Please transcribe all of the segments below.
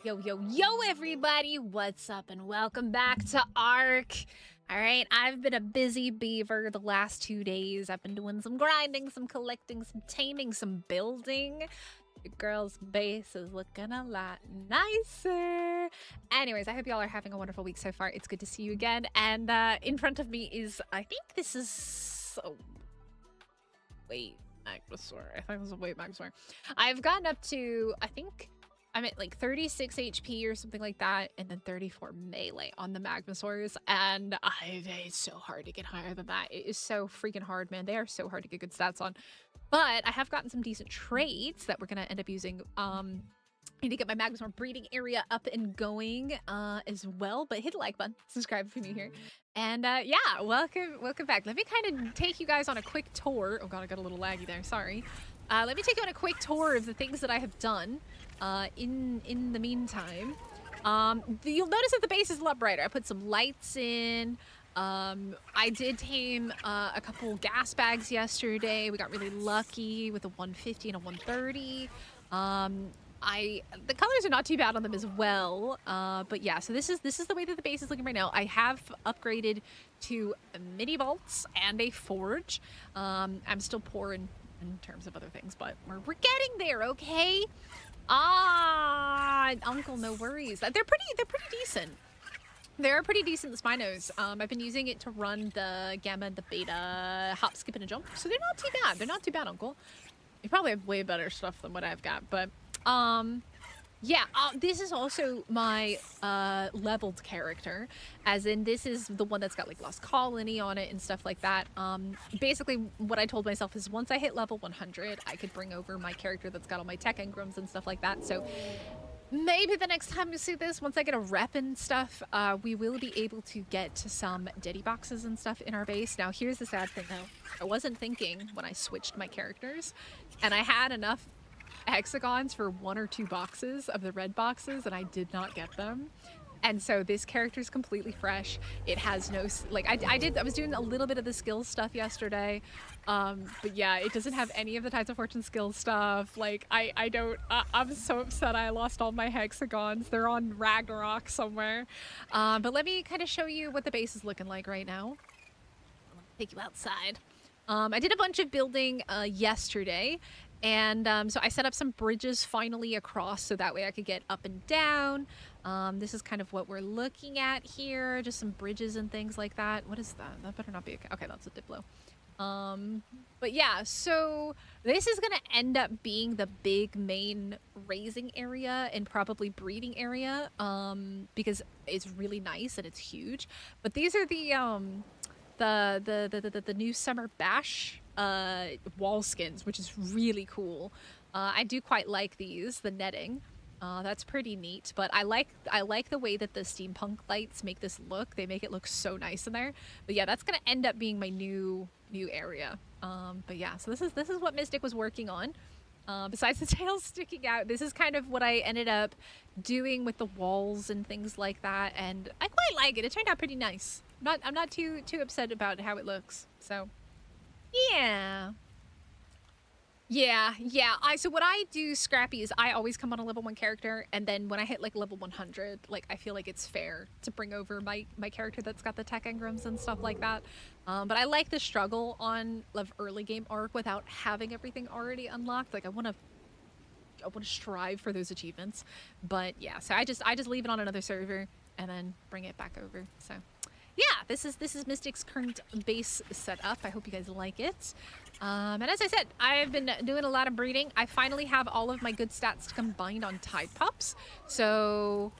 Yo, yo, yo, everybody! What's up, and welcome back to Ark. All right, I've been a busy beaver the last 2 days. I've been doing some grinding, some collecting, some taming, some building. The girl's base is looking a lot nicer. Anyways, I hope y'all are having a wonderful week so far. It's good to see you again. And in front of me is, I think this is... Oh, wait, Magmasaur. I think this is a wait Magmasaur. I've gotten up to, I think... I'm at like 36 HP or something like that, and then 34 melee on the Magmasaurs, and it's so hard to get higher than that. It is so freaking hard, man. They are so hard to get good stats on. But I have gotten some decent traits that we're going to end up using. I need to get my Magmasaur breeding area up and going as well, but hit the like button, subscribe if you're new here. And yeah, welcome back. Let me kind of take you guys on a quick tour. Oh god, I got a little laggy there, sorry. Let me take you on a quick tour of the things that I have done in the meantime. You'll notice that the base is a lot brighter. I put some lights in. I did tame a couple gas bags yesterday. We got really lucky with a 150 and a 130. The colors are not too bad on them as well. But yeah, so this is the way that the base is looking right now. I have upgraded to mini vaults and a forge. I'm still poor in terms of other things, but we're getting there, okay? Uncle, no worries. They're pretty decent. They're pretty decent, the Spinos. I've been using it to run the Gamma and the Beta hop, skip, and a jump. So they're not too bad. They're not too bad, Uncle. You probably have way better stuff than what I've got. But, yeah, this is also my leveled character. As in, this is the one that's got, like, Lost Colony on it and stuff like that. Basically, what I told myself is once I hit level 100, I could bring over my character that's got all my tech engrams and stuff like that. So maybe the next time you see this, once I get a rep and stuff, we will be able to get to some Deddy boxes and stuff in our base. Now, here's the sad thing, though. I wasn't thinking when I switched my characters, and I had enough hexagons for 1 or 2 boxes of the red boxes, and I did not get them. And so this character is completely fresh. It has no, like, I was doing a little bit of the skill stuff yesterday, but yeah, it doesn't have any of the Tides of Fortune skill stuff. Like, I'm so upset I lost all my hexagons. They're on Ragnarok somewhere. But let me kind of show you what the base is looking like right now. I'll take you outside. I did a bunch of building yesterday, and so I set up some bridges finally across so that way I could get up and down. This is kind of what we're looking at here, just some bridges and things like that. What is that? That better not be okay, that's a Diplo. But yeah, so this is gonna end up being the big main raising area and probably breeding area, because it's really nice and it's huge. But these are the new summer bash wall skins, which is really cool. I do quite like these, the netting. That's pretty neat, but I like the way that the steampunk lights make this look. They make it look so nice in there. But yeah, that's gonna end up being my new area. But yeah, so this is what Mystic was working on. Besides the tails sticking out, this is kind of what I ended up doing with the walls and things like that, and I quite like it. It turned out pretty nice. I'm not too upset about how it looks. So yeah. So what I do, Scrappy, is I always come on a level 1 character, and then when I hit like level 100, like I feel like it's fair to bring over my character that's got the tech engrams and stuff like that. But I like the struggle on early game Ark without having everything already unlocked. Like I want to strive for those achievements. But yeah, so I just leave it on another server and then bring it back over. So yeah, this is Mystic's current base setup. I hope you guys like it. And as I said, I've been doing a lot of breeding. I finally have all of my good stats combined on Tide Pups. So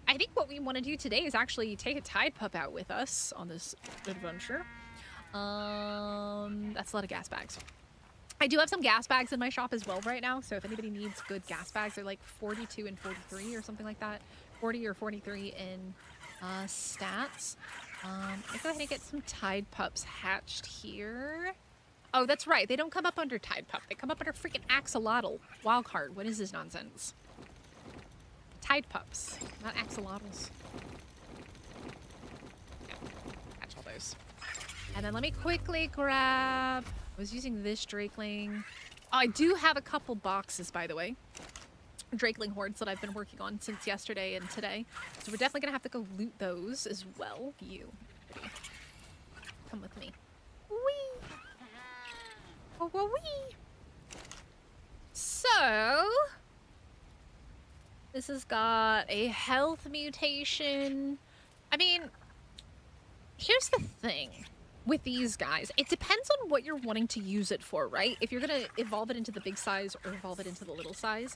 I think what we want to do today is actually take a Tide Pup out with us on this adventure. That's a lot of gas bags. I do have some gas bags in my shop as well right now. So if anybody needs good gas bags, they're like 42 and 43 or something like that. 40 or 43 in stats. Let's go ahead and get some Tide Pups hatched here. Oh, that's right. They don't come up under Tide Pup. They come up under freaking axolotl. Wildcard. What is this nonsense? Tide Pups, not axolotls. Yeah, catch all those. And then let me quickly grab... I was using this Drakeling. Oh, I do have a couple boxes, by the way. drakeling hordes that I've been working on since yesterday and today. So we're definitely gonna have to go loot those as well. You, come with me. Wee. Oh, wee. So this has got a health mutation. I mean, here's the thing with these guys. It depends on what you're wanting to use it for, right? If you're gonna evolve it into the big size or evolve it into the little size.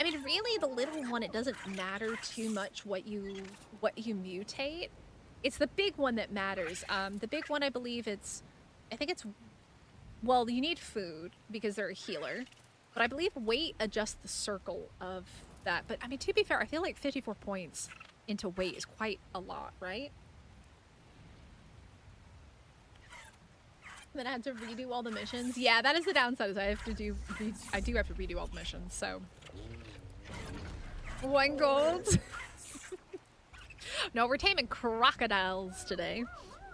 I mean, really, the little one, it doesn't matter too much what you mutate. It's the big one that matters. The big one, I believe I think it's, well, you need food because they're a healer. But I believe weight adjusts the circle of that. But, I mean, to be fair, I feel like 54 points into weight is quite a lot, right? Then I had to redo all the missions. Yeah, that is the downside, is I do have to redo all the missions, so. 1 gold. No, we're taming crocodiles today.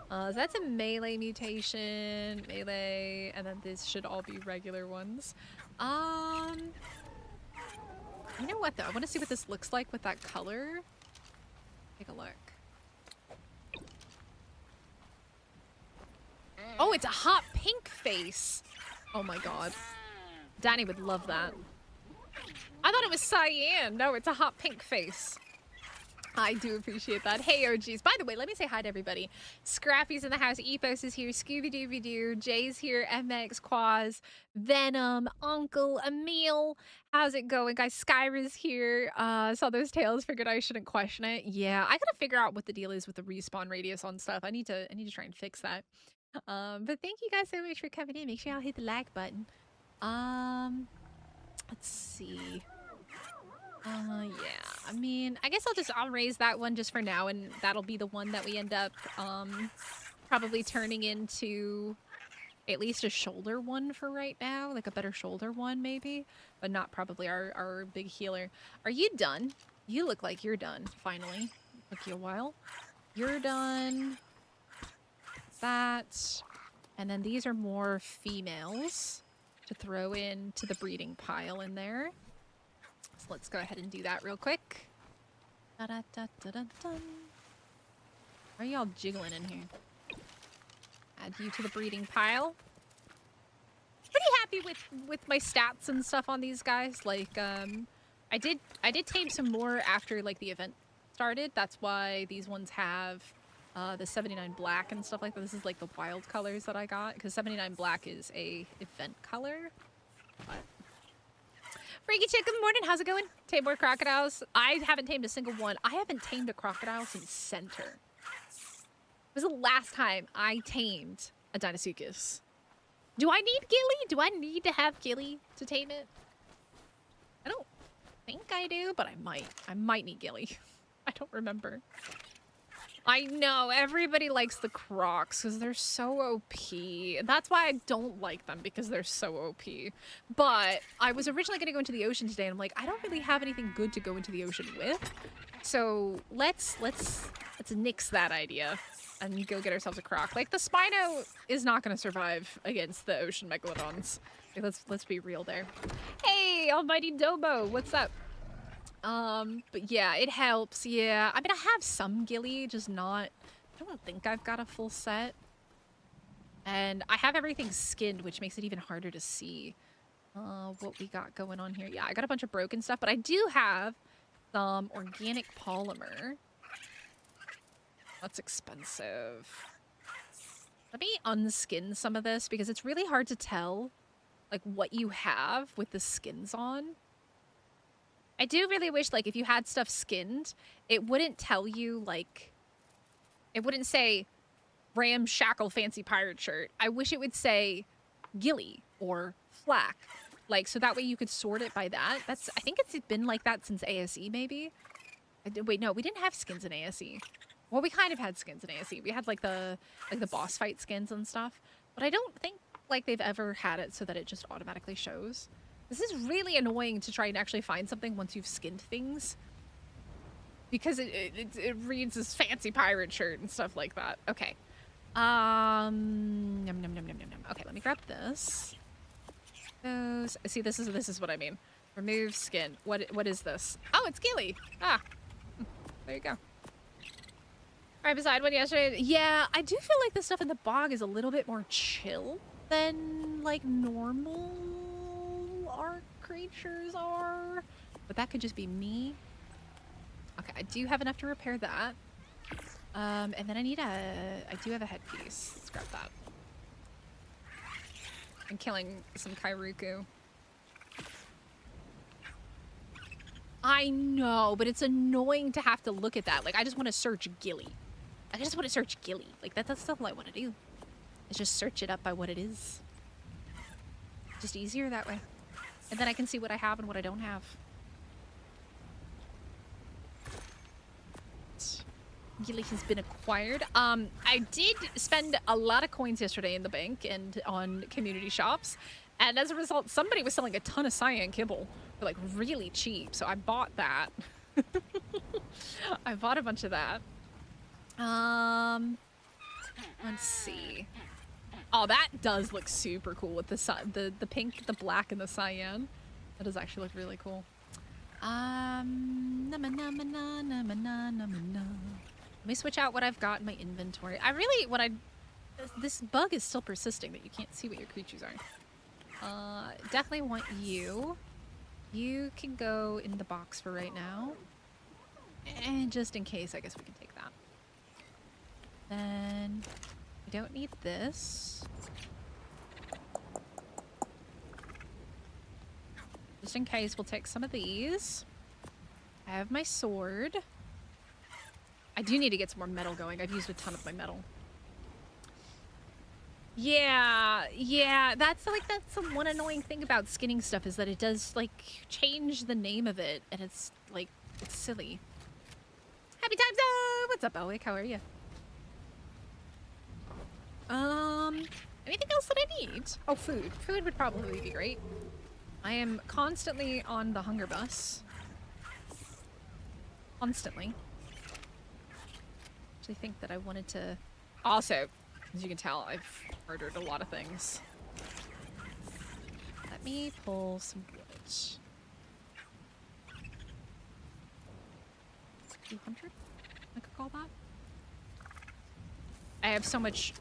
So that's a melee mutation, melee, and then this should all be regular ones. You know what though? I want to see what this looks like with that color. Take a look. Oh, it's a hot pink face. Oh my god. Danny would love that. I thought it was cyan. No, it's a hot pink face. I do appreciate that. Hey, OGs. By the way, let me say hi to everybody. Scrappy's in the house. Epos is here. Scooby-Dooby-Doo. Jay's here. MX, Quaz, Venom, Uncle, Emil. How's it going, guys? Skyra's here. Saw those tails. Figured I shouldn't question it. Yeah, I gotta figure out what the deal is with the respawn radius on stuff. I need to try and fix that. But thank you guys so much for coming in. Make sure y'all hit the like button. Let's see. Yeah, I mean, I guess I'll raise that one just for now, and that'll be the one that we end up, probably turning into at least a shoulder one for right now, like a better shoulder one maybe, but not probably our big healer. Are you done? You look like you're done, finally. Took you a while. You're done. That. And then these are more females to throw into the breeding pile in there. So let's go ahead and do that real quick. Da -da -da -da -da -dun. Are y'all jiggling in here? Add you to the breeding pile. Pretty happy with my stats and stuff on these guys. Like, I did tame some more after like the event started. That's why these ones have the 79 black and stuff like that. This is like the wild colors that I got, because 79 black is a event color. But Freaky Chick, good morning. How's it going? Tame more crocodiles. I haven't tamed a single one. I haven't tamed a crocodile since Center. It was the last time I tamed a Deinosuchus. Do I need Gilly? Do I need to have Gilly to tame it? I don't think I do, but I might. I might need Gilly. I don't remember. I know, everybody likes the crocs because they're so OP. That's why I don't like them, because they're so OP. But I was originally going to go into the ocean today, and I'm like, I don't really have anything good to go into the ocean with. So let's nix that idea and go get ourselves a croc. Like, the Spino is not going to survive against the ocean megalodons. Like, let's be real there. Hey, Almighty Dobo, what's up? But yeah, it helps, yeah. I mean, I have some Gilly, just not... I don't think I've got a full set. And I have everything skinned, which makes it even harder to see what we got going on here. Yeah, I got a bunch of broken stuff, but I do have some organic polymer. That's expensive. Let me unskin some of this, because it's really hard to tell, like, what you have with the skins on. I do really wish, like, if you had stuff skinned, it wouldn't tell you, like... It wouldn't say, ramshackle fancy pirate shirt. I wish it would say Gilly or Flak. Like, so that way you could sort it by that. That's... I think it's been like that since ASE, maybe? Wait, no, we didn't have skins in ASE. Well, we kind of had skins in ASE. We had, like, the boss fight skins and stuff. But I don't think, like, they've ever had it so that it just automatically shows. This is really annoying to try and actually find something once you've skinned things. Because it reads as fancy pirate shirt and stuff like that. Okay. Okay, let me grab this. Those. See, this is what I mean. Remove skin. What is this? Oh, it's Gilly. Ah, there you go. All right, beside one yesterday. Yeah, I do feel like the stuff in the bog is a little bit more chill than like normal art creatures are. But that could just be me. Okay, I do have enough to repair that. And then I do have a headpiece. Let's grab that. I'm killing some Kairuku. I know, but it's annoying to have to look at that. Like, I just want to search Gilly. I just want to search Gilly. Like, that's all I want to do. Is just search it up by what it is. Just easier that way. And then I can see what I have and what I don't have. Gilly has been acquired. I did spend a lot of coins yesterday in the bank and on community shops. And as a result, somebody was selling a ton of cyan kibble for like really cheap. So I bought that. I bought a bunch of that. Let's see. Oh, that does look super cool with the pink, the black, and the cyan. That does actually look really cool. Let me switch out what I've got in my inventory. This bug is still persisting that you can't see what your creatures are. Definitely want you. You can go in the box for right now. And just in case, I guess we can take that. Then we don't need this. Just in case, we'll take some of these. I have my sword. I do need to get some more metal going. I've used a ton of my metal. Yeah, that's the one annoying thing about skinning stuff is that it does like change the name of it, and it's like it's silly. Happy times! What's up, Elwick? How are you? Anything else that I need? Oh, food. Food would probably be great. I am constantly on the hunger bus. Constantly. I think that I wanted to also, as you can tell, I've murdered a lot of things. Let me pull some wood. 200, I could call that. I have so much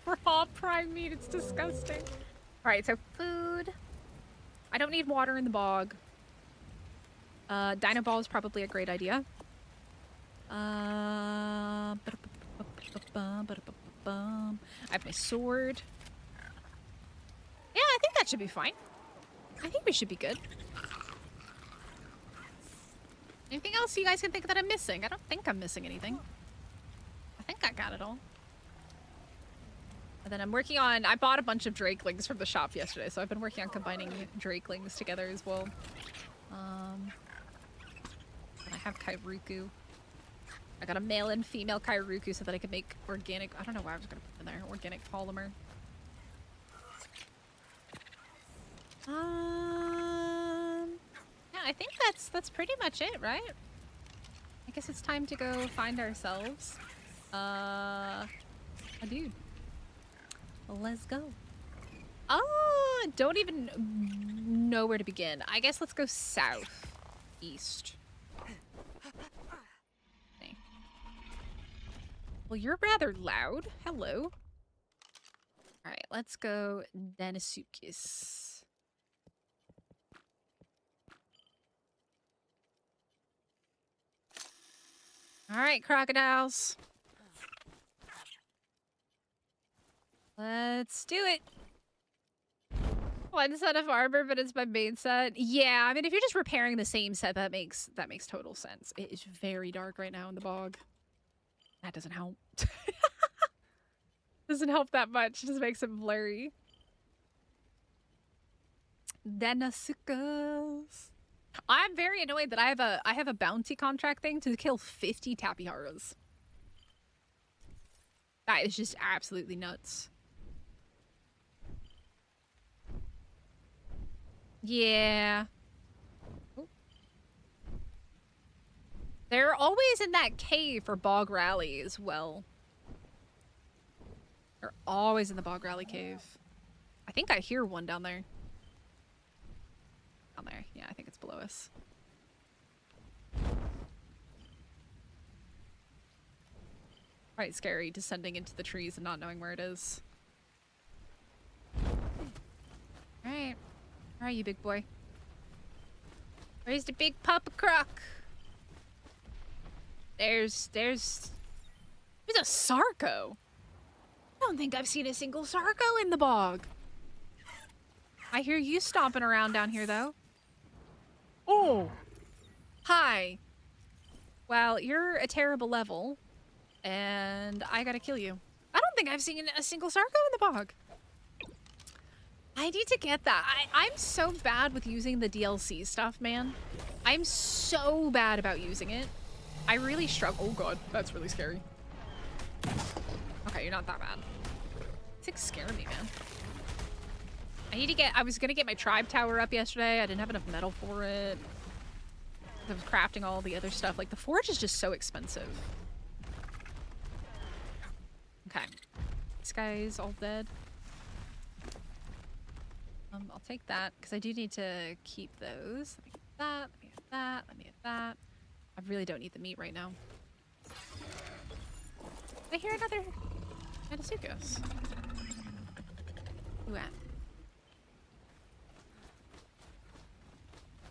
raw prime meat, it's disgusting. Alright, so food. I don't need water in the bog. Dino ball is probably a great idea. I have my sword. Yeah, I think that should be fine. I think we should be good. Anything else you guys can think that I'm missing? I don't think I'm missing anything. I think I got it all. And then I'm working on... I bought a bunch of drakelings from the shop yesterday, so I've been working on combining drakelings together as well. And I have Kairuku. I got a male and female Kairuku so that I could make organic... I don't know why I was going to put in there. Organic polymer. Yeah, I think that's pretty much it, right? I guess it's time to go find ourselves a dude. Let's go. Oh, don't even know where to begin. I guess let's go south. East. Okay. Well, you're rather loud. Hello. Alright, let's go Denisukis. Alright, crocodiles. Let's do it. One set of armor, but it's my main set. Yeah, I mean, if you're just repairing the same set, that makes total sense. It is very dark right now in the bog. That doesn't help. Doesn't help that much. It just makes it blurry. Denasukas. I'm very annoyed that I have a bounty contract thing to kill 50 tapiharas. That is just absolutely nuts. Yeah. Ooh. They're always in that cave for Bog Rally as well. They're always in the Bog Rally cave. I think I hear one down there. below us. Quite scary descending into the trees and not knowing where it is. Alright. Where are you, big boy? Where's the big Papa Croc? There's a Sarco. I don't think I've seen a single Sarco in the bog. I hear you stomping around down here, though. Oh! Hi. Well, you're a terrible level, and I gotta kill you. I don't think I've seen a single Sarco in the bog. I need to get that. I'm so bad with using the DLC stuff, man. I'm so bad about using it. I really struggle. Oh god, that's really scary. Okay, you're not that bad. It's scaring me, man. I was gonna get my tribe tower up yesterday. I didn't have enough metal for it. I was crafting all the other stuff. Like, the forge is just so expensive. Okay. This guy's all dead. I'll take that, because I do need to keep those. Let me get that, let me get that, let me get that. I really don't need the meat right now. I hear another Metasuchus. Who at?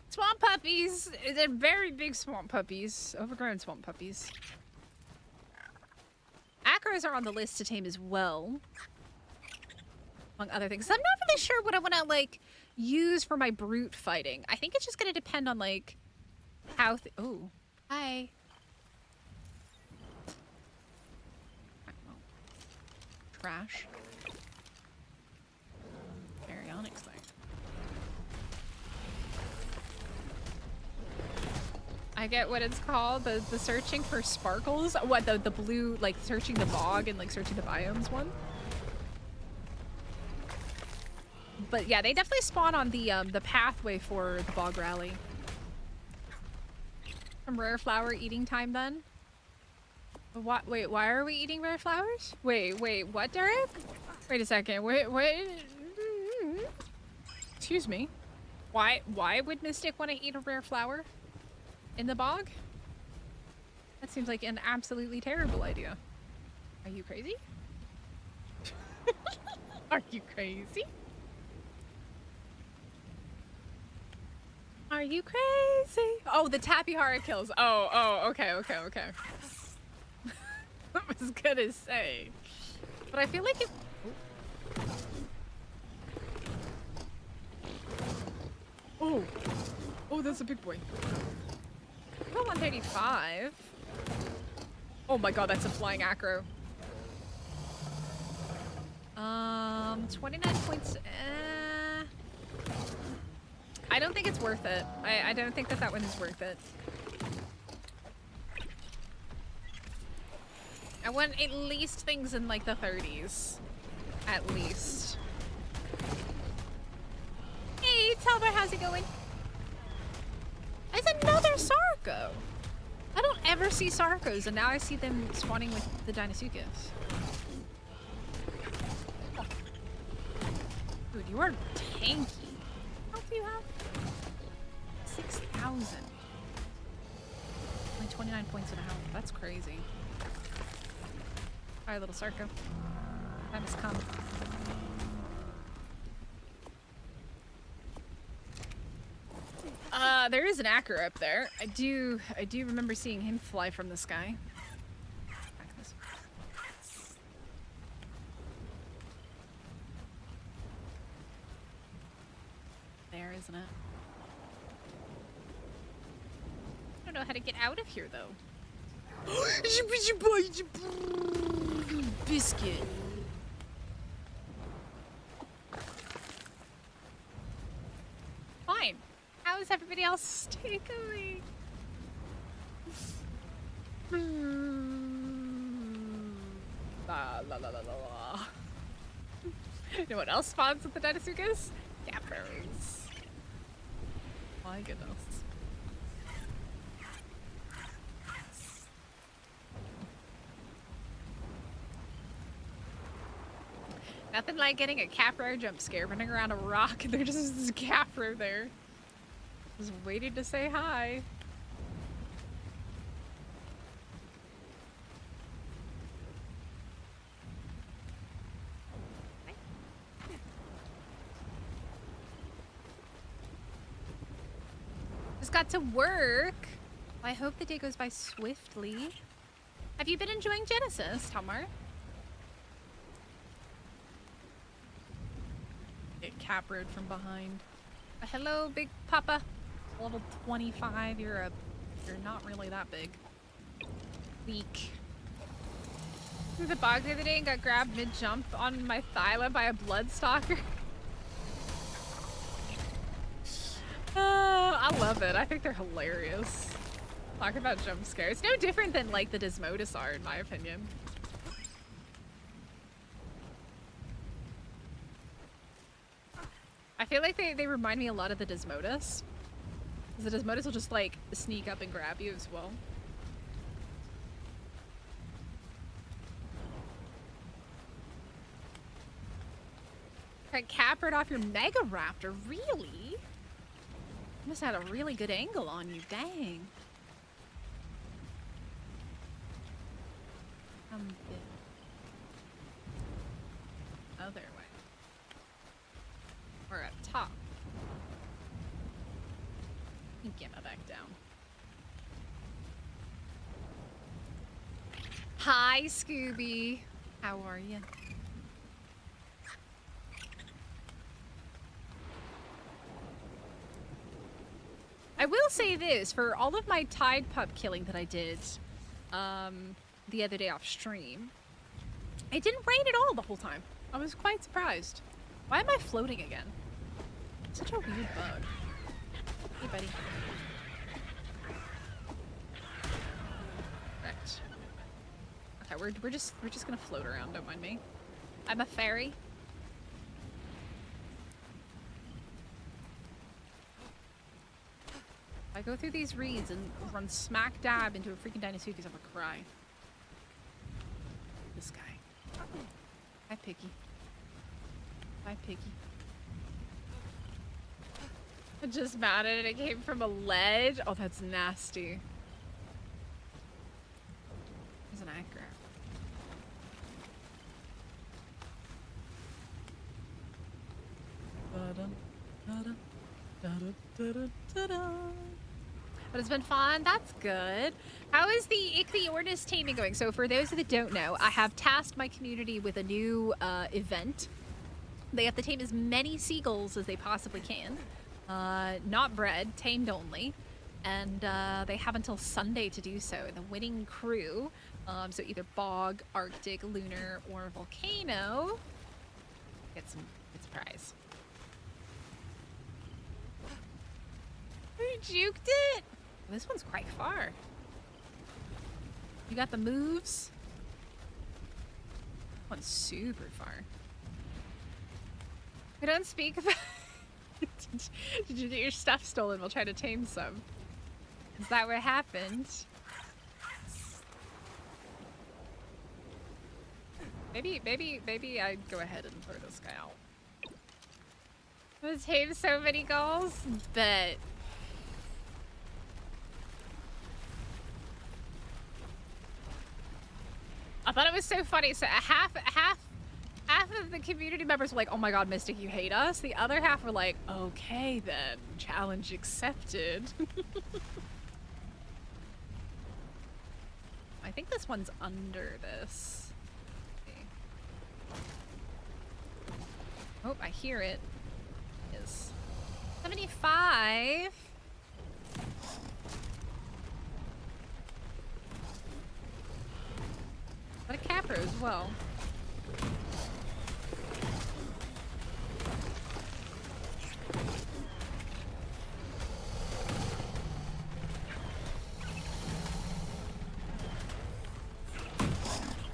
Swamp puppies! They're very big swamp puppies. Overgrown swamp puppies. Acros are on the list to tame as well. Among other things. I'm not really sure what I want to, like, use for my brute fighting. I think it's just going to depend on, like, how... Oh. Hi. Trash. Baryonyx thing. I get what it's called. The searching for sparkles. What, the blue, like, searching the bog and, like, searching the biomes one? But yeah, they definitely spawn on the pathway for the bog rally. From rare flower eating time then? What? Wait, why are we eating rare flowers? Wait, what, Derek? Wait a second. Wait. Excuse me. Why would Mystic want to eat a rare flower in the bog? That seems like an absolutely terrible idea. Are you crazy? Are you crazy? Are you crazy? Oh, the Tapihara kills. Oh, okay. I was gonna say. But I feel like it... Oh, that's a big boy. Got 135. Oh my god, that's a flying acro. 29 points. I don't think it's worth it. I don't think that one is worth it. I want at least things in like the 30s. At least. Hey, Talbot, how's it going? It's another Sarco! I don't ever see Sarcos, and now I see them spawning with the Deinosuchus. Dude, you are tanky. How do you have? 6,000. Only 29 points and a half. That's crazy. Alright, little Sarco. Time has come. There is an acre up there. I do remember seeing him fly from the sky. There, isn't it? I don't know how to get out of here, though. Biscuit. Fine. How is everybody else takeaway? La la la la la. You know what else spawns with the Deinosuchus? Capros. My goodness. Nothing like getting a capro jump scare, running around a rock and there's just this capro there. Just waiting to say hi. Just got to work. Well, I hope the day goes by swiftly. Have you been enjoying Genesis, Tamar? Get caproed from behind. Hello, big papa. Level 25. You're not really that big. Weak. Through the bog the other day and got grabbed mid-jump on my thyla by a bloodstalker. I love it. I think they're hilarious. Talk about jump scares. No different than like the Desmodus are, in my opinion. I feel like they remind me a lot of the Desmodus. Because the Desmodus will just like sneak up and grab you as well. Got capered off your Mega Raptor, really? You must have had a really good angle on you, dang. Other way. Or up top. Gamma back down. Hi, Scooby. How are you? I will say this, for all of my Tide Pup killing that I did the other day off stream, it didn't rain at all the whole time. I was quite surprised. Why am I floating again? Such a weird bug. Hey, buddy. Right. Okay, we're just gonna float around, don't mind me. I'm a fairy. I go through these reeds and run smack dab into a freaking Dinosuchus, I'm gonna cry. This guy. Hi, Piggy. Hi, Piggy. I'm just mad at it. It came from a ledge. Oh, that's nasty. There's an anchor. But it's been fun. That's good. How is the Ichthyornis taming going? So for those that don't know, I have tasked my community with a new event. They have to tame as many seagulls as they possibly can. Not bred, tamed only. And they have until Sunday to do so. The winning crew, so either bog, Arctic, lunar, or volcano, gets a prize. You juked it! This one's quite far. You got the moves? That one's super far. We don't speak about... Did you get your stuff stolen? We'll try to tame some. Is that what happened? Maybe I'd go ahead and throw this guy out. I'm gonna tame so many gulls, but... I thought it was so funny. So half of the community members were like, "Oh my God, Mystic, you hate us." The other half were like, "Okay then, challenge accepted." I think this one's under this. Oh, I hear it. It is 75. But a capro as well.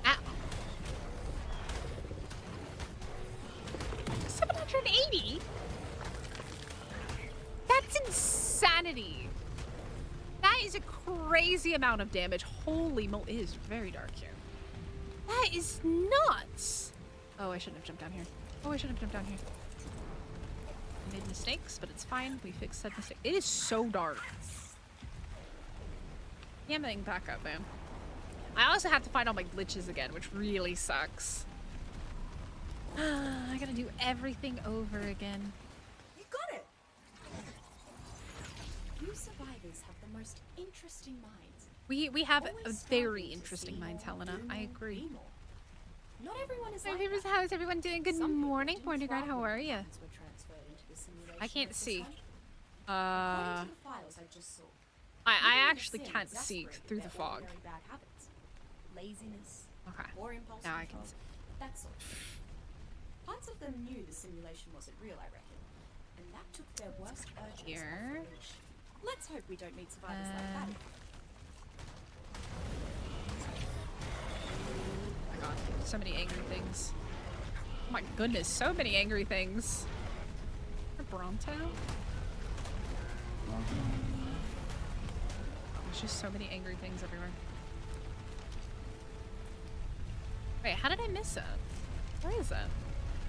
Ah. 780? That's insanity. That is a crazy amount of damage. Holy mo- it is very dark here. That is nuts! Oh, I shouldn't have jumped down here. Oh, I shouldn't have jumped down here. We made mistakes, but it's fine. We fixed said mistake. It is so dark. Yamming back up, man. I also have to find all my glitches again, which really sucks. I gotta do everything over again. You got it! You survivors have the most interesting minds. We have a Always very striving to interesting see minds, more, Helena. do I more, agree. be more. Not everyone is My like favorite, that. how is everyone doing? Good Some people morning, didn't Porter Guard. thrive How when are you? minds were transferred into the simulation I can't like this see. one. According to the files I just saw, I many of the actually Sims can't see exasperated through their the fog. ordinary bad habits. Laziness, Okay. poor impulse Now I can control, see. that sort of thing. Parts of them knew the simulation wasn't real, I reckon, and that took their worst urges Here. off the leash. Let's hope we don't meet survivors like that. Oh my god, so many angry things. Oh my goodness, so many angry things. A Bronto? There's just so many angry things everywhere. Wait, how did I miss it? Where is it?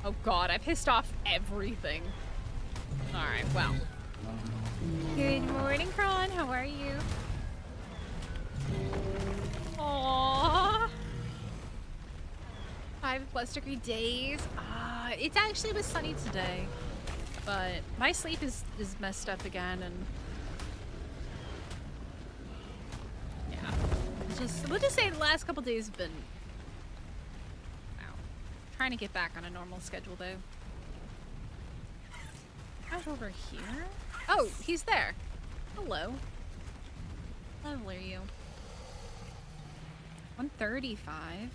Oh god, I pissed off everything. Alright, well. Good morning, Prawn. How are you? Aww. 5+ days. It actually was sunny today. But my sleep is messed up again, and yeah. We'll just say the last couple days have been trying to get back on a normal schedule though. Out over here? Oh, he's there. Hello. How level are you? 135. Alright,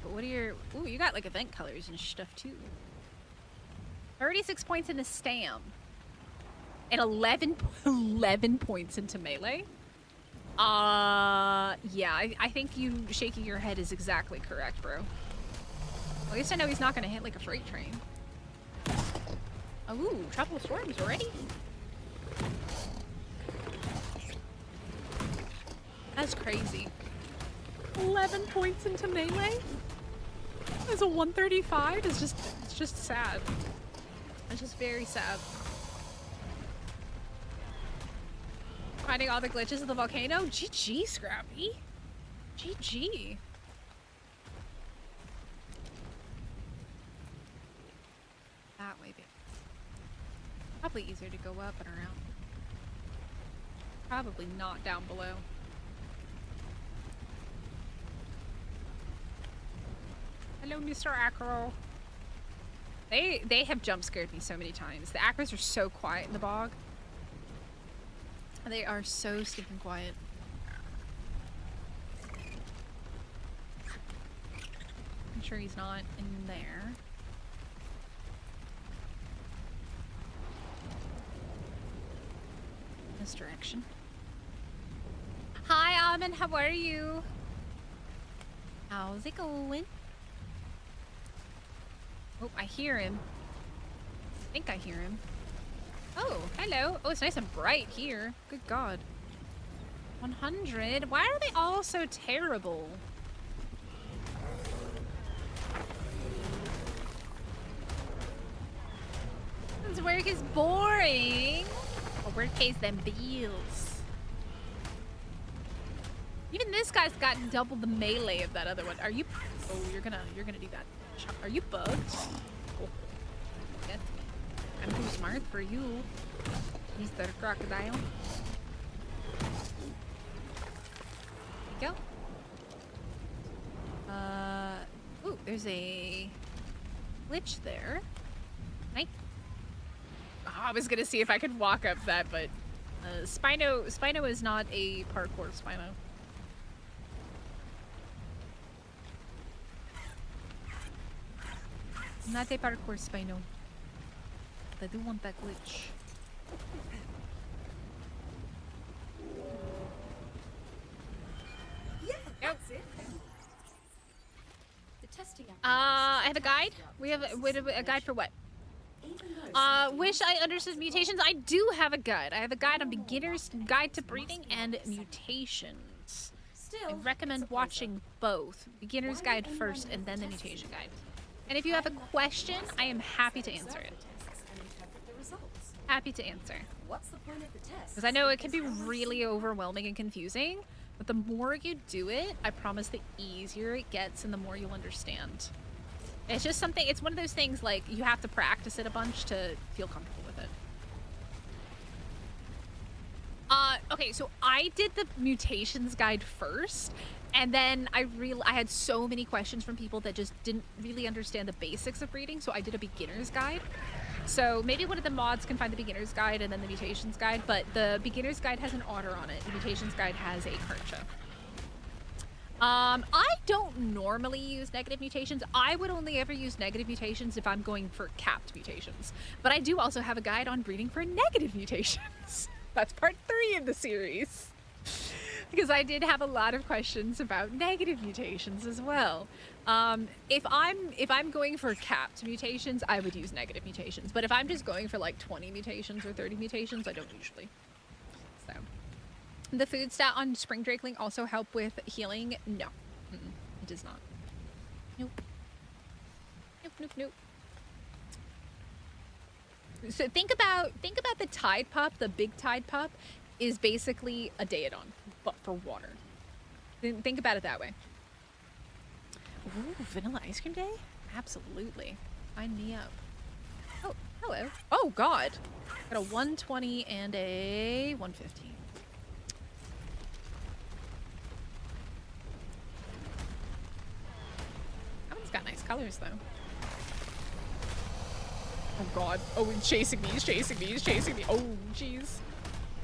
but what are your... Ooh, you got like event colors and stuff too. 36 points in a stam. And 11 points into melee. Yeah, I think you shaking your head is exactly correct, bro. At least I know he's not gonna hit like a freight train. Ooh, tropical storms already? That's crazy. 11 points into melee? As a 135 is it's just sad. It's just very sad. Finding all the glitches of the volcano? GG, Scrappy. GG. That way, babe. Probably easier to go up and around. Probably not down below. Hello, Mr. Acro. They have jump scared me so many times. The Acros are so quiet in the bog. They are so stinking quiet. I'm sure he's not in there. This direction. Hi, Almond. How are you? How's it going? Oh, I hear him. I think I hear him. Oh, hello. Oh, it's nice and bright here. Good God. 100? Why are they all so terrible? This work is boring. Oh, work pays them bills. Even this guy's got double the melee of that other one. Are you? Oh, you're gonna do that. Are you bugged? Oh. Yes. I'm too smart for you, Mr. Crocodile. There you go. Ooh, there's a glitch there. Right. Oh, I was gonna see if I could walk up that, but Spino is not a parkour Spino. Not a parkour Spino. But I do want that glitch. Yeah, that's it. The testing I have a guide. We have a guide for what? Wish I understood mutations. I do have a guide. I have a guide on beginners, guide to breeding, and mutations. I recommend watching both. Beginner's guide first, and then the mutation guide. And if you have a question, I am happy to answer it. results. Happy to answer. What's the point of the test? Because I know it can be really overwhelming and confusing, but the more you do it, I promise the easier it gets and the more you'll understand. It's just something, it's one of those things like you have to practice it a bunch to feel comfortable with it. Okay, so I did the mutations guide first, and then I had so many questions from people that just didn't really understand the basics of breeding, so I did a beginner's guide. So maybe one of the mods can find the beginner's guide and then the mutations guide, but the beginner's guide has an otter on it. The mutations guide has a karcha. I don't normally use negative mutations. I would only ever use negative mutations if I'm going for capped mutations. But I do also have a guide on breeding for negative mutations. That's part 3 of the series. Because I did have a lot of questions about negative mutations as well. If I'm going for capped mutations, I would use negative mutations. But if I'm just going for like 20 mutations or 30 mutations, I don't usually. So, the food stat on spring drakeling also help with healing? No, it does not. Nope. Nope. Nope. Nope. So think about the tide pup. The big tide pup is basically a Daedon, but for water. Think about it that way. Ooh, vanilla ice cream day? Absolutely. Sign me up. Oh, hello. Oh, God. Got a 120 and a 115. That one's got nice colors, though. Oh, God. Oh, he's chasing me. He's chasing me. He's chasing me. Oh, jeez.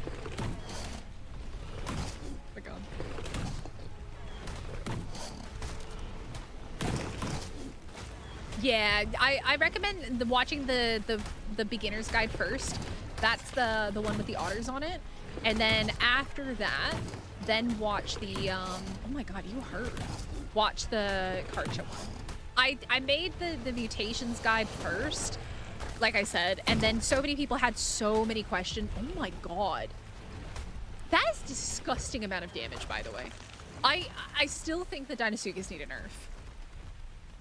Oh, my God. Yeah, I recommend watching the beginner's guide first. That's the one with the otters on it. And then after that, then watch the, oh my God, you hurt. Watch the karcha one. I made the mutations guide first, like I said, and then so many people had so many questions. Oh my God. That is a disgusting amount of damage, by the way. I still think the Deinosuchus need a nerf.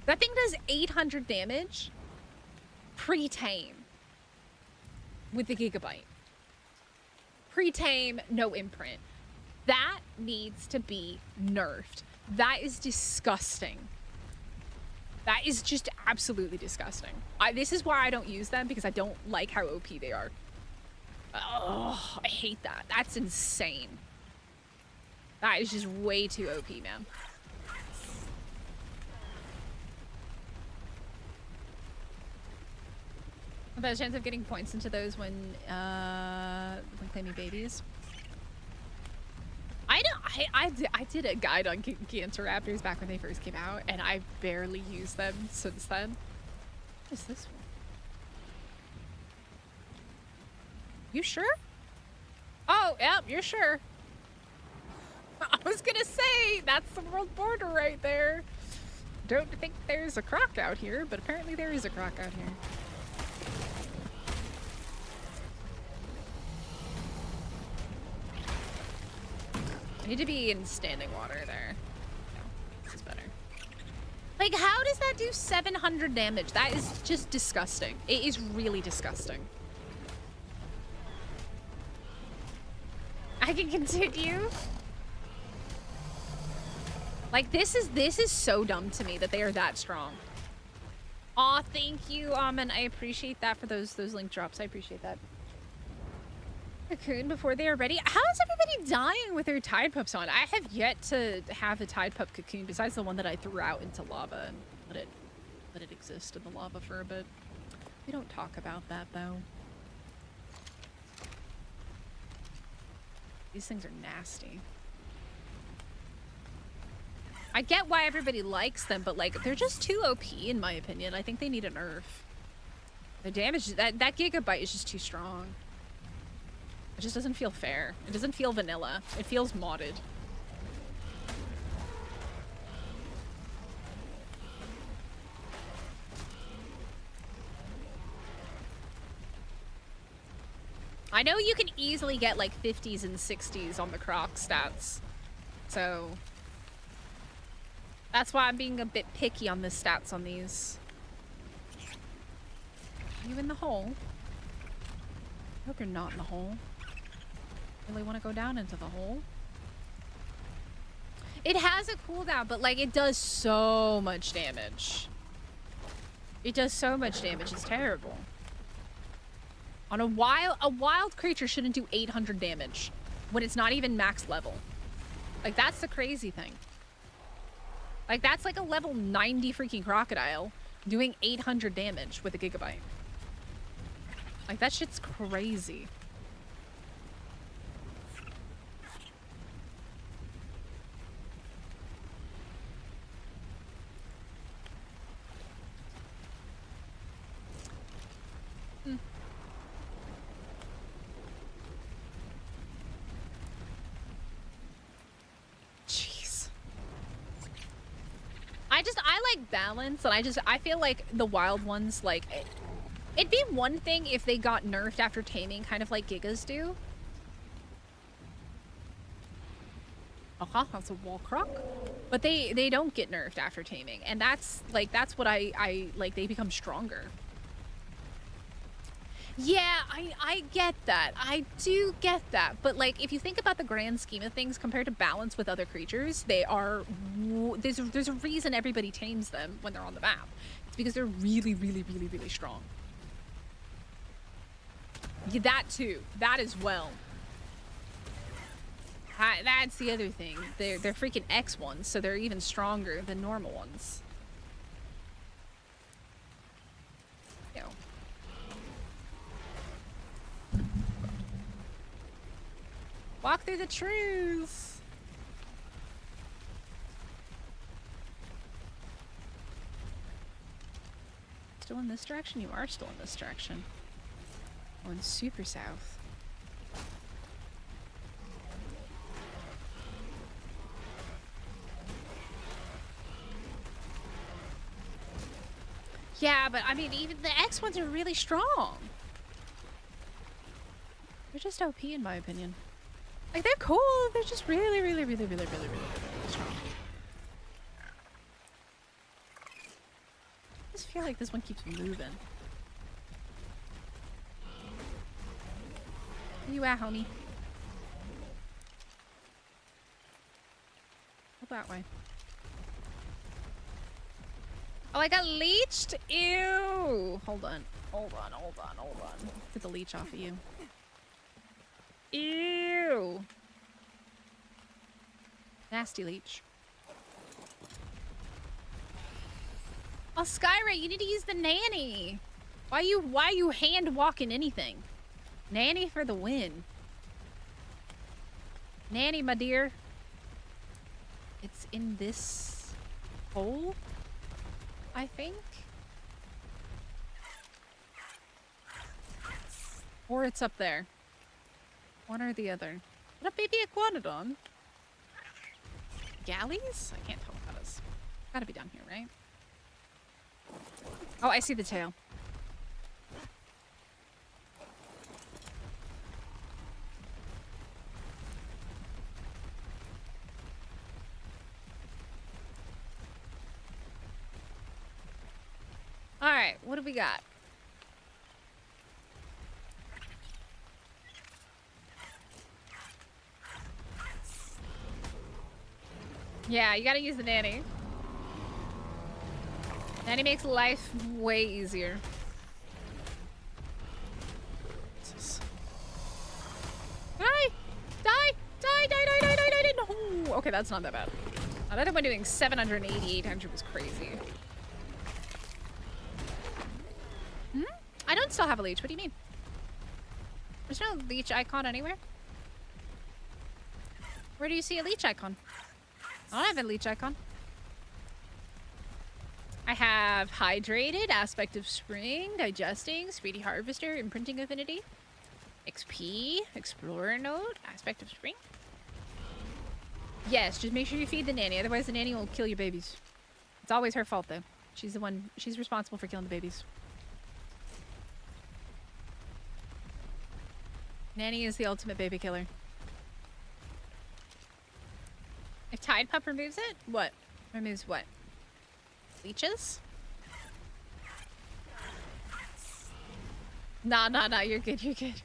That thing does 800 damage pre-tame with the Gigabyte. Pre-tame, no imprint. That needs to be nerfed. That is disgusting. That is just absolutely disgusting. This is why I don't use them, because I don't like how OP they are. Oh, I hate that. That's insane. That is just way too OP, man. About a chance of getting points into those when claiming babies. I did a guide on Gantoraptors back when they first came out, and I barely used them since then. What is this one? You sure? Oh, yeah, you're sure. I was gonna say, that's the world border right there. Don't think there's a croc out here, but apparently there is a croc out here. I need to be in standing water there. No, this is better. Like, how does that do 700 damage? That is just disgusting. It is really disgusting. I can continue. Like, this is so dumb to me that they are that strong. Aw, thank you, and I appreciate that for those link drops. I appreciate that. Cocoon before they are ready. How is everybody dying with their tide pups on? I have yet to have a tide pup cocoon besides the one that I threw out into lava and let it exist in the lava for a bit. We don't talk about that though. These things are nasty. I get why everybody likes them, but like they're just too OP in my opinion. I think they need a nerf. The damage that Gigabyte is just too strong. It just doesn't feel fair. It doesn't feel vanilla. It feels modded. I know you can easily get like 50s and 60s on the croc stats. So that's why I'm being a bit picky on the stats on these. Are you in the hole? hope you're not in the hole. Really want to go down into the hole? It has a cooldown, but like it does so much damage. It does so much damage. It's terrible. On a wild creature shouldn't do 800 damage when it's not even max level. Like that's the crazy thing. Like that's like a level 90 freaking crocodile doing 800 damage with a gigabyte. Like that shit's crazy. I like balance, and I feel like the wild ones, like, it'd be one thing if they got nerfed after taming, kind of like Gigas do. That's a wall croc. But they don't get nerfed after taming, and that's what I like, they become stronger. Yeah, I get that. I do get that. But, like, if you think about the grand scheme of things compared to balance with other creatures, they are... There's a reason everybody tames them when they're on the map. It's because they're really, really, really, really strong. Yeah, that too. That as well. That's the other thing. They're freaking X ones, so they're even stronger than normal ones. You know. Walk through the trees. Still in this direction? You are still in this direction. Going super south. Yeah, but I mean, even the X ones are really strong. They're just OP in my opinion. Like, they're cool, they're just really, really, really, really, really, really, really strong. I just feel like this one keeps moving. Where you at, homie? Go that way. Oh, I got leeched? Ew! Hold on. Hold on, hold on, hold on. Get the leech off of you. Ew! Nasty leech. Oh, Skyray, you need to use the nanny. Why you hand walking anything? Nanny for the win. Nanny, my dear. It's in this hole, I think. Or it's up there. One or the other. What a baby iguanodon. Galleys? I can't tell what that is. Gotta be down here, right? Oh, I see the tail. Alright, what do we got? Yeah, you gotta use the nanny. Nanny makes life way easier. Die! Die! Die! Die! Die! Die! Die! Die! No! Okay, that's not that bad. I thought about doing 780, 800 was crazy. Hmm? I don't still have a leech. What do you mean? There's no leech icon anywhere. Where do you see a leech icon? I don't have a leech icon. I have hydrated, aspect of spring, digesting, speedy harvester, imprinting affinity, XP, explorer node, aspect of spring. Yes, just make sure you feed the nanny, otherwise the nanny will kill your babies. It's always her fault though. She's responsible for killing the babies. Nanny is the ultimate baby killer. If Tide Pup removes it? What? Removes what? Leeches? Nah, you're good, you're good.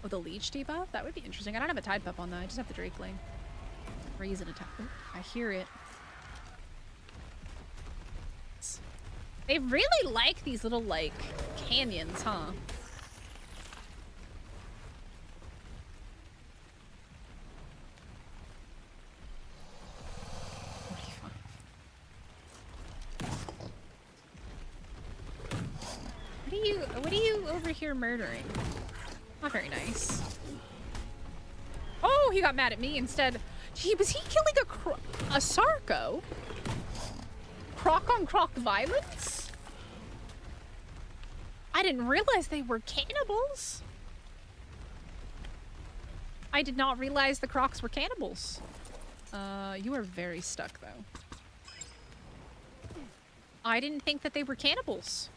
Oh, the leech debuff? That would be interesting. I don't have a tide pup on though. I just have the drakeling. Reason attack. Oh, I hear it. They really like these little, like, canyons, huh? What are you over here murdering? Not very nice. Oh, he got mad at me instead. Was he killing a Sarco? Croc on croc violence? I didn't realize they were cannibals. I did not realize the crocs were cannibals. You are very stuck though. I didn't think that they were cannibals.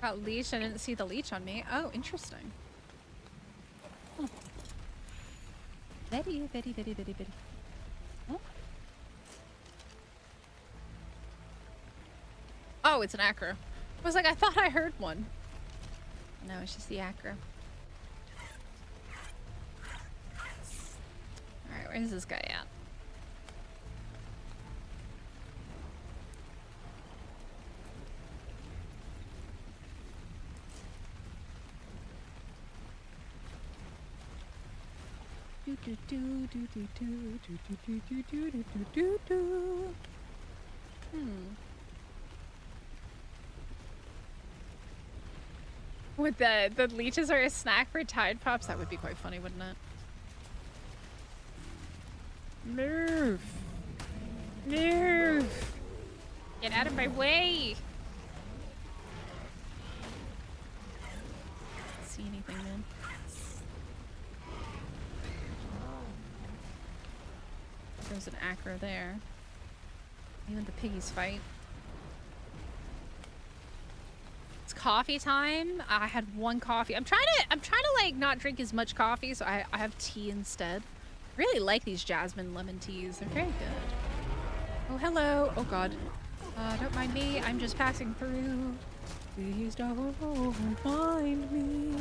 Got leash, I didn't see the leech on me. Oh, interesting. Oh. Very. Oh. Oh, it's an acro. I was like, I thought I heard one. No, it's just the acro. Alright, where's this guy at? With the leeches are a snack for tide pups, that would be quite funny, wouldn't it? Move! Move! Get out of my way! See anything then? There's an acro there. Even the piggies fight. It's coffee time. I had one coffee. I'm trying to like not drink as much coffee, so I have tea instead. I really like these jasmine lemon teas. They're very good. Oh, hello. Oh god. Don't mind me. I'm just passing through. Please don't mind me.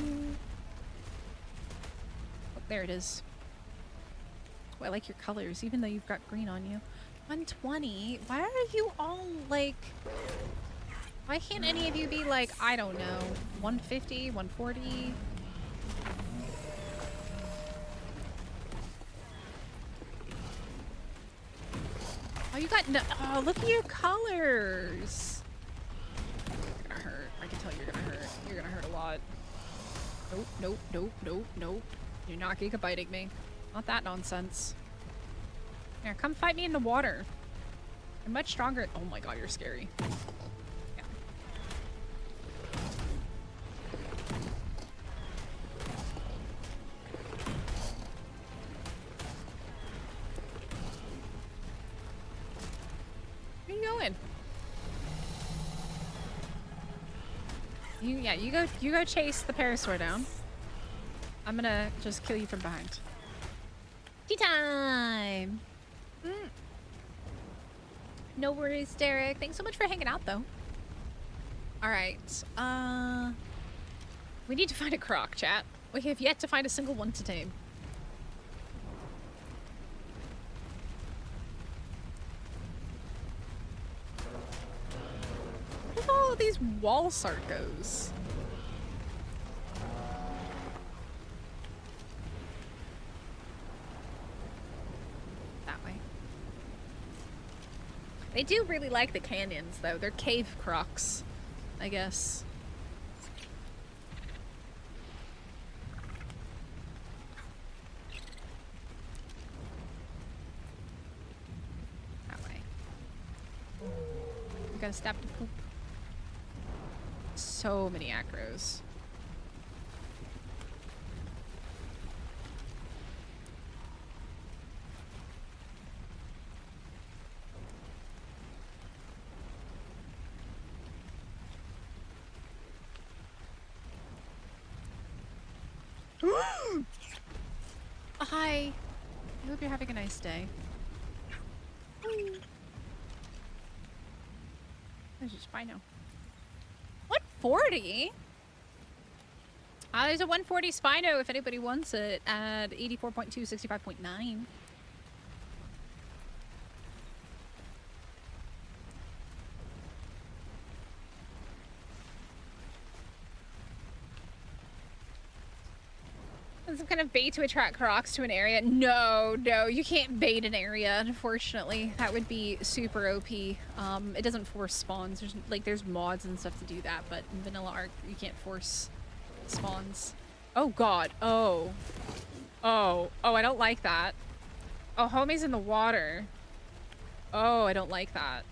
Oh, there it is. Oh, I like your colors, even though you've got green on you. 120? Why are you all like... Why can't any of you be like, I don't know, 150, 140? Oh, you got no... Oh, look at your colors! You're gonna hurt. I can tell you're gonna hurt. You're gonna hurt a lot. Nope, nope, nope, nope, nope. You're not gigabiting me. Not that nonsense. Here, come fight me in the water. I'm much stronger. Oh my god, you're scary. Yeah. Where are you going? You go chase the parasaur down. I'm gonna just kill you from behind. Tea time! No worries, Derek. Thanks so much for hanging out, though. Alright, we need to find a croc, chat. We have yet to find a single one to tame. Look at all of these wall sarcos. They do really like the canyons, though. They're cave crocs, I guess. That way. We gotta stop to poop. So many acros. Hi. I hope you're having a nice day. There's your Spino. 140? There's a 140 Spino if anybody wants it at 84.2, 65.9. Some kind of bait to attract crocs to an area. No, you can't bait an area, unfortunately. That would be super OP. It doesn't force spawns. There's mods and stuff to do that, but in vanilla Ark, you can't force spawns. Oh god. Oh, I don't like that. Oh, homie's in the water. Oh, I don't like that.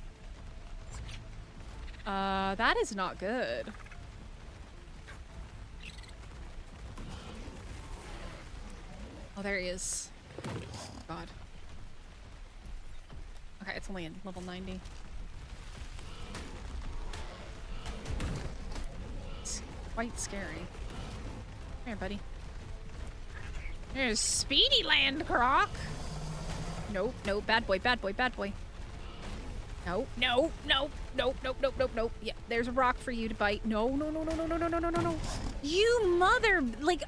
That is not good. Oh, there he is. Oh, god. Okay, it's only in level 90. It's quite scary. Come here, buddy. There's Speedy Land Croc. Nope, nope, bad boy, bad boy, bad boy. Nope, nope, nope, nope, nope, nope, nope, nope. Yeah, there's a rock for you to bite. No, no, no, no, no, no, no, no, no, no, no. You mother, like...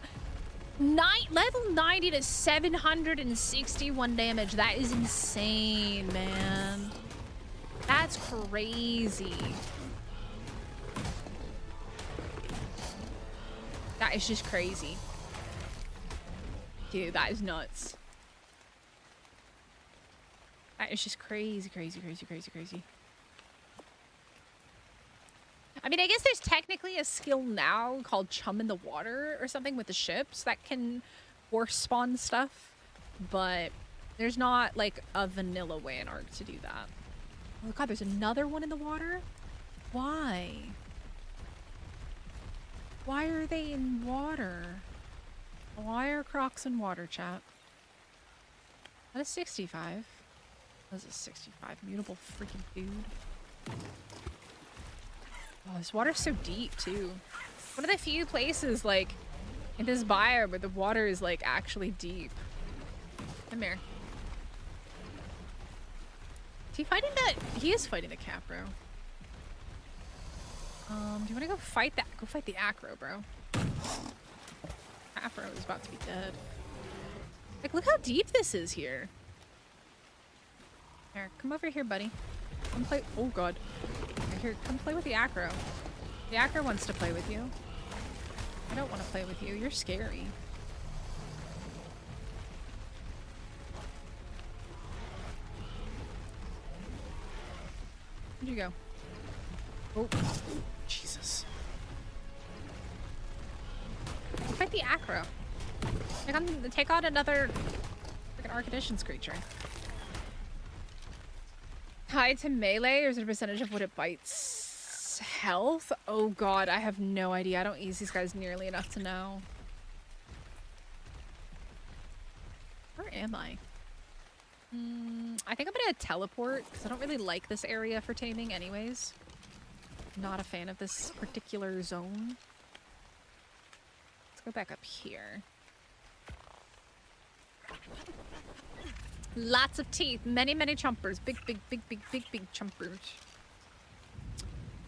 level 90 to 761 damage. That is insane, man. That's crazy. That is just crazy. Dude, that is nuts. That is just crazy, crazy, crazy, crazy, crazy. I mean, I guess there's technically a skill now called Chum in the Water or something with the ships that can force spawn stuff, but there's not like a vanilla way in Ark to do that. Oh god, there's another one in the water? Why? Why are they in water? Why are crocs in water, chat? That is 65. That is a 65. Mutable freaking dude. Oh, this water's so deep, too. One of the few places, like, in this biome where the water is, like, actually deep. Come here. Is he fighting that? He is fighting the Capro. Do you want to go fight that? Go fight the Acro, bro. Capro is about to be dead. Like, look how deep this is here. Here, come over here, buddy. Come play. Oh, God. Here, come play with the Acro. The Acro wants to play with you. I don't want to play with you. You're scary. Where'd you go? Oh, Jesus. Fight the Acro. Take on another freaking Arc Editions creature. Tied to melee, or is it a percentage of what it bites? Health? Oh god, I have no idea. I don't use these guys nearly enough to know. Where am I? I think I'm gonna teleport, because I don't really like this area for taming anyways. Not a fan of this particular zone. Let's go back up here. Lots of teeth. Many, many chompers. Big, big, big, big, big, big chompers.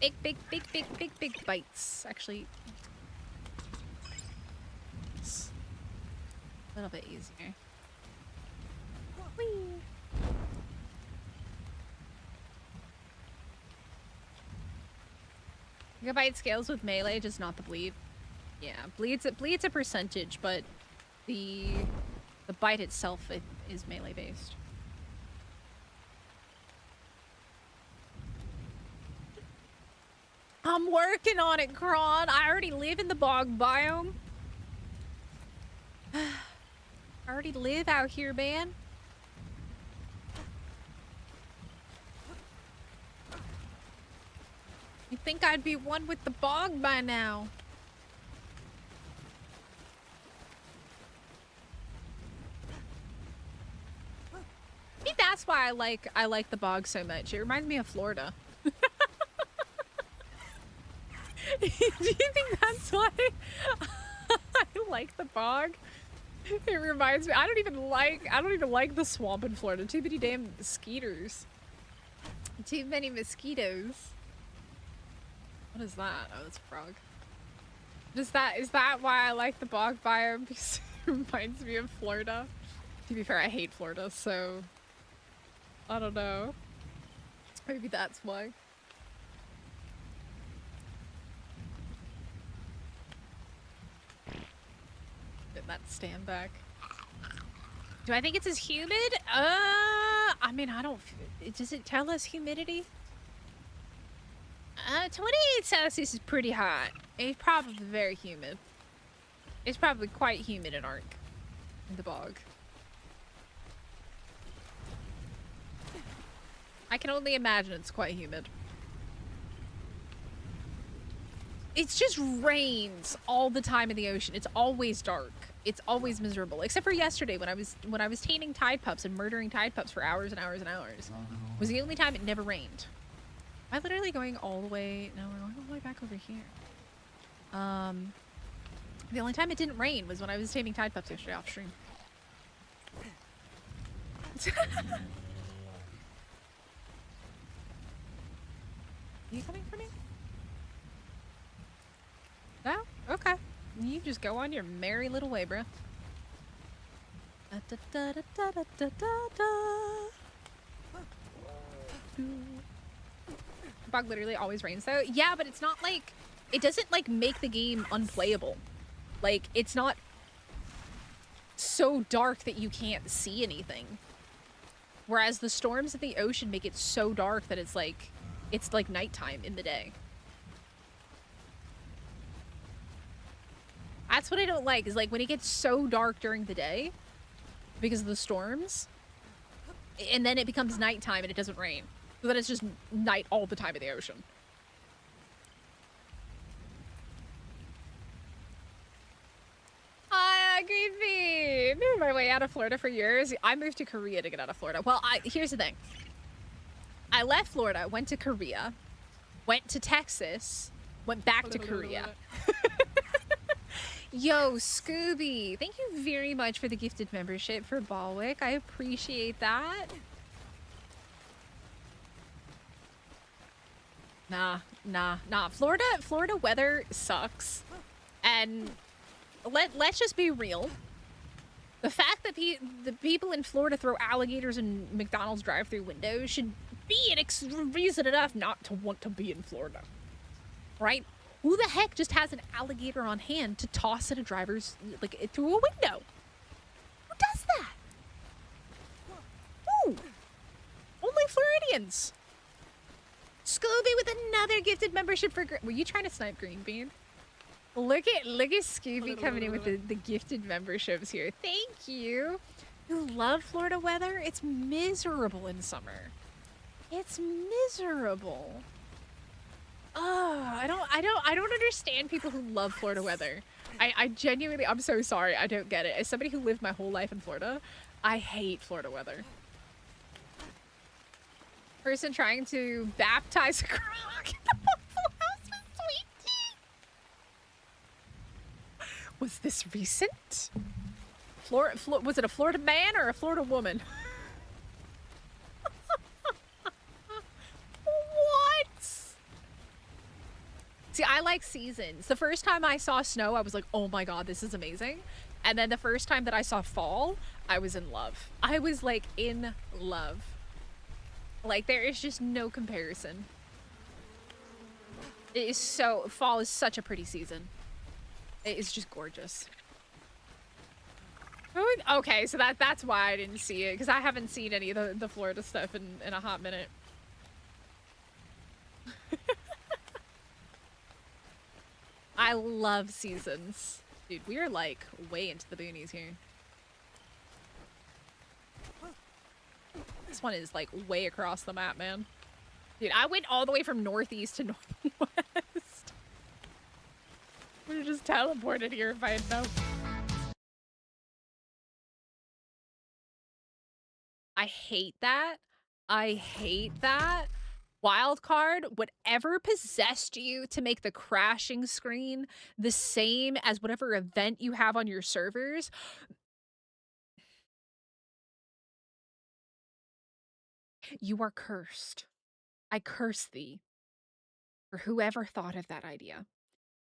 Big, big, big, big, big, big bites. Actually, it's a little bit easier. Whee! Gigabyte scales with melee, just not the bleed. Yeah, bleed's a percentage, but the bite itself is melee based. I'm working on it, Kron. I already live in the bog biome. I already live out here, man. You think I'd be one with the bog by now? Maybe that's why I like the bog so much. It reminds me of Florida. Do you think that's why I like the bog? It reminds me. I don't even like the swamp in Florida. Too many damn mosquitoes. Too many mosquitoes. What is that? Oh, it's a frog. Is that why I like the bog biome? Because it reminds me of Florida. To be fair, I hate Florida, so I don't know. Maybe that's why. Did that stand back? Do I think it's as humid? I mean, I don't. Does it tell us humidity? 28 Celsius is pretty hot. It's probably very humid. It's probably quite humid in Ark, in the bog. I can only imagine it's quite humid. It just rains all the time in the ocean. It's always dark. It's always miserable. Except for yesterday when I was taming tide pups and murdering tide pups for hours and hours and hours. It was the only time it never rained. Am I literally going all the way? No, we're going all the way back over here. The only time it didn't rain was when I was taming tide pups yesterday off stream. Are you coming for me? No? Okay. You just go on your merry little way, bro. Bog literally always rains though. Yeah, but it's not like, it doesn't like make the game unplayable. Like, it's not so dark that you can't see anything. Whereas the storms in the ocean make it so dark that it's like nighttime in the day. That's what I don't like, is like when it gets so dark during the day because of the storms, and then it becomes nighttime and it doesn't rain. So then it's just night all the time in the ocean. Green Bee! Moved my way out of Florida for years. I moved to Korea to get out of Florida. Well, here's the thing. I left Florida, went to Korea, went to Texas, went back to Korea. Yo, Scooby, thank you very much for the gifted membership for Balwick. I appreciate that. Nah. Florida weather sucks. And let's just be real. The fact that the people in Florida throw alligators in McDonald's drive-through windows should be reason enough not to want to be in Florida. Right? Who the heck just has an alligator on hand to toss at a driver's, like, through a window? Who does that? Who? Only Floridians. Scooby with another gifted membership for... Were you trying to snipe Green Bean? Look at Scooby coming in with the gifted memberships here. Thank you. You love Florida weather? It's miserable in summer. It's miserable. Oh, I don't understand people who love Florida weather. I genuinely, I'm so sorry. I don't get it. As somebody who lived my whole life in Florida, I hate Florida weather. Person trying to baptize a croc in the Waffle House with sweet tea. Was this recent? Was it a Florida man or a Florida woman? What? See, I like seasons. The first time I saw snow, I was like, oh my god, this is amazing. And then the first time that I saw fall, I was in love. I was like in love. Like, there is just no comparison. It is so, fall is such a pretty season. It is just gorgeous. Okay, so that's why I didn't see it, because I haven't seen any of the Florida stuff in a hot minute. I love seasons. Dude, we are like way into the boonies here. This one is like way across the map, man. Dude, I went all the way from northeast to northwest. We were just teleported here if I had known. I hate that. I hate that. Wildcard, whatever possessed you to make the crashing screen the same as whatever event you have on your servers. You are cursed. I curse thee. for whoever thought of that idea.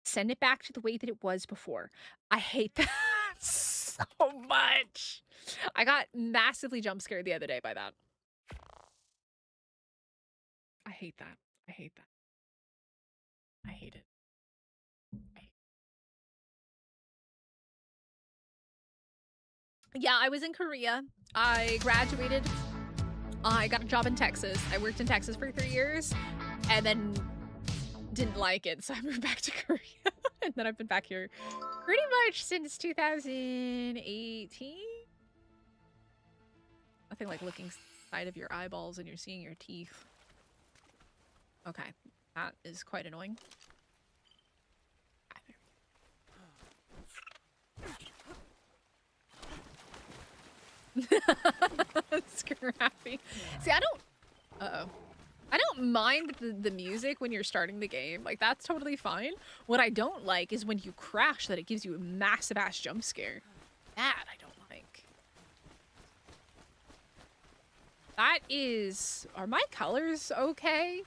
Send it back to the way that it was before. I hate that so much. I got massively jump scared the other day by that. I hate that. I hate that. I hate it. Yeah, I was in Korea. I graduated. I got a job in Texas. I worked in Texas for 3 years and then didn't like it, so I moved back to Korea. And then I've been back here pretty much since 2018. Nothing like looking side of your eyeballs and you're seeing your teeth. Okay, that is quite annoying. Scrappy. See, I don't... Uh-oh. I don't mind the music when you're starting the game. Like, that's totally fine. What I don't like is when you crash that it gives you a massive-ass jump scare. That I don't like. That is... Are my colors okay?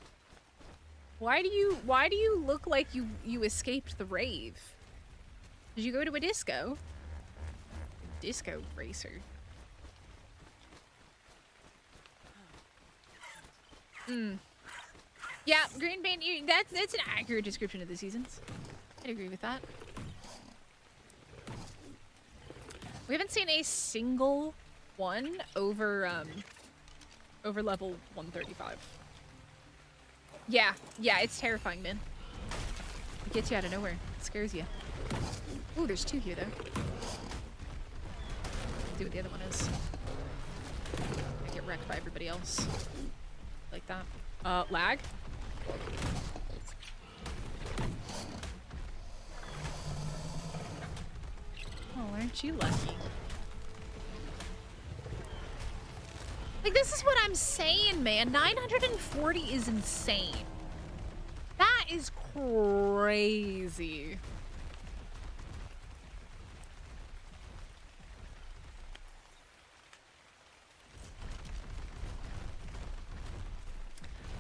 Why do you look like you escaped the rave? Did you go to a disco? Disco racer. Yeah, green paint, that's an accurate description of the seasons. I'd agree with that. We haven't seen a single one over level 135. Yeah, it's terrifying, man. It gets you out of nowhere. It scares you. Ooh, there's 2 here, though. See what the other one is. I get wrecked by everybody else. Like that. Lag? Oh, aren't you lucky? Like, this is what I'm saying, man. 940 is insane. That is crazy.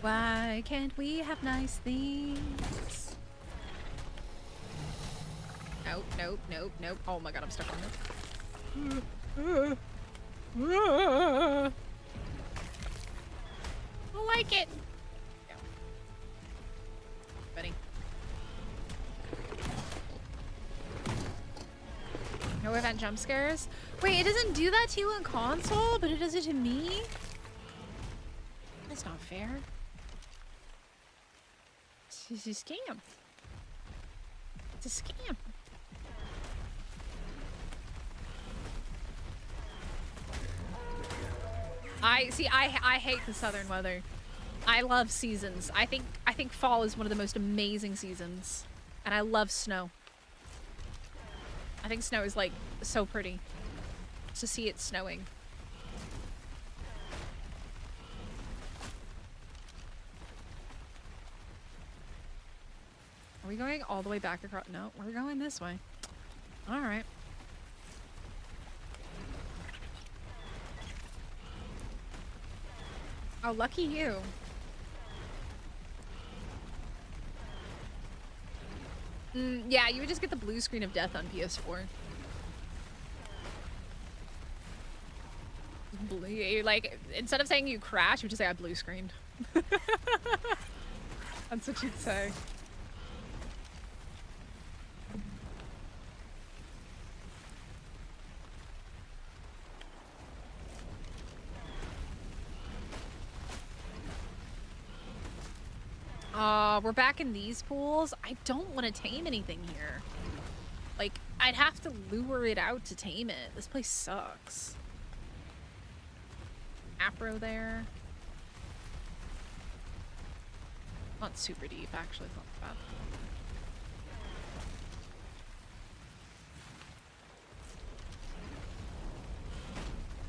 Why can't we have nice things? Nope, nope, nope, nope. Oh my god, I'm stuck on this. I don't like it. Yeah. Buddy. No event jump scares? Wait, it doesn't do that to you in console, but it does it to me? That's not fair. It's a scam. It's a scam. I hate the southern weather. I love seasons. I think fall is one of the most amazing seasons. And I love snow. I think snow is like so pretty. To see it snowing. Are we going all the way back across? No, we're going this way. All right. Oh, lucky you. Yeah, you would just get the blue screen of death on PS4. Blue, like, instead of saying you crash, you would just say I blue screened. That's what you'd say. We're back in these pools. I don't want to tame anything here. Like, I'd have to lure it out to tame it. This place sucks. Apro there. Not super deep, actually. It's not bad.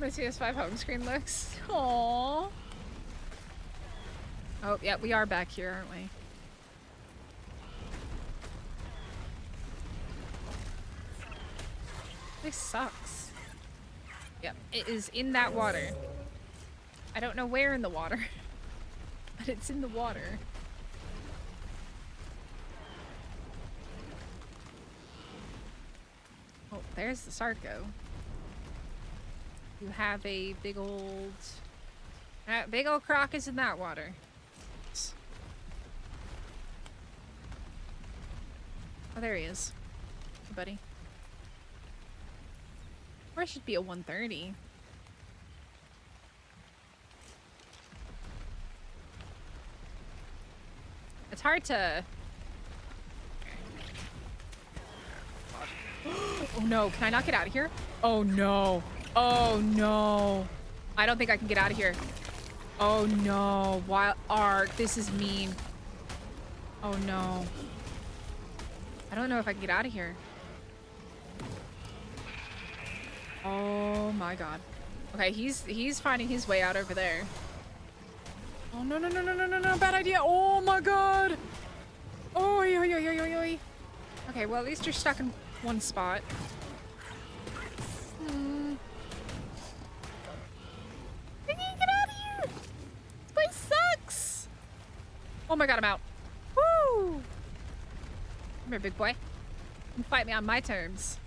My CS5 home screen looks. Aww. Oh, yeah, we are back here, aren't we? This sucks. Yep, it is in that water. I don't know where in the water, but it's in the water. there's the Sarco. You have a big old... That big old croc is in that water. Oh, there he is. Hey, buddy. Or it should be a 130. It's hard to... Oh no, can I not get out of here? Oh no. Oh no. I don't think I can get out of here. Oh no. Wild Ark, this is mean. Oh no. I don't know if I can get out of here. Oh my god. Okay, he's finding his way out over there. Oh no no no no no no no, bad idea. Oh my god. Oh yo yo yo yo yo. Okay, well at least you're stuck in one spot. I can't get out of here. This place sucks. Oh my god, I'm out. Woo! Come here, big boy. You can fight me on my terms.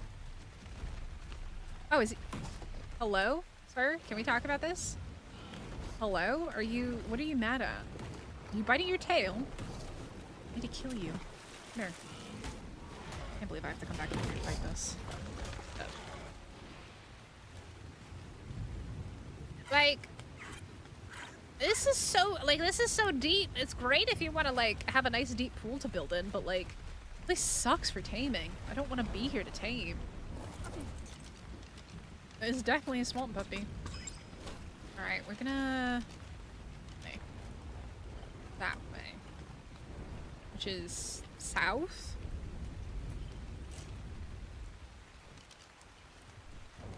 Oh, is he? Hello, sir? Can we talk about this? Hello? Are you... What are you mad at? Are you biting your tail? I need to kill you. Come here. I can't believe I have to come back over here to fight this. Oh. Like... This is so... Like, this is so deep. It's great if you want to, like, have a nice deep pool to build in, but, like... This sucks for taming. I don't want to be here to tame. It's definitely a swamp puppy. Alright, we're gonna... Okay. That way. Which is... south?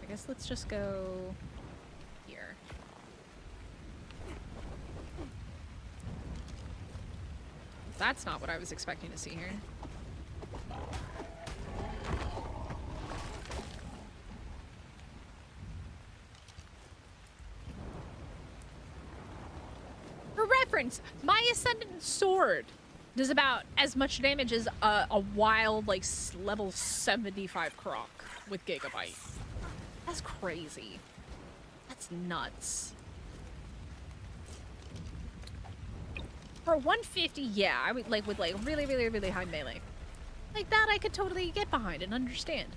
I guess let's just go... here. That's not what I was expecting to see here. For reference, my Ascendant Sword does about as much damage as a wild, like, level 75 croc with Gigabyte. That's crazy. That's nuts. For 150, yeah, I would, like, with, like, really, really, really high melee. Like, that I could totally get behind and understand.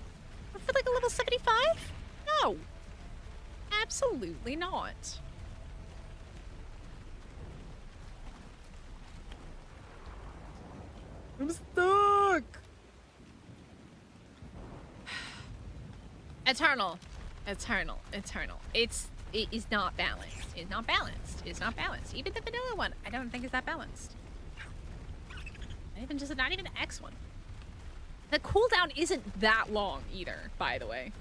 But for, like, a level 75? No. Absolutely not. I'm stuck! Eternal. Eternal. Eternal. It is not balanced. It's not balanced. It's not balanced. Even the vanilla one, I don't think is that balanced. Not even the X one. The cooldown isn't that long either, by the way.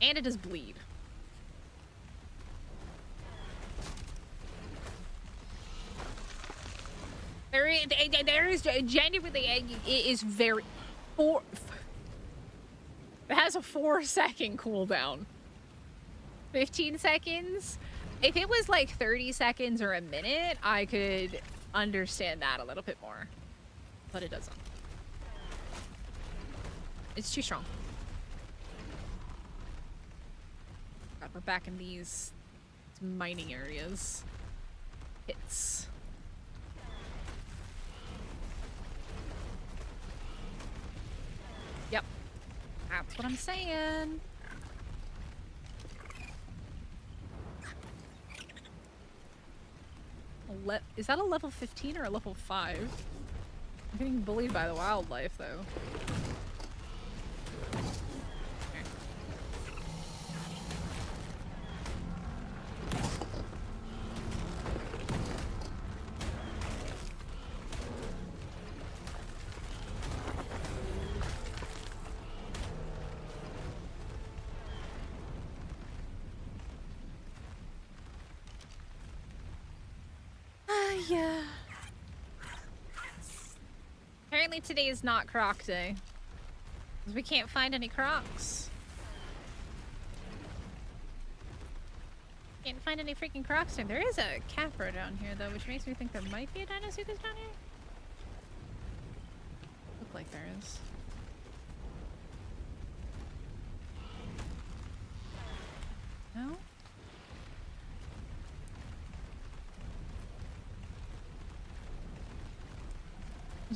And it does bleed. There is genuinely, it is very, it has a 4-second cooldown. 15 seconds? If it was like 30 seconds or a minute, I could understand that a little bit more. But it doesn't. It's too strong. God, we're back in these mining areas. Hits. Yep. That's what I'm saying. Is that a level 15 or a level 5? I'm getting bullied by the wildlife, though. Yeah. Apparently today is not croc day. Because we can't find any crocs. Can't find any freaking crocs today. There is a capra down here though, which makes me think there might be a Dinosuchus down here. Look like there is.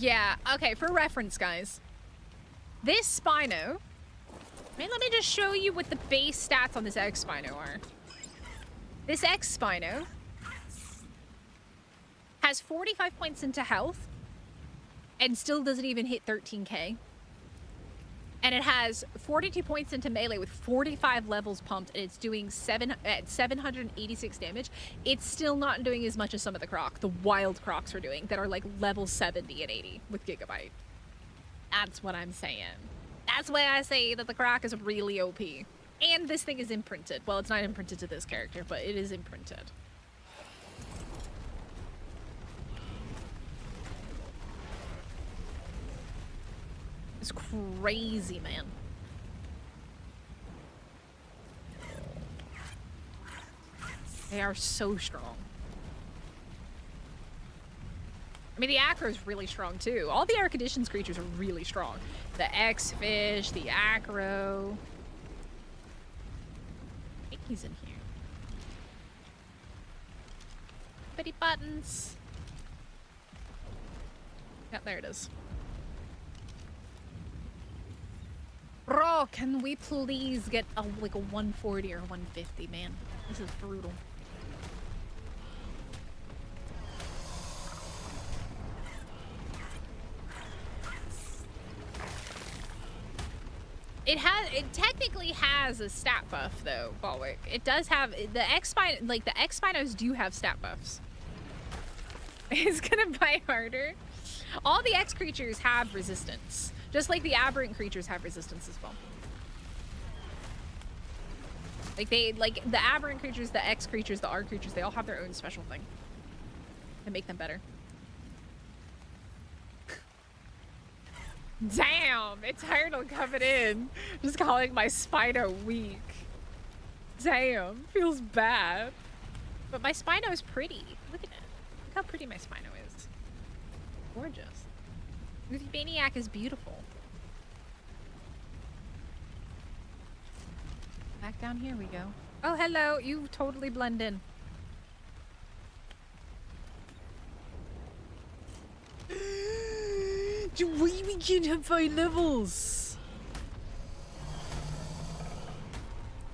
Yeah, okay, for reference, guys. This Spino... let me just show you what the base stats on this X Spino are. This X Spino has 45 points into health and still doesn't even hit 13k. And it has 42 points into melee with 45 levels pumped, and it's doing 786 damage. It's still not doing as much as some of the wild crocs are doing, that are like level 70 and 80 with Gigabyte. That's what I'm saying. That's why I say that the croc is really OP. And this thing is imprinted. Well, it's not imprinted to this character, but it is imprinted. It's crazy, man. They are so strong. I mean, the Acro is really strong, too. All the air conditions creatures are really strong. The X-Fish, the Acro. I think he's in here. Bitty buttons. Yeah, there it is. Bro, can we please get like a 140 or 150, man? This is brutal. It technically has a stat buff though, Balwick. It does have the X-Spino, like the X-Spinos do have stat buffs. It's gonna bite harder. All the X creatures have resistance. Just like the aberrant creatures have resistance as well. Like the aberrant creatures, the X creatures, the R creatures, they all have their own special thing to make them better. Damn, it's hard on coming in. Just calling my Spino weak. Damn, feels bad. But my Spino is pretty. Look at it. Look how pretty my Spino is. Gorgeous. Goofy Maniac is beautiful. Back down here we go. Oh, hello. You totally blend in. Why we can't have 5 levels?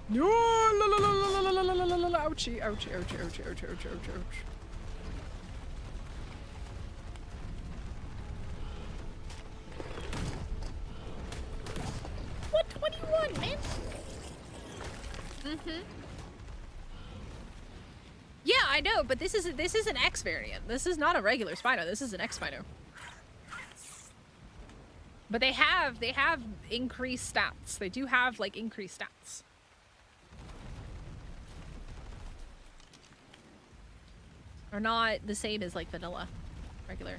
No! La la la la la la la la la la! Ouchie! Ouchie! Ouchie! Ouchie! Ouchie! Ouchie! Ouchie! Ouch! What 21, man? Mm-hmm. Yeah, I know, but this is an X variant. This is not a regular Spino. This is an X Spino. But they have increased stats. They do have like increased stats. Are not the same as like vanilla, regular.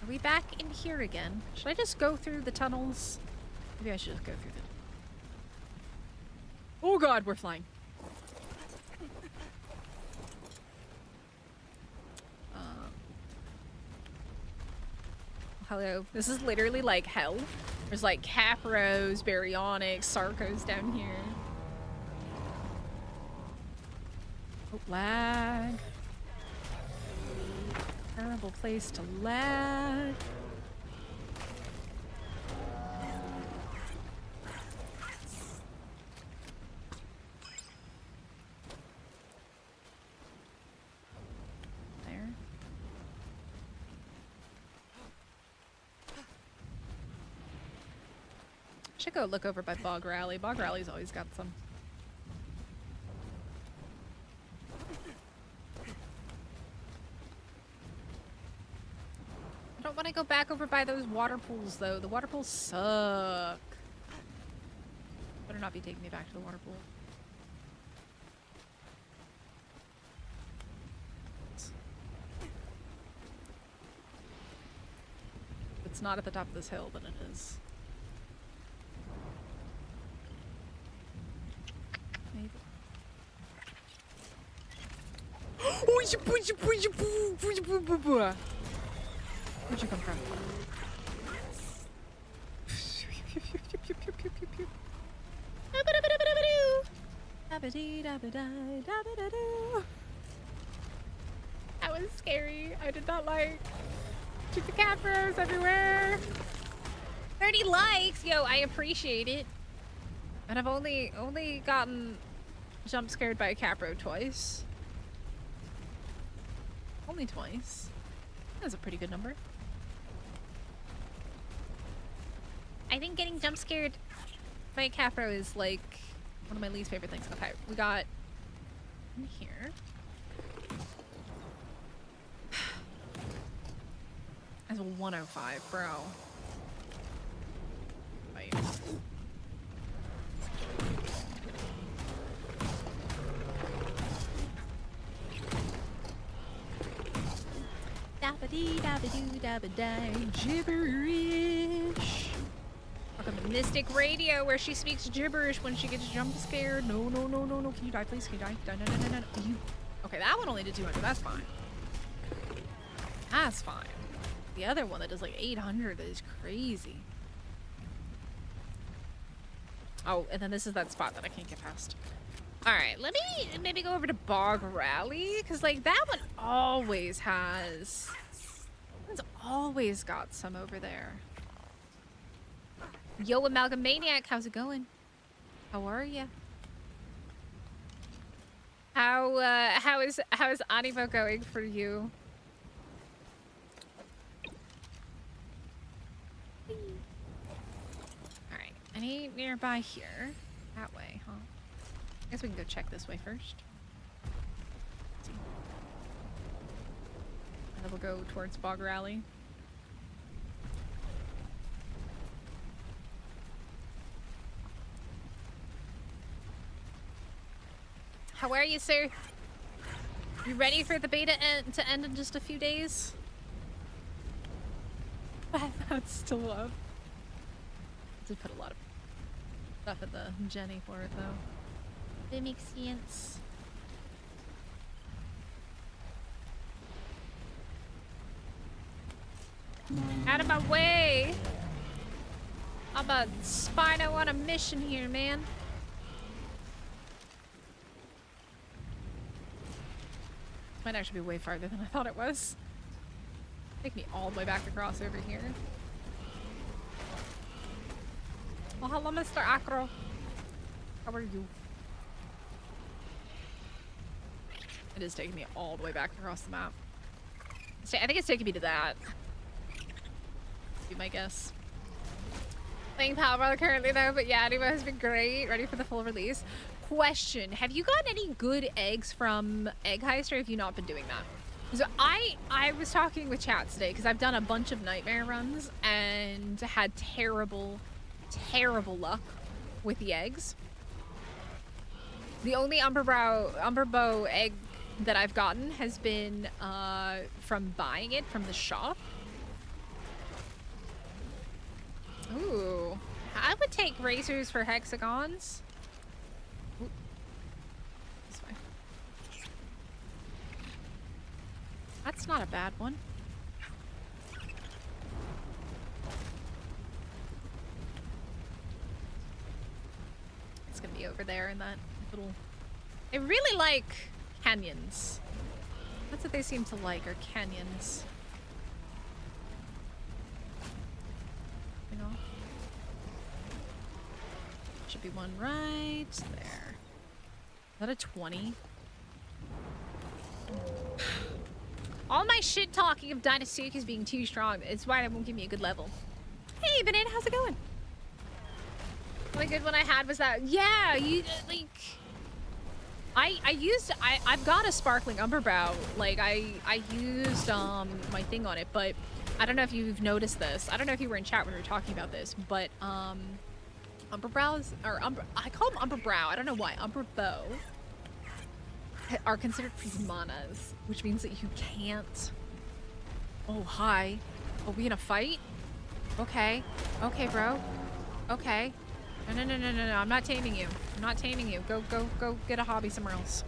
Are we back in here again? Should I just go through the tunnels? Maybe I should just go through the... Oh god, we're flying. Hello. This is literally like hell. There's like Capros, Baryonyx, Sarcos down here. Oh, lag. Terrible place to lag. There. Should go look over by Bog Rally. Bog Rally's always got some. I don't want to go back over by those water pools though. The water pools suck. Better not be taking me back to the water pool. If it's not at the top of this hill, then it is. Maybe. Where'd you come from? That was scary. I did not like. Shoot the capros everywhere. 30 likes, yo! I appreciate it. And I've only gotten jump scared by a capro twice. Only twice. That's a pretty good number. I think getting jump scared by a capro is like one of my least favorite things. Okay, we got in here. That's a 105, bro. Right. Dabba-dee-dabba-doo-dabba-die, gibberish. Welcome to Mystic Radio, where she speaks gibberish when she gets jump scared. No, no, no, no, no. Can you die, please? Can you die? Die, no, no, no, no, no. You... Okay, that one only did 200. That's fine. That's fine. The other one that does like 800 is crazy. Oh, and then this is that spot that I can't get past. Alright, let me maybe go over to Bog Rally, because like that one always has... It's always got some over there. Yo, Amalgamaniac, how's it going? How are ya? How is Animo going for you? Alright, any nearby here? That way, huh? I guess we can go check this way first. And then we'll go towards Bog Rally. How are you, sir? You ready for the beta to end in just a few days? That's still up. I did put a lot of stuff at the Jenny for it, though. That makes sense. Out of my way! I'm a Spino on a mission here, man. Might actually be way farther than I thought it was. Take me all the way back across over here. Oh, hello, Mr. Acro. How are you? It is taking me all the way back across the map. I think it's taking me to that. Be my guess. Playing Power Brother currently though, but yeah, Animo has been great. Ready for the full release. Question: have you gotten any good eggs from Egg Heist, or have you not been doing that? So I was talking with chat today because I've done a bunch of nightmare runs and had terrible luck with the eggs. The only Umberbow egg that I've gotten has been from buying it from the shop. Ooh, I would take racers for hexagons. Ooh. This way. That's not a bad one. It's gonna be over there in that little... I really like canyons. That's what they seem to like, are canyons. Should be one right there. Is that a 20? All my shit talking of Dynastic is being too strong. It's why it won't give me a good level. Hey, Banana, how's it going? The only good one I had was that. Yeah, you like. I've got a sparkling Umberbrow. Like I used my thing on it, but I don't know if you've noticed this. I don't know if you were in chat when we were talking about this, but Umberbrows, or I call them Umberbrow. I don't know why. Umberbow are considered prismanas, which means that you can't. Oh, hi. Are we in a fight? Okay. Okay, bro. Okay. No, no, no, no, no, no. I'm not taming you. I'm not taming you. Go get a hobby somewhere else.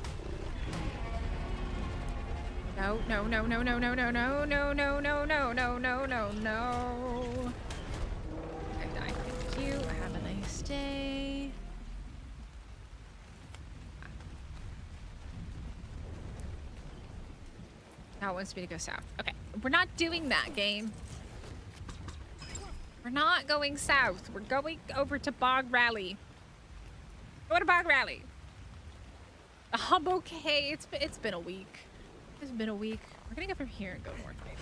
No, no, no, no, no, no, no, no, no, no, no, no, no, no, no, no. I die. Thank you. Have a nice day. Now it wants me to go south. Okay, we're not doing that, game. We're not going south. We're going over to Bog Rally. Go to Bog Rally. I'm okay. It's been a week. It's been a week. We're gonna go from here and go north, maybe.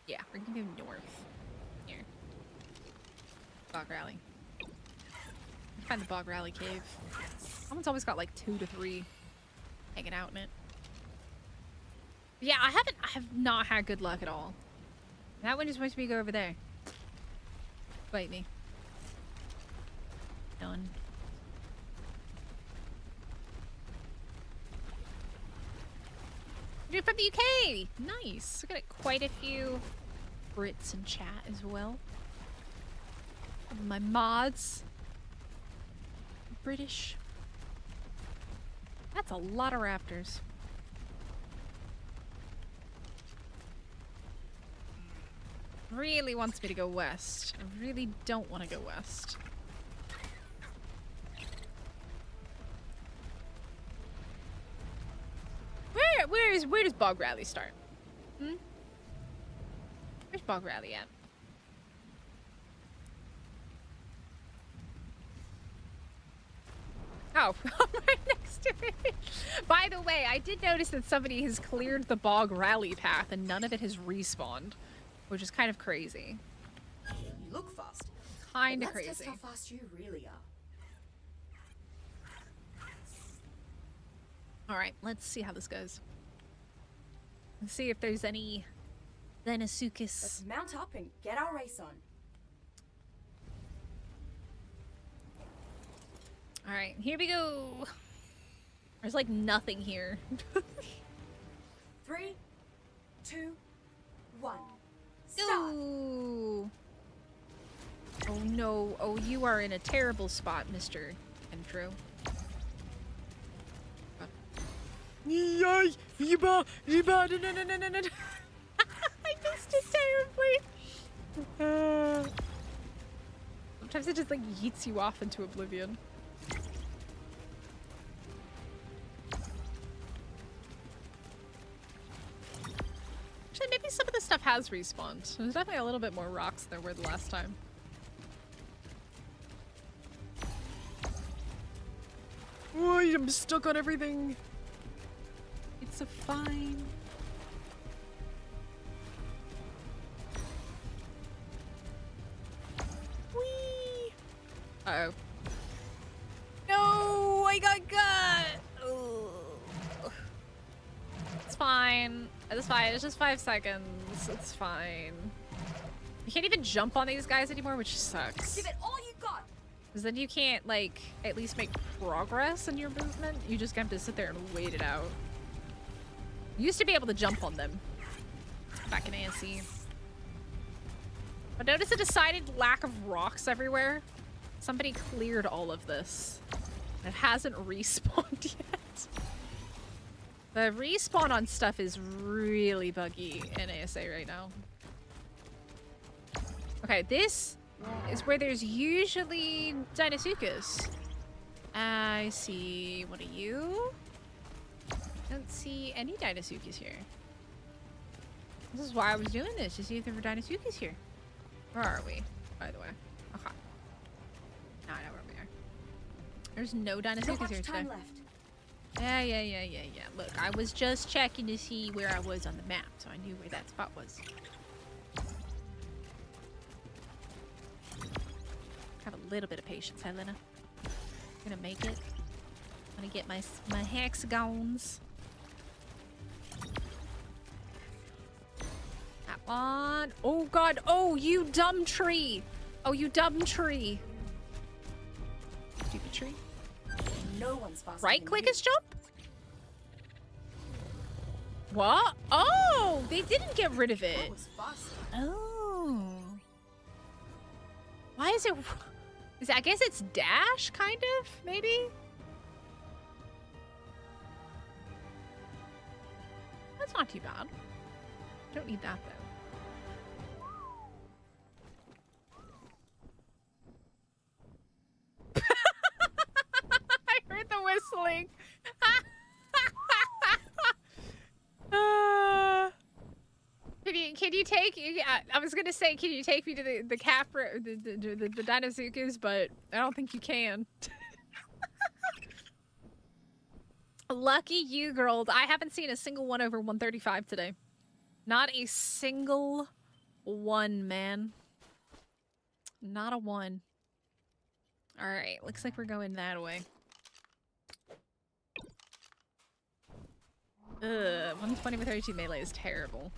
Yeah, we're gonna go north. Here. Bog Rally. Find the Bog Rally cave. Someone's always got like 2 to 3 hanging out in it. Yeah, I have not had good luck at all. That one just wants me to go over there. Bite me. Done. You're from the UK! Nice. We got quite a few Brits in chat as well. My mods. British. That's a lot of raptors. Really wants me to go west. I really don't want to go west. Where does Bog Rally start? Hmm? Where's Bog Rally at? Oh, right next to it. By the way, I did notice that somebody has cleared the Bog Rally path and none of it has respawned, which is kind of crazy. You look fast. Kind of Let's crazy. test how fast you really are. All right, let's see how this goes. Let's see if there's any Deinosuchus. Let's mount up and get our race on. All right, here we go. There's like nothing here. 3, 2, 1. Start. Ooh. Oh no. Oh, you are in a terrible spot, Mr. Intro. No. I missed it terribly. Sometimes it just like yeets you off into oblivion. Actually, maybe some of this stuff has respawned. There's definitely a little bit more rocks than there were the last time. Oh, I'm stuck on everything. It's a fine. Whee! Uh-oh. No! I got got! Ugh. It's fine. It's fine. It's just 5 seconds. It's fine. You can't even jump on these guys anymore, which sucks. Give it all you got. Because then you can't, like, at least make progress in your movement. You just have to sit there and wait it out. You used to be able to jump on them back in ASC. But notice a decided lack of rocks everywhere. Somebody cleared all of this. It hasn't respawned yet. The respawn on stuff is really buggy in ASA right now. Okay, this is where there's usually Deinosuchus. I see. What are you? Don't see any Deinosuchus here. This is why I was doing this, to see if there were Deinosuchus here. Where are we, by the way? Okay. Now I know where we are. There's no Deinosuchus here today. Left. Yeah. Look, I was just checking to see where I was on the map, so I knew where that spot was. Have a little bit of patience, Helena. I'm gonna make it. I'm gonna get my hexagons. That one. Oh god. Oh, you dumb tree. Oh, you dumb tree. Stupid tree. No one's faster. Right than click you. is jump? What? Oh, they didn't get rid of That it. was faster. Oh. Why is it... I guess it's dash, kind of, maybe? That's not too bad. Don't need that, though. I heard the whistling. take you? I was gonna say, can you take me to the Capra, the Dinosuchus, but I don't think you can. Lucky you, girl. I haven't seen a single one over 135 today. Not a single one, man. Not a one. All right, looks like we're going that way. 120 with 32 melee is terrible.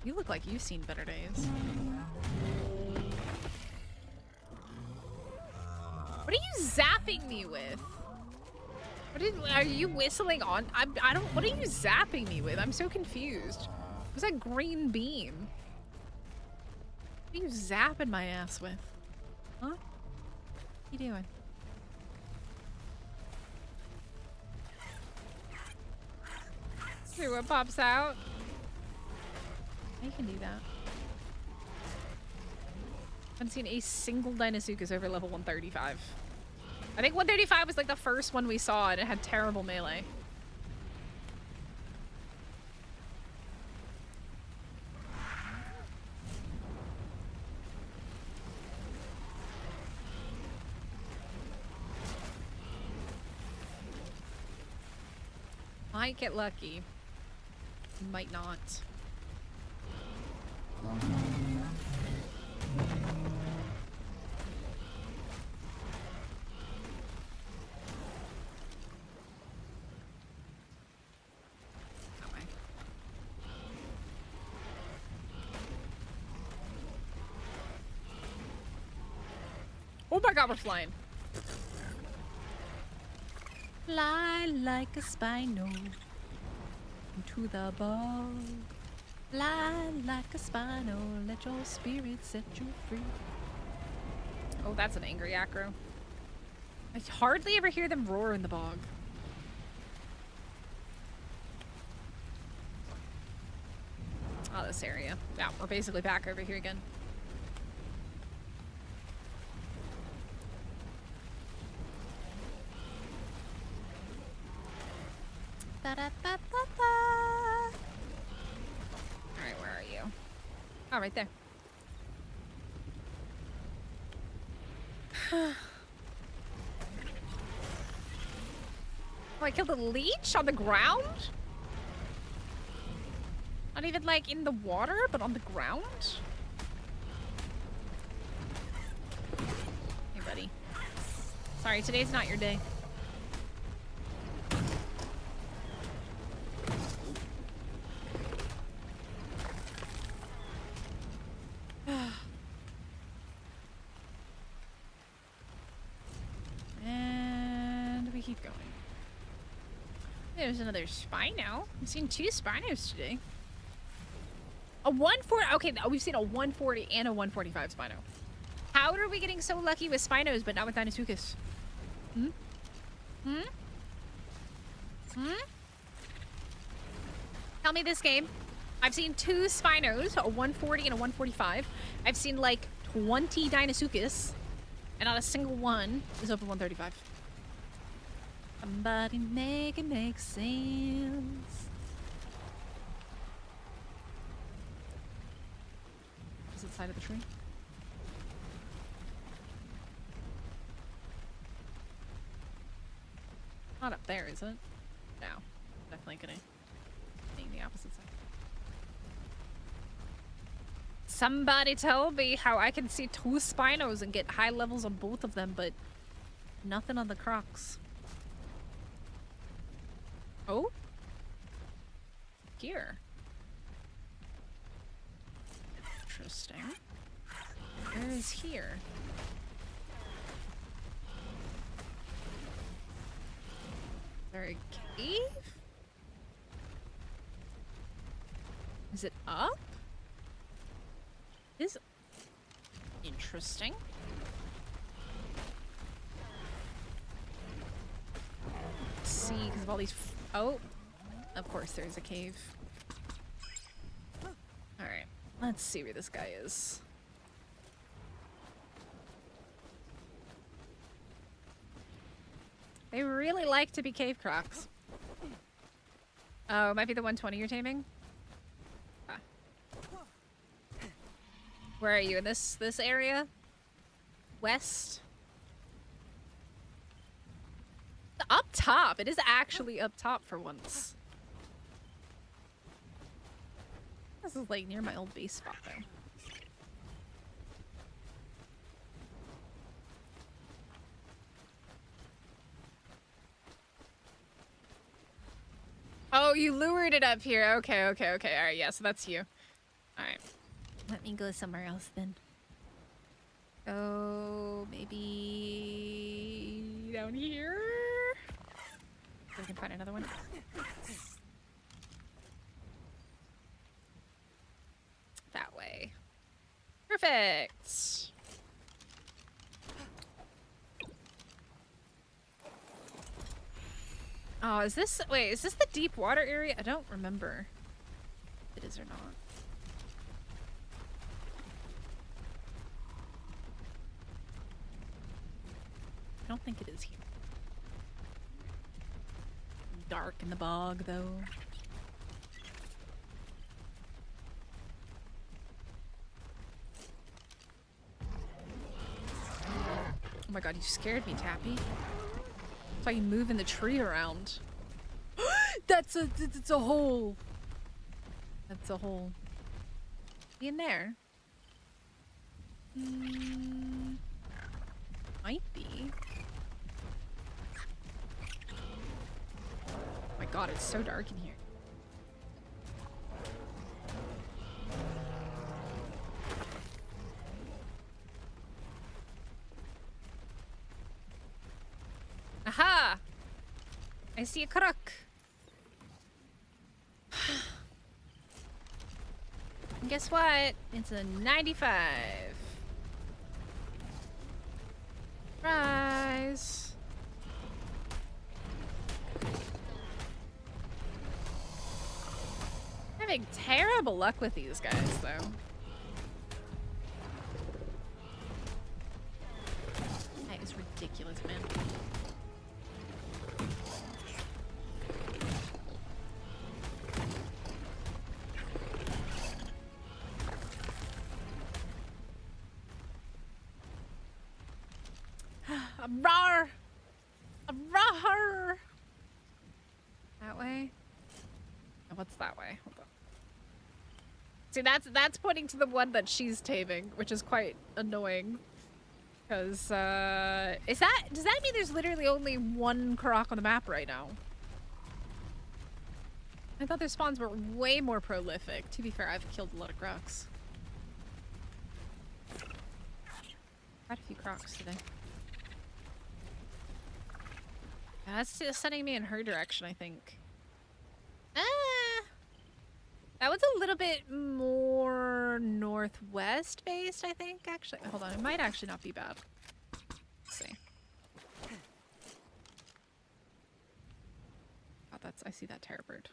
You look like you've seen better days. What are you zapping me with? Are you whistling on? I don't. What are you zapping me with? I'm so confused. What's that green beam? What are you zapping my ass with? Huh? What are you doing? See what pops out. You can do that. I haven't seen a single Dinosuchus over level 135. I think 135 was like the first one we saw and it had terrible melee. Might get lucky. Might not. Oh my god, we're flying. Fly like a Spino into the bog. Fly like a Spino, let your spirit set you free. Oh, that's an angry acro. I hardly ever hear them roar in the bog. Oh, this area. Yeah, we're basically back over here again. Alright, where are you? Oh, right there. Oh, I killed a leech on the ground? Not even like in the water, but on the ground? Hey, buddy. Sorry, today's not your day. And we keep going. There's another Spino. I've seen 2 Spinos today. A 140. Okay, we've seen a 140 and a 145 Spino. How are we getting so lucky with Spinos, but not with Dinosuchus? Hmm? Hmm? Hmm? Tell me this game. I've seen 2 Spinos, a 140 and a 145. I've seen like 20 Dinosuchus, and not a single one is over 135. Somebody make it make sense. Opposite side of the tree. Not up there, is it? No. Definitely gonna be the opposite side. Somebody tell me how I can see 2 Spinos and get high levels on both of them, but nothing on the Crocs. Oh? Gear. Interesting. Where is here? Is there a cave? Is it up? Is interesting. Let's see, because of all these. Oh, of course there's a cave. All right, let's see where this guy is. They really like to be cave crocs. Oh, it might be the 120 you're taming. Where are you? In this area? West? Up top. It is actually up top for once. This is like near my old base spot though. Oh, you lured it up here. Okay, okay, okay. All right, yeah, so that's you. All right. Let me go somewhere else then. Oh, maybe down here? So we can find another one. That way. Perfect. Oh, is this, wait, is this the deep water area? I don't remember if it is or not. I don't think it is here. Dark in the bog, though. Oh my god, you scared me, Tappy. That's why you moving the tree around. That's a hole. That's a hole. Be in there. Might be. Oh my god, it's so dark in here. Aha! I see a crook. And guess what? It's a 95. Rise. Having terrible luck with these guys, though. That is ridiculous, man. Rawr! Rawr! That way? Oh, what's that way? Hold on. See, that's pointing to the one that she's taming, which is quite annoying. Because, does that mean there's literally only one croc on the map right now? I thought their spawns were way more prolific. To be fair, I've killed a lot of crocs. Quite a few crocs today. That's just sending me in her direction, I think. That was a little bit more northwest based, I think, actually. Hold on, it might actually not be bad. Let's see. Oh, I see that terror bird.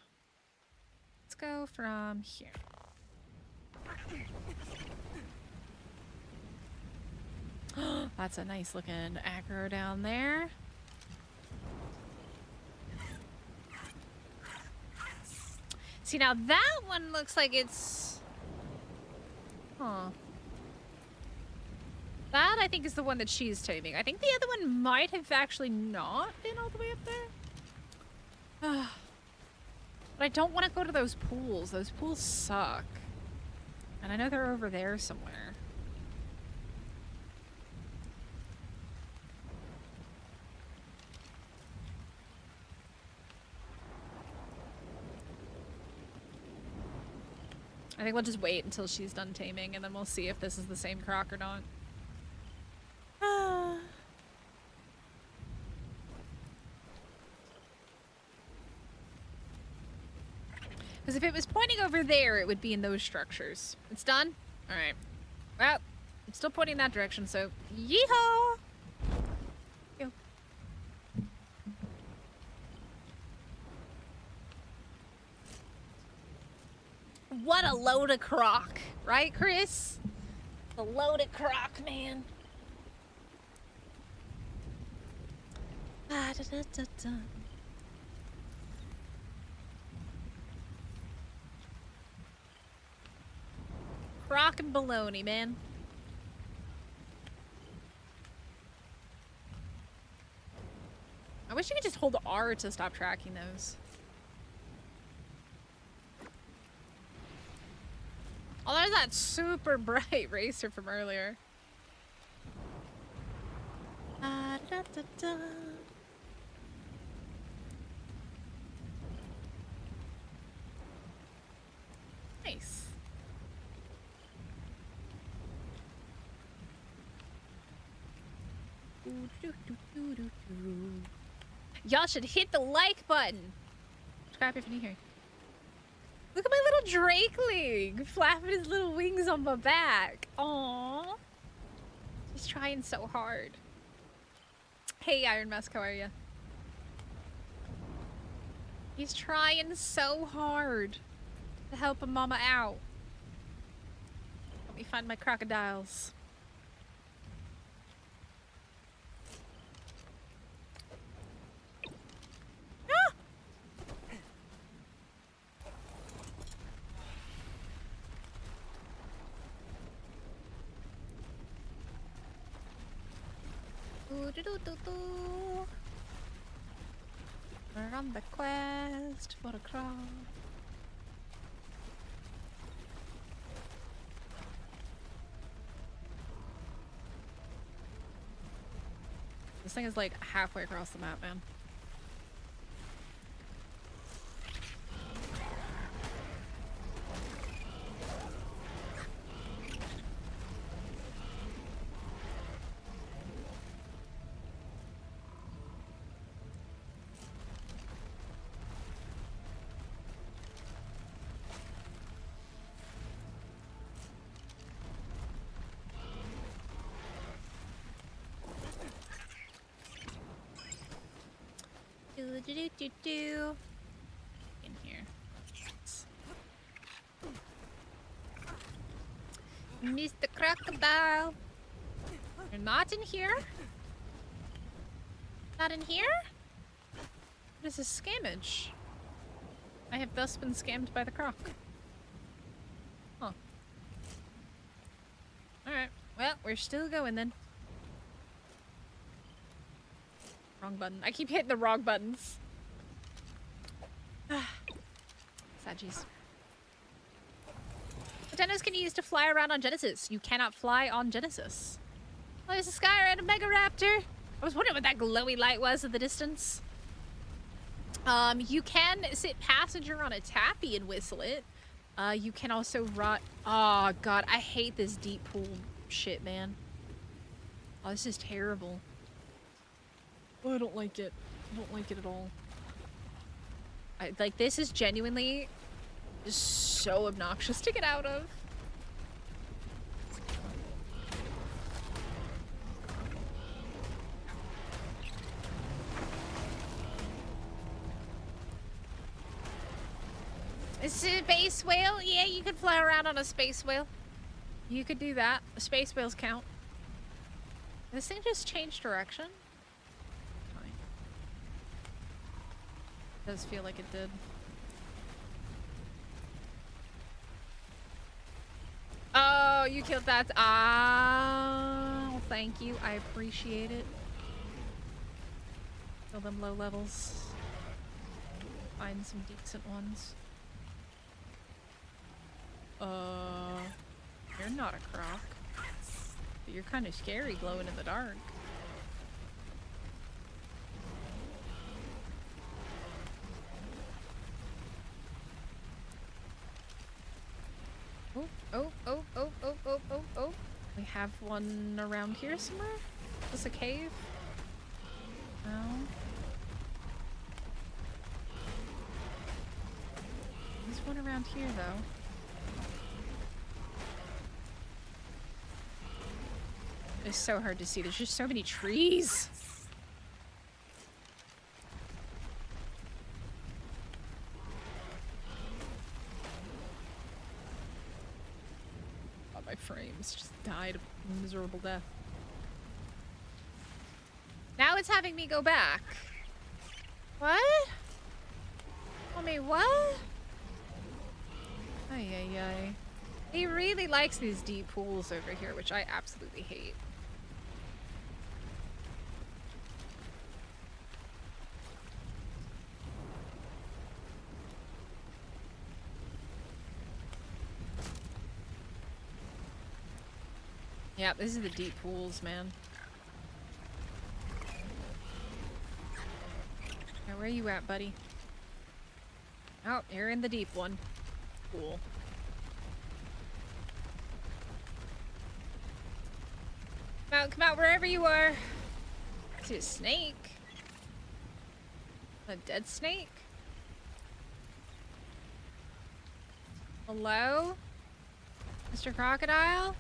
Let's go from here. That's a nice looking aggro down there. See, now that one looks like it's... Huh. That, I think, is the one that she's taming. I think the other one might have actually not been all the way up there. But I don't want to go to those pools. Those pools suck. And I know they're over there somewhere. I think we'll just wait until she's done taming, and then we'll see if this is the same croc or not. Because if it was pointing over there, it would be in those structures. It's done? Alright. Well, it's still pointing that direction, so yeehaw! Go. What a load of croc, right, Chris? A load of croc, man. Ah, da, da, da, da. Rockin' baloney, man. I wish you could just hold R to stop tracking those. Oh, there's that super bright racer from earlier. Da, da, da, da. Nice. Y'all should hit the like button. Subscribe if you're new here. Look at my little drakeling flapping his little wings on my back. Aww. He's trying so hard. Hey, Iron Musk, how are you? He's trying so hard to help a mama out. Let me find my crocodiles. Ah! We're on the quest for a crow. This thing is like halfway across the map, man. Do. In here. Mr. Crocodile. You're not in here? Not in here? What is this scammage? I have thus been scammed by the croc. Huh. Alright. Well, we're still going then. Wrong button. I keep hitting the wrong buttons. Sadgies. What antennas can you use to fly around on Genesis? You cannot fly on Genesis. Oh, there's a Skyrim, a Mega Raptor. I was wondering what that glowy light was at the distance. You can sit passenger on a tappy and whistle it. You can also rot. Oh god, I hate this deep pool shit, man. Oh, this is terrible. Oh, I don't like it. I don't like it at all. Like, this is genuinely just so obnoxious to get out of. A space whale? Yeah, you could fly around on a space whale. You could do that. The space whales count. This thing just changed direction. Does feel like it did. Oh, you killed that. Ah, thank you. I appreciate it. Kill them low levels. Find some decent ones. You're not a croc. But you're kind of scary glowing in the dark. Oh. We have one around here somewhere? Is this a cave? No. There's one around here, though. It's so hard to see. There's just so many trees. My frames just died a miserable death. Now it's having me go back. What? Tell me what? Ay. He really likes these deep pools over here, which I absolutely hate. Yeah, these are the deep pools, man. Now, where are you at, buddy? Oh, you're in the deep one. Cool. Come out wherever you are. I see a snake. A dead snake? Hello? Mr. Crocodile?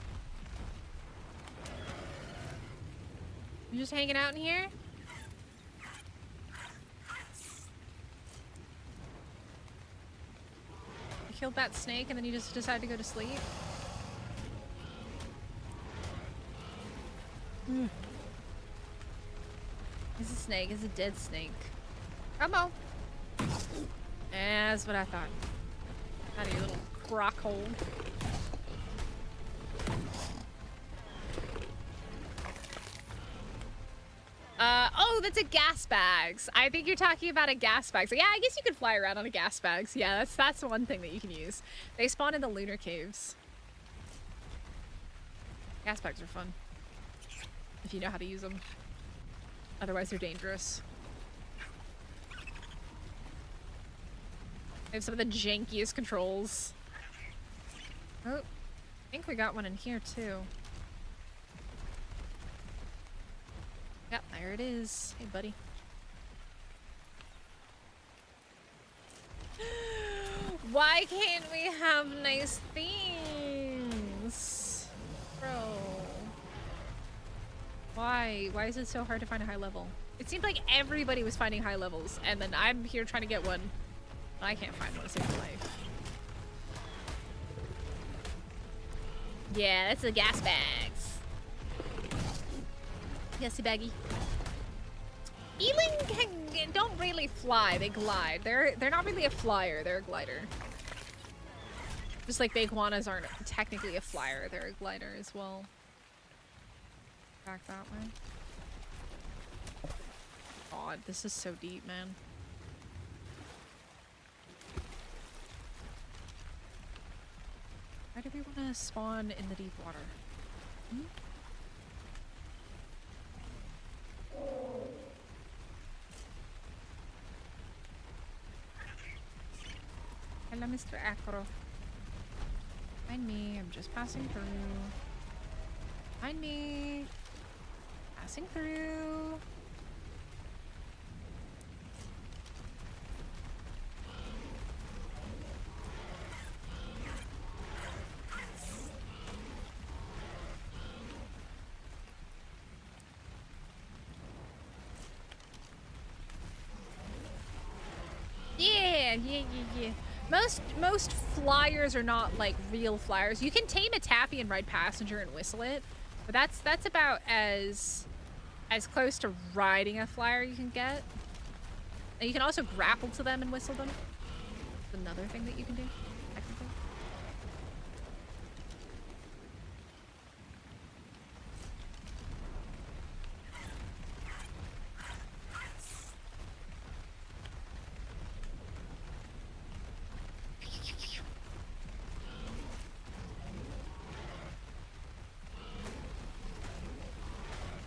You just hanging out in here? You killed that snake and then you just decided to go to sleep? It's a snake. It's a dead snake. Come on. That's what I thought. Out of your little crock hole. Oh, that's a gas bags. I think you're talking about a gas bag. So yeah, I guess you could fly around on a gas bags. Yeah, that's one thing that you can use. They spawn in the lunar caves. Gas bags are fun. If you know how to use them. Otherwise, they're dangerous. They have some of the jankiest controls. Oh, I think we got one in here too. Yep, there it is. Hey, buddy. Why can't we have nice things? Bro. Why? Why is it so hard to find a high level? It seemed like everybody was finding high levels, and then I'm here trying to get one. I can't find one to save my life. Yeah, that's the gas bags. Yesy baggy. Eland don't really fly, they glide. They're not really a flyer, they're a glider. Just like the iguanas aren't technically a flyer, they're a glider as well. Back that way. God, this is so deep, man. Why do we want to spawn in the deep water? Hmm? Hello, Mr. Acro. Find me. I'm just passing through. Find me. Passing through. Yeah. Most flyers are not like real flyers. You can tame a taffy and ride passenger and whistle it, but that's about as close to riding a flyer you can get. And you can also grapple to them and whistle them. That's another thing that you can do, technically.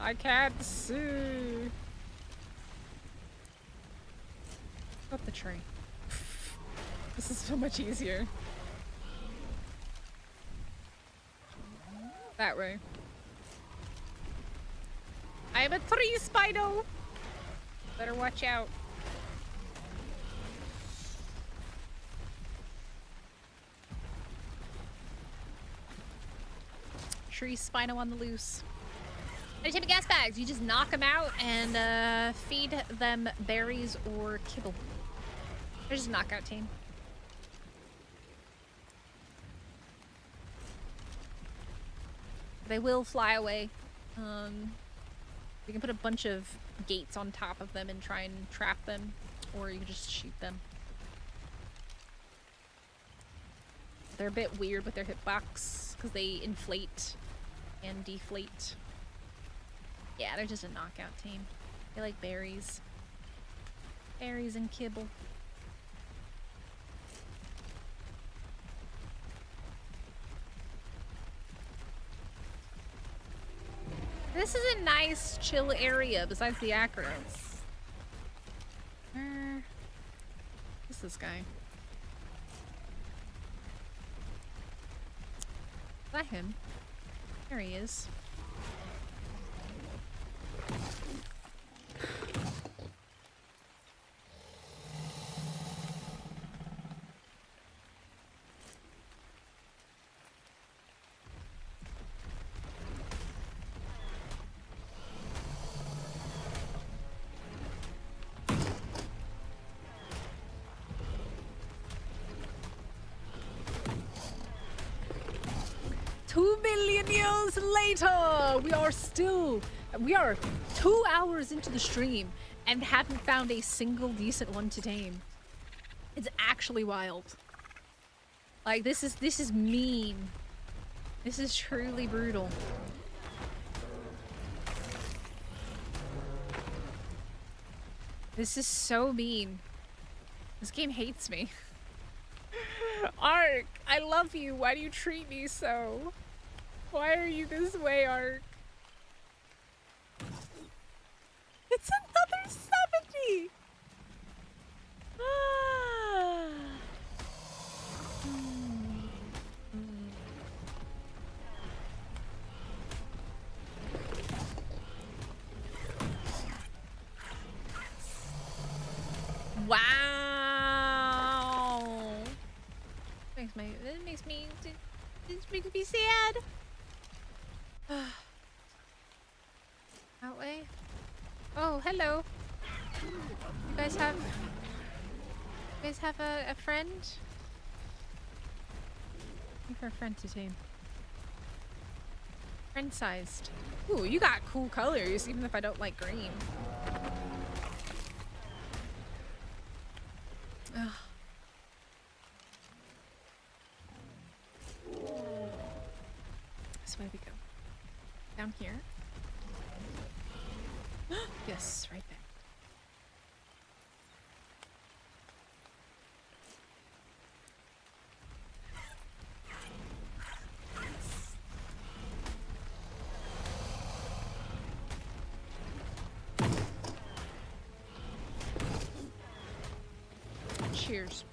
I can't see. Up the tree. This is so much easier. That way. I am a tree Spino. Better watch out. Tree Spino on the loose. Anytime gas bags, you just knock them out and feed them berries or kibble. They're just a knockout team. They will fly away. We can put a bunch of gates on top of them and try and trap them, or you can just shoot them. they're a bit weird with their hitbox because they inflate and deflate. Yeah, they're just a knockout team. They like berries. Berries and kibble. This is a nice, chill area besides the acros. What's this guy? Is that him? There he is. Later, we are 2 hours into the stream and haven't found a single decent one to tame. It's actually wild. Like, this is mean. This is truly brutal. This is so mean. This game hates me. Ark, I love you. Why do you treat me so? Why are you this way, Ark? It's another 70! Ah. Wow! This makes me sad. That way. Oh, hello. You guys have a friend? Looking for a friend to tame. Friend-sized. Ooh, you got cool colors, even if I don't like green. Ugh. This way we go. Down here. Yes, right there. Cheers.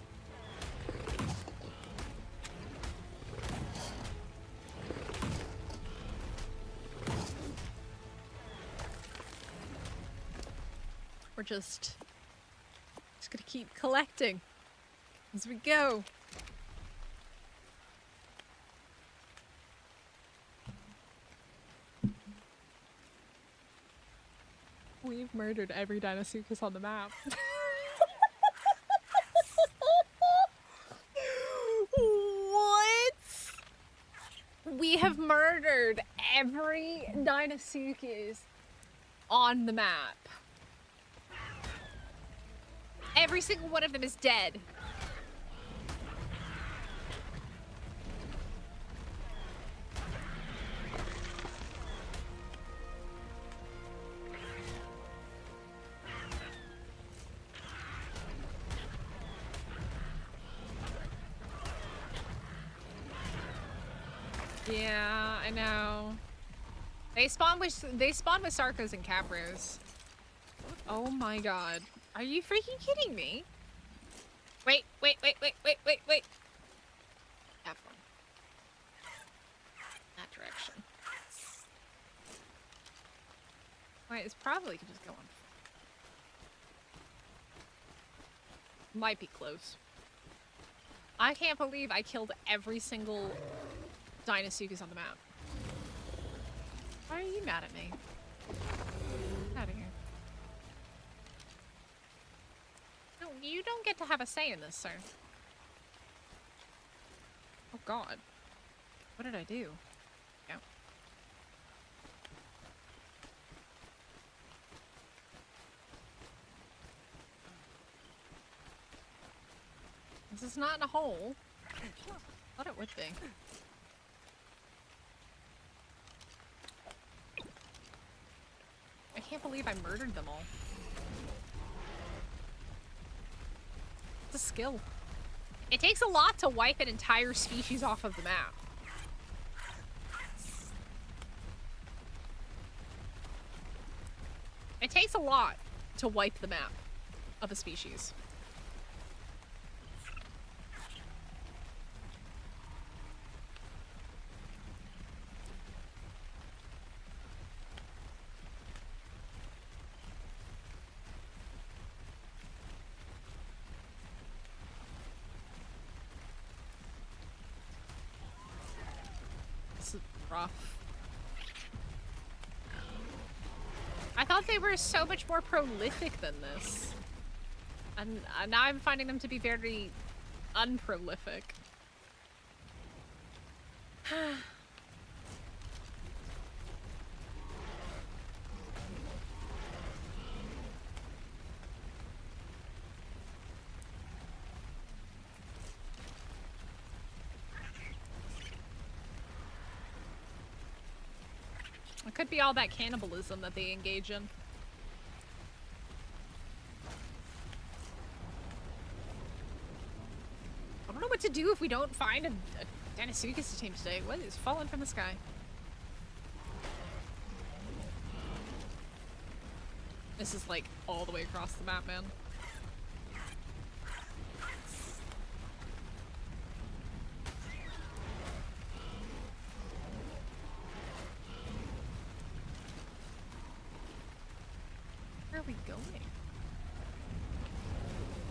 We're just gonna keep collecting as we go. We've murdered every Dinosuchus on the map. What? We have murdered every Dinosuchus on the map. Every single one of them is dead. Yeah, I know. They spawn with Sarcos and Capros. Oh my god. Are you freaking kidding me? Wait. That one. That direction. Wait, it's probably could just go on. Might be close. I can't believe I killed every single Dinosuchus on the map. Why are you mad at me? Get out of here. No, you don't get to have a say in this, sir. Oh god. What did I do? Go. This is not in a hole. Thought it would be. I can't believe I murdered them all. It's a skill. It takes a lot to wipe an entire species off of the map. It takes a lot to wipe the map of a species. This is rough. I thought they were so much more prolific than this. And now I'm finding them to be very unprolific. It could be all that cannibalism that they engage in. I don't know what to do if we don't find a Deinosuchus to tame today. What is falling from the sky? This is like all the way across the map, man. Where are we going?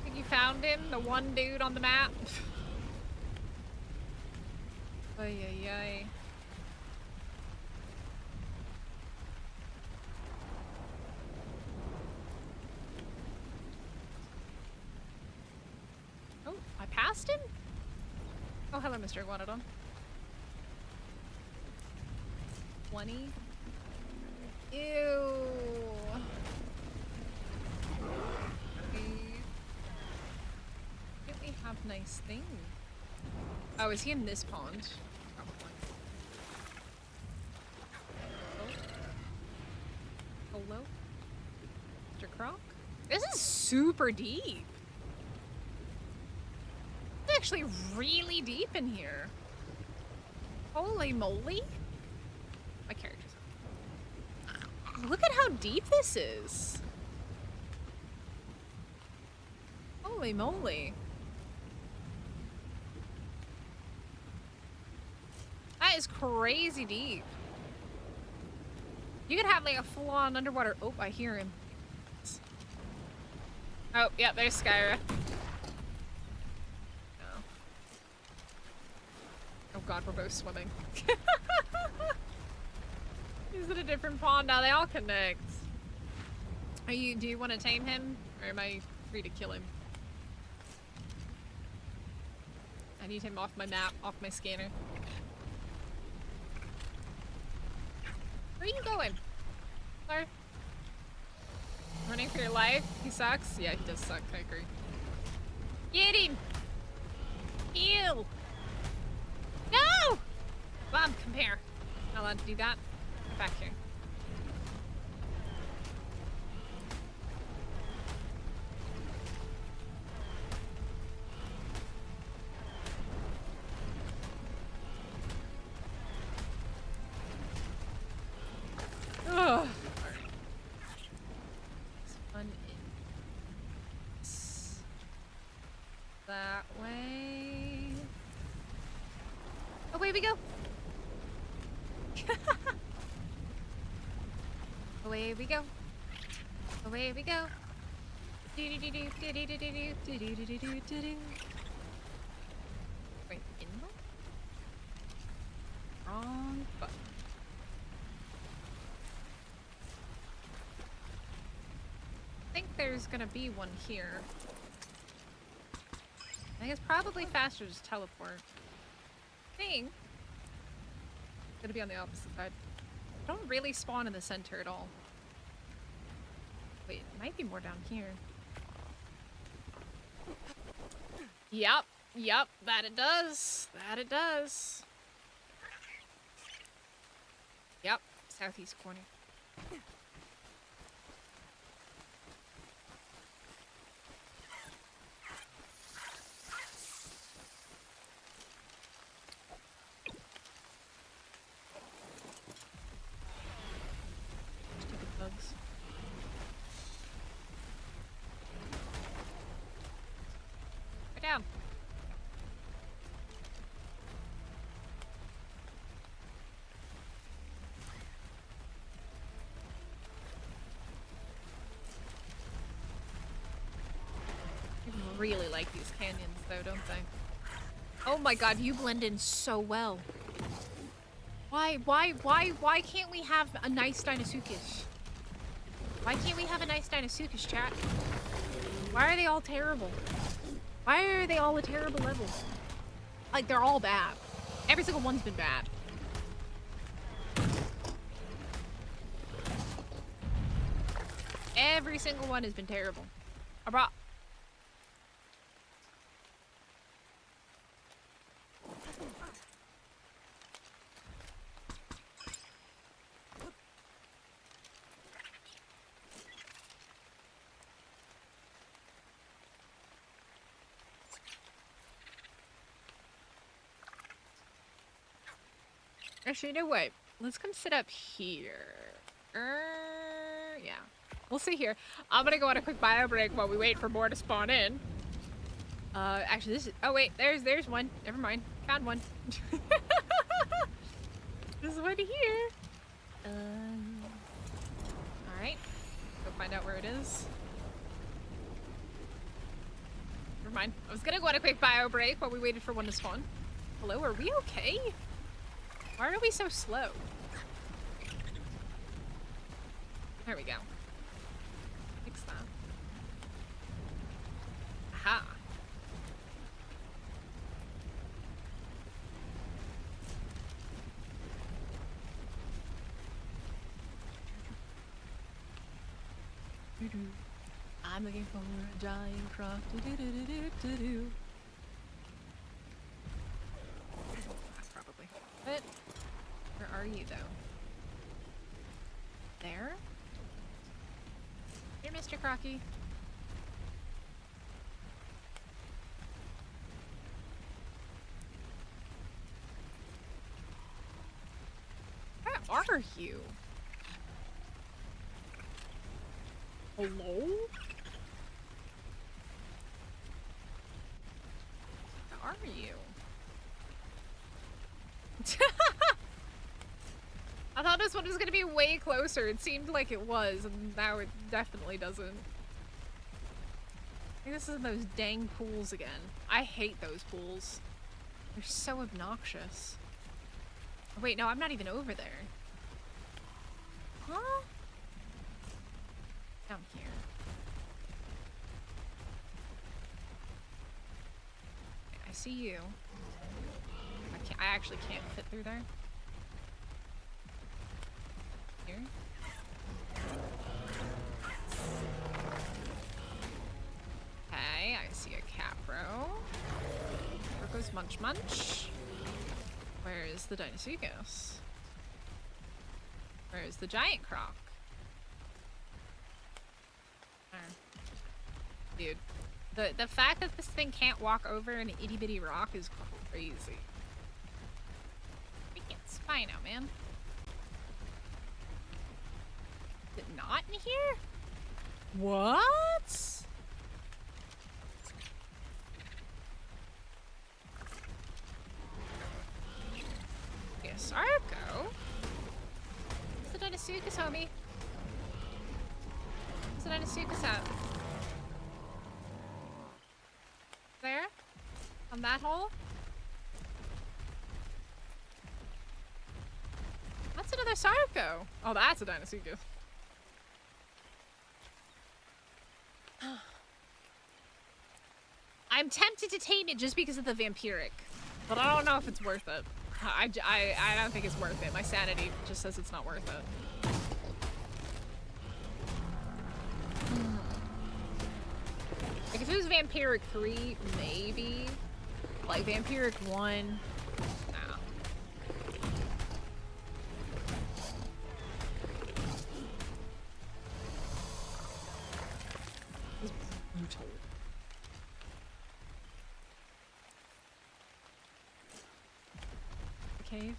Think you found him? The one dude on the map? Ay, ay, ay. Oh, I passed him? Oh, hello, Mr. Iguanodon. 20? Ew. Didn't we have nice things? Oh, is he in this pond? Probably. Oh. Hello? Mr. Croc? This is super deep. It's actually really deep in here. Holy moly. My character's up. Look at how deep this is. Holy moly. That is crazy deep. You could have like a full-on underwater. Oh, I hear him. Oh, yeah, there's Skyra. Oh. Oh god, we're both swimming. He's in a different pond now. They all connect. Do you want to tame him? Or am I free to kill him? I need him off my map, off my scanner. Where are you going? Sir? Running for your life? He sucks? Yeah, he does suck. I agree. Get him! Heal! No! Bob, come here. Not allowed to do that. Back here. Ugh. That way. Away we go. Away we go. Away we go. Wait, inland? Wrong button. I think there's gonna be one here. I think it's probably faster to just teleport. I think it's gonna be on the opposite side. Don't really spawn in the center at all. Wait, it might be more down here. Yep, Yep, that it does. That it does. Yep, southeast corner. Stupid bugs. Go down. Really like these canyons though, don't they? Oh my god, you blend in so well. Why can't we have a nice Deinosuchus? Why can't we have a nice Deinosuchus, chat? Why are they all terrible? Why are they all a terrible level? Like, they're all bad. Every single one's been bad. Every single one has been terrible. I brought... Actually, you know what? Let's come sit up here. Yeah. We'll see here. I'm gonna go on a quick bio break while we wait for more to spawn in. Actually, this is... Oh, wait. There's one. Never mind. Found one. There's one here. Alright. Go find out where it is. Never mind. I was gonna go on a quick bio break while we waited for one to spawn. Hello, are we okay? Why are we so slow? There we go. Fix that. Aha. I'm looking for a giant croc. Probably. But where are you, though? There? Here, Mr. Crocky. Where are you? Hello? Where are you? I thought this one was gonna be way closer. It seemed like it was, and now it definitely doesn't. I think this is in those dang pools again. I hate those pools. They're so obnoxious. Oh, wait, no, I'm not even over there. Huh? Down here. Okay, I see you. I actually can't fit through there. Here. Okay, I see a capro. Where goes Munch Munch? Where is the Deinosuchus? Where is the giant croc? Dude, the fact that this thing can't walk over an itty bitty rock is crazy. Freaking Spino, man. Is it not in here? What? Yes, Arco. What's the Deinosuchus, homie? What's the Deinosuchus at? There? On that hole? That's another Sarco. Oh, that's a Deinosuchus. I'm tempted to tame it just because of the vampiric, but I don't know if it's worth it. I don't think it's worth it. My sanity just says it's not worth it. Like, if it was Vampiric 3, maybe. Like vampiric 1. Nah. This is brutal. Cave.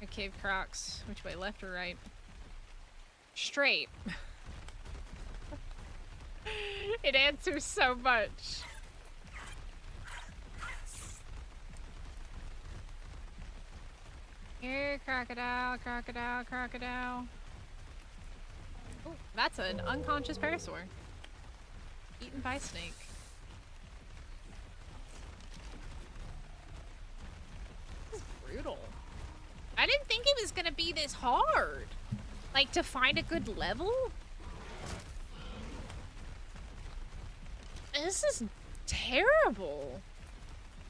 A cave crocs. Which way, left or right? Straight. It answers so much. Here, crocodile, crocodile, crocodile. Oh, that's an unconscious parasaur. Eaten by snake. This is brutal. I didn't think it was gonna be this hard. Like, to find a good level? This is terrible.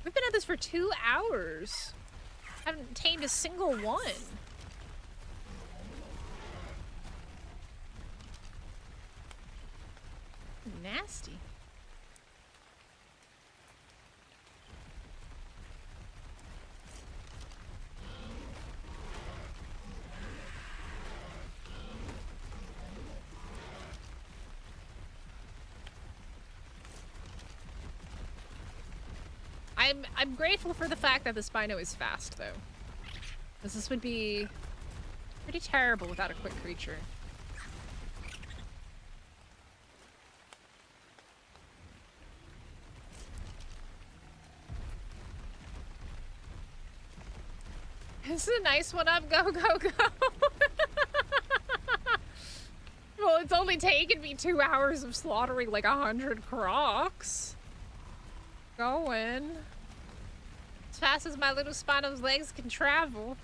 We've been at this for 2 hours. Haven't tamed a single one. Nasty. I'm grateful for the fact that the Spino is fast, though. Because this would be pretty terrible without a quick creature. This is a nice one up. Go, go, go. Well, it's only taken me 2 hours of slaughtering like 100 crocs. Going. As fast as my little Spino's legs can travel.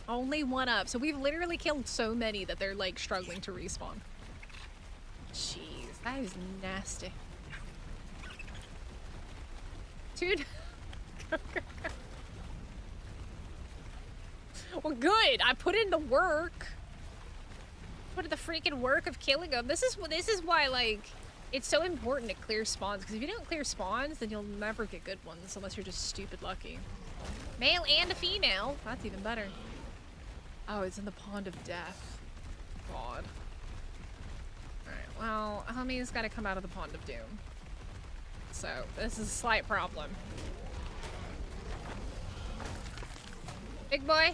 Only one up. So we've literally killed so many that they're like struggling to respawn. Jeez, that is nasty. Dude. Well, good. I put in the work. Put in the freaking work of killing them. This is why, like, it's so important to clear spawns. Because if you don't clear spawns, then you'll never get good ones unless you're just stupid lucky. Male and a female. That's even better. Oh, it's in the pond of death. God. Alright, well, homie's gotta come out of the pond of doom. So, this is a slight problem. Big boy,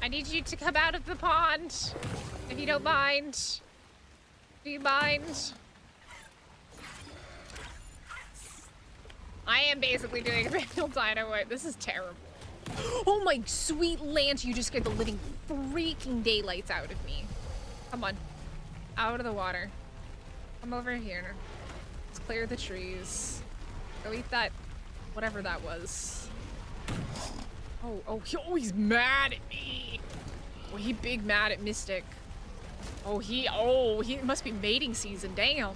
I need you to come out of the pond, if you don't mind. Do you mind? I am basically doing a manual dino wipe. This is terrible. Oh my sweet Lance, you just scared the living freaking daylights out of me. Come on. Out of the water. Come over here. Let's clear the trees. Go eat that, whatever that was. Oh, he's mad at me. Oh, he big mad at Mystic. Oh, he must be mating season, damn.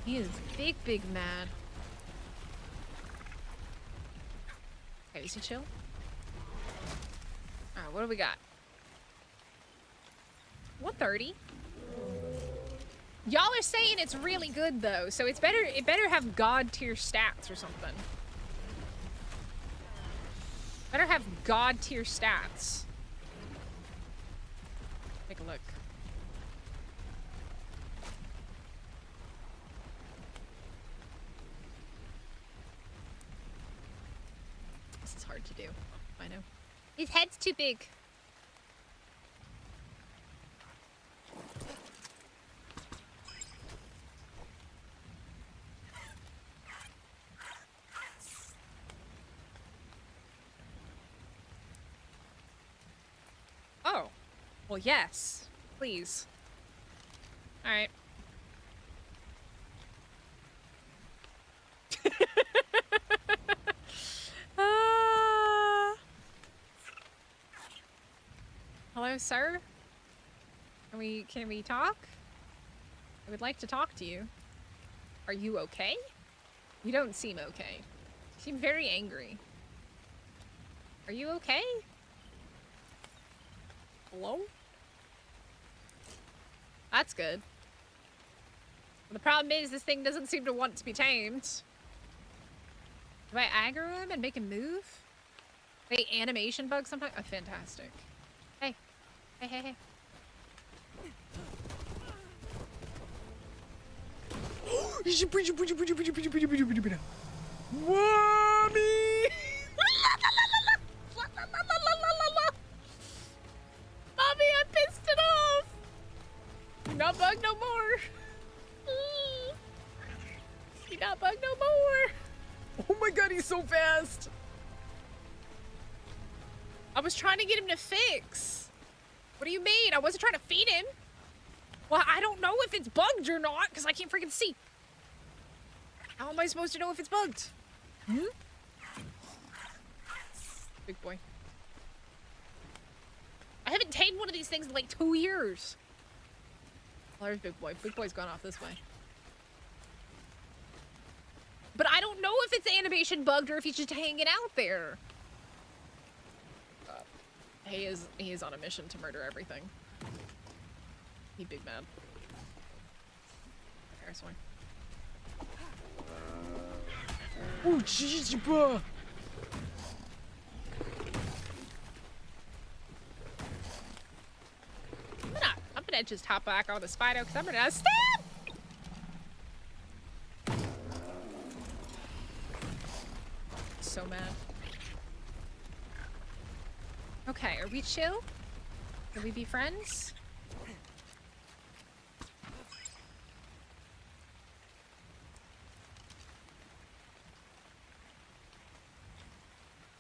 He is big mad. Okay, is he chill? Alright, what do we got? 130. Y'all are saying it's really good though, so it better have god tier stats or something. Better have god tier stats. Take a look. This is hard to do. I know. His head's too big. Oh. Well, yes. Please. Alright. Hello, sir? Can we talk? I would like to talk to you. Are you okay? You don't seem okay. You seem very angry. Are you okay? Hello? That's good. The problem is this thing doesn't seem to want to be tamed. Do I aggro him and make him move? They animation bug sometimes? Oh, fantastic. Hey. Hey, hey, hey. Mommy! Mommy, I pissed it off! You're not bug no more. You're not bug no more. Oh my god, he's so fast. I was trying to get him to fix. What do you mean? I wasn't trying to feed him. Well, I don't know if it's bugged or not because I can't freaking see. How am I supposed to know if it's bugged? Hmm? Big boy. I haven't tamed one of these things in like 2 years. Oh, there's Big Boy. Big Boy's gone off this way. But I don't know if it's animation bugged or if he's just hanging out there. He is on a mission to murder everything. He big mad. There's one. Oh, jeez, bro. I'm gonna just hop back on the Spido because I'm gonna stab. So mad. Okay, are we chill? Can we be friends?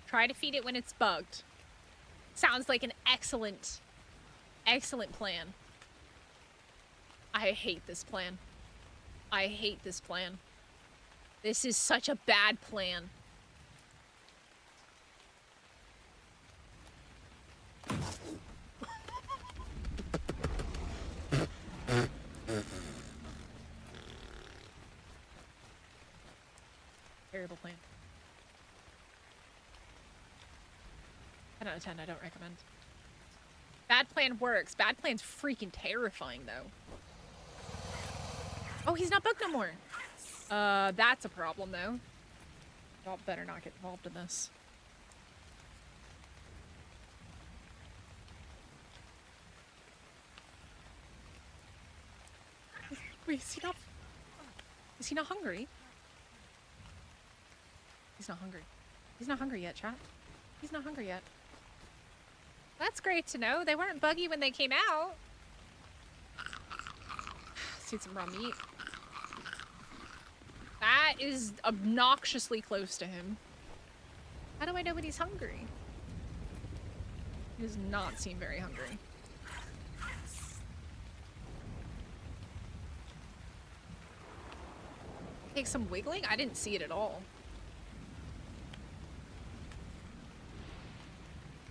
Try to feed it when it's bugged. Sounds like an excellent plan. I hate this plan. I hate this plan. This is such a bad plan. Terrible plan. 10 out of 10, I don't recommend. Bad plan works. Bad plan's freaking terrifying, though. Oh, he's not bugged no more. That's a problem, though. Y'all better not get involved in this. Wait, is he not hungry? He's not hungry. He's not hungry yet, chat. He's not hungry yet. That's great to know. They weren't buggy when they came out. Let's eat some raw meat. That is obnoxiously close to him. How do I know when he's hungry? He does not seem very hungry. Take some wiggling? I didn't see it at all.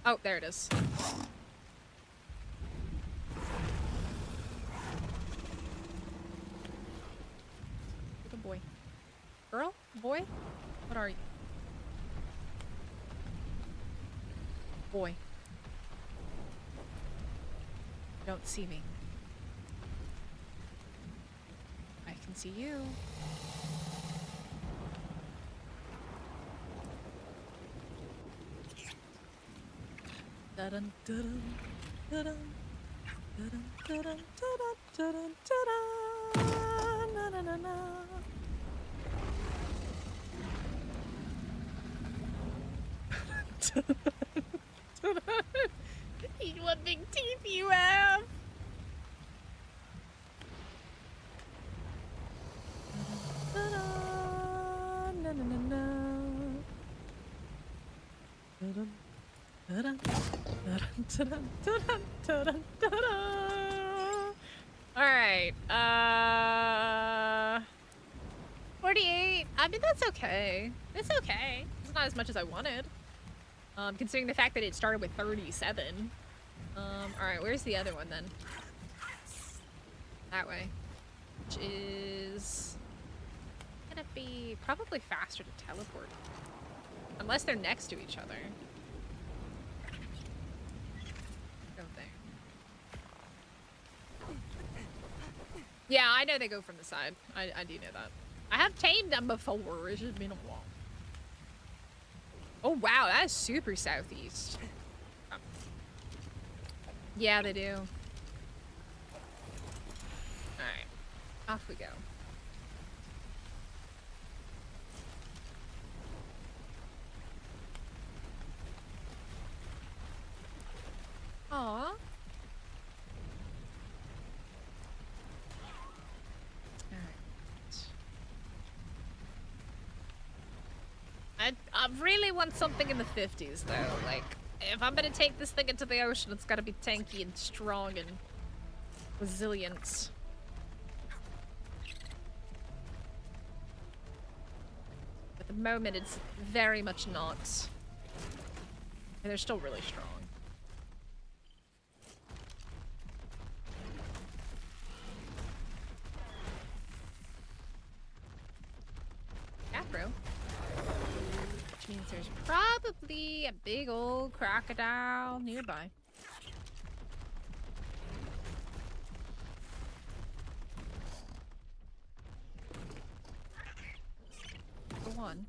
Oh, there it is. Good boy. Girl? Boy? What are you? Boy. You don't see me. I can see you. Da-dun, da-dun, da-dun, da-dun, da-dun, da-dun, da-dun, na-na-na-na. Eat what big teeth you have. Da-dun, na-na-na-na. Da-dun. Alright, 48. I mean, that's okay. It's okay. It's not as much as I wanted. Considering the fact that it started with 37. Alright, where's the other one then? That way. Which is gonna be probably faster to teleport. Unless they're next to each other. Go there. Yeah, I know they go from the side. I do know that. I have tamed them before. It's just been a while. Oh, wow. That is super southeast. Yeah, they do. Alright. Off we go. Aww. I really want something in the 50s, though. Like, if I'm gonna take this thing into the ocean, it's gotta be tanky and strong and resilient. At the moment, it's very much not. And they're still really strong. Afro. Which means there's probably a big old crocodile nearby. For one.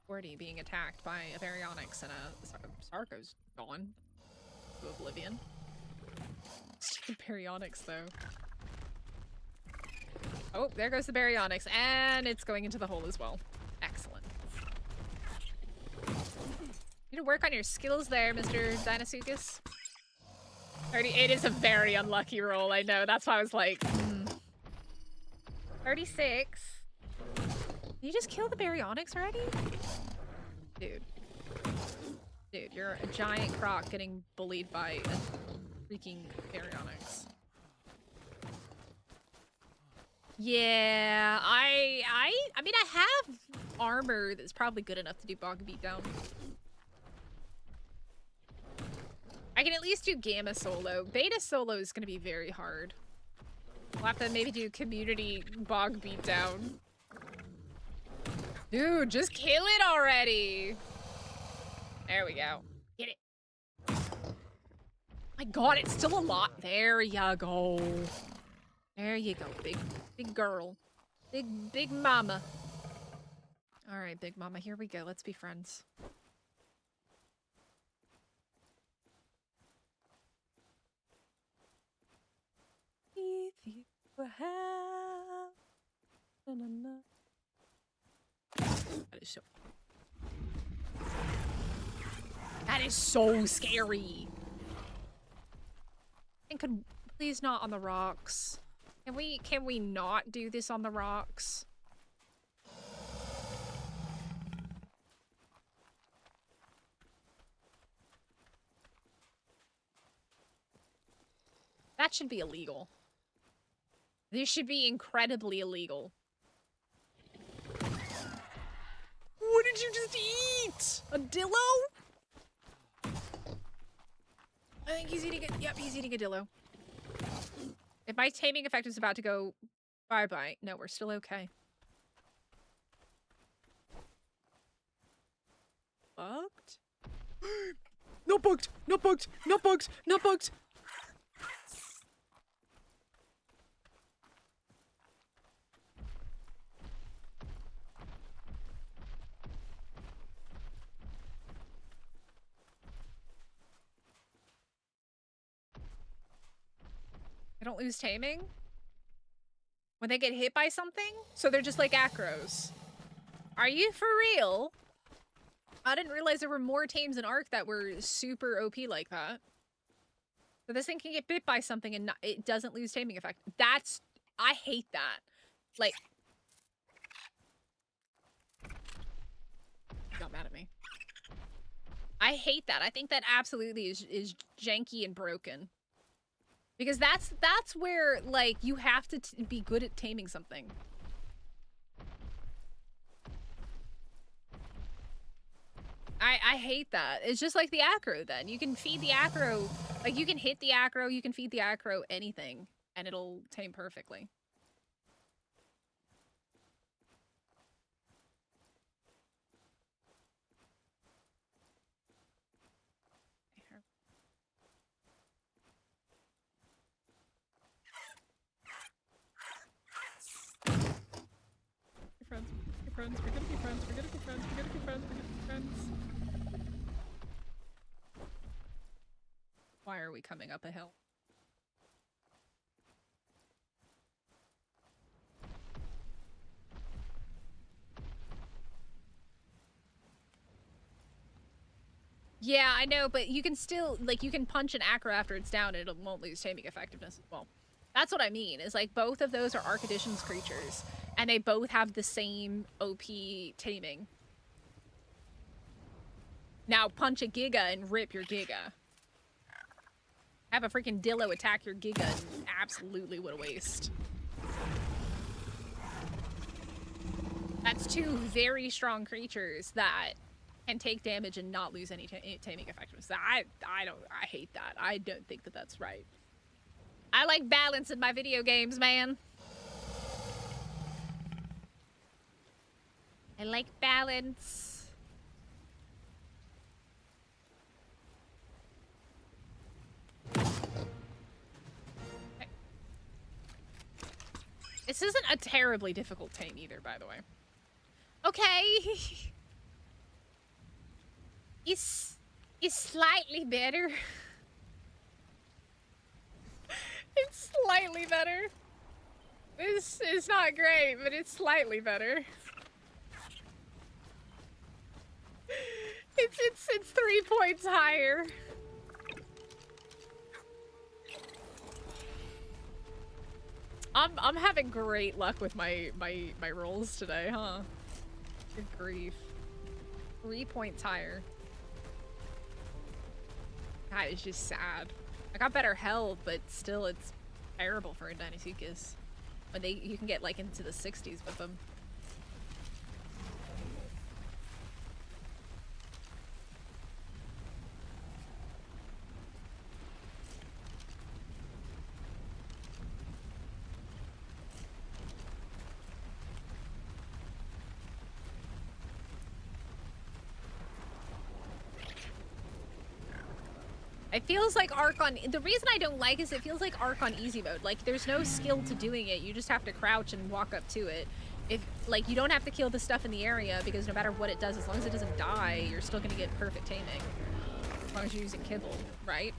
Already being attacked by a baryonyx and a Sarco's gone to oblivion. Stupid baryonyx though. Oh, there goes the baryonyx, and it's going into the hole as well. Excellent. You need to work on your skills there, Mr. Dinosuchus. 38 is a very unlucky roll, I know. That's why I was like, 36. Did you just kill the baryonyx already? Dude. Dude, you're a giant croc getting bullied by a freaking baryonyx. Yeah, I mean, I have armor that's probably good enough to do bog beatdown. I can at least do gamma solo. Beta solo is going to be very hard. We'll have to maybe do community bog beatdown. Dude, just kill it already. There we go. Get it. My god, it's still a lot. There you go. There you go, big girl. Big mama. All right, big mama, here we go. Let's be friends. If you have... Na, na, na. That is so scary. And could please not on the rocks. Can we not do this on the rocks? That should be illegal. This should be incredibly illegal. What did you just eat? A dillo? I think he's eating it. Yep, he's eating a dillo. If my taming effect is about to go bye-bye. No, we're still okay. Bugged? Not bugged! Not bugged! Not bugged! Not bugged! They don't lose taming? When they get hit by something? So they're just like acros. Are you for real? I didn't realize there were more tames in Ark that were super OP like that. So this thing can get bit by something and it doesn't lose taming effect. That's... I hate that. Like... Got mad at me. I hate that. I think that absolutely is janky and broken. Because that's where, like, you have to be good at taming something. I hate that. It's just like the acro then. You can feed the acro, like, you can hit the acro, you can feed the acro anything, and it'll tame perfectly. be friends. We're gonna be friends. We're gonna be friends. We're gonna be friends. Why are we coming up a hill? Yeah, I know, but you can still, like, you can punch an acro after it's down and it won't lose taming effectiveness as well. That's what I mean, is like both of those are Archedition's creatures, and they both have the same OP taming. Now punch a Giga and rip your Giga. Have a freaking Dillo attack your Giga and absolutely what a waste. That's two very strong creatures that can take damage and not lose any taming effectiveness. I hate that. I don't think that that's right. I like balance in my video games, man. I like balance. Okay. This isn't a terribly difficult tame either, by the way. Okay. It's slightly better. It's slightly better. This is not great, but it's slightly better. It's 3 points higher. I'm having great luck with my rolls today, huh? Good grief. 3 points higher. That is just sad. I got better health, but still it's terrible for a Deinosuchus. When you can get like into the 60s with them. It feels like Arc on... The reason I don't like is it feels like Arc on easy mode. Like, there's no skill to doing it. You just have to crouch and walk up to it. Like, you don't have to kill the stuff in the area because no matter what it does, as long as it doesn't die, you're still gonna get perfect taming. As long as you're using kibble, right?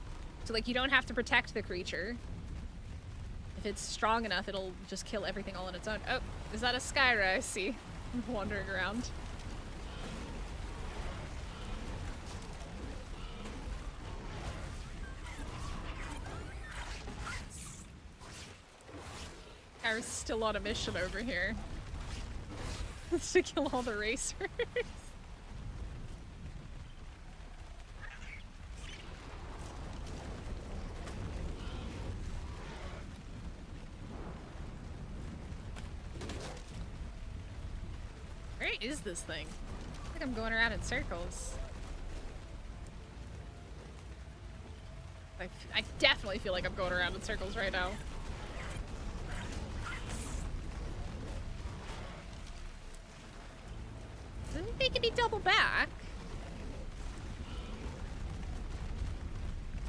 So, like, you don't have to protect the creature. If it's strong enough, it'll just kill everything all on its own. Oh, is that a Skyra I see? Wandering around. I was still on a mission over here. To kill all the racers. Where is this thing? I think I'm going around in circles. I definitely feel like I'm going around in circles right now. Isn't making me double back?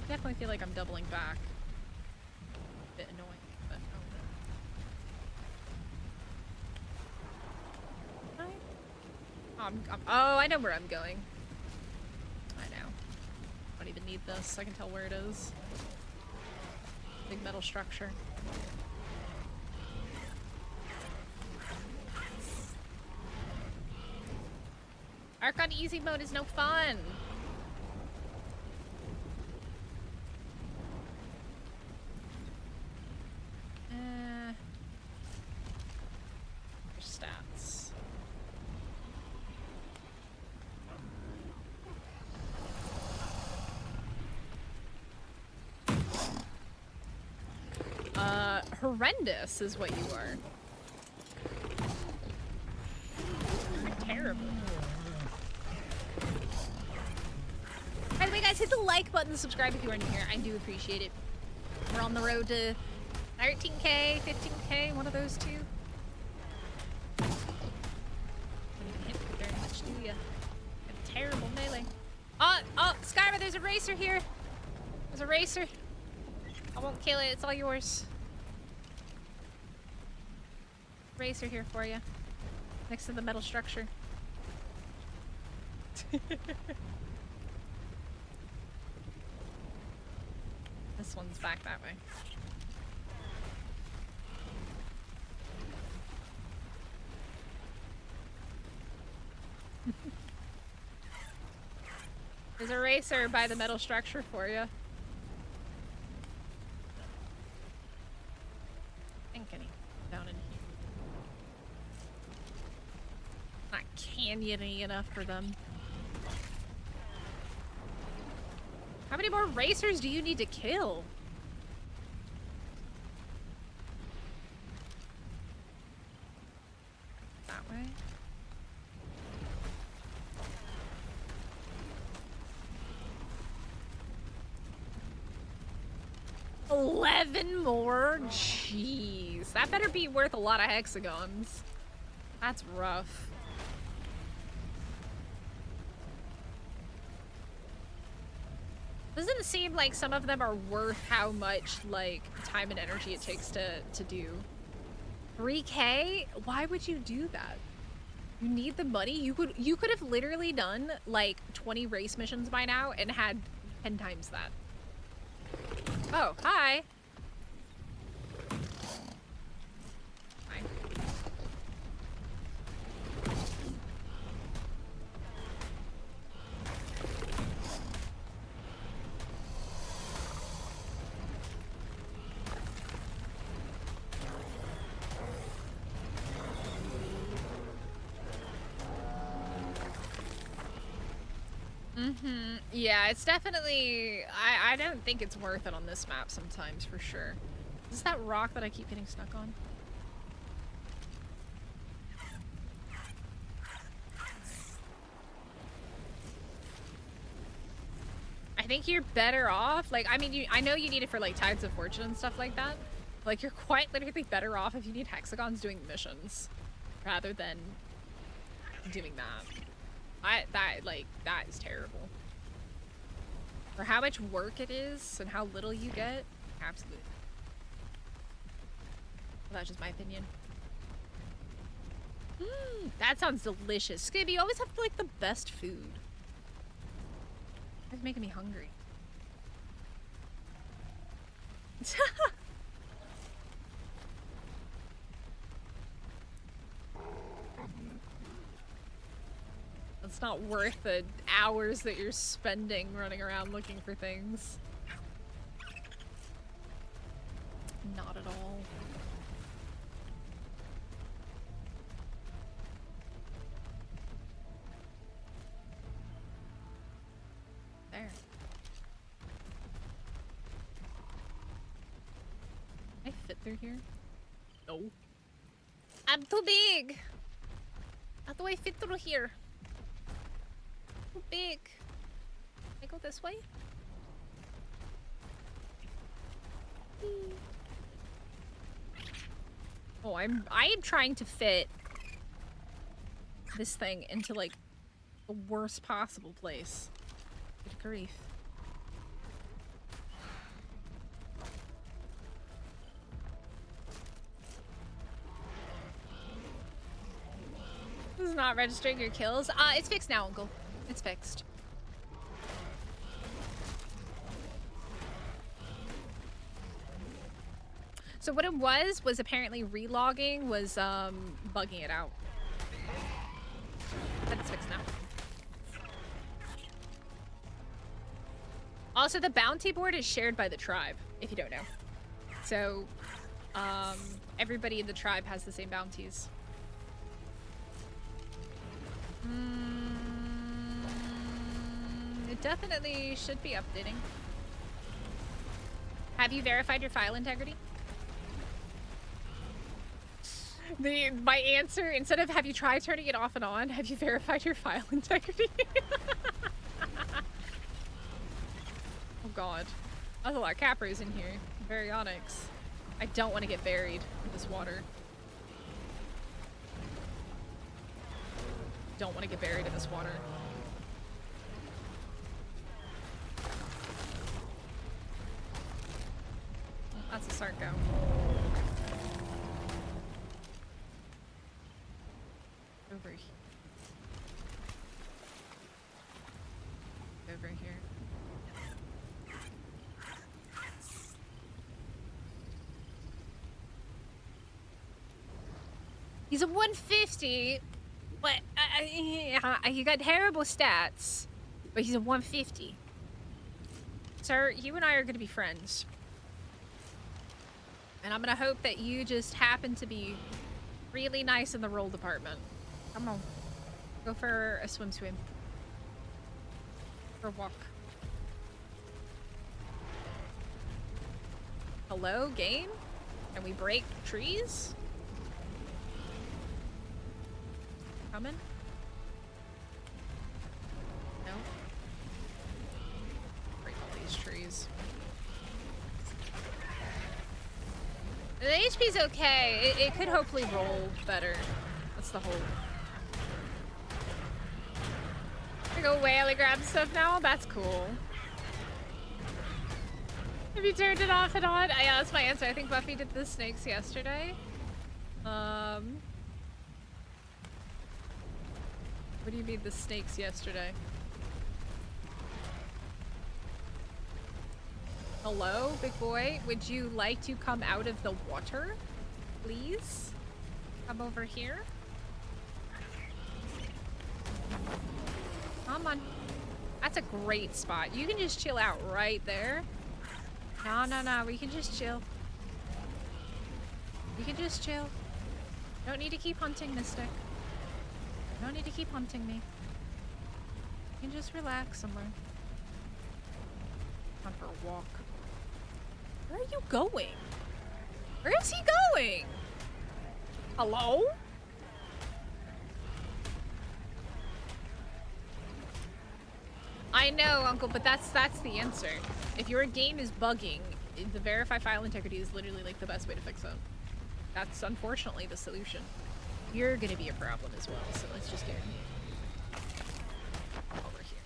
I definitely feel like I'm doubling back. A bit annoying, but oh no. Oh, I know where I'm going. I know. I don't even need this. I can tell where it is. Big metal structure. Arc on easy mode is no fun. Stats. Horrendous is what you are. Terrible. By the way, guys, hit the like button, subscribe if you are new here. I do appreciate it. We're on the road to 13K, 15K, one of those two. Don't even hit me very much, do ya? A terrible melee. Oh, Skyra, there's a racer here. There's a racer. I won't kill it, it's all yours. Racer here for you. Next to the metal structure. This one's back that way. There's a racer by the metal structure for you. I think any down in here. Not canyony enough for them. How many more racers do you need to kill? That way. 11 more? Jeez. That better be worth a lot of hexagons. That's rough. Doesn't seem like some of them are worth how much, like, time and energy it takes to do. 3K? Why would you do that? You need the money? You could have literally done, like, 20 race missions by now and had 10 times that. Oh, hi. Hi. Yeah, it's definitely... I don't think it's worth it on this map sometimes, for sure. Is this that rock that I keep getting stuck on? I think you're better off... Like, I mean, I know you need it for, like, Tides of Fortune and stuff like that. Like, you're quite literally better off if you need hexagons doing missions. Rather than doing that. That is terrible. For how much work it is and how little you get, absolutely. Well, that's just my opinion. That sounds delicious. Skibby, you always have, like, the best food. It's making me hungry. It's not worth the hours that you're spending running around looking for things. Not at all. There. Can I fit through here? No. I'm too big! How do I fit through here? Too big. Can I go this way? Oh, I am trying to fit this thing into, like, the worst possible place. Good grief. This is not registering your kills. It's fixed now, Uncle. It's fixed. So what it was apparently relogging was bugging it out. But it's fixed now. Also, the bounty board is shared by the tribe, if you don't know. So everybody in the tribe has the same bounties. It definitely should be updating. Have you verified your file integrity? My answer, instead of have you tried turning it off and on, have you verified your file integrity? Oh god. There's a lot of capers in here. Baryonyx. I don't want to get buried in this water. Don't want to get buried in this water. That's a Sarko. Over here. He's a 150, but he got terrible stats, but he's a 150. Sir, you and I are gonna be friends. And I'm gonna hope that you just happen to be really nice in the roll department. Come on. Go for a swim. For a walk. Hello, game? Can we break trees? Coming? No? Break all these trees. The HP's okay. It could hopefully roll better. That's the hope. I go whale grab stuff now? That's cool. Have you turned it off and on? Yeah, that's my answer. I think Buffy did the snakes yesterday. What do you mean the snakes yesterday? Hello, big boy? Would you like to come out of the water? Please? Come over here. Come on. That's a great spot. You can just chill out right there. No. We can just chill. We can just chill. Don't need to keep hunting, Mystic. Don't need to keep hunting me. You can just relax somewhere. On for a walk. Where are you going? Where is he going? Hello? I know, Uncle, but that's the answer. If your game is bugging, the verify file integrity is literally like the best way to fix it. That's unfortunately the solution. You're gonna be a problem as well, so let's just get over here.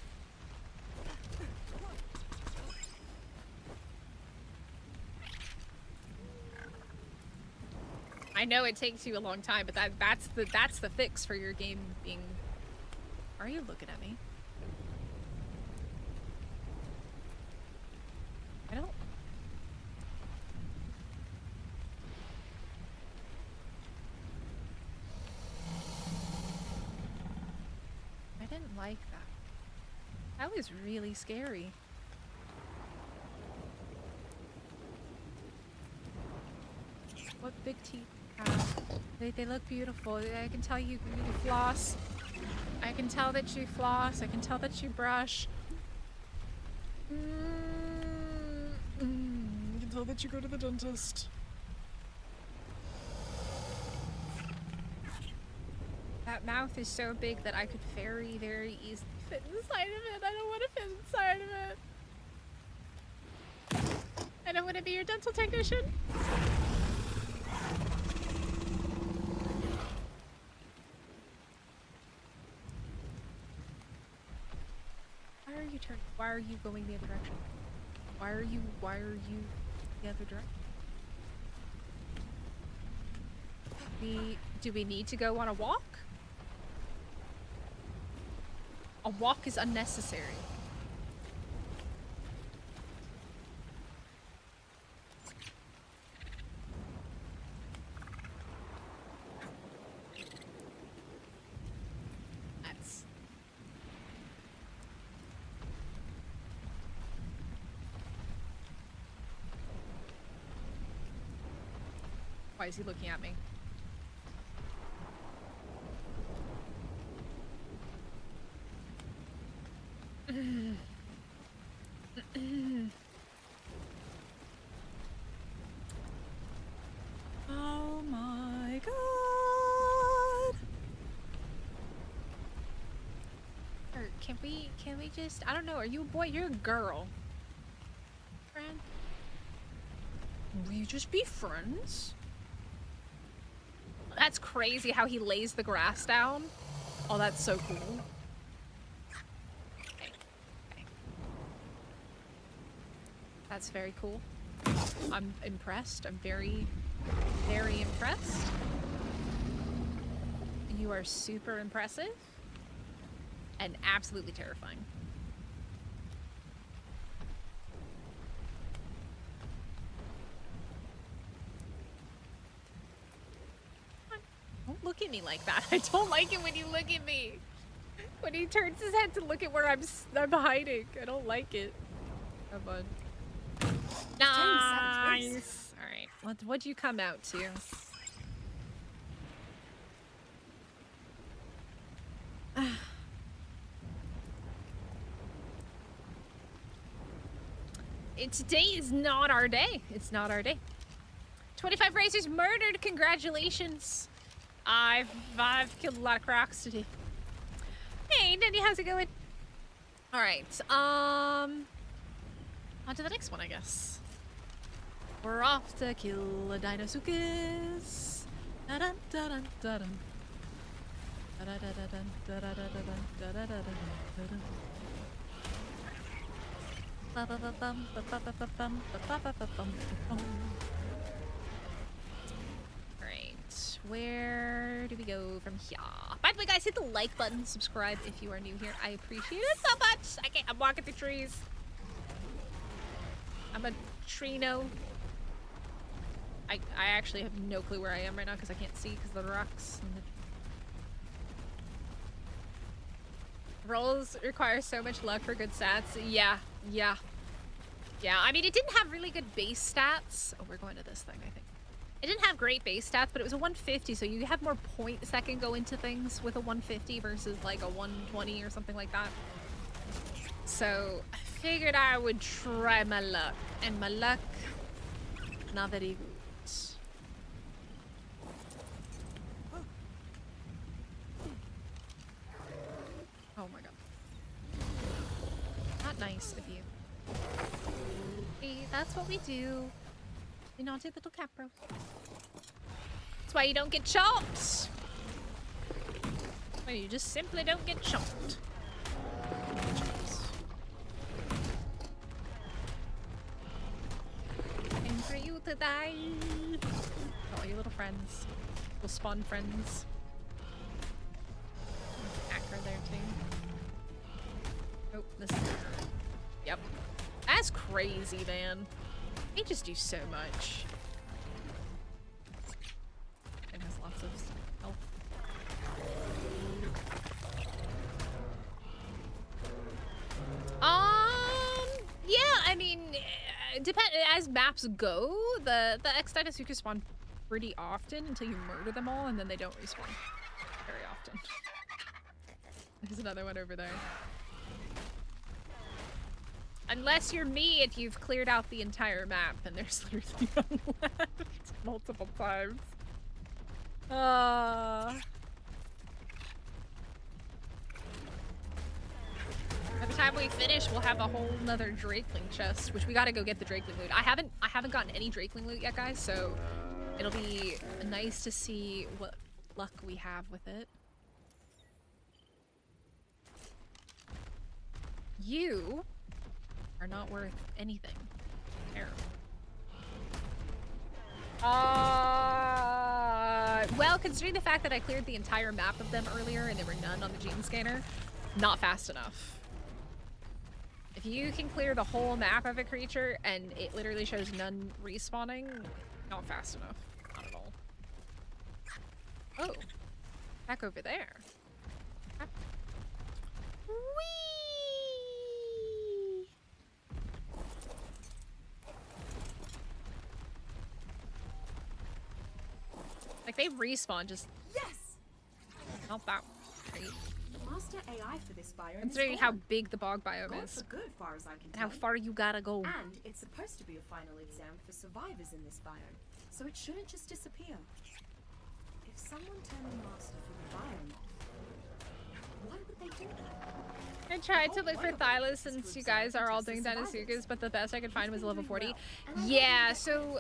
I know it takes you a long time, but that's the fix for your game being. Are you looking at me? I don't. I didn't like that. That was really scary. What big teeth you have. They look beautiful. I can tell you floss. I can tell that you floss. I can tell that you brush. I can tell that you go to the dentist. That mouth is so big that I could very, very easily fit inside of it. I don't want to fit inside of it. I don't want to be your dental technician. Why are you turning? Why are you going the other direction? Why are you the other direction? Do we need to go on a walk? A walk is unnecessary. That's... Why is he looking at me? Oh my god. Or can we just, I don't know, are you a boy? You're a girl. Friend? Will you just be friends? That's crazy how he lays the grass down. Oh, that's so cool. That's very cool. I'm impressed. I'm very, very impressed. You are super impressive and absolutely terrifying. Don't look at me like that. I don't like it when you look at me. When he turns his head to look at where I'm hiding. I don't like it. Come on. Nice. All right. What'd you come out to? Today is not our day. It's not our day. 25 racers murdered. Congratulations. I've killed a lot of crocs today. Hey, Denny, how's it going? All right. On to the next one, I guess. We're off to kill a Dinosuchus. Da-dun, da-dun, da-dun. Da-da-da-da-dun, da-da-da-da-dun, da-da-da-da-dun. Alright, where do we go from here? By the way, guys, hit the like button, subscribe if you are new here. I appreciate it so much. I'm walking through trees. I'm a trino. I actually have no clue where I am right now because I can't see because of the rocks. And the rolls require so much luck for good stats. Yeah. I mean, it didn't have really good base stats. Oh, we're going to this thing, I think. It didn't have great base stats, but it was a 150, so you have more points that can go into things with a 150 versus like a 120 or something like that. So I figured I would try my luck, and my luck, not very good. Oh my god. Not nice of you. Hey, that's what we do. You naughty little capro. That's why you don't get chopped. Well, you just simply don't get chopped. And for you to die. Oh, you little friends. Little spawn friends. Hacker there too. Oh, this is... Yep. That's crazy, man. They just do so much. It has lots of health. Yeah, I mean, as maps go, the X-Dinosuchus spawn pretty often until you murder them all, and then they don't respawn very often. There's another one over there. Unless you're me and you've cleared out the entire map and there's literally one left multiple times. By the time we finish, we'll have a whole nother Drakeling chest, which we gotta go get the Drakeling loot. I haven't gotten any Drakeling loot yet, guys, so it'll be nice to see what luck we have with it. You are not worth anything. Terrible. Well, considering the fact that I cleared the entire map of them earlier and there were none on the gene scanner, not fast enough. If you can clear the whole map of a creature and it literally shows none respawning, not fast enough. Not at all. Oh. Back over there. Whee! Like, they respawn just... Yes! Not that great. The master AI for this biome Considering how big the bog biome is. For good, far as I can And how far you gotta go. And it's supposed to be a final exam for survivors in this biome, so it shouldn't just disappear. If someone turned the master for the biome off, why would they do that? I tried to look for Thylas since you guys are all doing Dinosuchus, but the best I could find was level 40. Yeah, so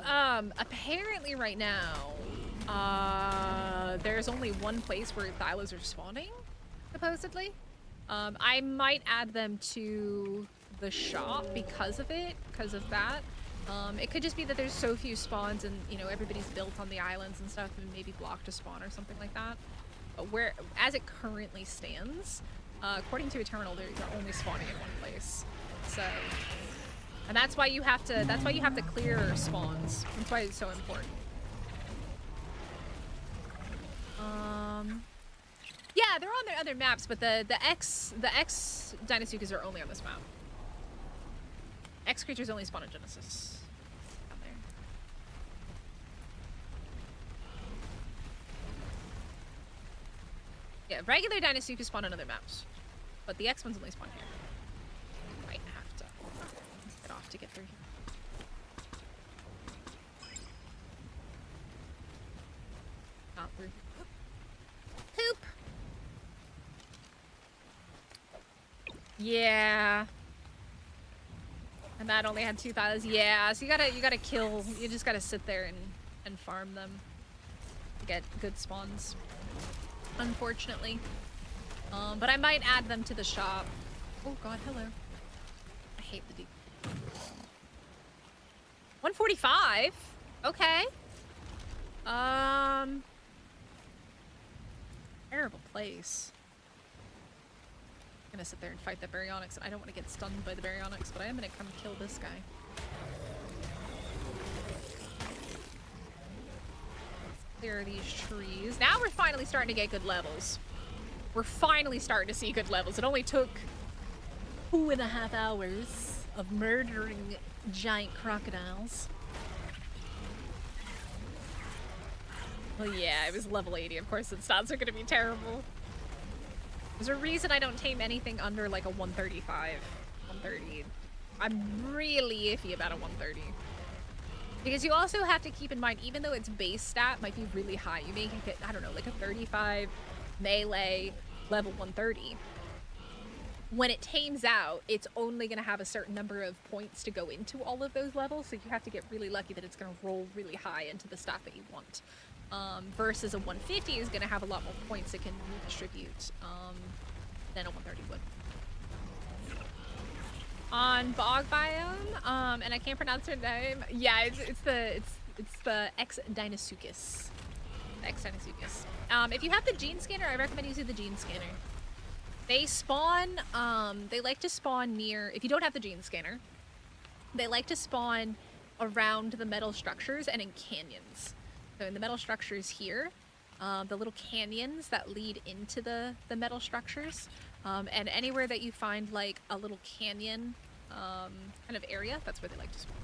apparently right now, there's only one place where Thylas are spawning, supposedly. I might add them to the shop because of that. It could just be that there's so few spawns and, you know, everybody's built on the islands and stuff and maybe blocked a spawn or something like that. But as it currently stands, according to Eternal, they're only spawning in one place. So, and that's why you have to clear spawns. That's why it's so important. Yeah, they're on their other maps, but the X Dinosuchus are only on this map. X creatures only spawn in Genesis. Down there. Yeah, regular Dinosuchus spawn on other maps, but the X ones only spawn here. Might have to get off to get through here. Not through. Poop. Yeah. And that only had 2,000. Yeah, so you gotta kill. You just gotta sit there and farm them to get good spawns. Unfortunately. But I might add them to the shop. Oh god, hello. I hate the deep. 145? Okay. Terrible place. I'm gonna sit there and fight the baryonyx, and I don't want to get stunned by the baryonyx, but I am gonna come kill this guy. Clear these trees. Now we're finally starting to get good levels. We're finally starting to see good levels. It only took 2.5 hours of murdering giant crocodiles. Well, yeah, it was level 80. Of course, the stats are gonna be terrible. There's a reason I don't tame anything under like a 135, 130. I'm really iffy about a 130. Because you also have to keep in mind, even though its base stat might be really high, you may get, I don't know, like a 35 melee level 130. When it tames out, it's only going to have a certain number of points to go into all of those levels, so you have to get really lucky that it's going to roll really high into the stat that you want. Versus a 150 is going to have a lot more points it can redistribute than a 130 would. On bog biome, and I can't pronounce her name. Yeah, it's the X Dinosuchus. X Dinosuchus. If you have the gene scanner, I recommend using the gene scanner. They spawn. They like to spawn near. If you don't have the gene scanner, they like to spawn around the metal structures and in canyons. So in the metal structures here, the little canyons that lead into the metal structures, and anywhere that you find like a little canyon kind of area, that's where they like to spawn.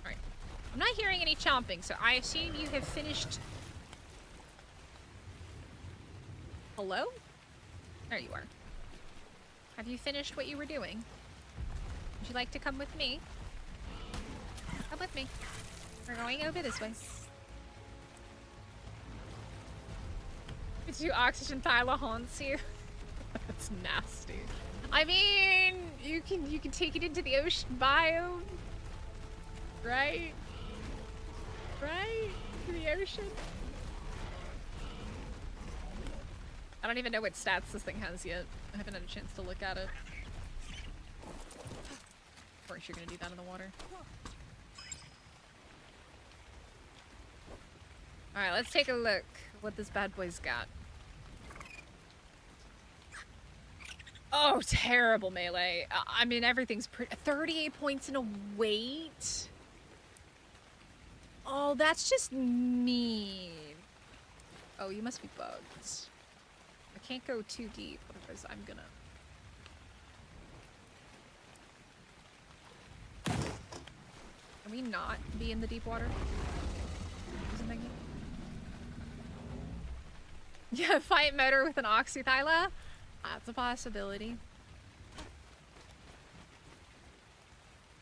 Alright. I'm not hearing any chomping, so I assume you have finished... Hello? There you are. Have you finished what you were doing? Would you like to come with me? Come with me. We're going over this way. Do oxygen thyla haunts you? That's nasty. I mean, you can take it into the ocean biome, right? Right? To the ocean. I don't even know what stats this thing has yet. I haven't had a chance to look at it. Of course, you're gonna do that in the water. Alright, let's take a look what this bad boy's got. Oh, terrible melee. I mean, everything's pretty... 38 points in a weight? Oh, that's just mean. Oh, you must be bugged. I can't go too deep, otherwise I'm gonna... Can we not be in the deep water? Yeah, fight motor with an oxythyla? That's a possibility.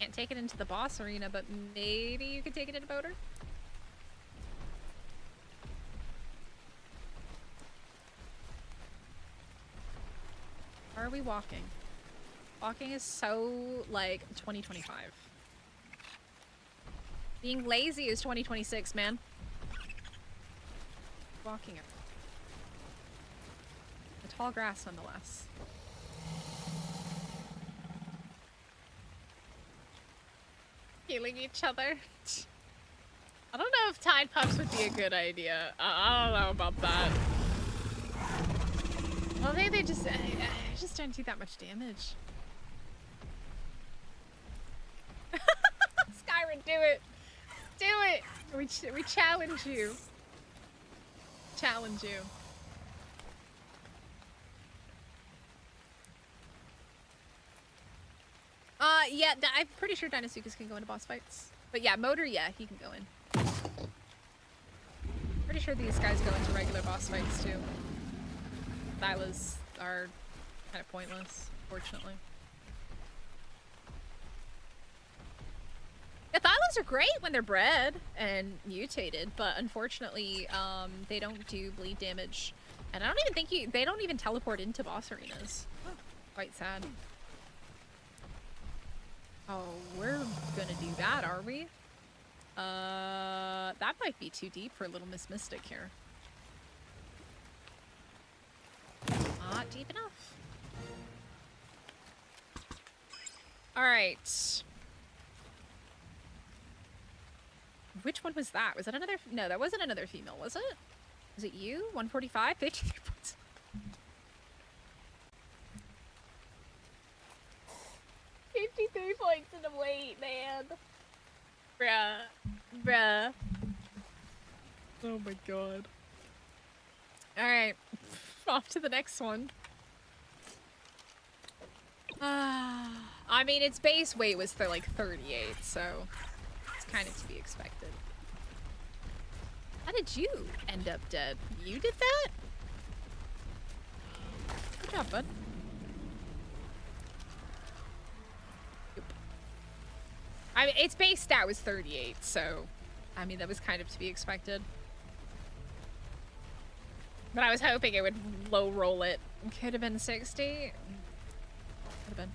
Can't take it into the boss arena, but maybe you could take it into motor? Where are we walking? Walking is so, like, 2025. Being lazy is 2026, man. Walking it. The tall grass, nonetheless. Healing each other. I don't know if Tide Pups would be a good idea. I don't know about that. Well, they just don't do that much damage. Skyrim, do it! Do it! We challenge you. Challenge you. Yeah, I'm pretty sure Dinosuchus can go into boss fights. But yeah, Motor, yeah, he can go in. Pretty sure these guys go into regular boss fights too. Thylas are kind of pointless, fortunately. Yeah, Thylas are great when they're bred and mutated, but unfortunately, they don't do bleed damage. And I don't even think they don't even teleport into boss arenas. Quite sad. Oh, we're gonna do that, are we? That might be too deep for Little Miss Mystic here. Not deep enough. Alright. Which one was that? Was that another? No, that wasn't another female, was it? Was it you? 145? 53 points. 53 points in the weight, man. Bruh. Oh my god. Alright. Off to the next one. I mean, its base weight was like 38, so it's kind of to be expected. How did you end up dead? You did that? Good job, bud. I mean, its base stat was 38, so I mean, that was kind of to be expected. But I was hoping it would low roll it. Could have been 60. Could have been.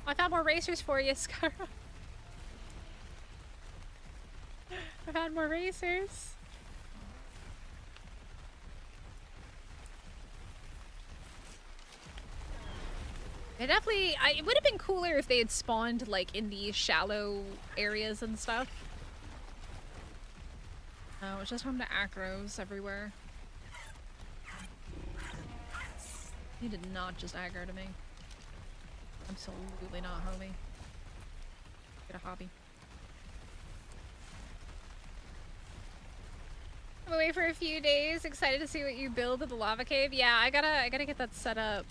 I found more racers for you, Scar. I've had more racers. They definitely, it would have been cooler if they had spawned like in these shallow areas and stuff. Oh, it's just home to acros everywhere. You did not just aggro to me. Absolutely not, homie. Get a hobby. I'm away for a few days. Excited to see what you build at the lava cave. Yeah, I gotta get that set up.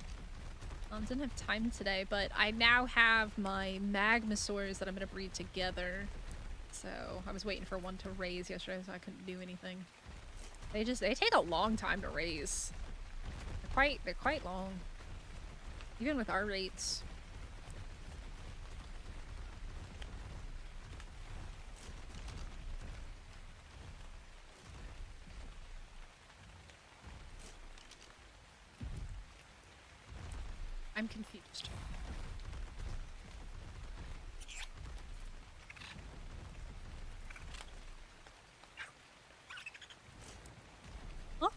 Didn't have time today, but I now have my magmasaurs that I'm gonna breed together. So I was waiting for one to raise yesterday, so I couldn't do anything. They take a long time to raise. They're quite long. Even with our rates. I'm confused. Huh?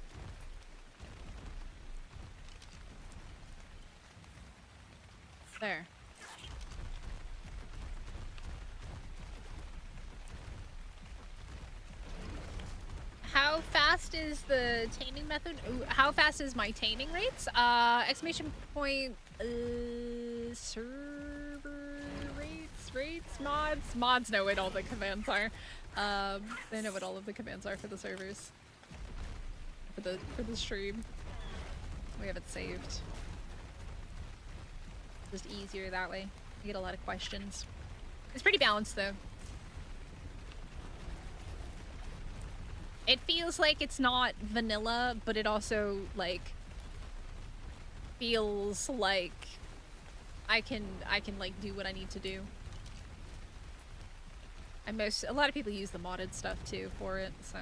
There. How fast is the taming method? Ooh, how fast is my taming rates? Exclamation point, server rates, mods? Mods know what all the commands are. They know what all of the commands are for the servers. For the stream. We have it saved. Just easier that way. You get a lot of questions. It's pretty balanced though. It feels like it's not vanilla, but it also like feels like I can like do what I need to do. And a lot of people use the modded stuff too for it, so.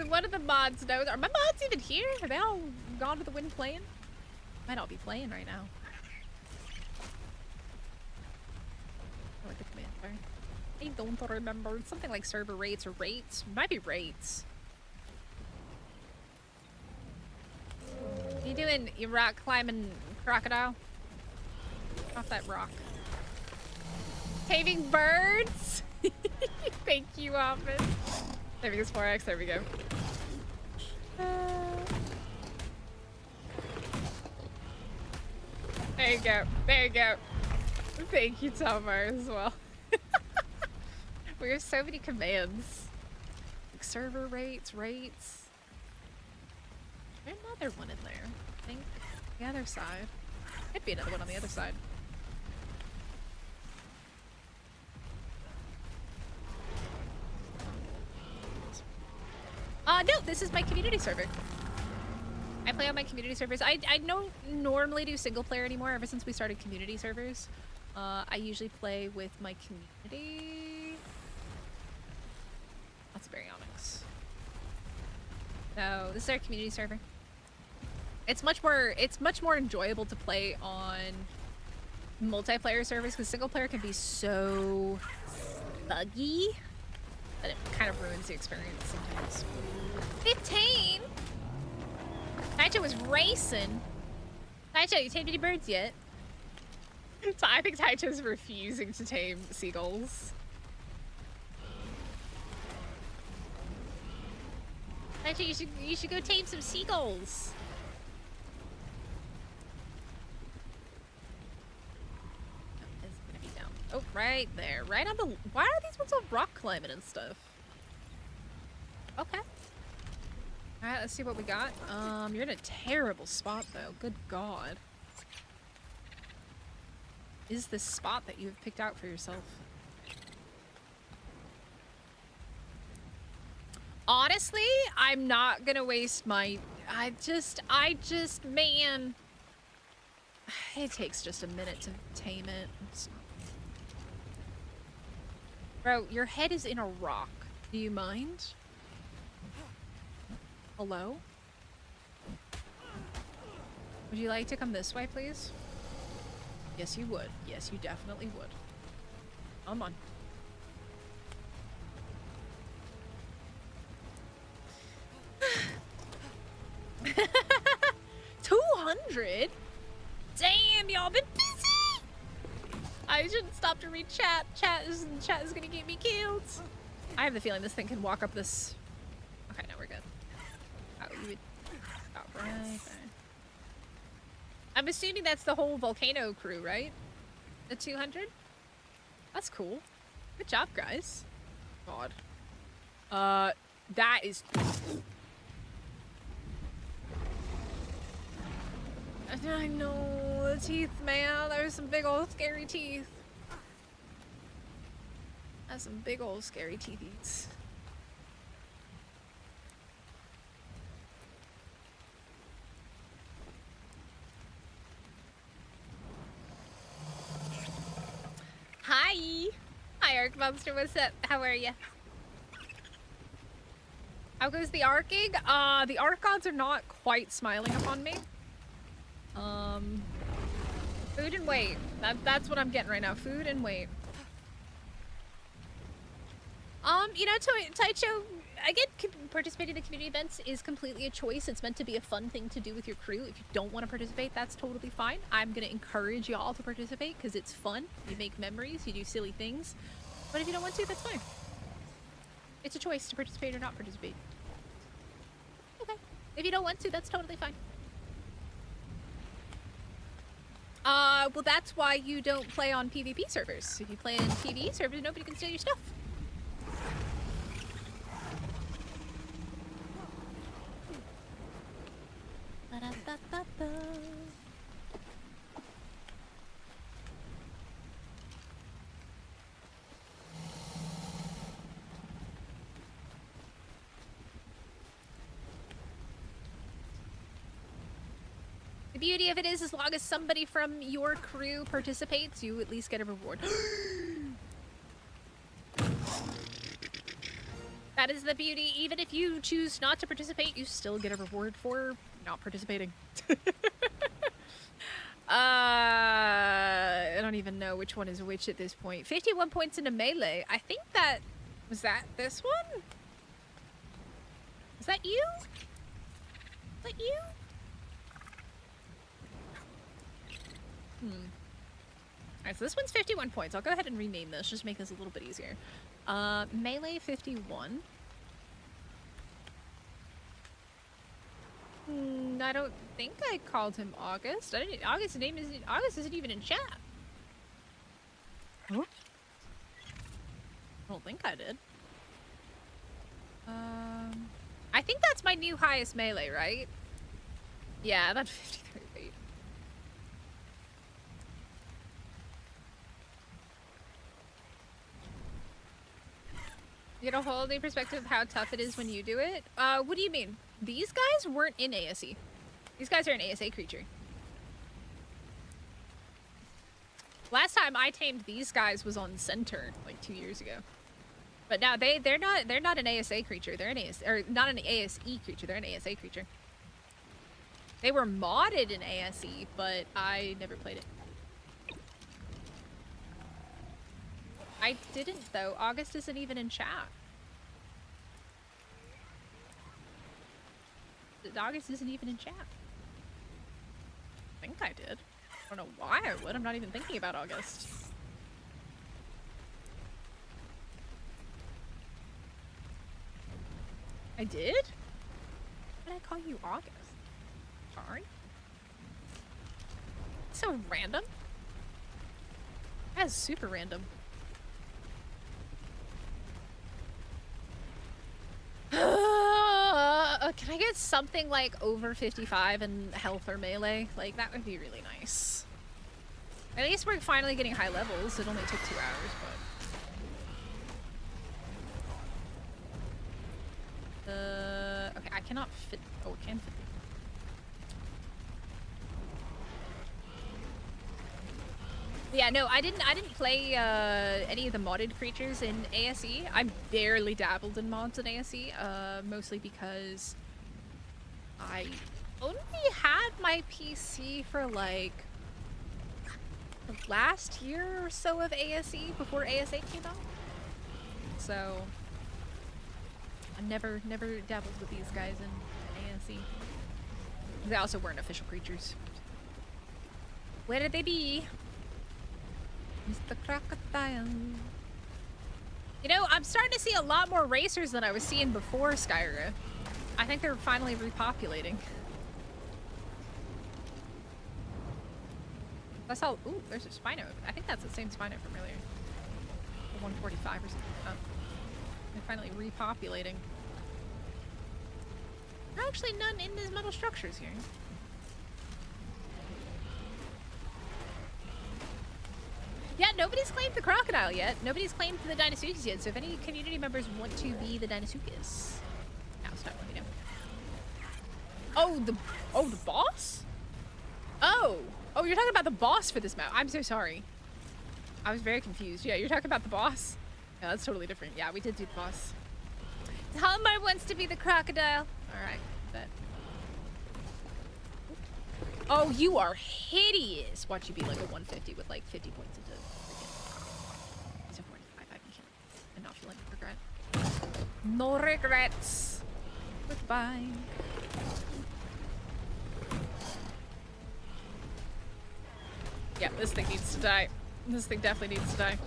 What are the mods know? Are my mods even here? Are they all gone to the wind playing? Might all be playing right now. What the command are? I don't remember. It's something like server rates or rates. It might be rates. You doing you rock climbing crocodile? Off that rock. Taming birds? Thank you, Office. Taming is 4x, there we go. There you go. There you go. Thank you, Talmar, as well. We have so many commands. Like server rates. There's another one in there. I think the other side. Could be another one on the other side. No, this is my community server. I play on my community servers. I don't normally do single player anymore ever since we started community servers. I usually play with my community. That's baryonyx. So this is our community server. It's much more enjoyable to play on multiplayer servers because single player can be so buggy that it kind of ruins the experience sometimes. 15? Taicho was racing. Taicho, you tamed any birds yet? So I think Taicho's refusing to tame seagulls. Taicho, you should go tame some seagulls. Oh, right there. Right on the... Why are these ones all rock climbing and stuff? Okay. Alright, let's see what we got. You're in a terrible spot, though. Good God. Is this spot that you've picked out for yourself? Honestly, I'm not gonna waste my... I just... Man... It takes just a minute to tame it. Bro, your head is in a rock. Do you mind? Hello? Would you like to come this way, please? Yes, you would. Yes, you definitely would. Come on. $200? Damn, y'all been busy! I shouldn't stop to read chat. Chat is gonna get me killed. I have the feeling this thing can walk up this... Okay, no, we're good. Oh, you would... Oh, right there. I'm assuming that's the whole volcano crew, right? The 200? That's cool. Good job, guys. God. That is... I know, the teeth, man. There's some big old scary teeth. That's some big old scary teethies. Hi! Hi, Arc Monster, what's up? How are ya? How goes the arcing? The arc gods are not quite smiling upon me. Food and weight. That's what I'm getting right now. Food and weight. You know, Taicho, again, participating in the community events is completely a choice. It's meant to be a fun thing to do with your crew. If you don't want to participate, that's totally fine. I'm going to encourage y'all to participate because it's fun. You make memories, you do silly things. But if you don't want to, that's fine. It's a choice to participate or not participate. Okay. If you don't want to, that's totally fine. Well, that's why you don't play on PvP servers. If you play on PvE servers, nobody can steal your stuff. Ba-da-ba-ba-ba. The beauty of it is, as long as somebody from your crew participates, you at least get a reward. That is the beauty. Even if you choose not to participate, you still get a reward for not participating. I don't even know which one is which at this point. 51 points into melee. I think that... Was that this one? Is that you? Is that you? Alright, so this one's 51 points. I'll go ahead and rename this, just make this a little bit easier. Melee 51. I don't think I called him August. August's name isn't... August isn't even in chat. Huh? Oh. don't think I did. I think that's my new highest melee, right? Yeah, that's 53 feet. You get a whole new perspective of how tough it is when you do it. What do you mean? These guys weren't in ASE. These guys are an ASA creature. Last time I tamed these guys was on Center like 2 years ago. But now they're not an ASA creature. They're an not an ASE creature. They're an ASA creature. They were modded in ASE, but I never played it. I didn't though. August isn't even in chat. August isn't even in chat. I think I did. I don't know why I would. I'm not even thinking about August. I did? Why did I call you August? Sorry. So random. That's super random. Can I get something like over 55 in health or melee? Like, that would be really nice. At least we're finally getting high levels. It only took 2 hours, but... okay, I cannot fit... Oh, it can fit. Yeah, no, I didn't play any of the modded creatures in ASE. I barely dabbled in mods in ASE, mostly because I only had my PC for like the last year or so of ASE before ASA came out. So I never dabbled with these guys in ASE. They also weren't official creatures. Where did they be? Mr. Crocodile. You know, I'm starting to see a lot more racers than I was seeing before Skyrim. I think they're finally repopulating. I saw, ooh, there's a Spino. I think that's the same Spino from earlier. The 145 or something. Oh. They're finally repopulating. There are actually none in these metal structures here. Yeah, nobody's claimed the crocodile yet. Nobody's claimed the Dinosuchus yet. So if any community members want to be the Dinosuchus, now's time, let me know. Oh, the boss? Oh, you're talking about the boss for this map. I'm so sorry. I was very confused. Yeah, you're talking about the boss. Yeah, that's totally different. Yeah, we did do the boss. Halmar wants to be the crocodile. All right, bet. Oh, you are hideous. Watch you be like a 150 with like 50 points into freaking. He's a 45. I'm not feeling regret. No regrets. Goodbye. Yeah, this thing needs to die. This thing definitely needs to die.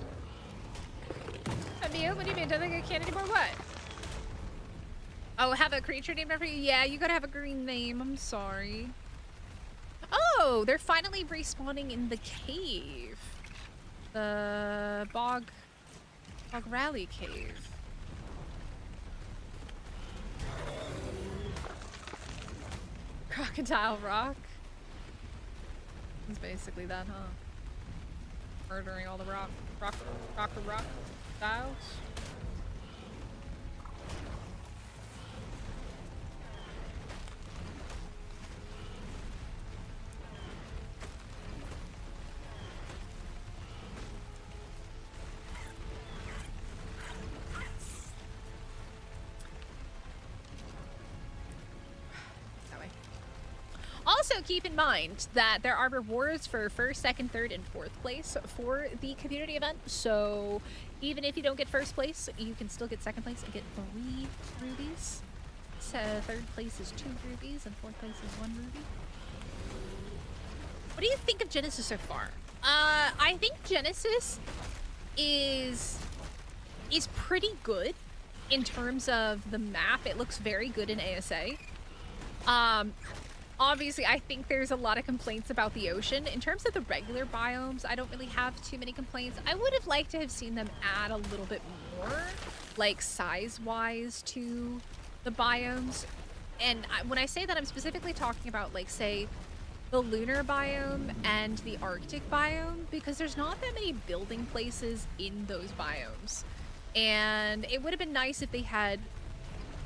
Amia, what do you mean? Don't think I can't anymore? What? Oh, have a creature named after you? Yeah, you gotta have a green name. I'm sorry. Oh, they're finally respawning in the cave. The Bog Rally Cave. Crocodile Rock. It's basically that, huh? Murdering all the rock styles. Also, keep in mind that there are rewards for first, second, third, and fourth place for the community event. So even if you don't get first place, you can still get second place and get 3 rubies. So third place is 2 rubies and fourth place is 1 ruby. What do you think of Genesis so far? I think Genesis is pretty good in terms of the map. It looks very good in ASA. Obviously, I think there's a lot of complaints about the ocean. In terms of the regular biomes, I don't really have too many complaints. I would have liked to have seen them add a little bit more, like size-wise to the biomes. And when I say that, I'm specifically talking about, like, say, the lunar biome and the Arctic biome, because there's not that many building places in those biomes. And it would have been nice if they had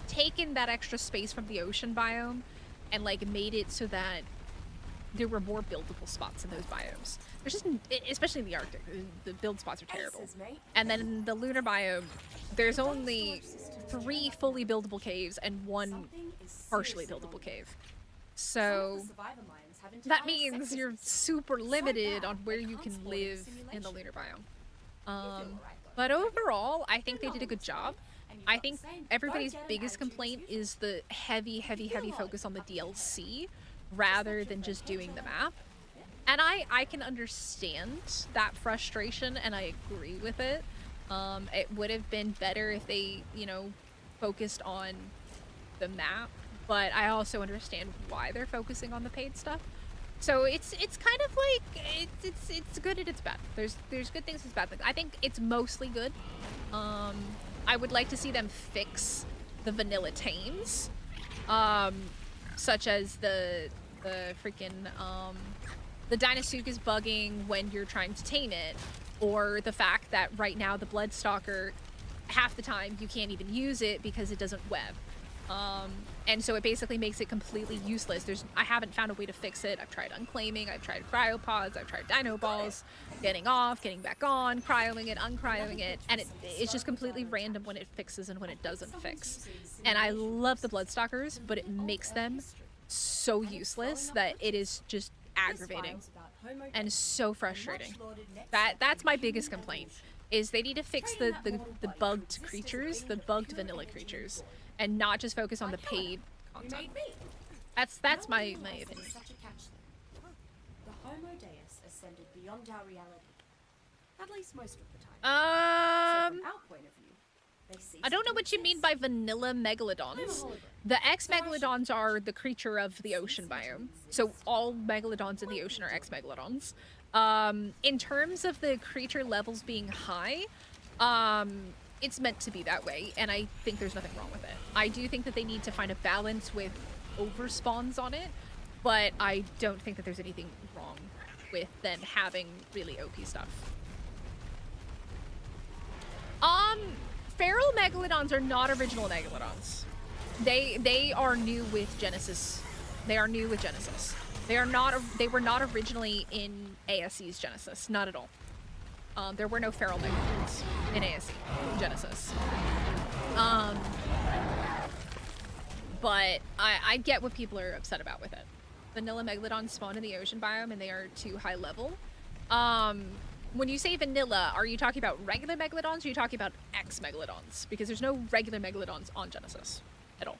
taken that extra space from the ocean biome and, like, made it so that there were more buildable spots in those biomes. There's just, especially in the Arctic, the build spots are terrible. And then in the lunar biome, there's only 3 fully buildable caves and 1 partially buildable cave. So that means you're super limited on where you can live in the lunar biome. But overall, I think they did a good job. I think everybody's biggest complaint is the heavy focus on the DLC rather than just doing the map. And I can understand that frustration, and I agree with it. It would have been better if they, you know, focused on the map, but I also understand why they're focusing on the paid stuff. So it's kind of like it's good and it's bad. There's good things and bad things. I think it's mostly good. I would like to see them fix the vanilla tames, such as the freaking the Dinosuchus bugging when you're trying to tame it, or the fact that right now the Bloodstalker, half the time you can't even use it because it doesn't web. And so it basically makes it completely useless. I haven't found a way to fix it. I've tried unclaiming, I've tried cryopods, I've tried dino balls, getting off, getting back on, cryoing it, uncryoing it, and it's just completely random when it fixes and when it doesn't fix. And I love the Bloodstalkers, but it makes them so useless that it is just aggravating and so frustrating. That's my biggest complaint, is they need to fix the bugged creatures, the bugged vanilla creatures, and not just focus on the paid content. That's my opinion. The Homo Deus ascended beyond our reality, at least most of the time. So from our point of view, they ceased. I don't know what you mean by vanilla megalodons. The ex-megalodons are the creature of the ocean biome. So all megalodons in the ocean are ex-megalodons. In terms of the creature levels being high, it's meant to be that way, and I think there's nothing wrong with it. I do think that they need to find a balance with overspawns on it, but I don't think that there's anything wrong with them having really OP stuff. Feral megalodons are not original megalodons. They are new with Genesis. They are new with Genesis. They were not originally in ASE's Genesis, not at all. There were no feral megalodons in ASE Genesis. But I get what people are upset about with it. Vanilla megalodons spawn in the ocean biome and they are too high level. When you say vanilla, are you talking about regular megalodons or are you talking about ex-megalodons? Because there's no regular megalodons on Genesis at all.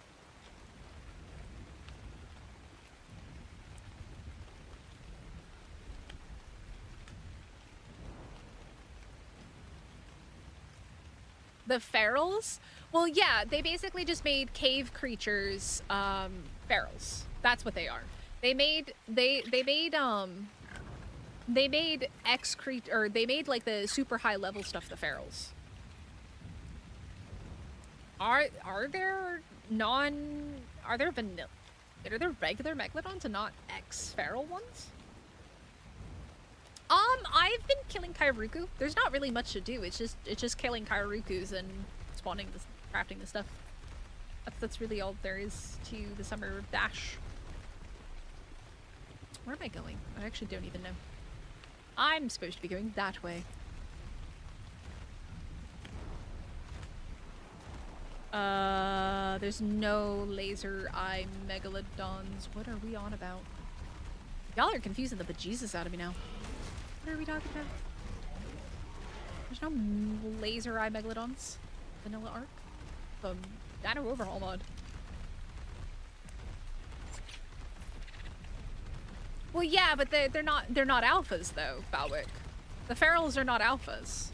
The ferals? Well, yeah, they basically just made cave creatures, ferals. That's what they are. They made like the super high level stuff, the ferals. Are there regular megalodons and not ex-feral ones? I've been killing Kairuku. There's not really much to do. It's just killing Kairukus and spawning crafting the stuff. That's really all there is to the summer dash. Where am I going? I actually don't even know. I'm supposed to be going that way. There's no laser eye megalodons. What are we on about? Y'all are confusing the bejesus out of me now. What are we talking about? There's no laser eye megalodons. Vanilla Arc? The Dino Overhaul mod. Well, yeah, but they're not alphas though, Balwick. The ferals are not alphas.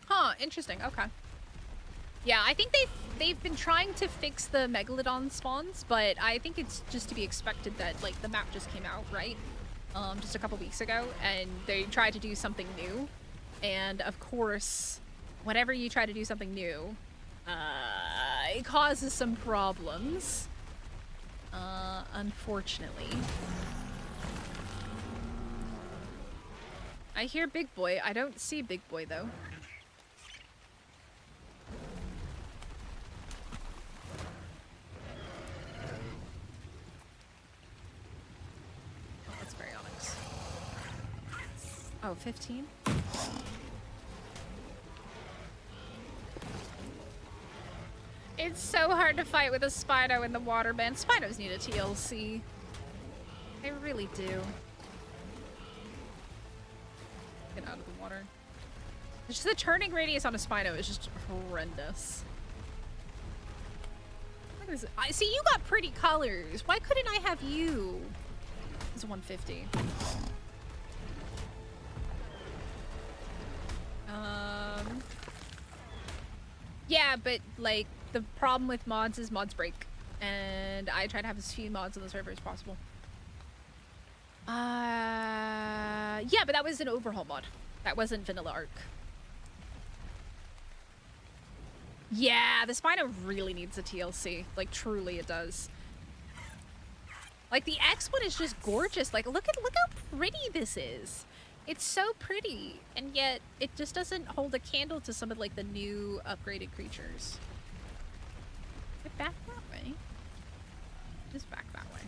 Huh, interesting. Okay. Yeah, I think they've been trying to fix the megalodon spawns, but I think it's just to be expected that like the map just came out, right? Just a couple weeks ago, and they tried to do something new, and of course, whenever you try to do something new, it causes some problems. Unfortunately. I hear Big Boy. I don't see Big Boy though. Oh, that's baryonyx. Oh, 15? It's so hard to fight with a Spino in the water, man. Spinos need a TLC. They really do. Get out of the water. Just the turning radius on a Spino is just horrendous. Look at this. I see you got pretty colors. Why couldn't I have you? It's a 150. Yeah, but like the problem with mods is mods break, and I try to have as few mods on the server as possible. Yeah, but that was an overhaul mod. That wasn't vanilla arc. Yeah, the Spino really needs a TLC. Like, truly it does. Like, the X one is just gorgeous. Like, look how pretty this is. It's so pretty, and yet it just doesn't hold a candle to some of, like, the new upgraded creatures. Get back that way. Just back that way.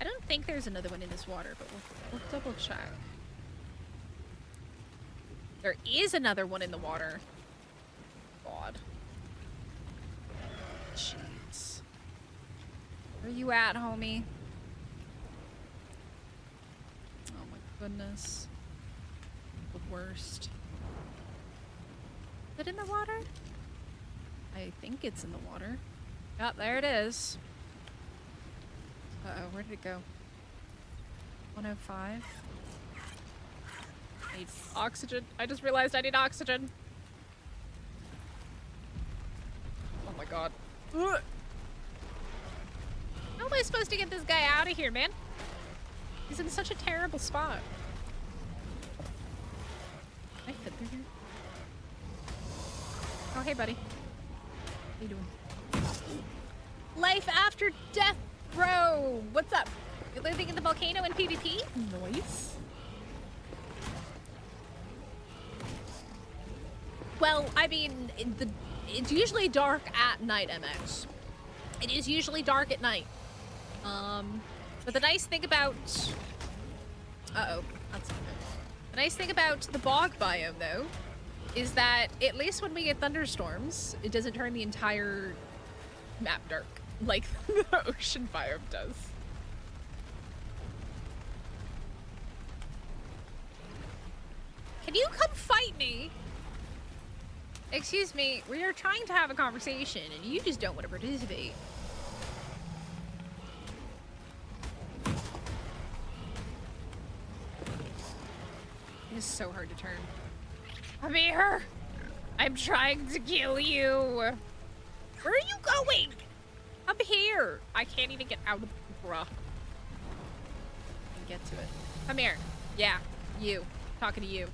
I don't think there's another one in this water, but we'll double check. There is another one in the water. God. Jeez. Where you at, homie? Oh my goodness. The worst. Is it in the water? I think it's in the water. Oh, there it is. Uh-oh, where did it go? 105. I need oxygen. I just realized I need oxygen. Oh my god. Ugh. How am I supposed to get this guy out of here, man? He's in such a terrible spot. Can I fit through here? Oh, hey, buddy. How you doing? Life after death, bro! What's up? You're living in the volcano in PvP? Nice. Well, I mean, it's usually dark at night, MX. It is usually dark at night. But the nice thing about... Uh-oh. That's not good. The nice thing about the bog biome, though, is that at least when we get thunderstorms, it doesn't turn the entire map dark like the ocean biome does. Can you come fight me? Excuse me, we are trying to have a conversation and you just don't want to participate. It is so hard to turn. I'm here! I'm trying to kill you! Where are you going? I'm here! I can't even get out of the bruh. Get to it. Come here. Yeah, you. Talking to you.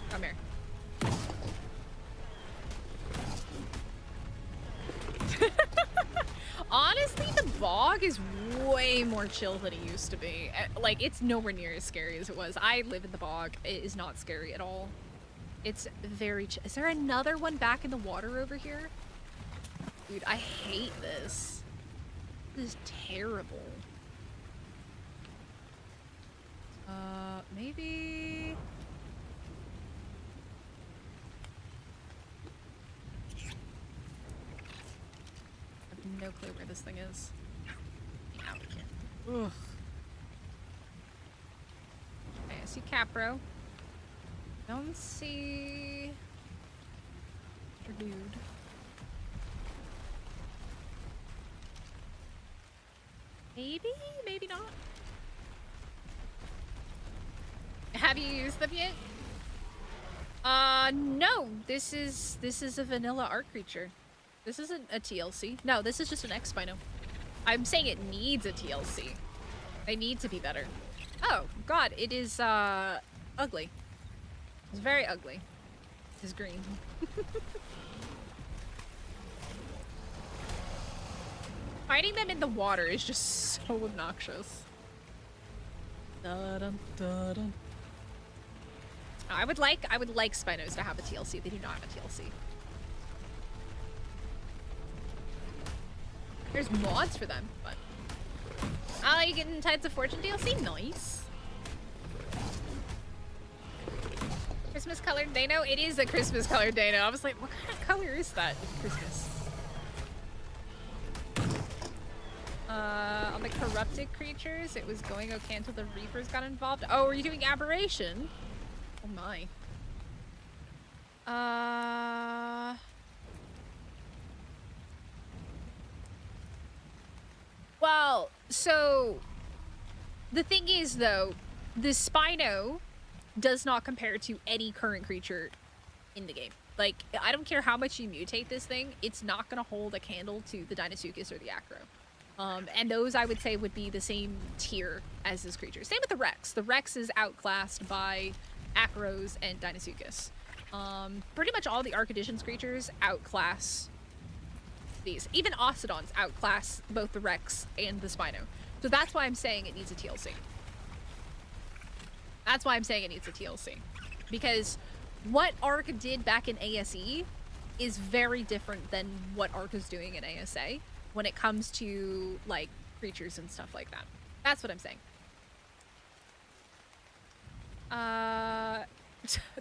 Come here. Honestly, the bog is way more chill than it used to be. Like, it's nowhere near as scary as it was. I live in the bog. It is not scary at all. It's very chill. Is there another one back in the water over here? Dude, I hate this. This is terrible. Maybe... no clue where this thing is. Out of here. Ugh. Okay, I see Capro. Don't see your dude. Maybe? Maybe not. Have you used them yet? No. This is a vanilla art creature. This isn't a TLC. No, this is just an X Spino. I'm saying it needs a TLC. They need to be better. Oh, God, it is, ugly. It's very ugly. It's green. Fighting them in the water is just so obnoxious. Da-dum, da-dum. I would like Spinos to have a TLC. They do not have a TLC. There's mods for them, but oh, you getting Tides of Fortune DLC? Nice. Christmas colored Dano? It is a Christmas colored Dano. I was like, what kind of color is that? Christmas. On the corrupted creatures, it was going okay until the Reapers got involved. Oh, are you doing Aberration? Oh my. Well, so the thing is though, the Spino does not compare to any current creature in the game. Like, I don't care how much you mutate this thing, it's not gonna hold a candle to the Deinosuchus or the Acro. And those I would say would be the same tier as this creature. Same with the Rex. The Rex is outclassed by Acros and Deinosuchus. Pretty much all the Arc Editions creatures outclass these. Even Octodons outclass both the Rex and the Spino. So that's why I'm saying it needs a TLC. That's why I'm saying it needs a TLC. Because what Arc did back in ASE is very different than what Arc is doing in ASA when it comes to, like, creatures and stuff like that. That's what I'm saying.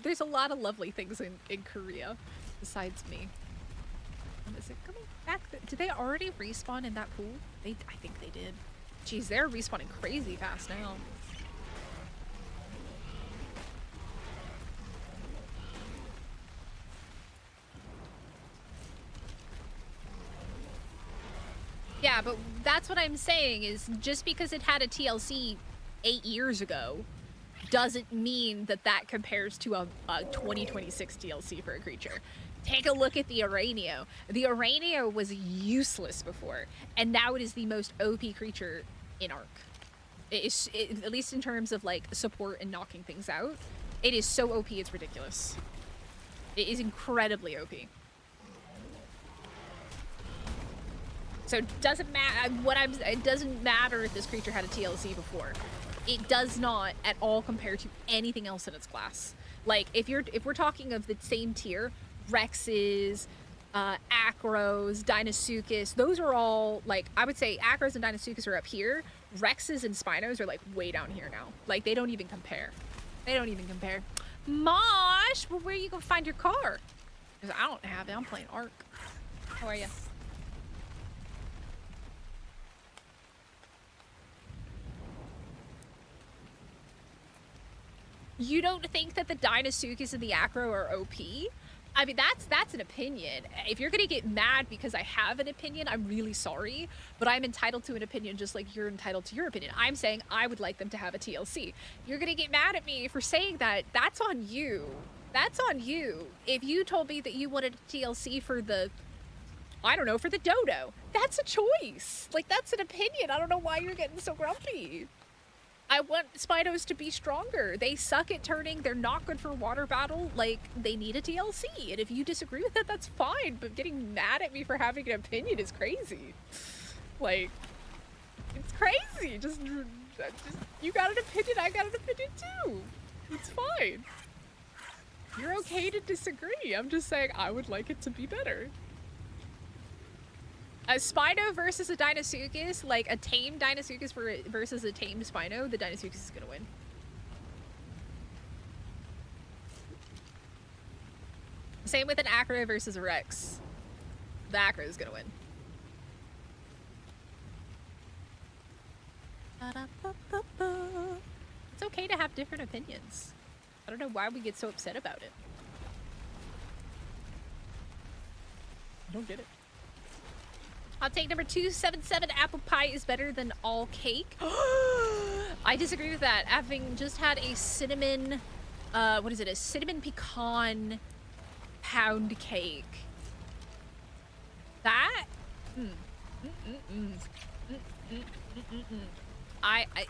There's a lot of lovely things in Korea besides me. Is it coming back? Did they already respawn in that pool? I think they did. Jeez, they're respawning crazy fast now. Yeah, but that's what I'm saying is just because it had a TLC 8 years ago doesn't mean that that compares to a 2026 TLC for a creature. Take a look at the Aranio. The Aranio was useless before, and now it is the most OP creature in Arc. At least in terms of like support and knocking things out, it is so OP it's ridiculous. It is incredibly OP. So it doesn't matter it doesn't matter if this creature had a TLC before. It does not at all compare to anything else in its class. Like if we're talking of the same tier, Rexes, Acros, Deinosuchus, those are all like, I would say Acros and Deinosuchus are up here. Rexes and Spinos are like way down here now. Like they don't even compare. They don't even compare. Mosh, well, where are you gonna find your car? Because I don't have it. I'm playing Arc. How are you? You don't think that the Deinosuchus and the Acro are OP? I mean, that's an opinion. If you're gonna get mad because I have an opinion, I'm really sorry, but I'm entitled to an opinion just like you're entitled to your opinion. I'm saying I would like them to have a TLC. You're gonna get mad at me for saying that. That's on you. That's on you. If you told me that you wanted a TLC for the, I don't know, for the Dodo, that's a choice. Like, that's an opinion. I don't know why you're getting so grumpy. I want Spinos to be stronger. They suck at turning. They're not good for water battle. Like, they need a TLC. And if you disagree with it, that's fine. But getting mad at me for having an opinion is crazy. Like, it's crazy. Just you got an opinion, I got an opinion too. It's fine. You're okay to disagree. I'm just saying I would like it to be better. A Spino versus a Deinosuchus, like a tame Deinosuchus versus a tamed Spino, the Deinosuchus is gonna win. Same with an Acro versus a Rex. The Acro is gonna win. It's okay to have different opinions. I don't know why we get so upset about it. I don't get it. Hot take number 277, apple pie is better than all cake. I disagree with that. Having just had a cinnamon what is it? A cinnamon pecan pound cake. That?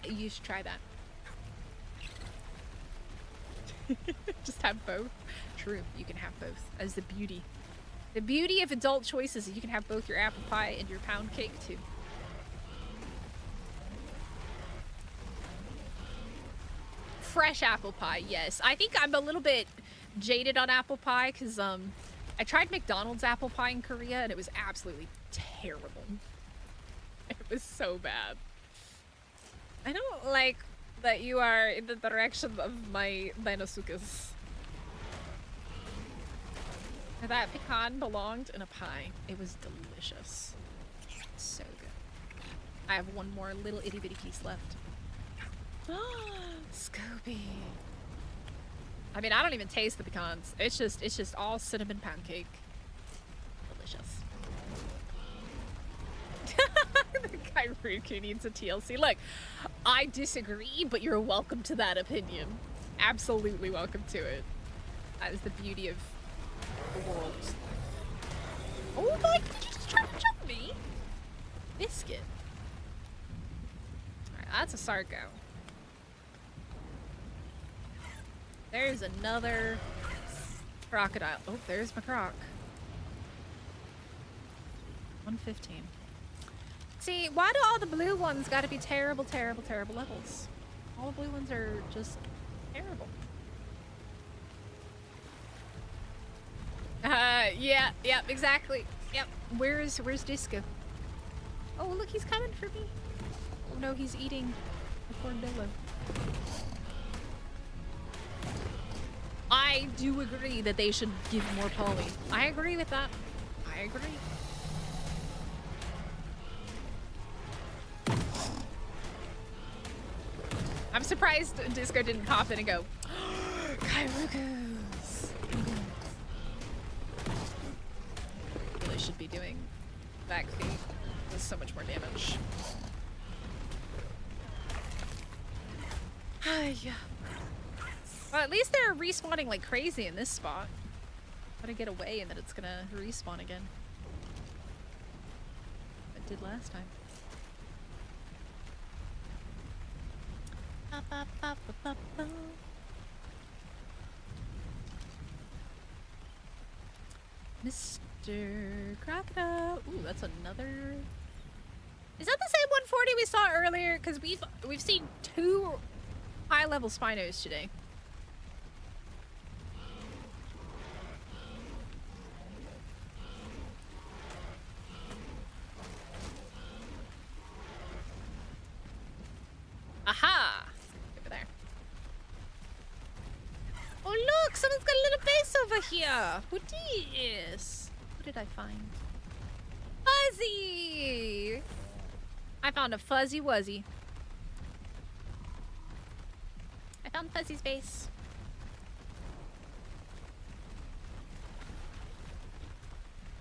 You should try that. Just have both. True, you can have both. As the beauty. The beauty of adult choices is you can have both your apple pie and your pound cake too. Fresh apple pie, yes. I think I'm a little bit jaded on apple pie because I tried McDonald's apple pie in Korea and it was absolutely terrible. It was so bad. I don't like that you are in the direction of my Dainosukas. That pecan belonged in a pie. It was delicious. So good. I have one more little itty bitty piece left. Scooby. I mean, I don't even taste the pecans. It's just all cinnamon pound cake. Delicious. The Kairuku needs a TLC. Look, I disagree, but you're welcome to that opinion. Absolutely welcome to it. That is the beauty of the world. Oh my, did you just try to jump me? Biscuit. Alright, that's a Sarko. There's another crocodile. Oh, there's my croc. 115. See, why do all the blue ones gotta be terrible, terrible, terrible levels? All the blue ones are just terrible. Yeah, exactly. Yep. Where's Disco? Oh, look, he's coming for me. Oh no, he's eating the Cordillo. I do agree that they should give more poly. I agree with that. I agree. I'm surprised Disco didn't pop in and go, Kairukus. Really should be doing back feet. Does so much more damage. Yeah. Well, at least they're respawning like crazy in this spot. Gotta get away and then it's gonna respawn again. It did last time. Mr. Crocodile. Ooh, that's another. Is that the same 140 we saw earlier? Because we've seen 2 high-level Spinos today. Aha! Over there. Oh look! Someone's got a little base over here! Who dis? What did I find? Fuzzy! I found a fuzzy wuzzy. I found Fuzzy's base.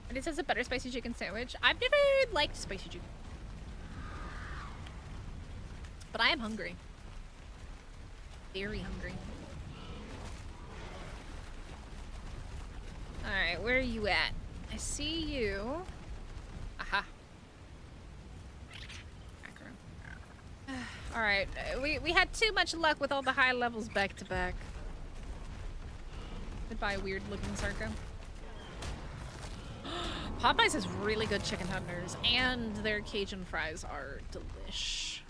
And it says a better spicy chicken sandwich. I've never liked spicy chicken. But I am hungry. Very hungry. Alright, where are you at? I see you. Aha. Alright, we had too much luck with all the high levels back to back. Goodbye, weird looking Sarko. Popeyes has really good chicken tenders, and their Cajun fries are delish.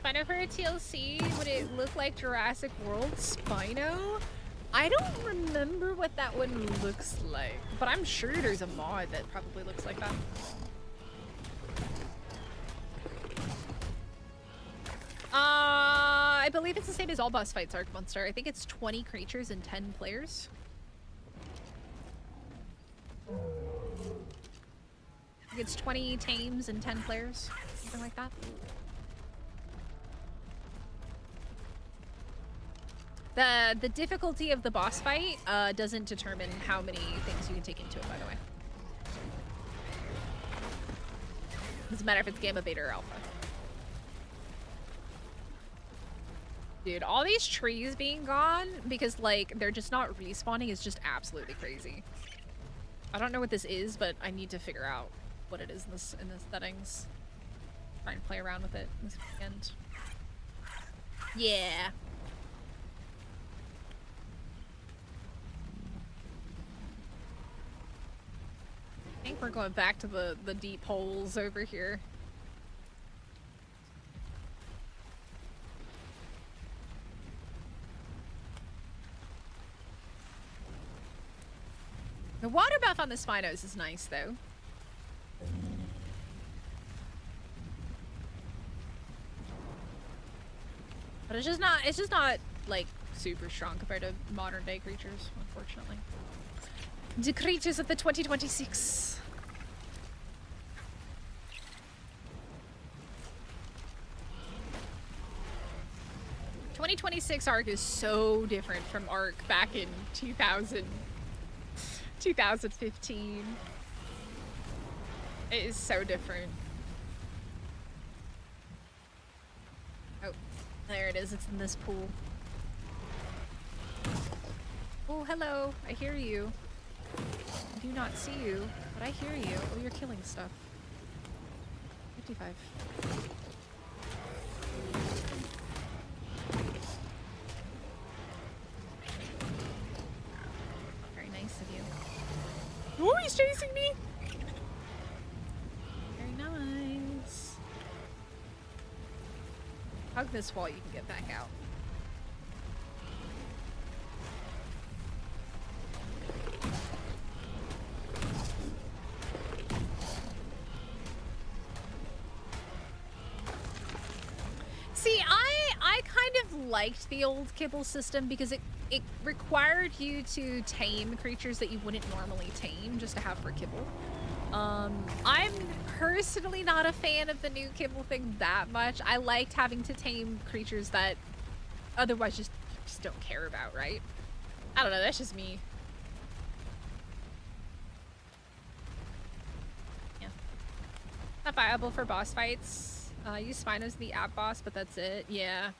Spino for a TLC? Would it look like Jurassic World Spino? I don't remember what that one looks like, but I'm sure there's a mod that probably looks like that. I believe it's the same as all boss fights, Arc Monster. I think it's 20 creatures and 10 players. I think it's 20 tames and 10 players, something like that. The difficulty of the boss fight doesn't determine how many things you can take into it, by the way. Doesn't matter if it's gamma, beta, or alpha. Dude, all these trees being gone because, like, they're just not respawning is just absolutely crazy. I don't know what this is, but I need to figure out what it is in the settings. Try and play around with it this weekend. Yeah. I think we're going back to the deep holes over here. The water buff on the Spinos is nice, though. But it's just not, like, super strong compared to modern day creatures, unfortunately. The creatures of the 2026. '26 arc is so different from arc back in 2015. It is so different. Oh, there it is. It's in this pool. Oh, hello. I hear you. I do not see you, but I hear you. Oh, you're killing stuff. 55. Very nice of you. Oh, he's chasing me! Very nice. Hug this wall, you can get back out. See, I kind of liked the old kibble system because it required you to tame creatures that you wouldn't normally tame just to have for kibble. I'm personally not a fan of the new kibble thing that much. I liked having to tame creatures that otherwise just don't care about, right? I don't know, that's just me. Yeah. Not viable for boss fights. Use Spinos in the app boss, but that's it. Yeah.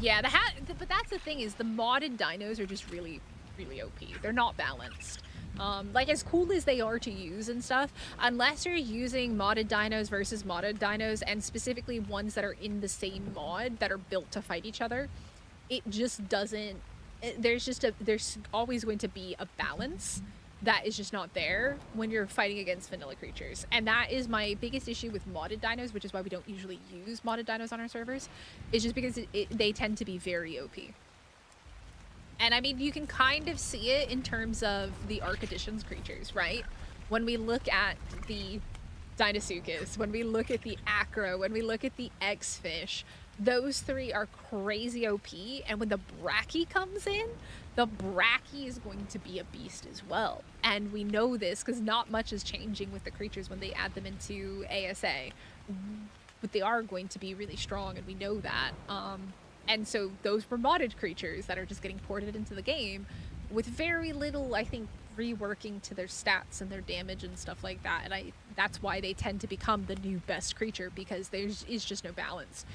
Yeah, but that's the thing is the modded dinos are just really, really OP. They're not balanced. Like as cool as they are to use and stuff, unless you're using modded dinos versus modded dinos, and specifically ones that are in the same mod that are built to fight each other, it just doesn't. There's always going to be a balance that is just not there when you're fighting against vanilla creatures. And that is my biggest issue with modded dinos, which is why we don't usually use modded dinos on our servers, is just because they tend to be very OP. And I mean, you can kind of see it in terms of the Arc Editions creatures, right? When we look at the Deinosuchus, when we look at the Acro, when we look at the X-Fish, those three are crazy OP, and when the Brachy comes in, the Brachy is going to be a beast as well. And we know this because not much is changing with the creatures when they add them into ASA. But they are going to be really strong, and we know that. And so those were modded creatures that are just getting ported into the game with very little, I think, reworking to their stats and their damage and stuff like that. And that's why they tend to become the new best creature, because there is just no balance.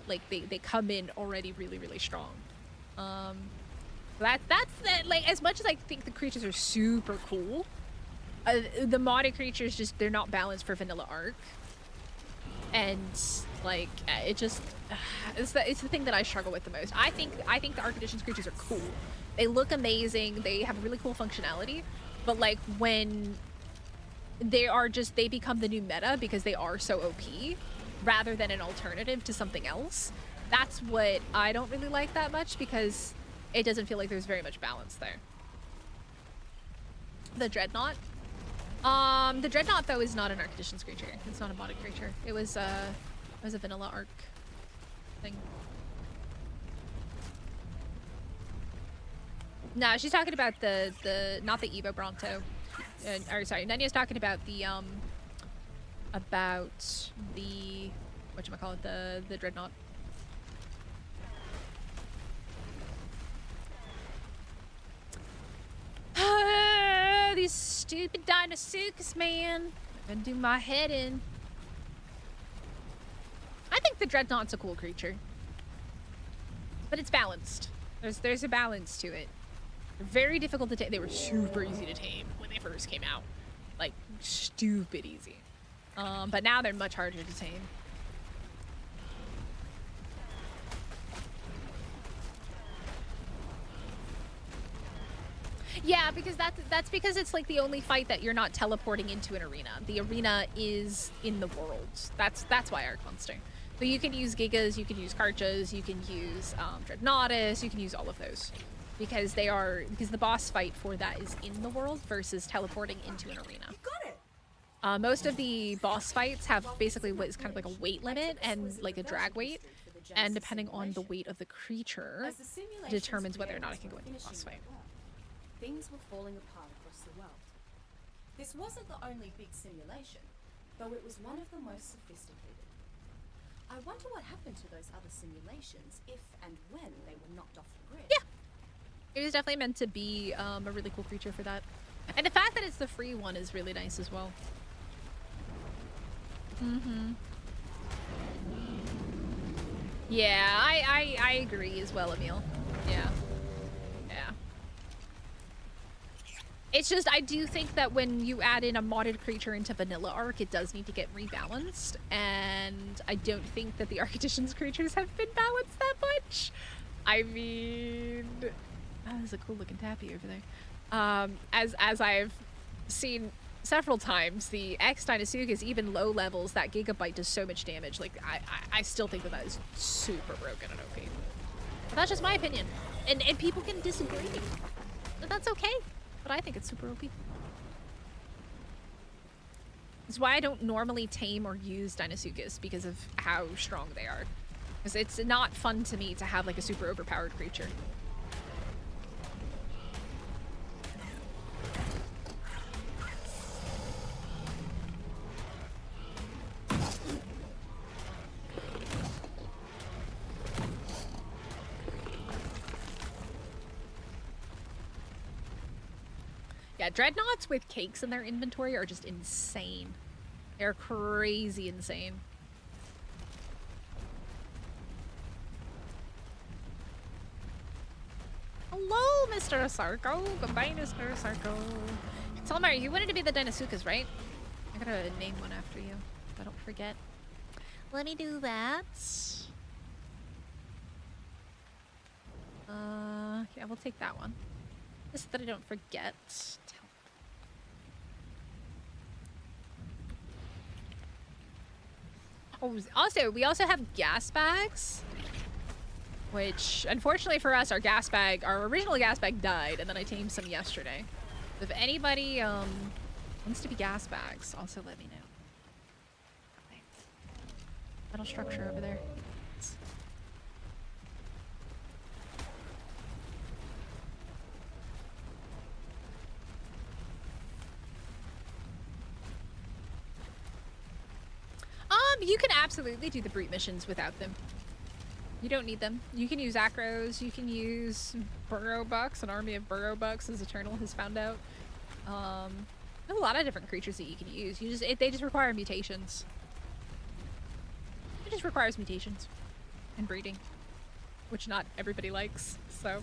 Like they come in already really, really strong. That's like, as much as I think the creatures are super cool, the modded creatures just, they're not balanced for vanilla arc. And like it just it's the thing that I struggle with the most. I think the Arc Editions creatures are cool. They look amazing. They have really cool functionality, but like when they become the new meta because they are so OP rather than an alternative to something else. That's what I don't really like that much, because it doesn't feel like there's very much balance there. The Dreadnought. The Dreadnought though is not an Arc Editions creature. It's not a modded creature. It was a vanilla arc thing. No, she's talking about the not the Evo Bronto. Or sorry, Nanya's talking about the whatchamacallit, the Dreadnought. These stupid Deinosuchus, man. Gonna do my head in. I think the Dreadnought's a cool creature. But it's balanced. There's a balance to it. They're very difficult to tame. They were super easy to tame when they first came out. Like, stupid easy. But now they're much harder to tame. Yeah, because that's because it's like the only fight that you're not teleporting into an arena. The arena is in the world. That's why Arc Monster. So you can use Gigas, you can use Karchas, you can use Dreadnoughtus, you can use all of those. Because the boss fight for that is in the world versus teleporting into an arena. You got it. Most of the boss fights have basically what is kind of like a weight limit and like a drag weight. And depending on the weight of the creature, determines whether or not it can go into the boss fight. Things were falling apart across the world. This wasn't the only big simulation, though it was one of the most sophisticated. I wonder what happened to those other simulations if and when they were knocked off the grid. Yeah. It was definitely meant to be a really cool creature for that. And the fact that it's the free one is really nice as well. Mm-hmm. Yeah, I agree as well, Emil. Yeah. Yeah. It's just, I do think that when you add in a modded creature into vanilla Arc, it does need to get rebalanced. And I don't think that the Architect's creatures have been balanced that much. I mean... Oh, there's a cool looking tappy over there. As I've seen several times, the X Dinosuchus, even low levels, that Gigabyte does so much damage. Like, I still think that is super broken and OP. But that's just my opinion. And people can disagree. But that's okay. But I think it's super OP. It's why I don't normally tame or use Dinosuchus, because of how strong they are. Because it's not fun to me to have like a super overpowered creature. Yeah, Dreadnoughts with cakes in their inventory are just insane. They're crazy insane. Hello, Mr. Sarko. Goodbye, Mr. Sarko. Salmar, you wanted to be the Dinosuchus, right? I gotta name one after you, if I don't forget. Let me do that. Yeah, we'll take that one. Just so that I don't forget. Oh, also, we also have gas bags. Which, unfortunately for us, our original gas bag died, and then I tamed some yesterday. If anybody wants to be gas bags, also let me know. Okay. Metal structure over there. You can absolutely do the brute missions without them. You don't need them. You can use acros, you can use burrow bucks, an army of burrow bucks, as Eternal has found out. There's a lot of different creatures that you can use. They just require mutations. It just requires mutations and breeding, which not everybody likes, so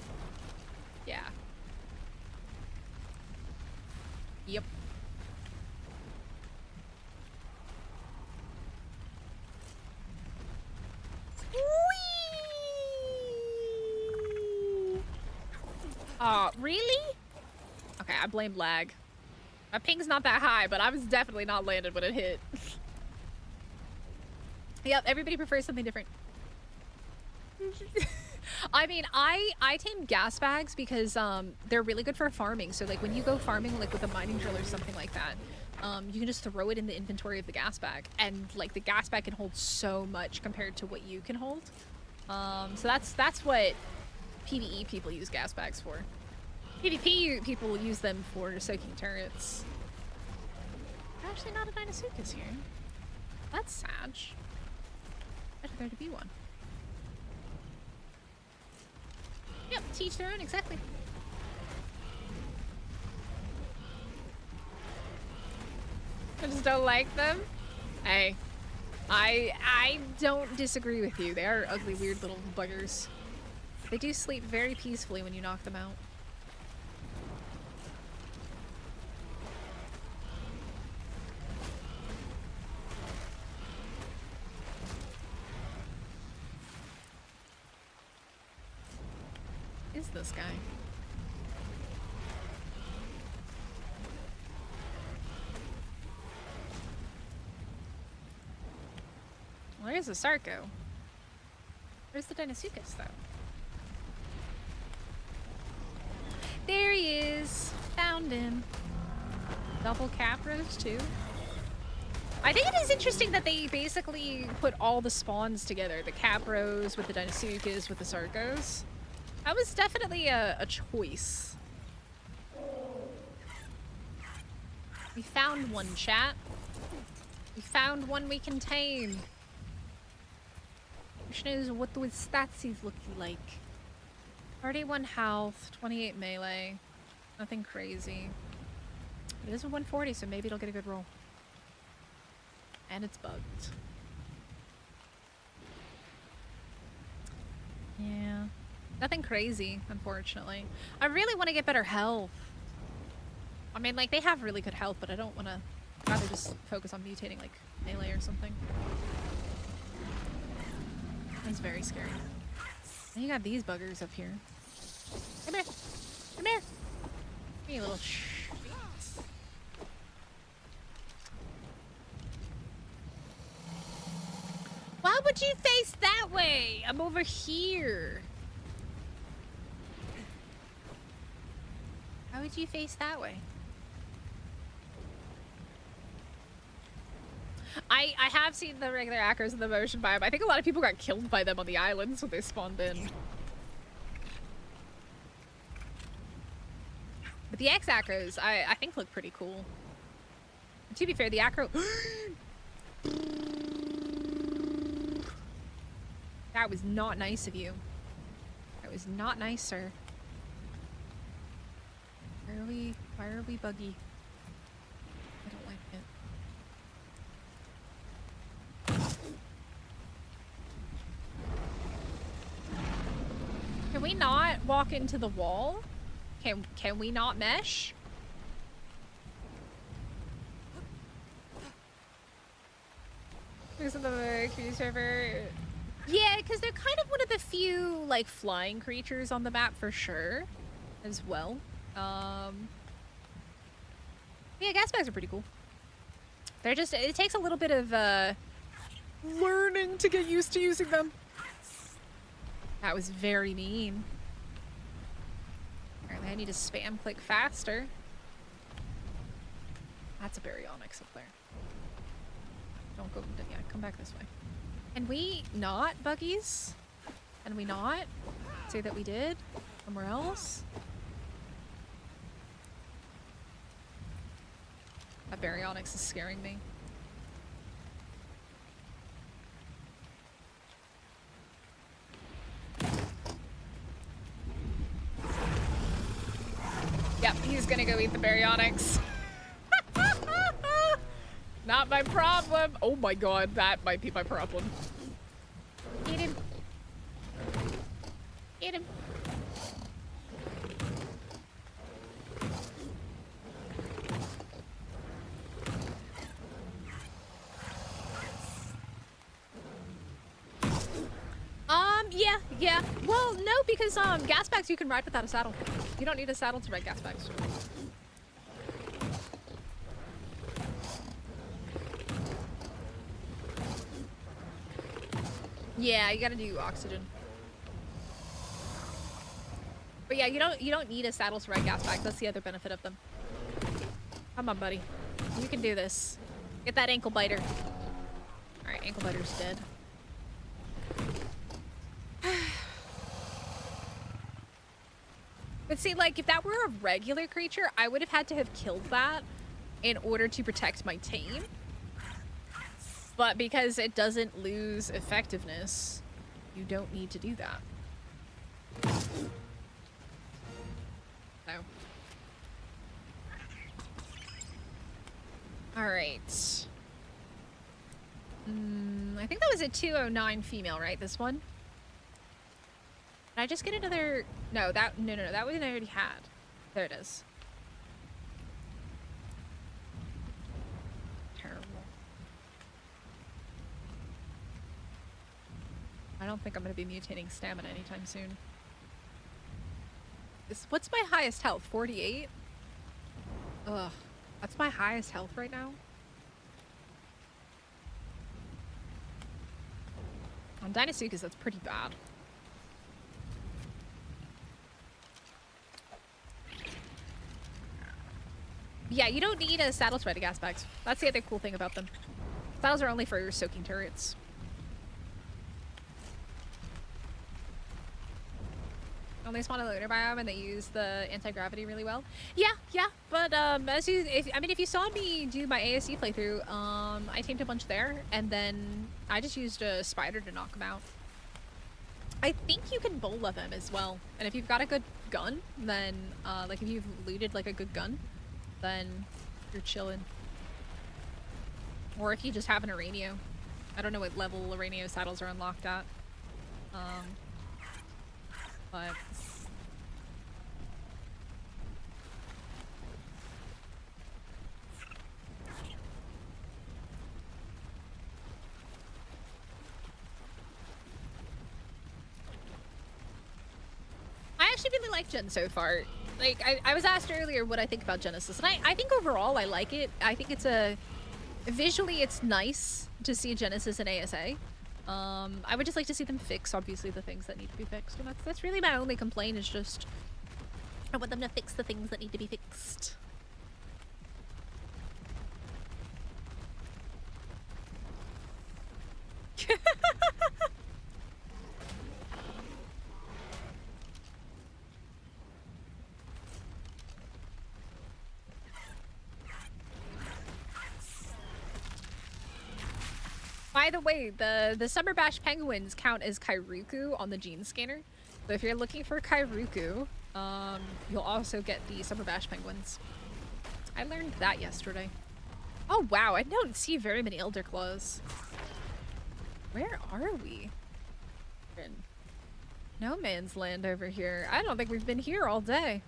yeah. Yep. Really? Okay, I blame lag. My ping's not that high, but I was definitely not landed when it hit. Yep, everybody prefers something different. I mean, I tame gas bags because they're really good for farming. So like when you go farming like with a mining drill or something like that, you can just throw it in the inventory of the gas bag, and like the gas bag can hold so much compared to what you can hold. So that's what PvE people use gas bags for. PvP people use them for soaking turrets. Actually, not a Dinosuchus here. That's sad. I'd there to be one. Yep, teach their own, exactly. I just don't like them. Hey, I don't disagree with you. They are ugly, weird little buggers. They do sleep very peacefully when you knock them out. Is this guy? Well, there's a Sarco. Where's the Deinosuchus, though? There he is! Found him. Double capros, too. I think it is interesting that they basically put all the spawns together. The capros with the Deinosuchus with the Sarcos. That was definitely a choice. We found one, chat. We found one we can tame. Question is, what do his stats look like? 31 health, 28 melee. Nothing crazy. It is a 140, so maybe it'll get a good roll. And it's bugged. Yeah. Nothing crazy, unfortunately. I really want to get better health. I mean, like, they have really good health, but I don't want to... I'd rather just focus on mutating, like, melee or something. That's very scary. And you got these buggers up here. Come here! Come here! Give me a little Why would you face that way? I'm over here. How would you face that way? I have seen the regular acros in the motion biome. I think a lot of people got killed by them on the islands when they spawned in. But the X acros, I think look pretty cool. And to be fair, the acro... That was not nice of you. That was not nice, sir. Why are we buggy? I don't like it. Can we not walk into the wall? Can we not mesh? There's another creature server. Yeah, because they're kind of one of the few, like, flying creatures on the map for sure, as well. Yeah, gas bags are pretty cool. They're just, it takes a little bit of, learning to get used to using them. That was very mean. Apparently I need to spam click faster. That's a baryonyx up there. Don't go, yeah, come back this way. Can we not buggies? Can we not say that we did somewhere else? That baryonyx is scaring me. Yep, he's gonna go eat the baryonyx. Not my problem. Oh my god, that might be my problem. Get him. Get him. Yeah. Well, no, because gas bags you can ride without a saddle. You don't need a saddle to ride gas bags. Yeah, you gotta do oxygen. But yeah, you don't need a saddle to ride gas bags. That's the other benefit of them. Come on, buddy. You can do this. Get that ankle biter. Alright, ankle biter's dead. But see, like, if that were a regular creature, I would have had to have killed that in order to protect my tame. But because it doesn't lose effectiveness, you don't need to do that. No. All right. I think that was a 209 female, right? This one. Did I just get another? No, that no, that one I already had. There it is. Terrible. I don't think I'm going to be mutating stamina anytime soon. What's my highest health? 48? Ugh. That's my highest health right now. On Dinosuchus, that's pretty bad. Yeah, you don't need a saddle to ride a gas bags. That's the other cool thing about them. Saddles are only for soaking turrets. Only spawn a lunar biome and they use the anti-gravity really well. Yeah, but if you saw me do my ASE playthrough, I tamed a bunch there, and then I just used a spider to knock them out. I think you can bola them as well, and if you've got a good gun, then like if you've looted like a good gun, then you're chilling. Or if you just have an Aranio. I don't know what level Aranio saddles are unlocked at. But I actually really like Gen so far. Like, I was asked earlier what I think about Genesis, and I think overall I like it. I think it's visually it's nice to see Genesis and ASA. I would just like to see them fix, obviously, the things that need to be fixed. And that's really my only complaint, is just I want them to fix the things that need to be fixed. By the way, the Summer Bash penguins count as Kairuku on the gene scanner. So if you're looking for Kairuku, you'll also get the Summer Bash penguins. I learned that yesterday. Oh wow, I don't see very many Elder Claws. Where are we? We're in no man's land over here. I don't think we've been here all day.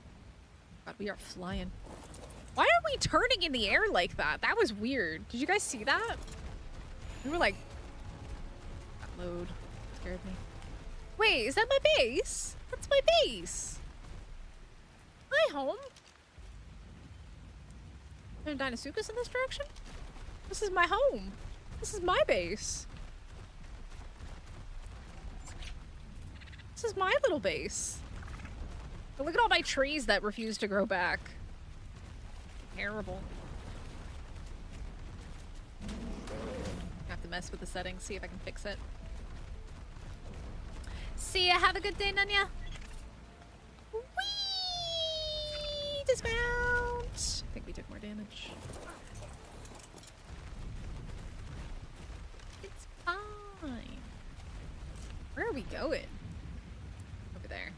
God, we are flying. Why are we turning in the air like that? That was weird. Did you guys see that? We were like, that load scared me. Wait, is that my base? That's my base. Hi, home. Is there Dinosuchus in this direction? This is my home. This is my base. This is my little base. But look at all my trees that refuse to grow back. Terrible. I have to mess with the settings, see if I can fix it. See ya, have a good day, Nanya. Whee! Dismount! I think we took more damage. It's fine. Where are we going? Over there.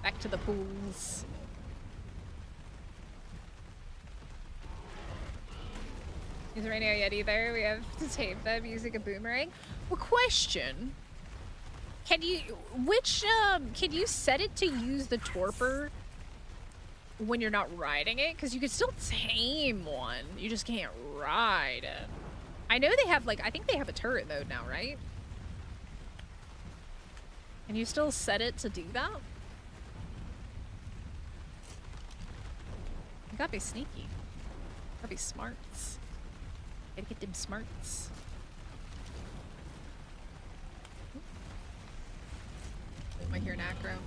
Back to the pools. Is there any yet either? We have to tape them using a boomerang. Well, question. Can you set it to use the torpor when you're not riding it? Because you could still tame one. You just can't ride it. I know they have, like, I think they have a turret mode now, right? Can you still set it to do that? You gotta be sneaky. Gotta be smarts. Gotta get them smarts. I might hear an acro.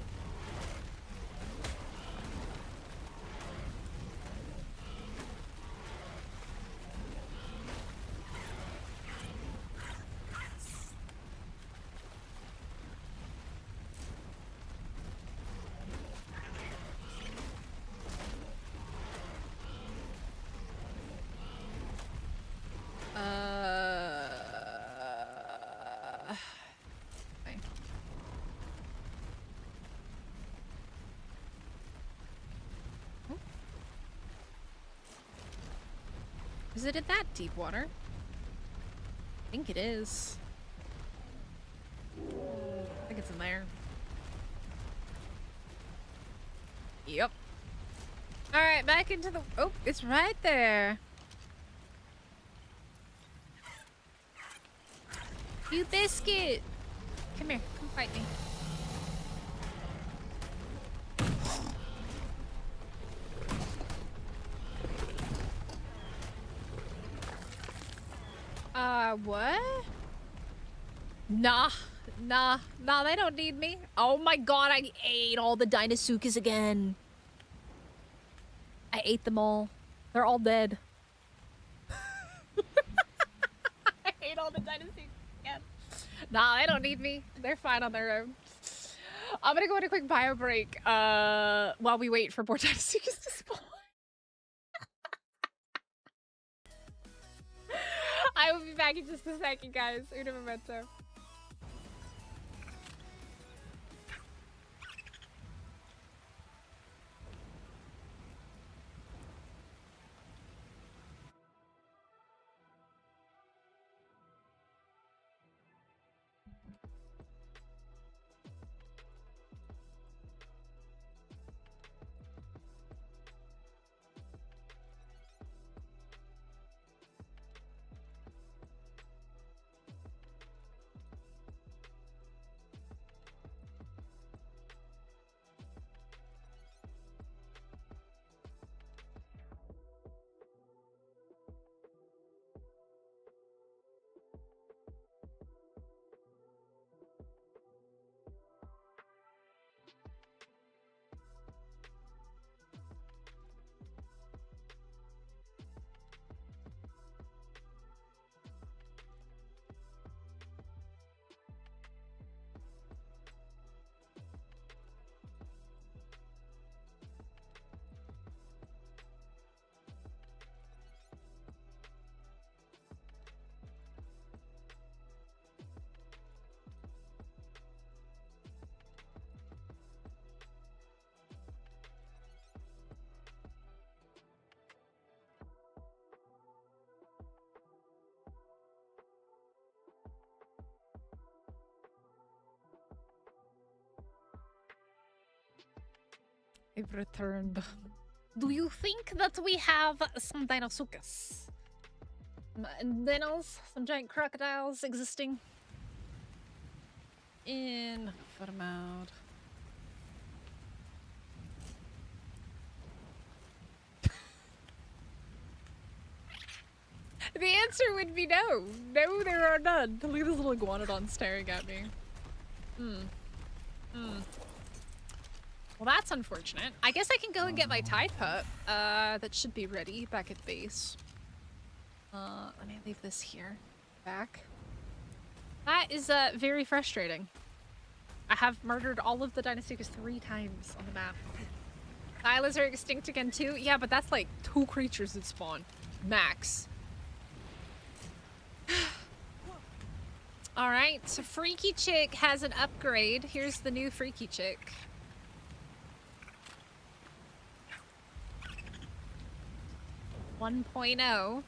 Is it in that deep water? I think it is. I think it's in there. Yep. Alright, back into the... Oh, it's right there. You biscuit! Come here, come fight me. What? Nah, they don't need me. Oh my god, I ate all the Dinosuchus again. I ate them all. They're all dead. I ate all the Dinosuchus again. Nah, they don't need me. They're fine on their own. I'm gonna go on a quick bio break while we wait for more Dinosuchus to spawn. I will be back in just a second, guys. Una momento. I've returned. Do you think that we have some Dinosuchus? Dinos? Some giant crocodiles existing? In photo mode. The answer would be no. No, there are none. Look at this little iguanodon staring at me. Well, that's unfortunate. I guess I can go and get my tide pup. That should be ready back at base. Let me leave this here. Back. That is very frustrating. I have murdered all of the Dinosuchus 3 times on the map. Hylas are extinct again too? Yeah, but that's like 2 creatures that spawn. Max. Alright, so Freaky Chick has an upgrade. Here's the new Freaky Chick. One 1.0.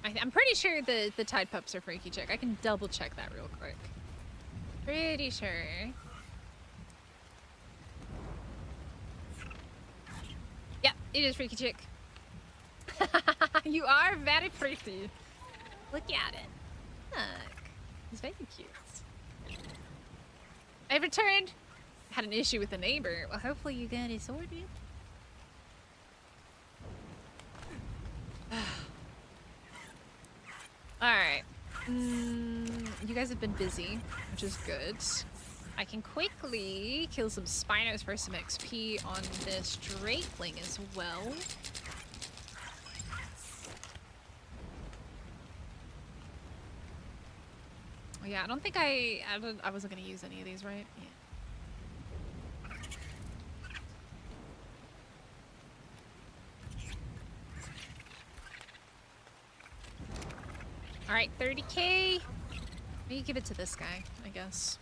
I'm pretty sure the Tide Pups are Freaky Chick. I can double check that real quick. Pretty sure. Yep, it is Freaky Chick. You are very pretty. Look at it. Look. He's very cute. I've returned. Had an issue with a neighbor. Well, hopefully you got it sorted. Alright. You guys have been busy, which is good. I can quickly kill some Spinos for some XP on this Drakeling as well. Oh, yeah, I don't think I wasn't going to use any of these, right? Yeah. All right, 30K. Maybe give it to this guy, I guess.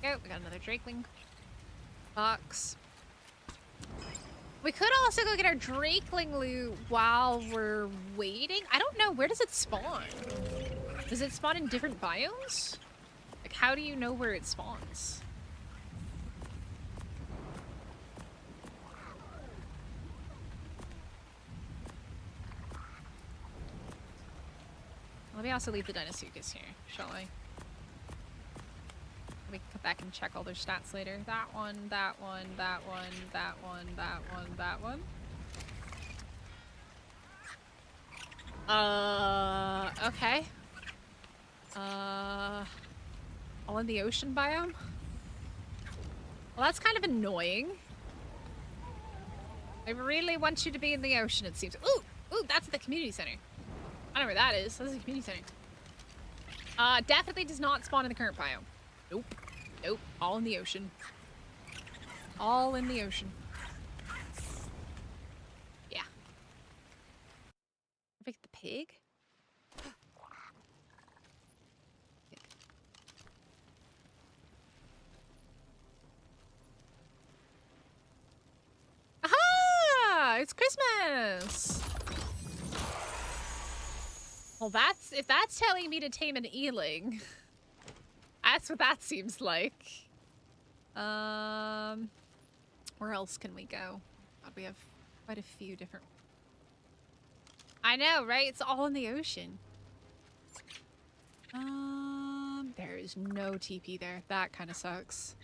go. We got another drakeling box. We could also go get our drakeling loot while we're waiting. I don't know. Where does it spawn? Does it spawn in different biomes? Like, how do you know where it spawns? Let me also leave the Dinosuchus here, shall I? We can come back and check all their stats later. That one, that one, that one, that one, that one, that one. Okay. All in the ocean biome? Well, that's kind of annoying. They really want you to be in the ocean, it seems. Ooh! Ooh, that's the community center. I don't know where that is. That's the community center. Definitely does not spawn in the current biome. Nope. Nope. All in the ocean. All in the ocean. Yeah. Pick the pig? Aha! It's Christmas! Well, if that's telling me to tame an eeling, that's what that seems like. Where else can we go? God, we have quite a few different... I know, right? It's all in the ocean. There is no TP there. That kind of sucks.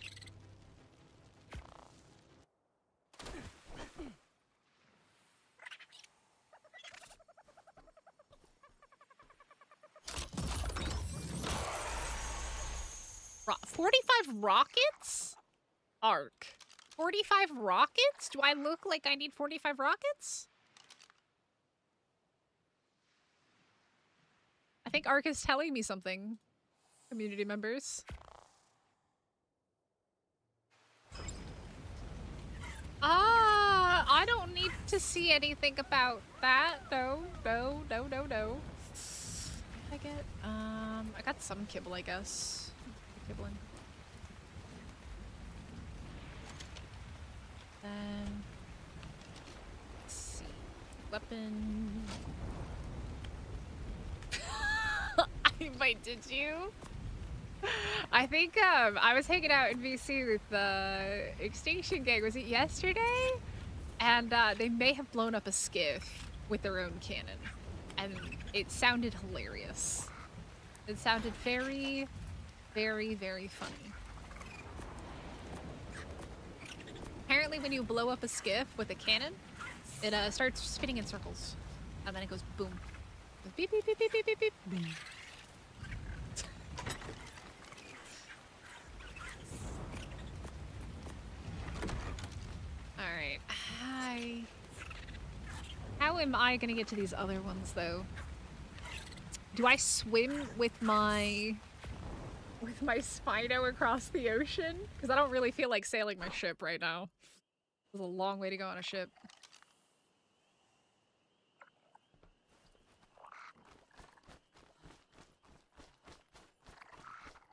Ro 45 rockets? Arc. 45 rockets? Do I look like I need 45 rockets? I think Arc is telling me something, community members. I don't need to see anything about that. No, no, no, no, no. What did I get? I got some kibble, I guess. Kibbling. Then, let's see. Weapon. Wait, did you? I think I was hanging out in VC with the Extinction Gang. Was it yesterday? And they may have blown up a skiff with their own cannon, and it sounded hilarious. It sounded very, very, very funny. Apparently, when you blow up a skiff with a cannon, it starts spinning in circles, and then it goes boom. It goes beep beep beep beep beep beep beep. Boom. Alright, how am I gonna get to these other ones, though? Do I swim with my Spino across the ocean? Because I don't really feel like sailing my ship right now. There's a long way to go on a ship.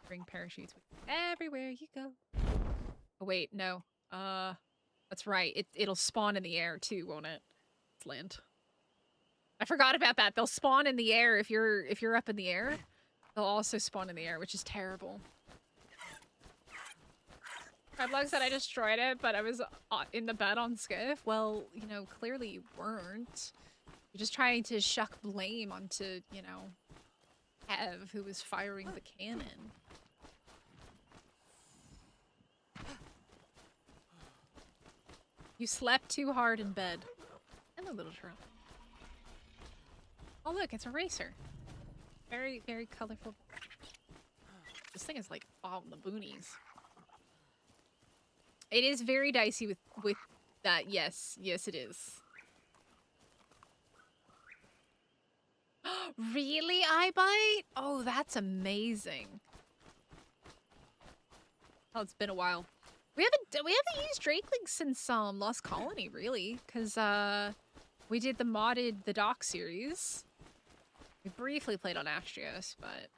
Bring parachutes with you everywhere you go. Oh wait, no. That's right. It'll spawn in the air too, won't it? It's land. I forgot about that. They'll spawn in the air if you're up in the air. They'll also spawn in the air, which is terrible. Redlug said I destroyed it, but I was in the bed on Skiff. Well, you know, clearly you weren't. You're just trying to shuck blame onto, you know, Kev, who was firing the cannon. You slept too hard in bed. Hello, little trout. Oh, look, it's a racer. Very, very colorful. This thing is like all in the boonies. It is very dicey with that. Yes, yes, it is. Really, iBite? Oh, that's amazing. Oh, it's been a while. We haven't used Drakeling since Lost Colony, really, because we did the Dock series. We briefly played on Astrios, but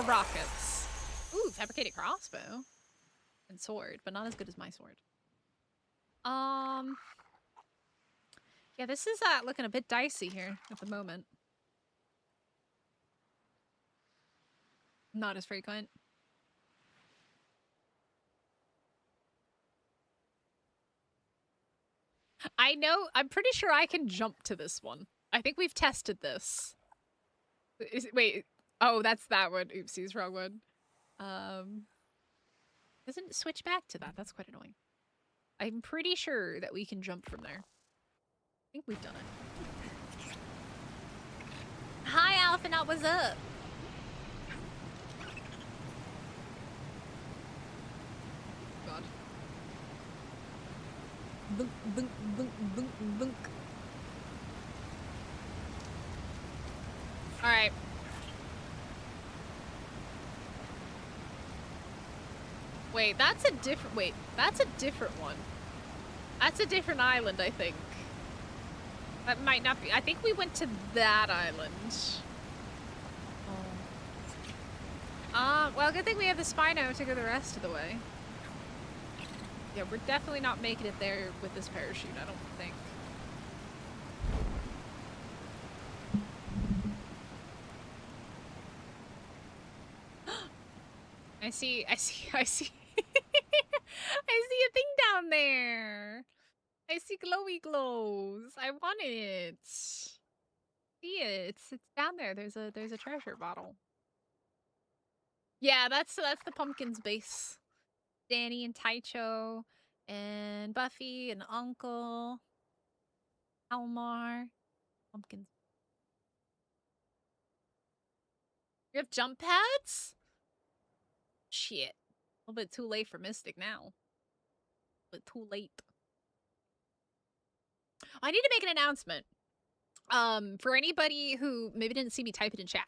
rockets. Ooh, fabricated crossbow. And sword, but not as good as my sword. Yeah, this is looking a bit dicey here at the moment. Not as frequent. I know, I'm pretty sure I can jump to this one. I think we've tested this. Wait, oh, that's that one. Oopsies, wrong one. Doesn't switch back to that. That's quite annoying. I'm pretty sure that we can jump from there. I think we've done it. Hi, Alphanaut, what's up? God. Bunk, bunk, bunk, bunk, bunk. All right. Wait, that's a different. Wait, that's a different one. That's a different island, I think. That might not be. I think we went to that island. Oh. Well, good thing we have the Spino to go the rest of the way. Yeah, we're definitely not making it there with this parachute, I don't think. I see I see I see a thing down there. I see glowy glows. I want it. See it. It's down there. There's a treasure bottle. Yeah, that's the pumpkin's base. Danny and Taicho and Buffy and Uncle Almar. Pumpkins. You have jump pads? Shit. A little bit too late for Mystic now. But too late. I need to make an announcement. For anybody who maybe didn't see me type it in chat.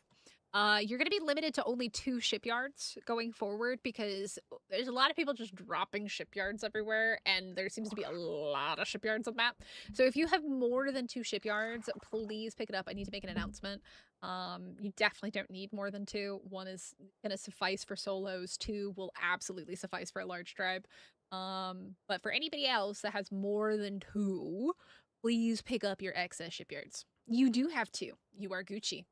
You're going to be limited to only 2 shipyards going forward because there's a lot of people just dropping shipyards everywhere, and there seems to be a lot of shipyards on the map. So if you have more than 2 shipyards, please pick it up. I need to make an announcement. You definitely don't need more than 2. 1 is going to suffice for solos. 2 will absolutely suffice for a large tribe. But for anybody else that has more than 2, please pick up your excess shipyards. You do have 2. You are Gucci.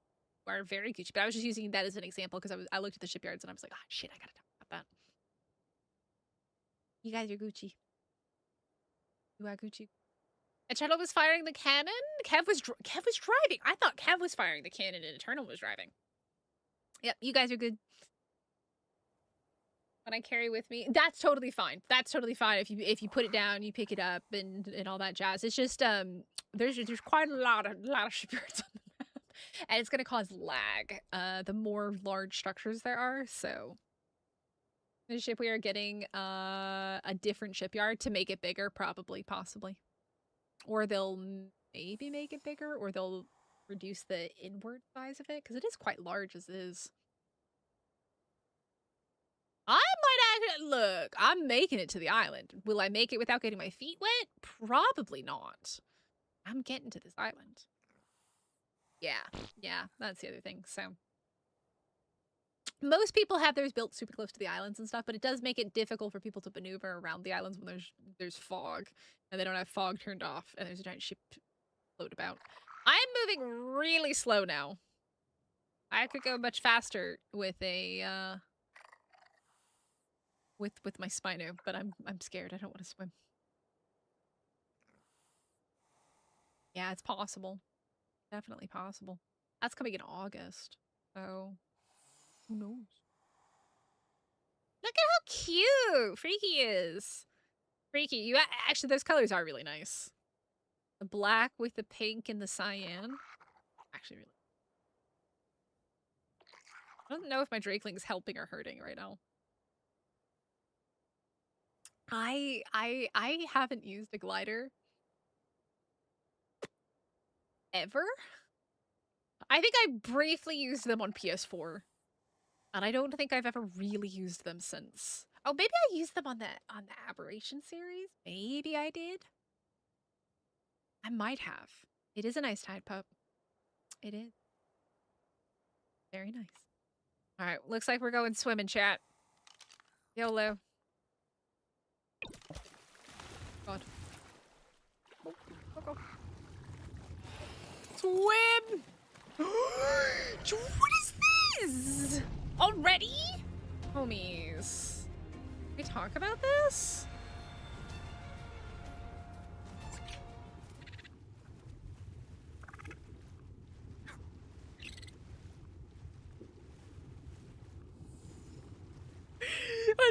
Are very Gucci, but I was just using that as an example because I looked at the shipyards and I was like, oh shit, I gotta talk about that. You guys are Gucci. You are Gucci. Eternal was firing the cannon. Kev was driving. I thought Kev was firing the cannon and Eternal was driving. Yep, you guys are good. When I carry with me, that's totally fine. That's totally fine if you put it down, you pick it up and all that jazz. It's just there's quite a lot of shipyards on the map, and it's gonna cause lag. The more large structures there are, so the ship we are getting a different shipyard to make it bigger, probably, possibly, or they'll maybe make it bigger, or they'll reduce the inward size of it because it is quite large as is. I might actually look. I'm making it to the island. Will I make it without getting my feet wet? Probably not. I'm getting to this island. Yeah, that's the other thing. So most people have theirs built super close to the islands and stuff, but it does make it difficult for people to maneuver around the islands when there's fog and they don't have fog turned off and there's a giant ship float about. I'm moving really slow now. I could go much faster with a with my Spino, but I'm scared. I don't want to swim. Yeah, it's possible. Definitely possible. That's coming in August. So who knows? Look at how cute Freaky is. Freaky, you actually those colors are really nice. The black with the pink and the cyan. Actually really. I don't know if my Drakeling's helping or hurting right now. I haven't used a glider ever. I think I briefly used them on PS4. And I don't think I've ever really used them since. Oh, maybe I used them on the Aberration series. Maybe I did. I might have. It is a nice tide pup. It is. Very nice. All right, looks like we're going swimming, chat. YOLO. God. Go, go. Swim! What is this? Already? Homies. Can we talk about this?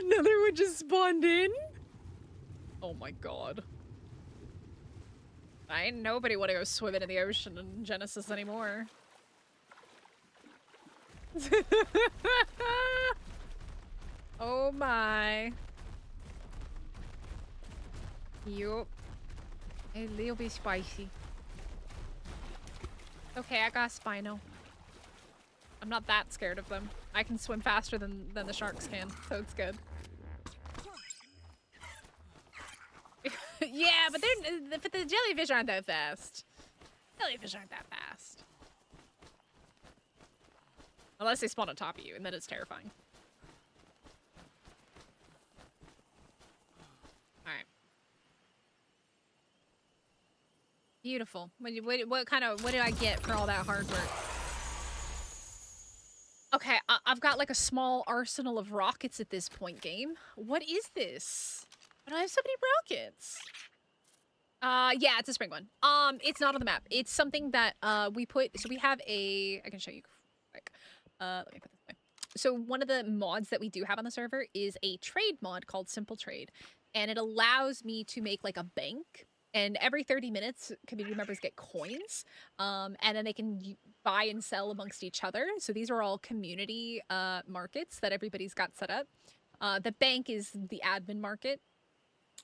Another one just spawned in? Oh my god. Ain't nobody want to go swimming in the ocean in Genesis anymore. Oh my. Yup. A little bit spicy. Okay, I got Spino. I'm not that scared of them. I can swim faster than the sharks can, so it's good. Yeah, but the jellyfish aren't that fast. Jellyfish aren't that fast. Unless they spawn on top of you, and then it's terrifying. Alright. Beautiful. What do I get for all that hard work? Okay, I've got like a small arsenal of rockets at this point, game. What is this? Why do I have so many rockets? Yeah, it's a spring one. It's not on the map. It's something that we put. So we have a. I can show you quick. Let me put this away. So one of the mods that we do have on the server is a trade mod called Simple Trade, and it allows me to make like a bank. And every 30 minutes, community members get coins, and then they can buy and sell amongst each other. So these are all community markets that everybody's got set up. The bank is the admin market.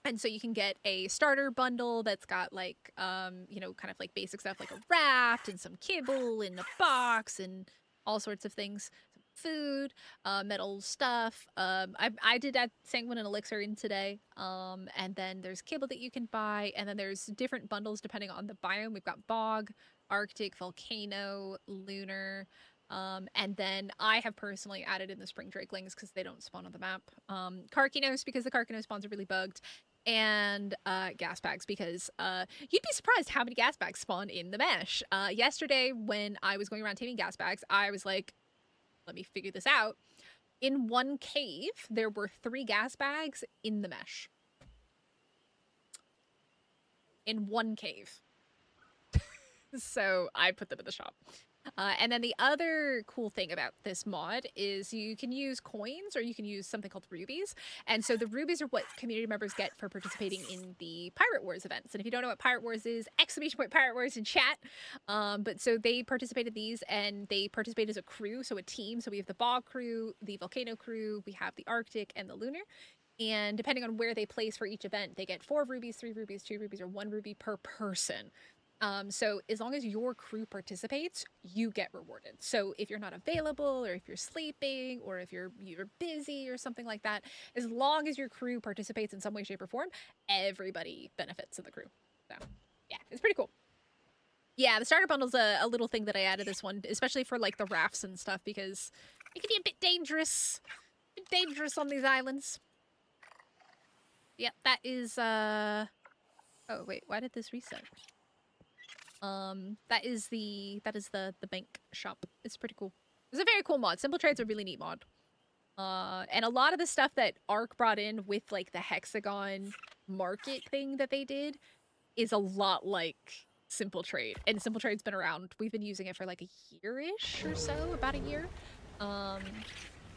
And so you can get a starter bundle that's got like, you know, kind of like basic stuff like a raft and some kibble in a box and all sorts of things. Food, metal stuff. I did add sanguine and elixir in today. And then there's kibble that you can buy. And then there's different bundles depending on the biome. We've got bog, arctic, volcano, lunar. And then I have personally added in the spring drakelings because they don't spawn on the map. Karkinos because the Karkinos spawns are really bugged. And gas bags because you'd be surprised how many gas bags spawn in the mesh. Yesterday when I was going around taming gas bags, I was like, let me figure this out. In one cave, there were 3 gas bags in the mesh. In one cave. So I put them in the shop. And then the other cool thing about this mod is you can use coins or you can use something called rubies. And so the rubies are what community members get for participating in the Pirate Wars events. And if you don't know what Pirate Wars is, ! Pirate Wars in chat. But so they participated these and they participate as a crew, so a team. So we have the bog crew, the volcano crew, we have the Arctic and the lunar. And depending on where they place for each event, they get 4 rubies, 3 rubies, 2 rubies, or 1 ruby per person. So as long as your crew participates, you get rewarded. So if you're not available or if you're sleeping or if you're busy or something like that, as long as your crew participates in some way, shape, or form, everybody benefits of the crew. So yeah, it's pretty cool. Yeah, the starter bundle's a little thing that I added this one, especially for like the rafts and stuff because it can be a bit dangerous. On these islands. Yep, that is oh wait, why did this reset? That is the bank shop. It's pretty cool. It's a very cool mod. Simple Trade's a really neat mod. And a lot of the stuff that Ark brought in with like the hexagon market thing that they did is a lot like Simple Trade. And Simple Trade's been around. We've been using it for like a year-ish or so, about a year.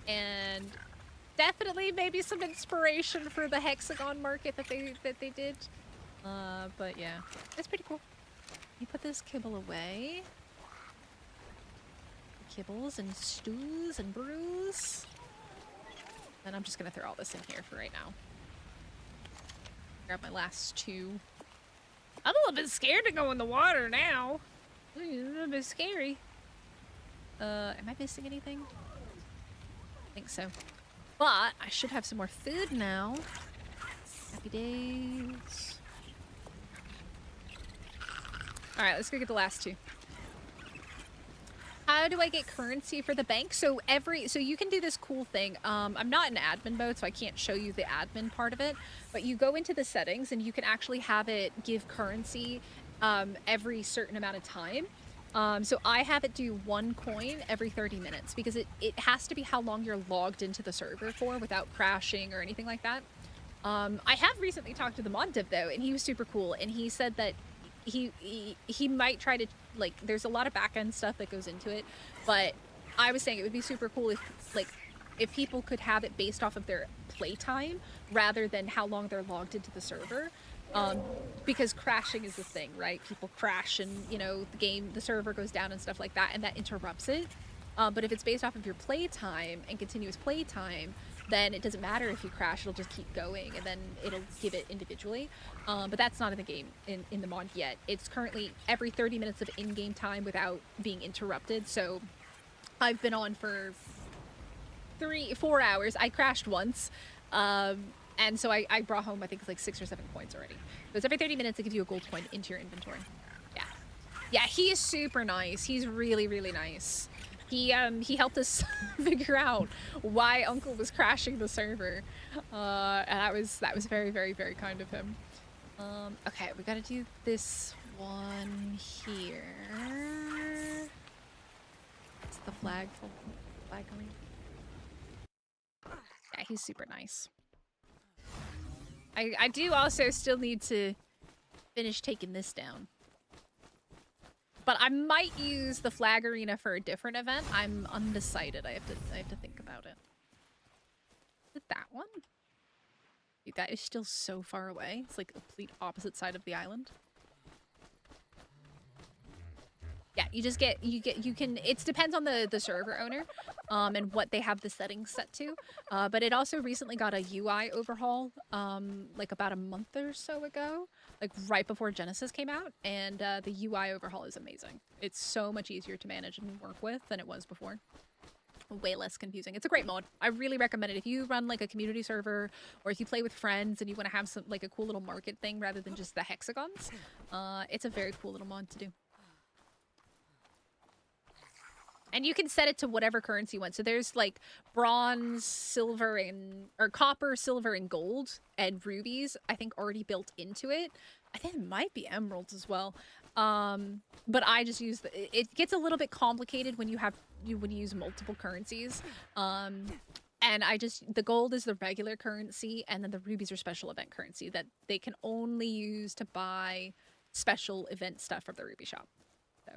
And definitely maybe some inspiration for the hexagon market that they did. But yeah, it's pretty cool. You put this kibble away. Kibbles and stews and brews. And I'm just gonna throw all this in here for right now. Grab my last 2. I'm a little bit scared to go in the water now. It's a little bit scary. Am I missing anything? I think so. But I should have some more food now. Happy days. Alright, let's go get the last 2. How how do I get currency for the bank? So you can do this cool thing. I'm not in admin mode, so I can't show you the admin part of it, but you go into the settings and you can actually have it give currency every certain amount of time. So I have it do 1 coin every 30 minutes because it has to be how long you're logged into the server for without crashing or anything like that. I have recently talked to the mod dev though, and he was super cool, and he said that he might try to, like, there's a lot of back-end stuff that goes into it, but I was saying it would be super cool if people could have it based off of their playtime rather than how long they're logged into the server. Because crashing is the thing, right? People crash and, you know, the server goes down and stuff like that, and that interrupts it. But if it's based off of your playtime and continuous playtime, then it doesn't matter if you crash, it'll just keep going, and then it'll give it individually. But that's not in the game, in the mod yet. It's currently every 30 minutes of in-game time without being interrupted, so I've been on for 4 hours. I crashed once, and so I brought home, I think it's like 6 or 7 coins already. So it's every 30 minutes, it gives you a gold coin into your inventory. Yeah. Yeah, he is super nice. He's really, really nice. He helped us figure out why Uncle was crashing the server. And that was very, very, very kind of him. Okay, we gotta do this one here. It's the flag going. Yeah, he's super nice. I do also still need to finish taking this down. But I might use the flag arena for a different event. I'm undecided. I have to think about it. Is it that one? Dude, that is still so far away. It's like the complete opposite side of the island. Yeah, you can, it depends on the server owner, and what they have the settings set to. But it also recently got a UI overhaul, like about a month or so ago, like right before Genesis came out, and the UI overhaul is amazing. It's so much easier to manage and work with than it was before. Way less confusing. It's a great mod. I really recommend it if you run like a community server, or if you play with friends and you want to have some like a cool little market thing rather than just the hexagons. It's a very cool little mod to do. And you can set it to whatever currency you want. So there's like bronze, silver, or copper, silver, and gold, and rubies, I think, already built into it. I think it might be emeralds as well. But I just use it gets a little bit complicated when you use multiple currencies. And the gold is the regular currency, and then the rubies are special event currency that they can only use to buy special event stuff from the ruby shop. So.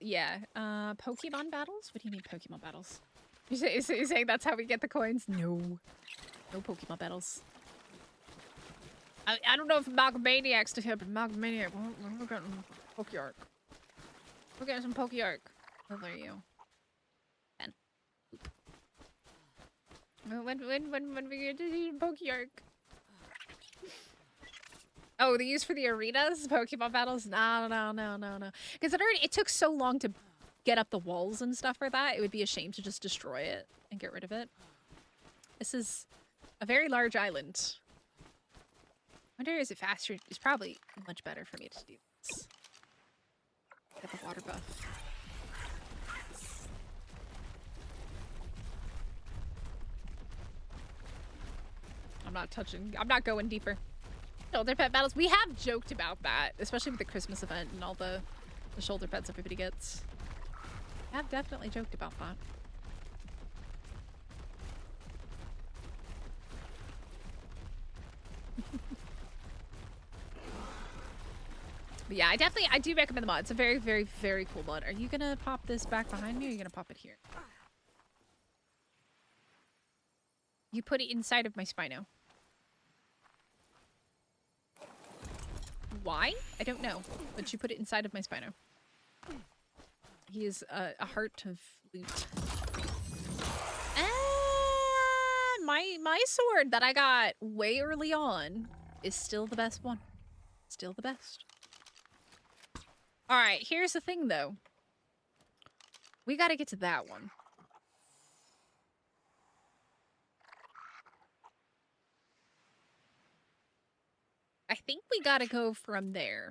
Yeah. Pokemon battles? What do you mean Pokemon battles? You're saying that's how we get the coins? No. No Pokemon battles. I don't know if Magmaniac's still here, but Magmaniac, we're getting Pokeark. We're getting some Pokeark. Oh, there you. Ben. When we get to see Pokeark? Oh, the use for the arenas? Pokemon battles? No. Because it took so long to get up the walls and stuff for that. It would be a shame to just destroy it and get rid of it. This is a very large island. I wonder, is it faster? It's probably much better for me to do this. Get the water buff. I'm not going deeper. Shoulder pet battles. We have joked about that, especially with the Christmas event and all the shoulder pets everybody gets. I have definitely joked about that. But yeah, I do recommend the mod. It's a very, very, very cool mod. Are you gonna pop this back behind me, or are you gonna pop it here? You put it inside of my Spino. Why? I don't know, but you put it inside of my Spino. He is a heart of loot. And my sword that I got way early on is still the best one. Still the best. All right, here's the thing though. We got to get to that one. think we gotta go from there.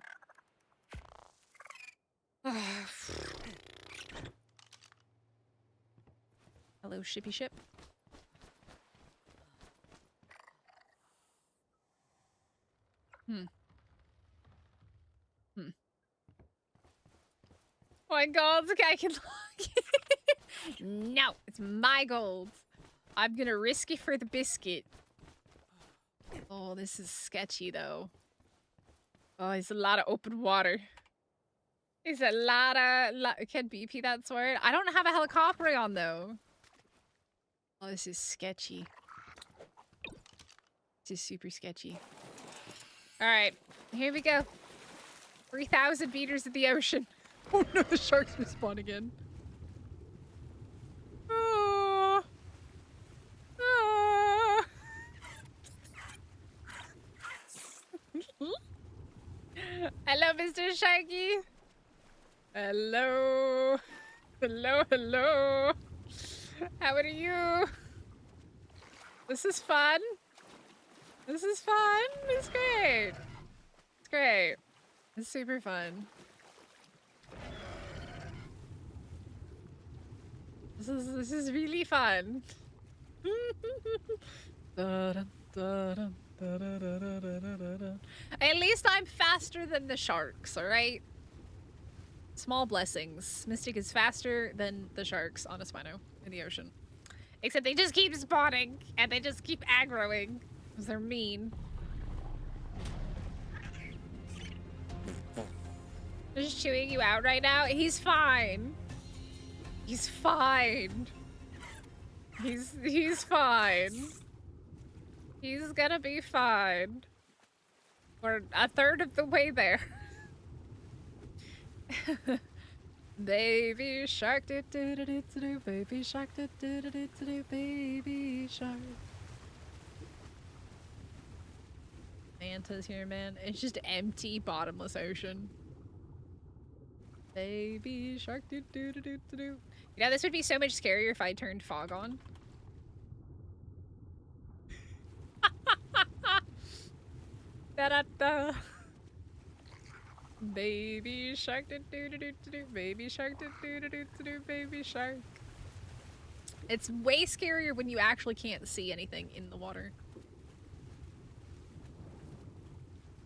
Hello, shippy ship. My gold, I can look. No, it's my gold. I'm gonna risk it for the biscuit. Oh, this is sketchy though. Oh, it's a lot of open water. It's a lot of... Can BP that sword? I don't have a helicopter on though. Oh, this is sketchy. This is super sketchy. Alright, here we go. 3,000 meters of the ocean. Oh no, the sharks respawn again. Oh. Oh. Hello, Mr. Sharky. Hello. Hello, hello. How are you? This is fun. This is fun. It's great. It's great. It's super fun. This is really fun. At least I'm faster than the sharks, alright? Small blessings. Mystic is faster than the sharks on a Spino in the ocean. Except they just keep spawning, and they just keep aggroing, because they're mean. They're just chewing you out right now? He's fine. He's fine. He's fine. He's gonna be fine. We're a third of the way there. Baby shark, do do do do do, baby shark, do do do do do, baby shark. Manta's here, man. It's just empty, bottomless ocean. Baby shark, do do do do do. You know, this would be so much scarier if I turned fog on. Da da da. Baby shark, do do do do do. Baby shark, do do do do do. Baby shark. It's way scarier when you actually can't see anything in the water.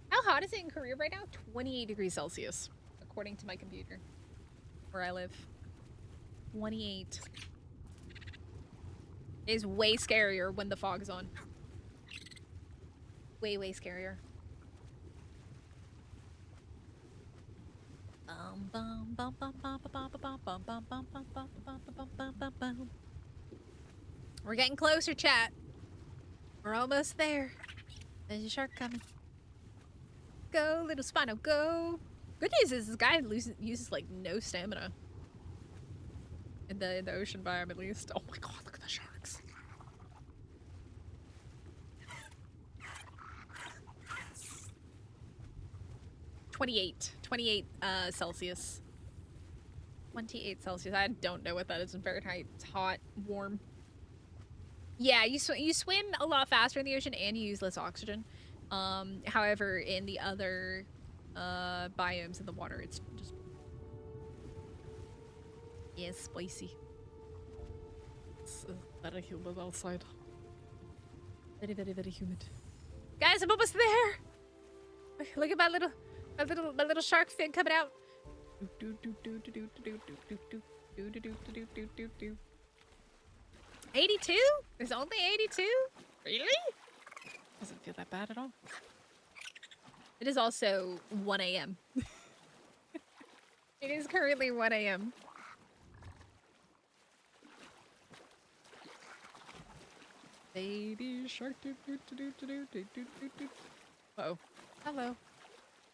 How hot is it in Korea right now? 28 degrees Celsius, according to my computer, where I live. 28. It is way scarier when the fog is on. Way, way scarier. We're getting closer, chat. We're almost there. There's a shark coming. Go, little Spino, go. Good news is this guy uses like no stamina. In the ocean biome, at least. Oh my god, look at the sharks. Twenty-eight Celsius. 28 Celsius. I don't know what that is in Fahrenheit. It's hot, warm. Yeah, you swim a lot faster in the ocean and you use less oxygen. However, in the other biomes in the water, it's just... Yeah, it's spicy. It's very humid outside. Very, very, very humid. Guys, I'm almost there! Look at my little shark fin coming out. 82? There's only 82? Really? Doesn't feel that bad at all. It is also 1 a.m. It is currently 1 a.m. Baby shark. Uh-oh. Hello.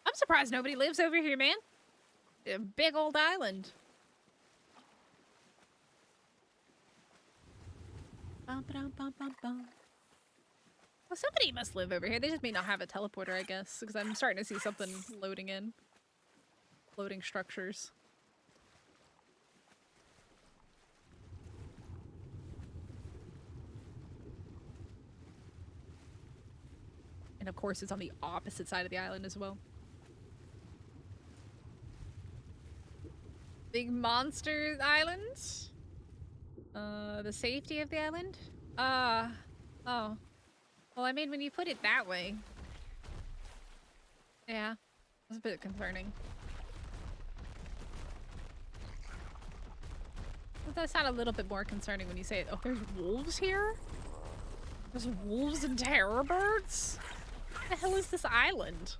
I'm surprised nobody lives over here, man. A big old island. Well, somebody must live over here. They just may not have a teleporter, I guess, because I'm starting to see something loading in. Floating structures. And of course, it's on the opposite side of the island as well. Big monster island? The safety of the island? Oh. Well, I mean, when you put it that way. Yeah. It's a bit concerning. It does sound a little bit more concerning when you say it. Oh, there's wolves here? There's wolves and terror birds? What the hell is this island?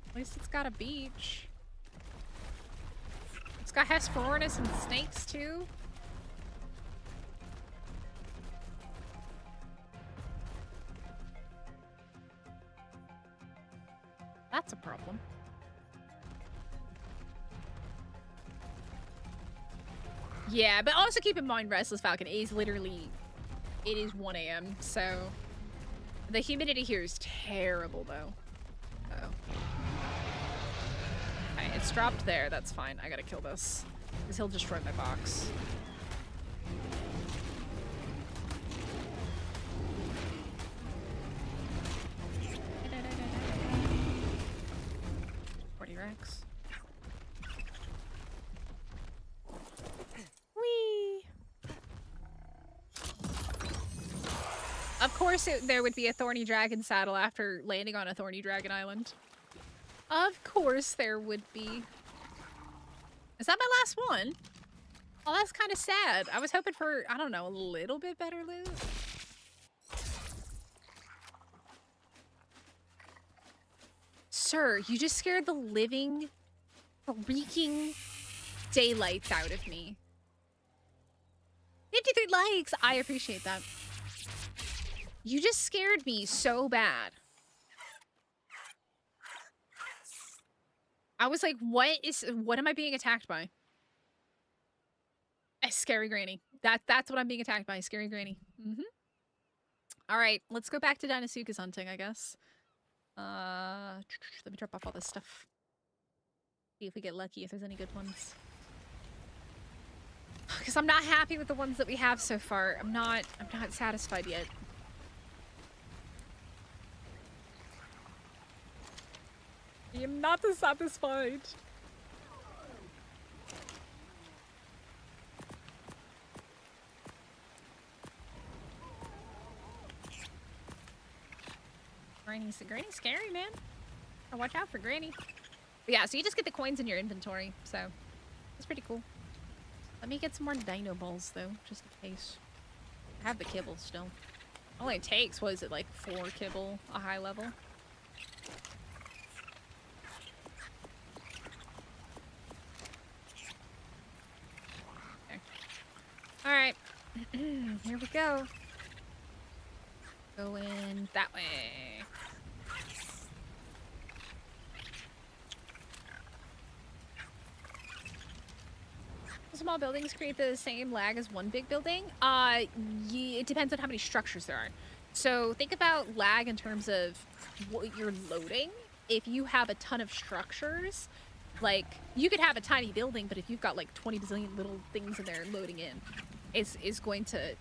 At least it's got a beach. It's got Hesperornis and snakes too. That's a problem. Yeah, but also keep in mind Restless Falcon is literally, it is 1 a.m. So the humidity here is terrible though. Oh. Okay, it's dropped there. That's fine. I gotta kill this because he'll destroy my box. Rex. Whee! Of course there would be a thorny dragon saddle after landing on a thorny dragon island. Of course there would be. Is that my last one? Oh, that's kind of sad. I was hoping for, I don't know, a little bit better loot. Sir, you just scared the living, freaking daylights out of me. 53 likes! I appreciate that. You just scared me so bad. I was like, what am I being attacked by? A scary granny. That's what I'm being attacked by, scary granny. Mm-hmm. Alright, let's go back to Dinosuchus hunting, I guess. Let me drop off all this stuff. See if we get lucky, if there's any good ones. Because I'm not happy with the ones that we have so far. I'm not satisfied yet. I am not satisfied. Granny's scary, man. Oh, watch out for Granny. But yeah, so you just get the coins in your inventory, so it's pretty cool. Let me get some more dino balls, though, just in case. I have the kibble still. All it takes, was it, like 4 kibble, a high level? Okay. Alright. Here we go. Going that way. Small buildings create the same lag as one big building? It depends on how many structures there are. So think about lag in terms of what you're loading. If you have a ton of structures, like, you could have a tiny building, but if you've got like 20 bazillion little things in there loading in, it's going to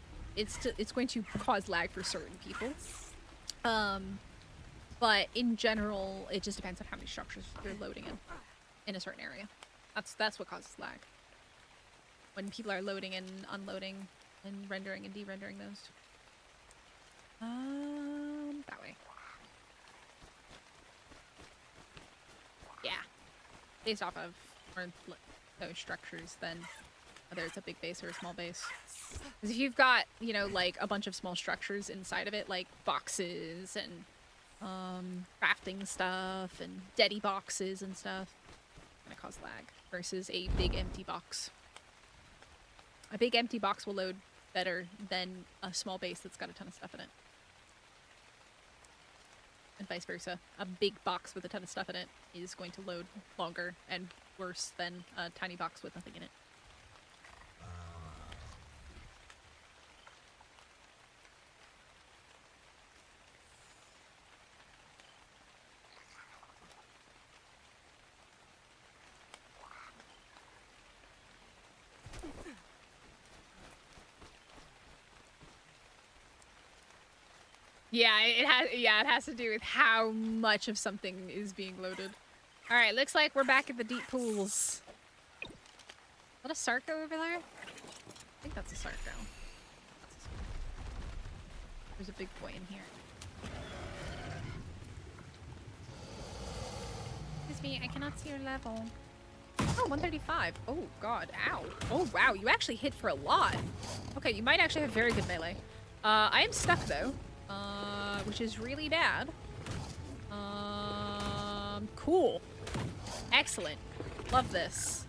cause lag for certain people. But in general, it just depends on how many structures you're loading in a certain area. That's what causes lag. When people are loading and unloading and rendering and de-rendering those. That way. Yeah. Based off of those structures, then whether it's a big base or a small base. Because if you've got, you know, like a bunch of small structures inside of it, like boxes and crafting stuff and deady boxes and stuff, it's gonna cause lag versus a big empty box. A big empty box will load better than a small base that's got a ton of stuff in it. And vice versa. A big box with a ton of stuff in it is going to load longer and worse than a tiny box with nothing in it. Yeah, it has. Yeah, it has to do with how much of something is being loaded. All right, looks like we're back at the deep pools. Is that a Sarco over there? I think that's a Sarco. There's a big boy in here. Excuse me, I cannot see your level. Oh, 135. Oh, God. Ow. Oh, wow. You actually hit for a lot. Okay, you might actually have very good melee. I am stuck, though. Which is really bad. Cool. Excellent. Love this.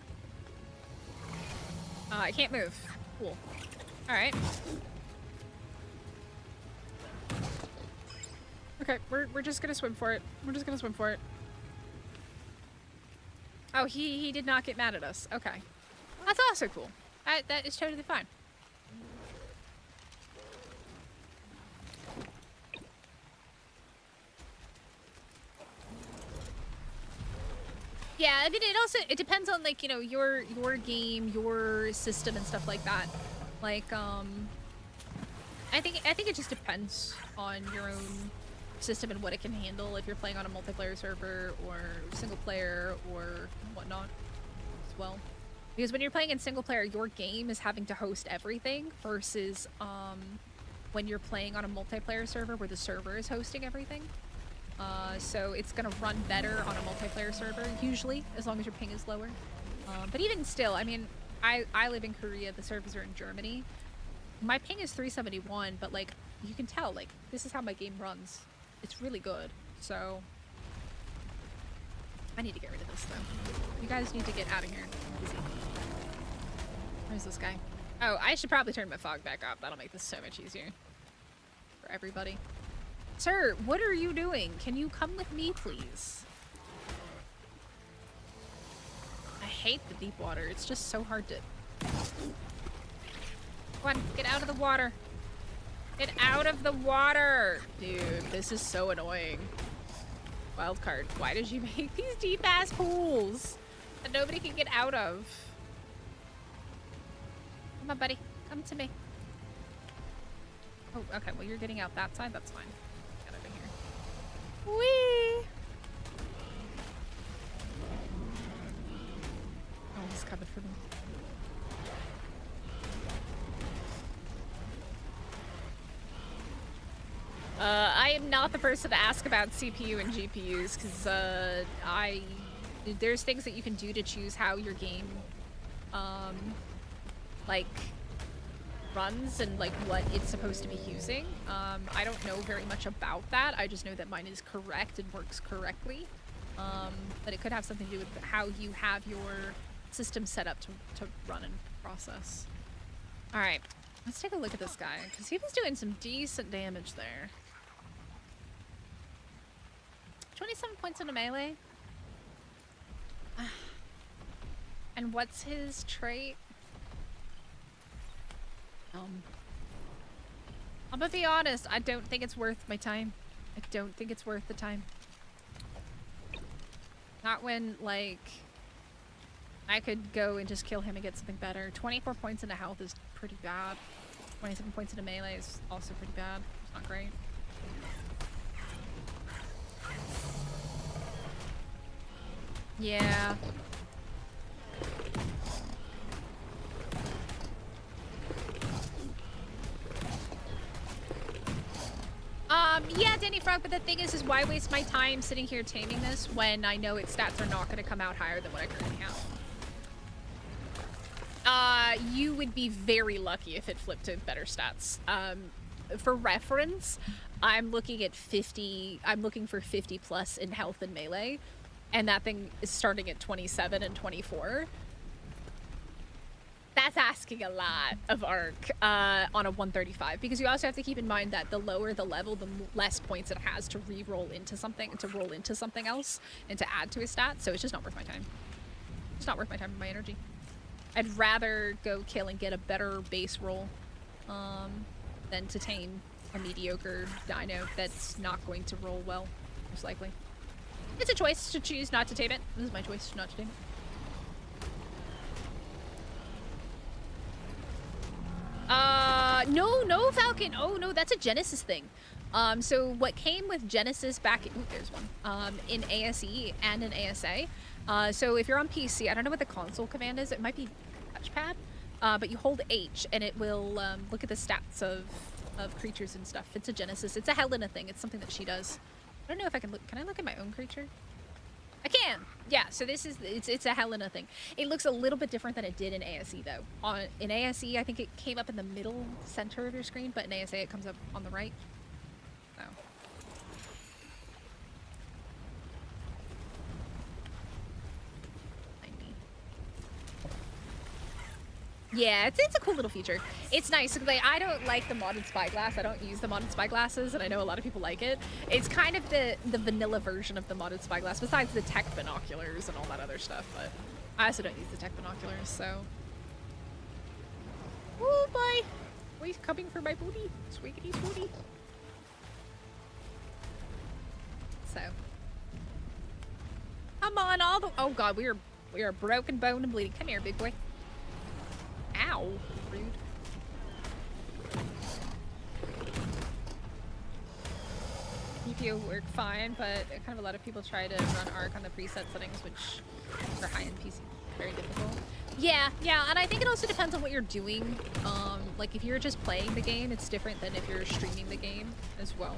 I can't move. Cool. Alright. Okay, we're just gonna swim for it. We're just gonna swim for it. Oh, he did not get mad at us. Okay. That's also cool. That is totally fine. Yeah, I mean, it depends on, like, you know, your game, your system and stuff like that. Like, I think it just depends on your own system and what it can handle if you're playing on a multiplayer server or single player or whatnot as well. Because when you're playing in single player, your game is having to host everything versus when you're playing on a multiplayer server where the server is hosting everything. So it's gonna run better on a multiplayer server, usually, as long as your ping is lower. But even still, I mean, I live in Korea, the servers are in Germany. My ping is 371, but like, you can tell, like, this is how my game runs. It's really good, so... I need to get rid of this, though. You guys need to get out of here. Easy. Where's this guy? Oh, I should probably turn my fog back up. That'll make this so much easier for everybody. Sir, what are you doing? Can you come with me, please? I hate the deep water. It's just so hard to... Come on, get out of the water. Get out of the water! Dude, this is so annoying. Wildcard, why did you make these deep-ass pools that nobody can get out of? Come on, buddy. Come to me. Oh, okay. Well, you're getting out that side. That's fine. Get over here. Whee! Oh, he's coming for me. I am not the person to ask about CPU and GPUs because there's things that you can do to choose how your game like runs and like what it's supposed to be using. I don't know very much about that. I just know that mine is correct and works correctly. But it could have something to do with how you have your system set up to run and process. All right, let's take a look at this guy because he was doing some decent damage there. 27 points into melee. And what's his trait? I'm gonna be honest, I don't think it's worth my time. I don't think it's worth the time. Not when, like, I could go and just kill him and get something better. 24 points into health is pretty bad. 27 points into melee is also pretty bad. It's not great. Yeah. Yeah, Danny Frog, but the thing is why waste my time sitting here taming this when I know its stats are not going to come out higher than what I currently have? You would be very lucky if it flipped to better stats. For reference, I'm looking at 50, I'm looking for 50 plus in health and melee, and that thing is starting at 27 and 24. That's asking a lot of arc on a 135, because you also have to keep in mind that the lower the level, the less points it has to re-roll into something, to roll into something else, and to add to his stats, so it's just not worth my time. It's not worth my time and my energy. I'd rather go kill and get a better base roll than to tame a mediocre dino that's not going to roll well, most likely. It's a choice to choose not to tame it. This is my choice not to tame it. No, Falcon. Oh, no, that's a Genesis thing. So what came with Genesis back, ooh, there's one, in ASE and in ASA. So if you're on PC, I don't know what the console command is. It might be touchpad, but you hold H and it will look at the stats of creatures and stuff. It's a Genesis. It's a Helena thing. It's something that she does. I don't know if I can look. Can I look at my own creature? I can. Yeah, so this is, it's a Helena thing. It looks a little bit different than it did in ASE though. In ASE, I think it came up in the middle center of your screen, but in ASA it comes up on the right. So. Yeah, it's a cool little feature. It's nice. Like, I don't like the modded spyglass. I don't use the modded spyglasses, and I know a lot of people like it. It's kind of the vanilla version of the modded spyglass, besides the tech binoculars and all that other stuff, but I also don't use the tech binoculars, so. Oh boy! Oh, he's coming for my booty. Swiggity booty. So. Come on, all the, oh god, we are broken bone and bleeding. Come here, big boy. Ow. Rude. EPO work fine, but kind of a lot of people try to run ARC on the preset settings, which for high-end PC very difficult. Yeah, and I think it also depends on what you're doing. Like if you're just playing the game, it's different than if you're streaming the game as well.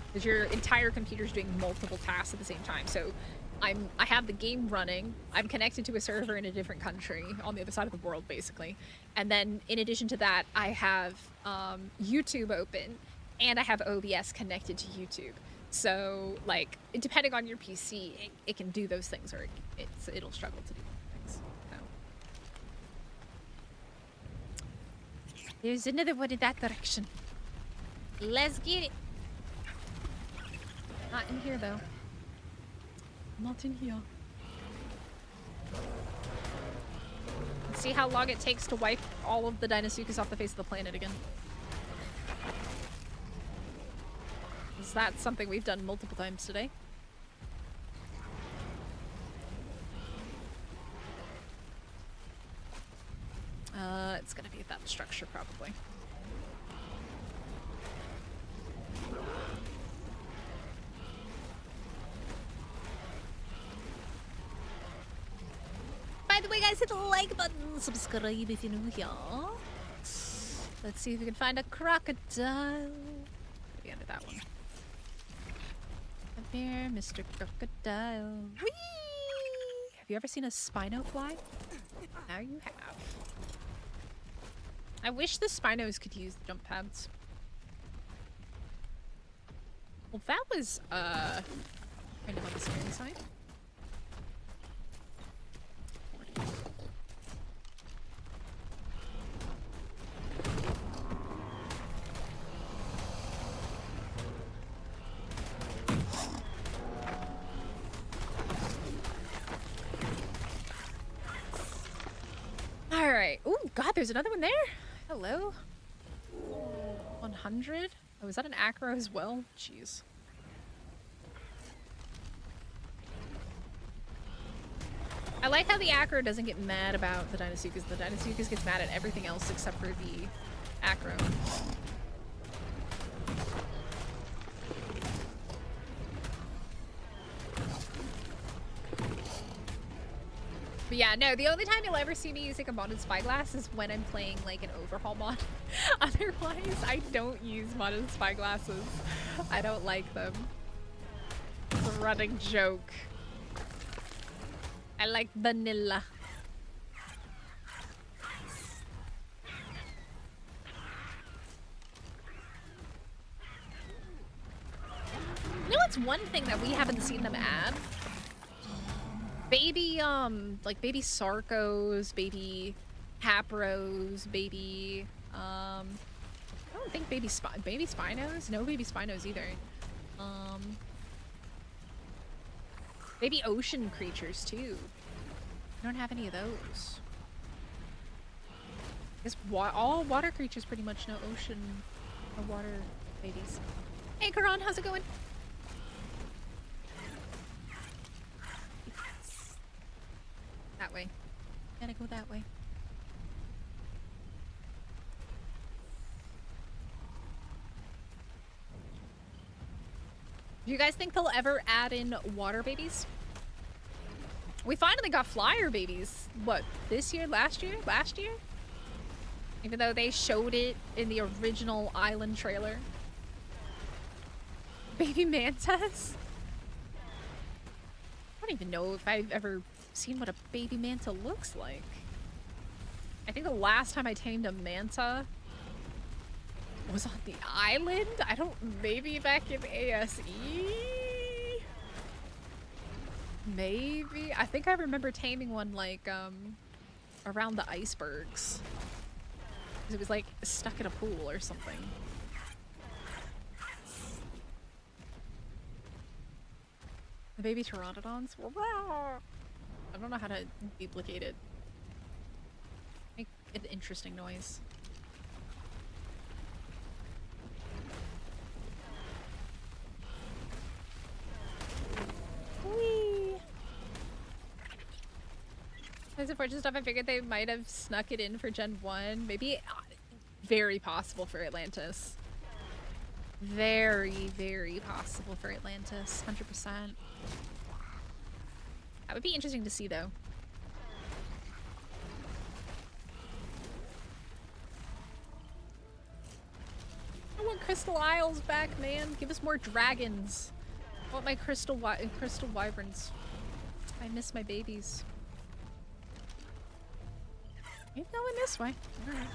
Because your entire computer's doing multiple tasks at the same time. So I have the game running, I'm connected to a server in a different country on the other side of the world, basically. And then in addition to that, I have YouTube open and I have OBS connected to YouTube. So like, depending on your PC, it can do those things or it'll struggle to do things. So. There's another one in that direction. Let's get it. Not in here though. Not in here. Let's see how long it takes to wipe all of the Deinosuchus off the face of the planet again. Is that something we've done multiple times today? It's gonna be that structure probably. By the way, guys, hit the like button, subscribe if you're new here. Let's see if we can find a crocodile. Maybe under that one. Come here, Mr. Crocodile. Whee! Have you ever seen a Spino fly? Now you have. I wish the Spinos could use the jump pads. Well, that was, kind of on the scary side. Alright. Oh, God, there's another one there. Hello. 100? Oh, is that an acro as well? Jeez. I like how the acro doesn't get mad about the Deinosuchus. The Deinosuchus gets mad at everything else except for the acro. But yeah, no, the only time you'll ever see me using a modded spyglass is when I'm playing like an overhaul mod. Otherwise, I don't use modded spyglasses. I don't like them. It's a running joke. I like vanilla. You know what's one thing that we haven't seen them add? Baby, like baby Sarcos, baby Hapros, baby, I don't think baby Spinos? No baby Spinos either. Baby ocean creatures too. I don't have any of those. I guess all water creatures pretty much, no ocean or water babies. Hey Karan, how's it going? That way. Gotta go that way. Do you guys think they'll ever add in water babies? We finally got flyer babies. What, this year? Last year? Last year? Even though they showed it in the original Island trailer. Baby mantas? I don't even know if I've ever seen what a baby manta looks like. I think the last time I tamed a manta was on the island? I don't, maybe back in ASE? Maybe? I think I remember taming one like, around the icebergs. It was like stuck in a pool or something. The baby pteranodons? I don't know how to duplicate it. Make an interesting noise. Whee! There's unfortunate stuff. I figured they might have snuck it in for Gen 1. Maybe very possible for Atlantis. Very, very possible for Atlantis. 100%. That would be interesting to see, though. I want Crystal Isles back, man. Give us more dragons. I want my crystal wyverns. I miss my babies. Ain't going this way. Alright.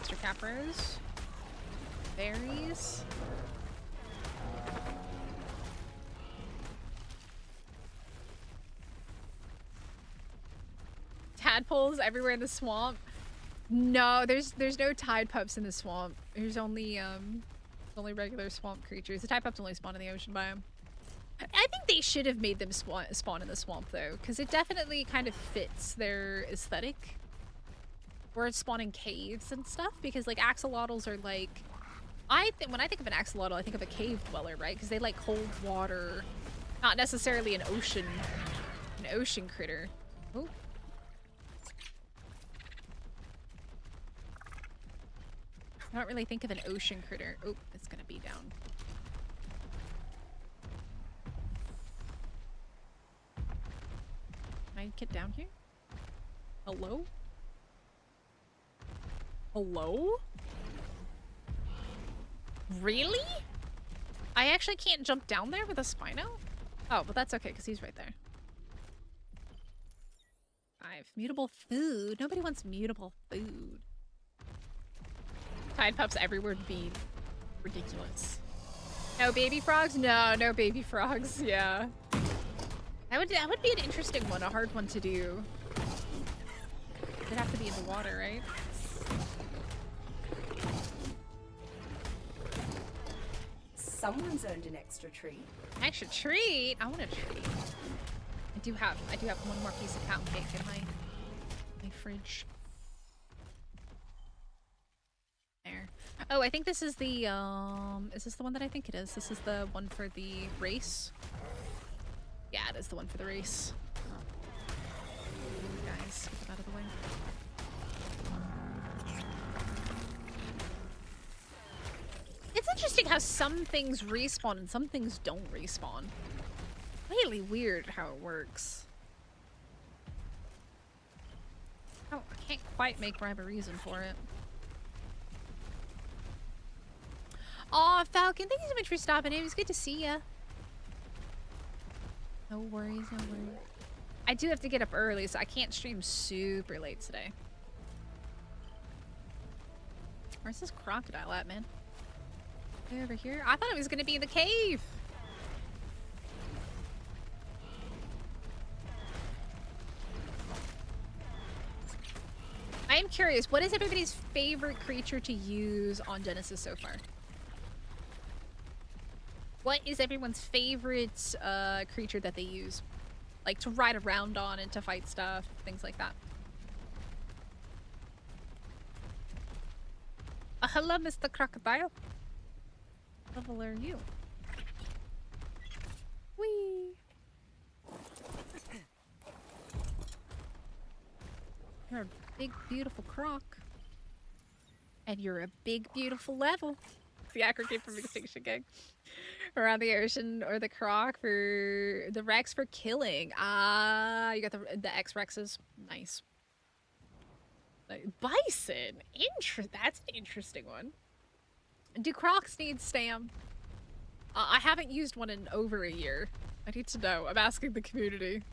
Mr. Capros. Berries. Tadpoles everywhere in the swamp. No, there's no tide pups in the swamp. There's only regular swamp creatures. The tide pups only spawn in the ocean biome. I think they should have made them spawn in the swamp though, because it definitely kind of fits their aesthetic. Or spawn in caves and stuff, because like axolotls are like, when I think of an axolotl, I think of a cave dweller, right? Because they like cold water, not necessarily an ocean critter. Oh. I don't really think of an ocean critter. Oh, it's gonna be down. Can I get down here? Hello? Hello? Really? I actually can't jump down there with a Spino? Oh, but that's okay, because he's right there. 5. Mutable food. Nobody wants mutable food. Tide pups everywhere would be ridiculous. No baby frogs? No, no baby frogs. Yeah. That would be an interesting one, a hard one to do. It'd have to be in the water, right? Someone's earned an extra treat. Extra treat? I want a treat. I do have one more piece of pound cake in my fridge. There. Oh, I think this is the is this the one that I think it is? This is the one for the race. Yeah, it is the one for the race. Guys, get them out of the way. It's interesting how some things respawn and some things don't respawn. Really weird how it works. Oh, I can't quite make rhyme a reason for it. Aw, Falcon, thank you so much for stopping in. It was good to see ya. No worries, no worries. I do have to get up early, so I can't stream super late today. Where's this crocodile at, man? Over here? I thought it was gonna be in the cave. I am curious, what is everybody's favorite creature to use on Genesis so far? What is everyone's favorite creature that they use? Like to ride around on and to fight stuff, things like that. Hello, Mr. Crocodile. What level are you? Whee! You're a big, beautiful croc. And you're a big, beautiful level. the aggregate from Extinction Gang. Around the ocean, or the croc for the Rex for killing. Ah, you got the X-Rexes. Nice. Bison. That's an interesting one. Do crocs need stam? I haven't used one in over a year. I need to know. I'm asking the community.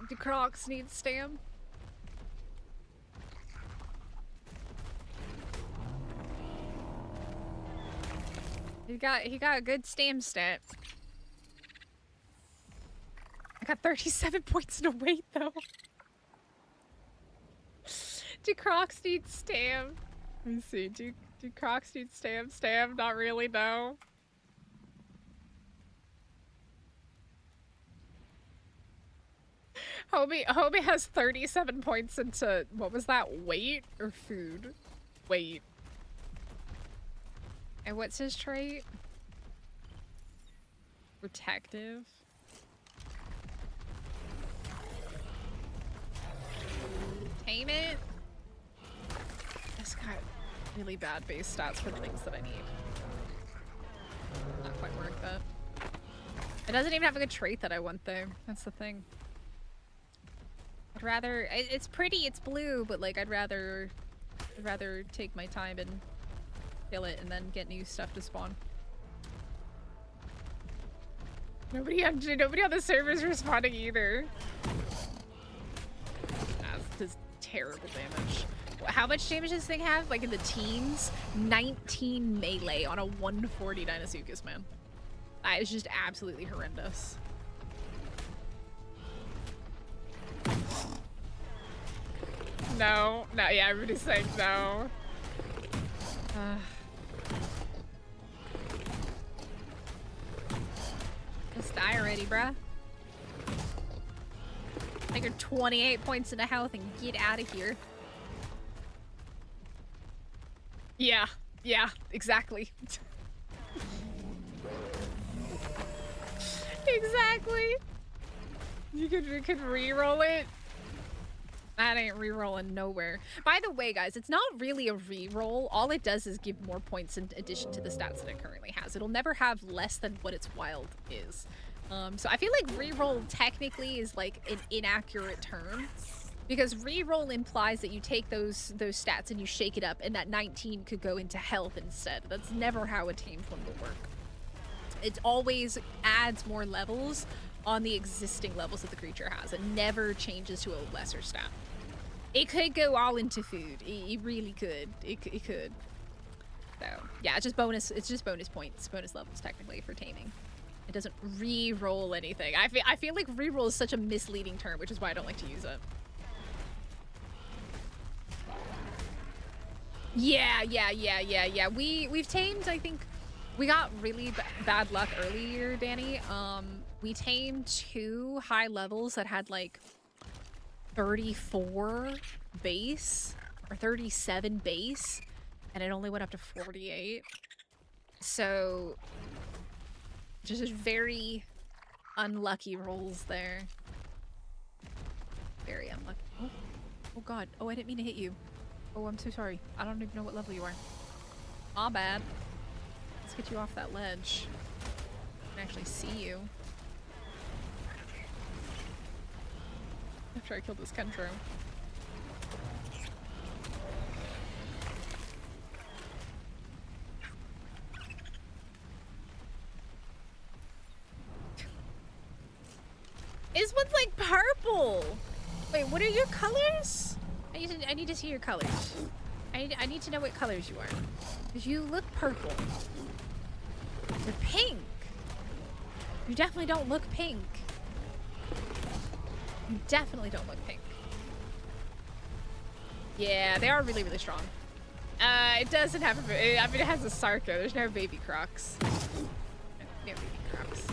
Do crocs need stam? He got a good stam stat. I got 37 points in a weight though. Do crocs need stam? Let me see. Do crocs need stam? Stam? Not really, no. Hobie has 37 points into, what was that, weight or food? Weight. And what's his trait? Protective. Tame it. This got really bad base stats for the things that I need. Not quite worth it. It doesn't even have a good trait that I want though. That's the thing. I'd rather, it's pretty, it's blue, but like I'd rather take my time and kill it and then get new stuff to spawn. Nobody on the server is responding either. That's just terrible damage. How much damage does this thing have? Like in the teens? 19 melee on a 140 Deinosuchus, man. That is just absolutely horrendous. No, yeah, everybody's saying no. Just die already, bruh. Take your 28 points into health and get out of here. Yeah, exactly. Exactly. You could re-roll it. That ain't re-rolling nowhere. By the way, guys, it's not really a re-roll. All it does is give more points in addition to the stats that it currently has. It'll never have less than what its wild is. So I feel like re-roll technically is like an inaccurate term, because re-roll implies that you take those stats and you shake it up, and that 19 could go into health instead. That's never how a tamed one will work. It always adds more levels on the existing levels that the creature has. It never changes to a lesser stat. It could go all into food. It really could. It could. So yeah, it's just bonus points, bonus levels technically for taming. It doesn't re-roll anything. I feel like re-roll is such a misleading term, which is why I don't like to use it. Yeah. We've tamed, I think we got really bad luck earlier, Danny. We tamed 2 high levels that had like 34 base or 37 base, and it only went up to 48. So just very unlucky rolls there. Very unlucky. Oh god. Oh, I didn't mean to hit you. Oh, I'm so sorry. I don't even know what level you are. My bad. Let's get you off that ledge. I can actually see you. After I killed this Kentro. This one's like purple! Wait, what are your colors? I need to see your colors. I need to know what colors you are. Because you look purple. You're pink. You definitely don't look pink. You definitely don't look pink. Yeah, they are really, really strong. It doesn't have a, I mean, it has a Sarco. There's no baby crocs. No baby crocs.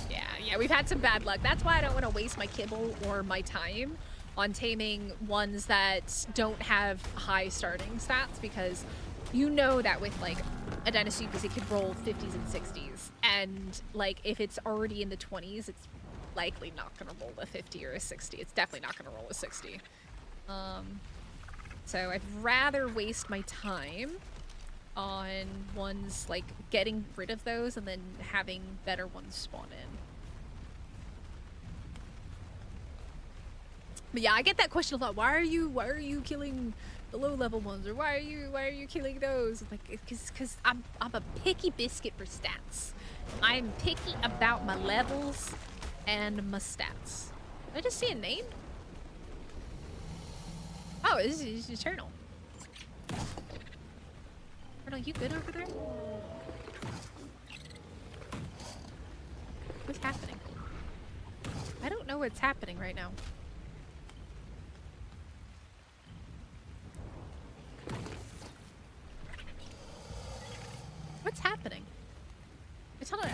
Yeah, we've had some bad luck. That's why I don't want to waste my kibble or my time on taming ones that don't have high starting stats, because you know that with like a Deinosuchus, it could roll 50s and 60s, and like if it's already in the 20s, it's likely not gonna roll a 50 or a 60. It's definitely not gonna roll a 60. So I'd rather waste my time on ones, like, getting rid of those and then having better ones spawn in. But yeah, I get that question a lot. Why are you killing the low level ones, or why are you killing those? Like, cause I'm a picky biscuit for stats. I'm picky about my levels and my stats. Did I just see a name? Oh, this is Eternal. Eternal, you good over there? What's happening? I don't know what's happening right now. What's happening?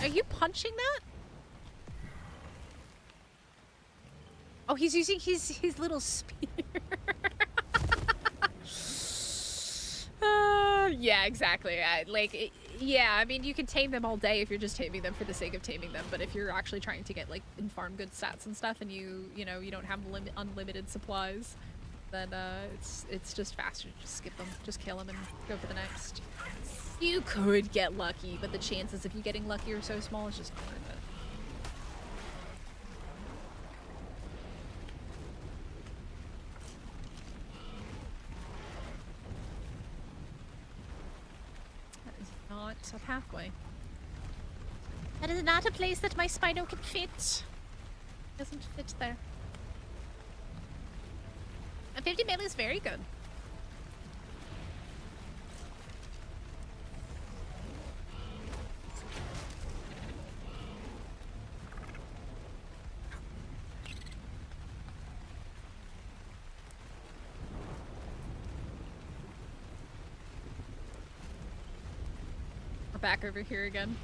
Are you punching that? Oh, he's using his little spear. Yeah, exactly. Yeah, I mean, you can tame them all day if you're just taming them for the sake of taming them, but if you're actually trying to get, like, in farm good stats and stuff, and you know, you don't have unlimited supplies, then it's just faster to just skip them, just kill them and go for the next. You could get lucky, but the chances of you getting lucky are so small, it's just not worth it. That is not a pathway. That is not a place that my Spino can fit. Doesn't fit there. A 50 melee is very good. Back over here again.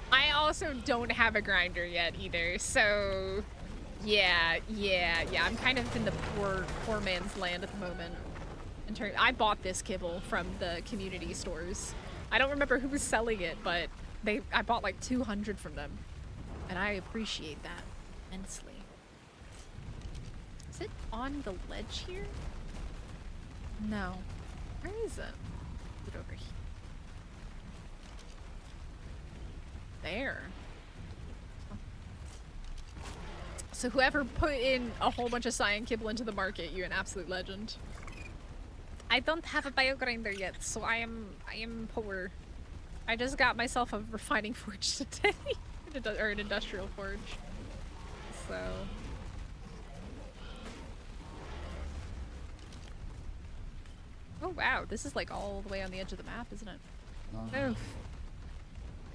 I also don't have a grinder yet either, so yeah, I'm kind of in the poor man's land at the moment. I bought this kibble from the community stores. I don't remember who was selling it, but I bought like 200 from them, and I appreciate that immensely. Is it on the ledge here? No. Where is it? Over here. There. Oh. So whoever put in a whole bunch of cyan kibble into the market, you're an absolute legend. I don't have a bio grinder yet, so I am poor. I just got myself a refining forge today, or an industrial forge. So. Oh wow, this is like all the way on the edge of the map, isn't it? Oof.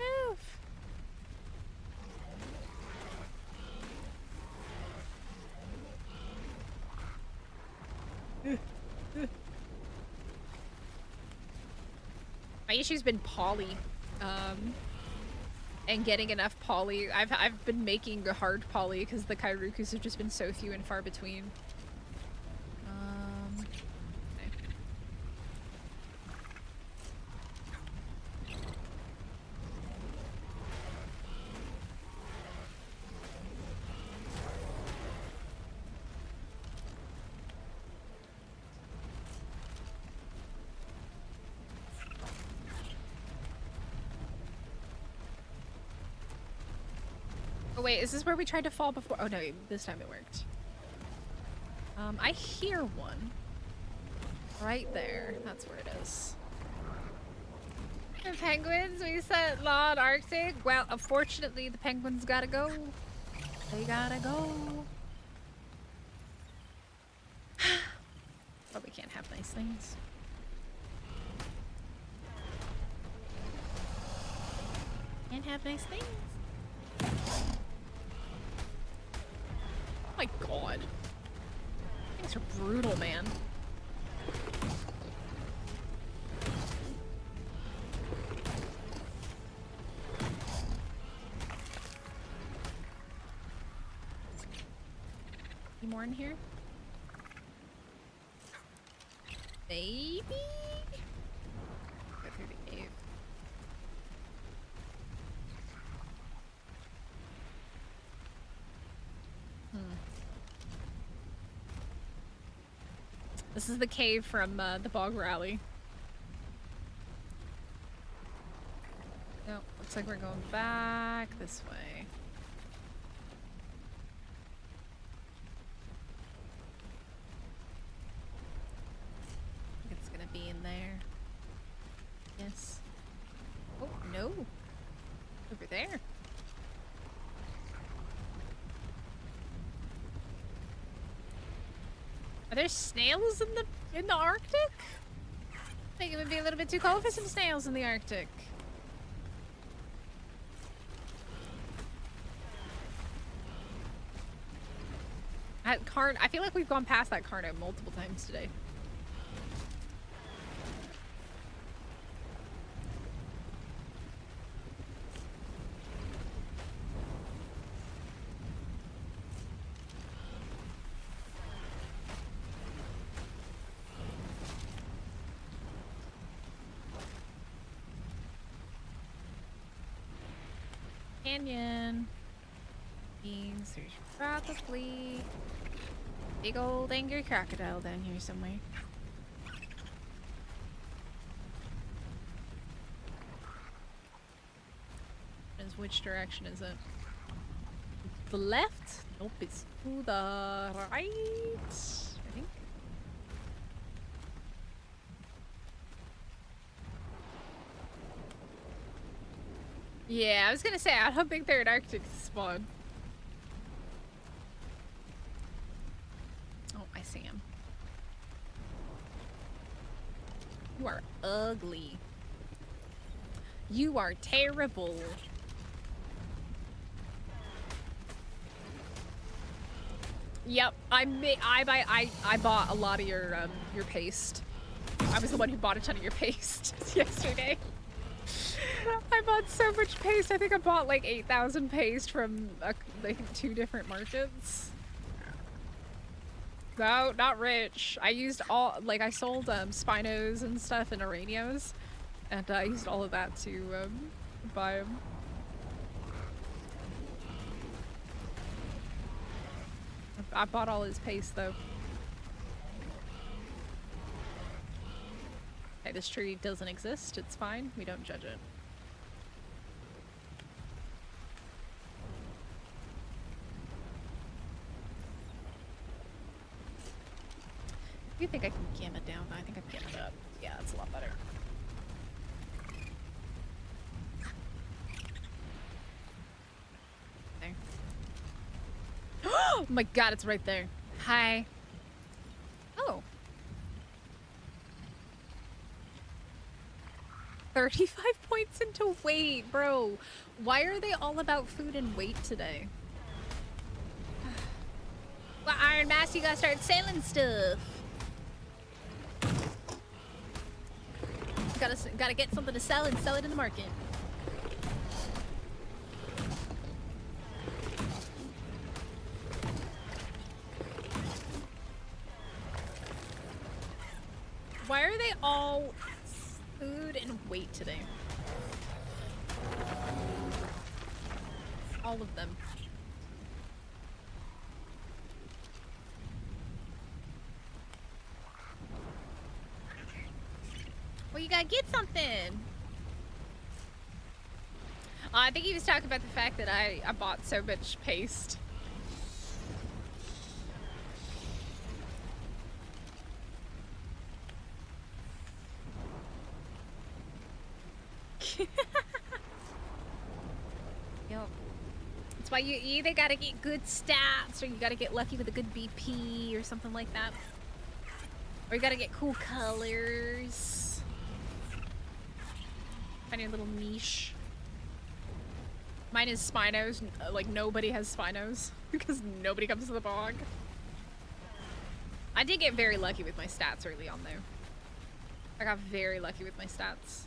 Oof. My issue's been poly, and getting enough poly. I've been making hard poly because the Kairukus have just been so few and far between. Oh wait, is this where we tried to fall before? Oh no, this time it worked. I hear one. Right there. That's where it is. The penguins, we set Law Arctic. Well, unfortunately, the penguins gotta go. They gotta go. But we can't have nice things. Can't have nice things. Oh my god. Things are brutal, man. Any more in here? Maybe? Go through the cave. This is the cave from the bog rally. Nope, looks like we're going back this way. I think it's gonna be in there. Yes. Oh, no. Over there. Are there snails in the Arctic? I think it would be a little bit too cold for some snails in the Arctic. I feel like we've gone past that Carno multiple times today. Canyon. Means there's probably big old angry crocodile down here somewhere. Which direction is it? The left? Nope, it's to the right, I think. Yeah, I was gonna say, I don't think they're an Arctic spawn. Oh, I see him. You are ugly. You are terrible. Yep, I bought a lot of your paste. I was the one who bought a ton of your paste yesterday. I bought so much paste. I think I bought like 8,000 paste from like 2 different markets. No, not rich. I used all, like I sold Spinos and stuff and Araneos, and I used all of that to buy them. I bought all his paste though. Okay, this tree doesn't exist. It's fine. We don't judge it. You think I can cam it down? I think I can cam it up. Yeah, that's a lot better. There. Oh my god, it's right there. Hi. Oh. 35 points into weight, bro. Why are they all about food and weight today? Well, Iron Mask, you gotta start selling stuff. Gotta get something to sell and sell it in the market. Why are they all food and weight today? All of them. Well, you gotta get something. I think he was talking about the fact that I bought so much paste. Yep. That's why you either gotta get good stats or you gotta get lucky with a good BP or something like that. Or you gotta get cool colors. Find your little niche. Mine is Spinos. Like, nobody has Spinos because nobody comes to the bog. I did get very lucky with my stats early on, though. I got very lucky with my stats.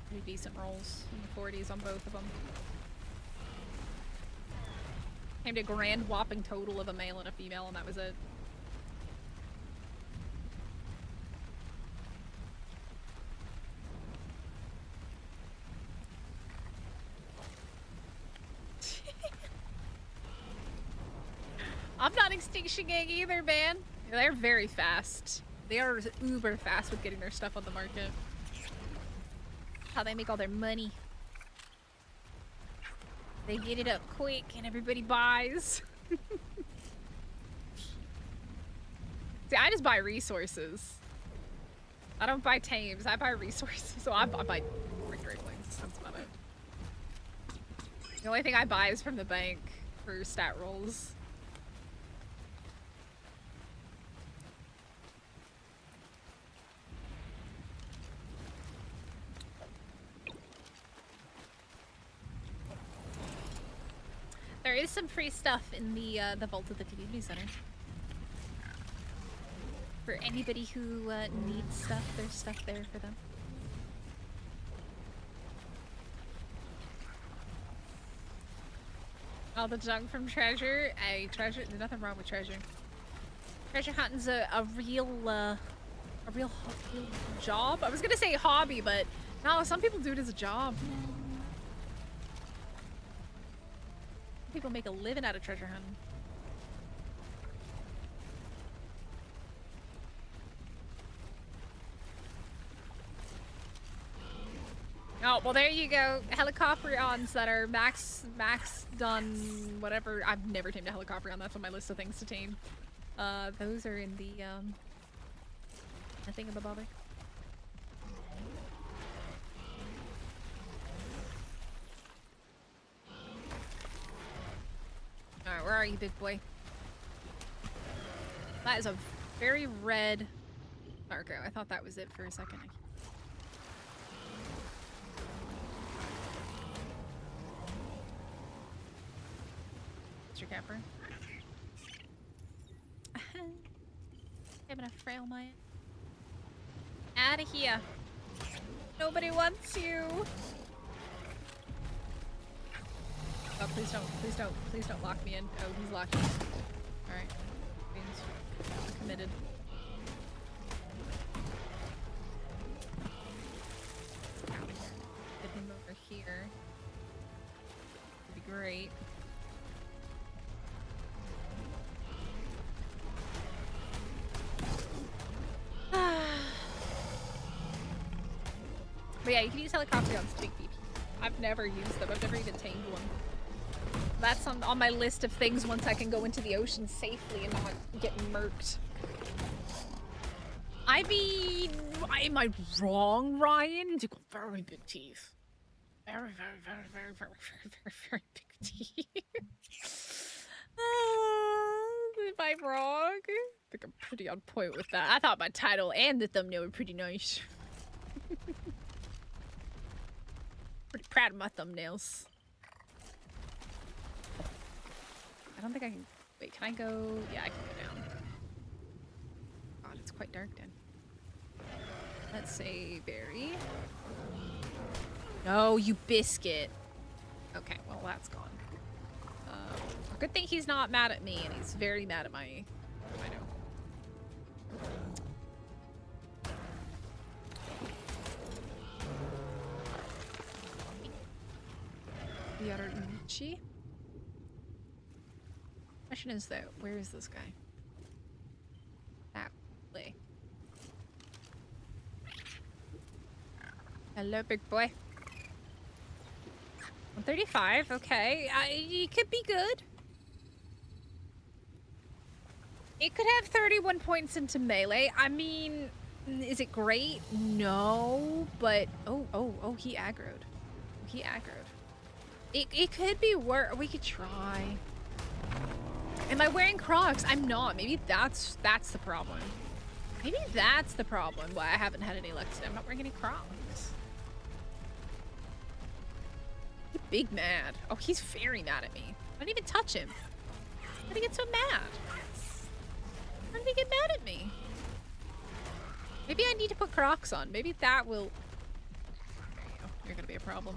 Pretty decent rolls in the 40s on both of them. Came to a grand whopping total of a male and a female, and that was it. I'm not Extinction Gang either, man. They're very fast. They are uber fast with getting their stuff on the market. How they make all their money. They get it up quick and everybody buys. See, I just buy resources. I don't buy tames, I buy resources. So I buy greatlings. That's about it. The only thing I buy is from the bank for stat rolls. There is some free stuff in the vault of the community center. For anybody who needs stuff, there's stuff there for them. All the junk from treasure. Treasure. There's nothing wrong with treasure. Treasure hunting's a real job. I was gonna say hobby, but no, some people do it as a job. People make a living out of treasure hunting. Oh, well there you go. Helicopterions that are max done, whatever. I've never tamed a helicopterion. That's on my list of things to tame. Those are in the thingamabobber. Alright, where are you, big boy? That is a very red marker. I thought that was it for a second. Mr. Capper. I'm gonna frail my... Out of here. Nobody wants you. Oh, please don't lock me in. Oh, he's locked in. Alright. He's committed. Get him over here. Would be great. But yeah, you can use helicopterions to make BP. I've never used them. I've never even tamed one. That's on my list of things once I can go into the ocean safely and not get murked. I mean, am I wrong, Ryan? You got very big teeth. Very big teeth. Am I wrong? I think I'm pretty on point with that. I thought my title and the thumbnail were pretty nice. Pretty proud of my thumbnails. I don't think I can... Wait, can I go... Yeah, I can go down. God, it's quite dark down. Let's say berry. No, you biscuit. Okay, well, that's gone. Good thing he's not mad at me, and he's very mad at my... I know. Yaruchi? Question is though, where is this guy? That way. Hello, big boy. 135, okay. It could be good. It could have 31 points into melee. I mean, is it great? No, but... Oh, he aggroed. He aggroed. It could be worse. We could try. Am I wearing Crocs? I'm not. Maybe that's the problem. Maybe that's the problem why I haven't had any luck today. I'm not wearing any Crocs. He's big mad. Oh, he's very mad at me. I didn't even touch him. How did he get so mad? How did he get mad at me? Maybe I need to put Crocs on. Maybe that will... There you go. You're gonna be a problem.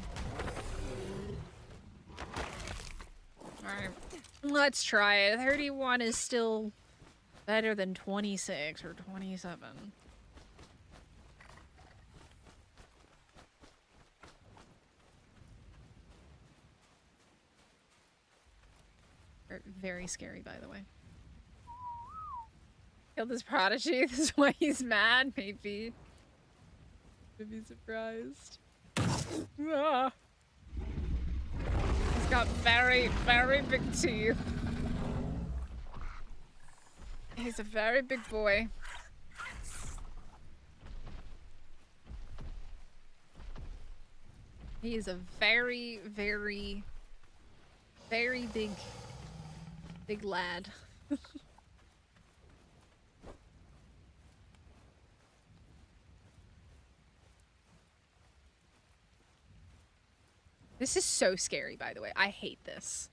Alright. Let's try it. 31 is still better than 26 or 27. Very scary, by the way. killed his prodigy. This is why he's mad, maybe. I'd be surprised. Ah. He's got very, very big teeth. He's a very big boy. He is a very, very, very big lad. This is so scary, by the way. I hate this.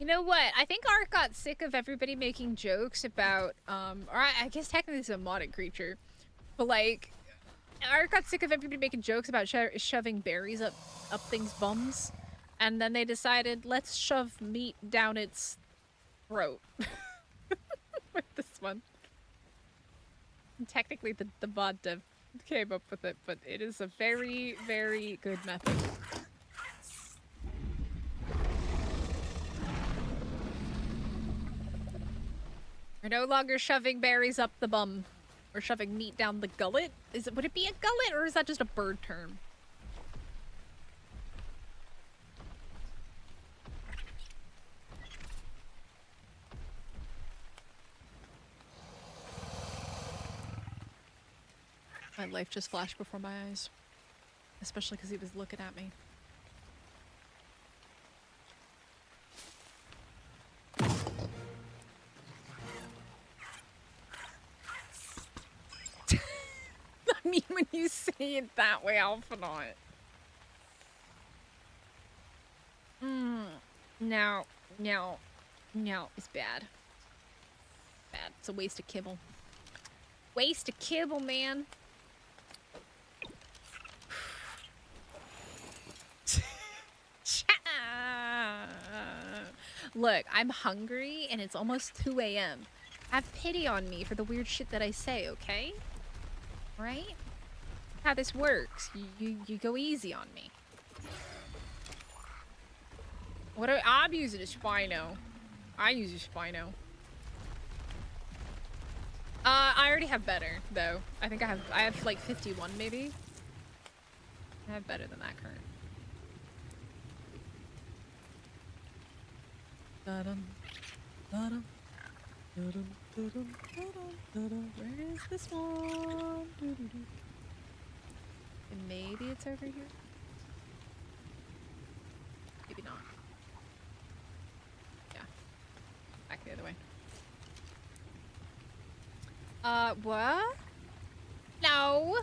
You know what? I think Art got sick of everybody making jokes about, or I guess technically it's a modded creature, but like, Art got sick of everybody making jokes about shoving berries up things' bums, and then they decided, let's shove meat down its throat. With this one. And technically the mod dev came up with it, but it is a very, very good method. We're no longer shoving berries up the bum. We're shoving meat down the gullet. Would it be a gullet, or is that just a bird term? My life just flashed before my eyes. Especially because he was looking at me. I mean, when you say it that way, Alphanaut. No, it's bad. Bad. It's a waste of kibble. Waste of kibble, man. Look, I'm hungry and it's almost 2 a.m. Have pity on me for the weird shit that I say, okay? Right? How this works. You go easy on me. I'm using a Spino. I use a Spino. I already have better though. I think I have like 51 maybe. I have better than that current. Where is this one? And maybe it's over here. Maybe not. Yeah. Back the other way. What? No.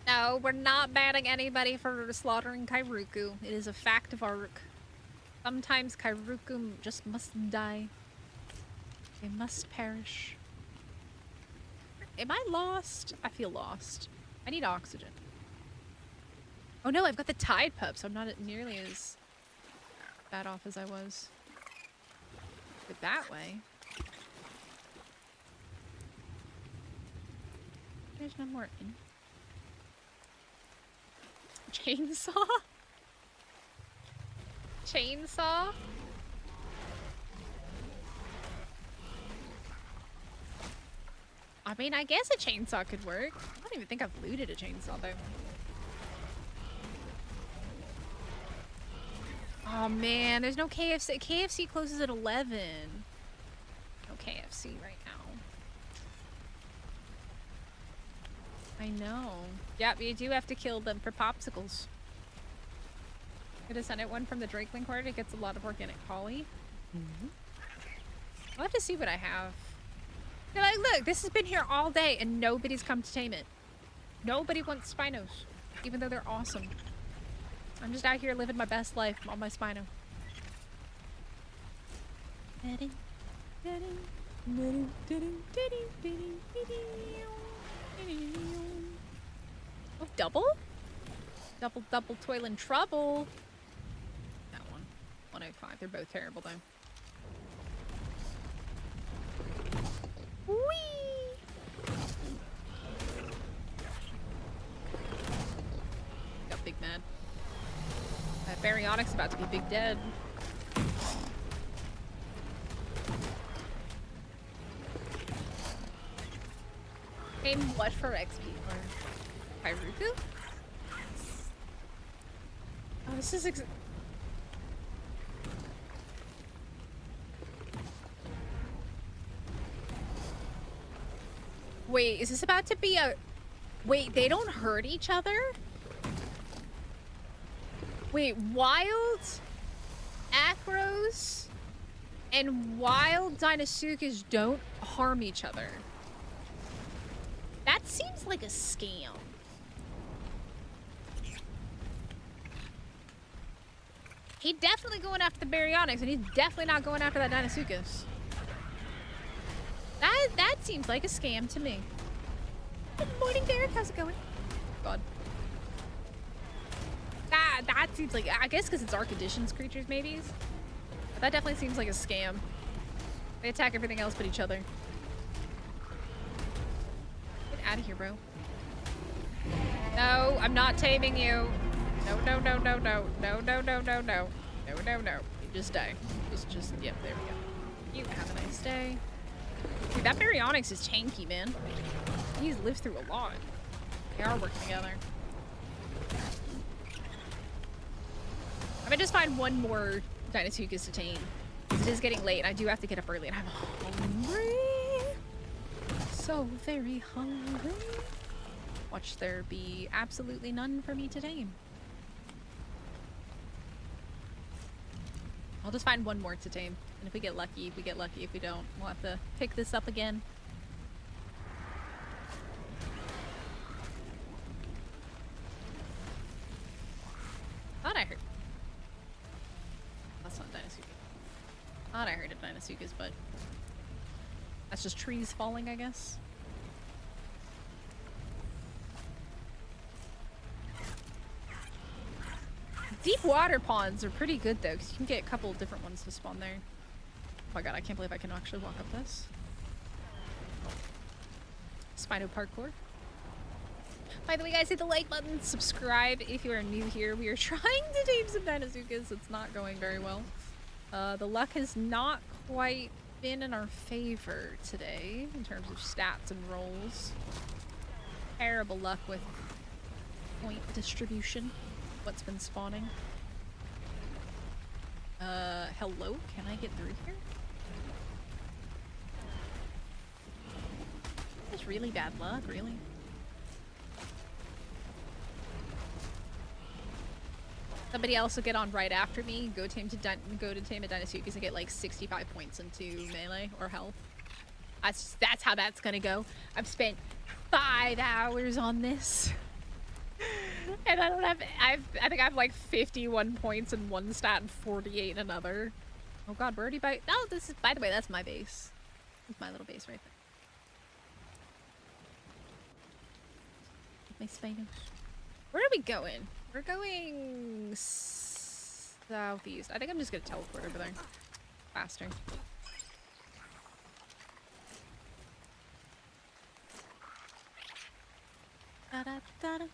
No, we're not banning anybody for slaughtering Kairuku. It is a fact of Ark. Sometimes Kairuku just must die. They must perish. Am I lost? I feel lost. I need oxygen. Oh no, I've got the Tide Pup, so I'm not nearly as bad off as I was. But that way. There's no more in. Chainsaw? Chainsaw? I mean, I guess a chainsaw could work. I don't even think I've looted a chainsaw though. Oh man, there's no KFC. KFC closes at 11. No KFC right now. I know. Yep, you do have to kill them for popsicles. I'm gonna send it one from the Drakeling Court. It gets a lot of organic poly. I'll have to see what I have. They're like, look, this has been here all day and nobody's come to tame it. Nobody wants Spinos, even though they're awesome. I'm just out here living my best life on my Spino. Oh, double? Double toil and trouble. That one. 105. They're both terrible though. Whee! Got big mad. I have Baryonyx about to be big dead. Aim what for XP? Or Pyruku? Oh, this is Wait, is this about to be a... Wait, they don't hurt each other? Wait, wild Acros and wild Deinosuchus don't harm each other. That seems like a scam. He's definitely going after the Baryonyx, and he's definitely not going after that Deinosuchus. That seems like a scam to me. Good morning, Derek. How's it going? God. That seems like, I guess because it's our conditions creatures, maybe. But that definitely seems like a scam. They attack everything else but each other. Get out of here, bro. No, I'm not taming you. No, no, no, no, no. No, no, no, no, no. No, no, no. You just die. Just, yep, there we go. You have a nice day. Dude, that Baryonyx is tanky, man. He's lived through a lot. They are working together. I might just find one more Deinosuchus to tame. It is getting late, and I do have to get up early, and I'm hungry. So very hungry. Watch there be absolutely none for me to tame. I'll just find one more to tame. And if we get lucky, we get lucky. If we don't, we'll have to pick this up again. Thought I heard. That's not Deinosuchus. Thought I heard a Deinosuchus, but that's just trees falling, I guess. Deep water ponds are pretty good though, because you can get a couple of different ones to spawn there. Oh my god, I can't believe I can actually walk up this. Spino parkour. By the way, guys, hit the like button, subscribe if you are new here. We are trying to tame some Deinosuchus. It's not going very well. The luck has not quite been in our favor today in terms of stats and rolls. Terrible luck with point distribution. What's been spawning? Hello? Can I get through here? That's really bad luck, really. Somebody else will get on right after me. Go to tame a Deinosuchus and get like 65 points into melee or health. That's how that's gonna go. I've spent 5 hours on this. And I don't have, I think I have like 51 points in one stat and 48 in another. Oh god, we're already by, oh, this is, by the way, that's my base. That's my little base right there. My Spinos. Where are we going? We're going southeast. I think I'm just gonna teleport over there. Faster. Da-da-da-da.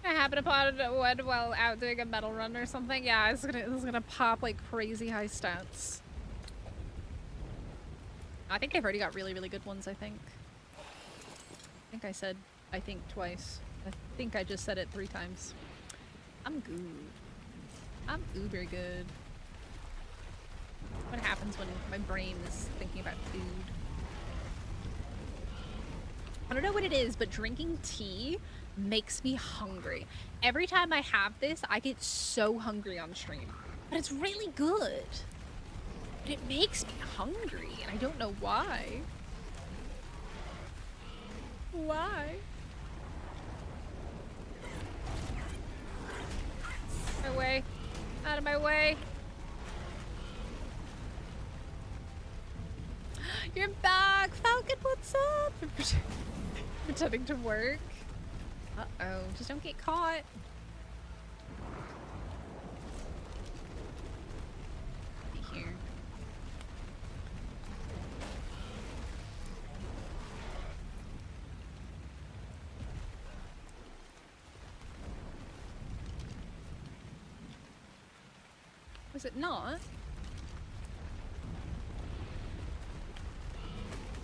I happened upon one while out doing a metal run or something. Yeah, it's gonna pop like crazy high stats. I think they've already got really, really good ones, I think. I think I said, I think twice. I think I just said it 3 times. I'm good. I'm uber good. What happens when my brain is thinking about food? I don't know what it is, but drinking tea makes me hungry. Every time I have this, I get so hungry on stream. But it's really good. But it makes me hungry, and I don't know why. Why? My way. Out of my way. You're back! Falcon, what's up? Pretending to work. Uh-oh. Just don't get caught. Be here. Was it not?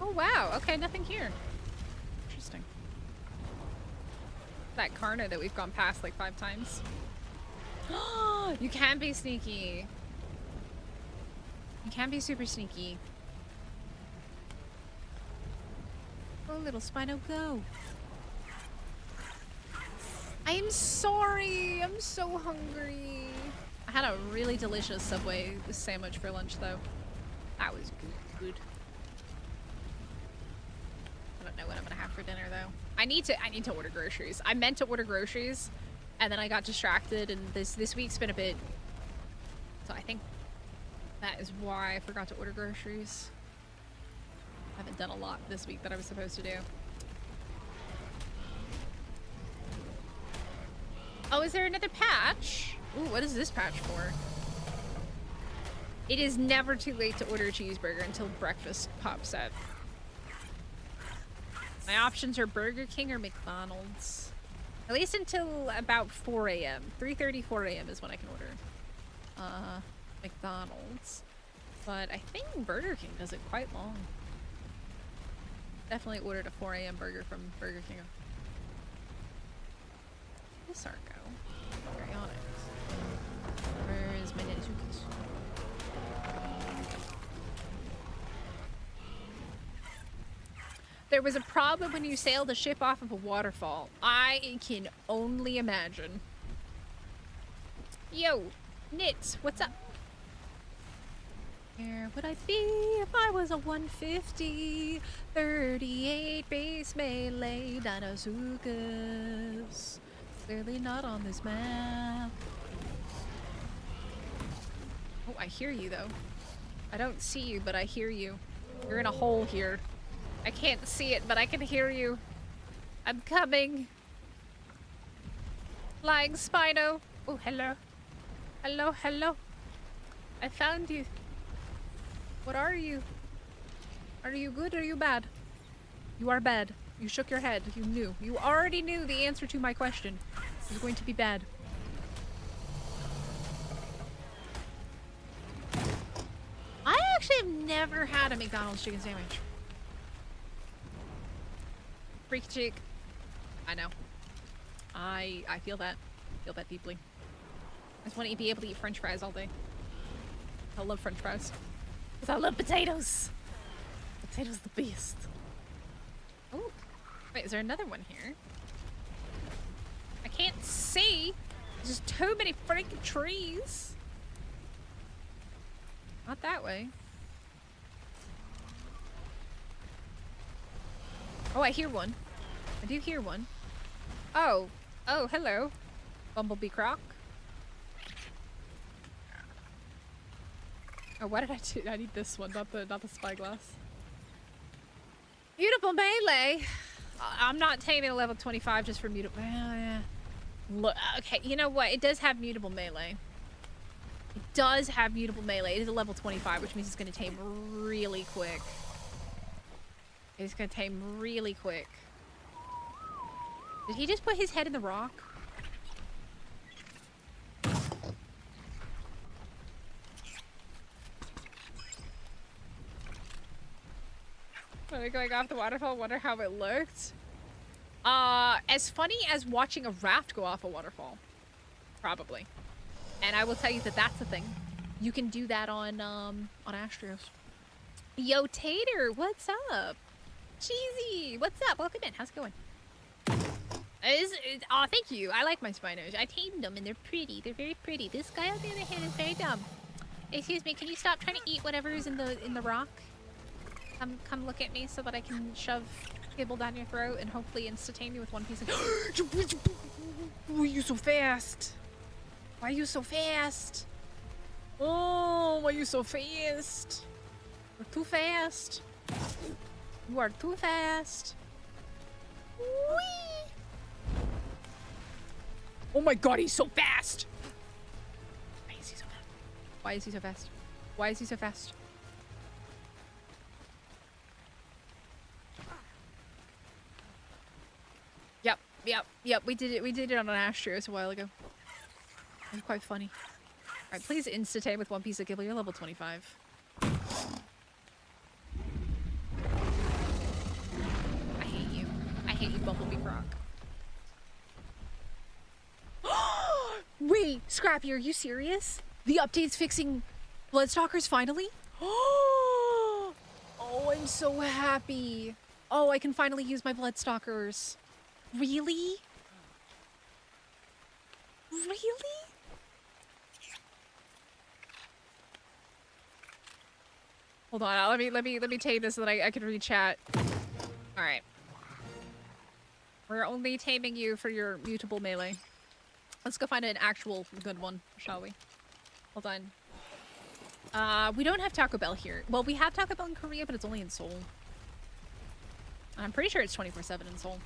Oh wow, okay, nothing here. Interesting. That Carno that we've gone past like 5 times. You can be sneaky. You can be super sneaky. Oh, little Spino, go. I'm sorry. I'm so hungry. I had a really delicious Subway sandwich for lunch, though. That was good. I don't know what I'm gonna have for dinner, though. I need to order groceries. I meant to order groceries, and then I got distracted, and this week's been a bit. So I think that is why I forgot to order groceries. I haven't done a lot this week that I was supposed to do. Oh, is there another patch? Ooh, what is this patch for? It is never too late to order a cheeseburger until breakfast pops up. My options are Burger King or McDonald's. At least until about 4 a.m. 3:30, 4 a.m. is when I can order McDonald's. But I think Burger King does it quite long. Definitely ordered a 4 a.m. burger from Burger King. This Arco. Where is my Nezuki's? There was a problem when you sailed a ship off of a waterfall. I can only imagine. Yo, Nits, what's up? Where would I be if I was a 150? 38 base melee Dinosuchus. Clearly not on this map. Oh, I hear you though. I don't see you, but I hear you. You're in a hole here. I can't see it, but I can hear you. I'm coming. Flying Spino. Oh, hello. Hello, hello. I found you. What are you? Are you good or are you bad? You are bad. You shook your head. You knew. You already knew the answer to my question. This is going to be bad. I actually have never had a McDonald's chicken sandwich. Freak chick. I know. I feel that. I feel that deeply. I just want to be able to eat French fries all day. I love French fries. Because I love potatoes. Potatoes the best. Oh, wait, is there another one here? I can't see. There's just too many freaking trees. Not that way. Oh, I hear one. I do hear one. Oh. Oh, hello. Bumblebee Croc. Oh, what did I do? I need this one, not the spyglass. Mutable melee. I'm not taming a level 25 just for mutable. Yeah. Look, okay, you know what? It does have mutable melee. It does have mutable melee. It is a level 25, which means it's going to tame really quick. It's going to tame really quick. Did he just put his head in the rock? Going off the waterfall, wonder how it looked. As funny as watching a raft go off a waterfall. Probably. And I will tell you that that's the thing. You can do that on Astrios. Yo, Tater, what's up? Cheesy, what's up? Welcome in. How's it going? Oh, thank you. I like my Spinos. I tamed them and they're pretty. They're very pretty. This guy on the other hand is very dumb. Excuse me, can you stop trying to eat whatever's in the rock? Come look at me so that I can shove kibble down your throat and hopefully insta-tame you with one piece of. Why are you so fast? Why are you so fast? Oh, why are you so fast? You're too fast. You are too fast. Whee! Oh my god, he's so fast! Why is he so fast? Why is he so fast? Why is he so fast? Yep. We did it on an Astrios a while ago. It was quite funny. Alright, please insta-tame with one piece of kibble. You're level 25. I hate you. I hate you, Bumblebee Croc. Wait, Scrappy, are you serious? The update's fixing Bloodstalkers finally? Oh, I'm so happy. Oh, I can finally use my Bloodstalkers. Really? Really? Hold on, let me tame this so that I can read chat. All right. We're only taming you for your mutable melee. Let's go find an actual good one, shall we? Hold on. We don't have Taco Bell here. Well, we have Taco Bell in Korea, but it's only in Seoul. I'm pretty sure it's 24/7 in Seoul.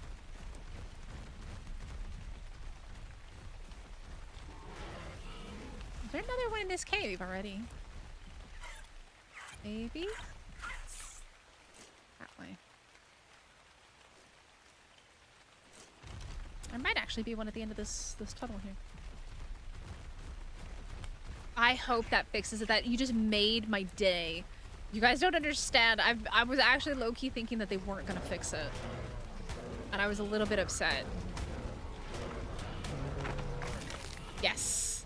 Is there another one in this cave already? Maybe? That way. There might actually be one at the end of this tunnel here. I hope that fixes it. That you just made my day. You guys don't understand. I was actually low-key thinking that they weren't gonna fix it. And I was a little bit upset. Yes.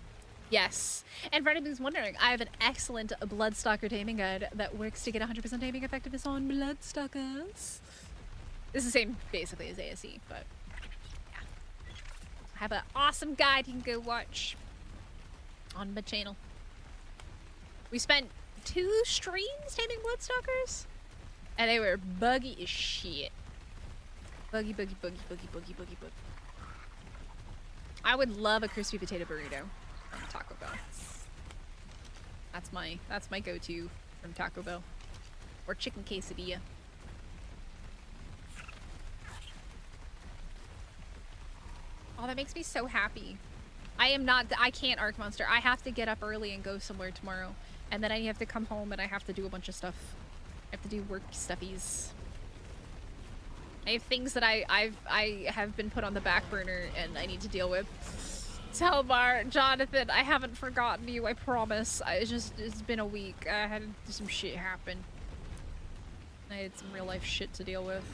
Yes. And for anyone who's wondering, I have an excellent Bloodstalker taming guide that works to get 100% taming effectiveness on Bloodstalkers. It's the same basically as ASE, but yeah. I have an awesome guide you can go watch on my channel. We spent 2 streams taming Bloodstalkers, and they were buggy as shit. Buggy, buggy, buggy, buggy, buggy, buggy, buggy. I would love a crispy potato burrito from Taco Bell. That's my go-to from Taco Bell. Or chicken quesadilla. Oh, that makes me so happy. I can't Arc Monster. I have to get up early and go somewhere tomorrow. And then I have to come home and I have to do a bunch of stuff. I have to do work stuffies. I have things that I have been put on the back burner and I need to deal with. Telmar, Jonathan, I haven't forgotten you, I promise. It's been a week. I had some shit happen. I had some real life shit to deal with.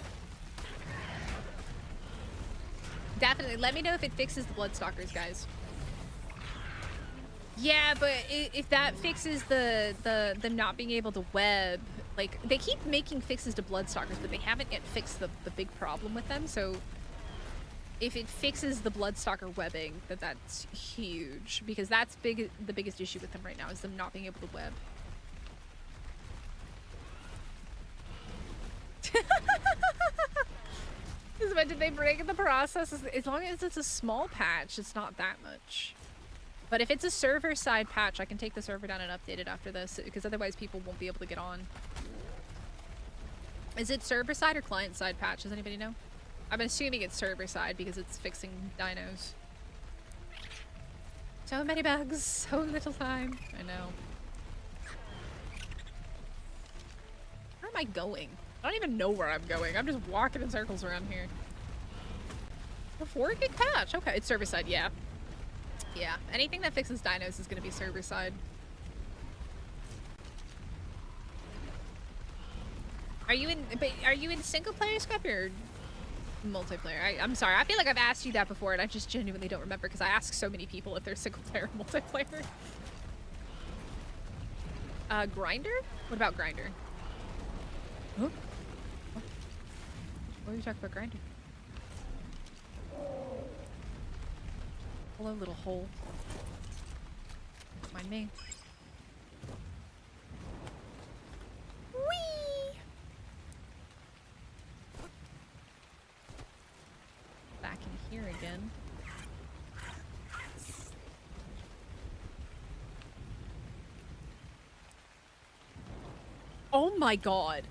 Definitely, let me know if it fixes the Bloodstalkers, guys. Yeah, but if that fixes them not being able to web, like, they keep making fixes to Bloodstalkers, but they haven't yet fixed the big problem with them, so if it fixes the Bloodstalker webbing, that's huge, because that's the biggest issue with them right now, is them not being able to web. But did they break the process? As long as it's a small patch, it's not that much. But if it's a server-side patch, I can take the server down and update it after this, because otherwise people won't be able to get on. Is it server-side or client-side patch? Does anybody know? I'm assuming it's server-side because it's fixing dinos. So many bugs, so little time. I know. Where am I going? I don't even know where I'm going. I'm just walking in circles around here. A 4-gig patch. Okay, it's server-side, yeah. Yeah, anything that fixes dinos is going to be server-side. Are you in single-player, Scrappy, or multiplayer? I'm sorry, I feel like I've asked you that before and I just genuinely don't remember because I ask so many people if they're single-player or multiplayer. Grinder? What about Grinder? Huh? What are you talking about, Grinder? Hello, little hole. Don't mind me. Whee! Back in here again. Oh my god!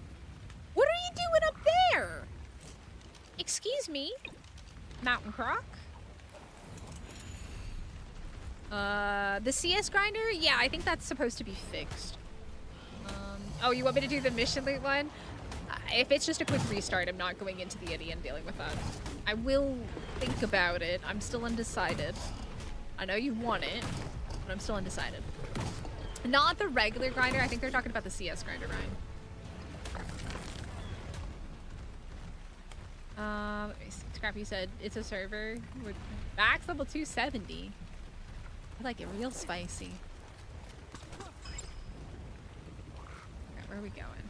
What are you doing up there? Excuse me? Mountain Croc? The CS grinder? Yeah, I think that's supposed to be fixed. Oh, you want me to do the mission loot one? If it's just a quick restart, I'm not going into the Eddy and dealing with that. I will think about it. I'm still undecided. I know you want it, but I'm still undecided. Not the regular grinder. I think they're talking about the CS grinder, Ryan. Let me see. Scrappy said it's a server with max level 270. I like it real spicy. Okay, where are we going?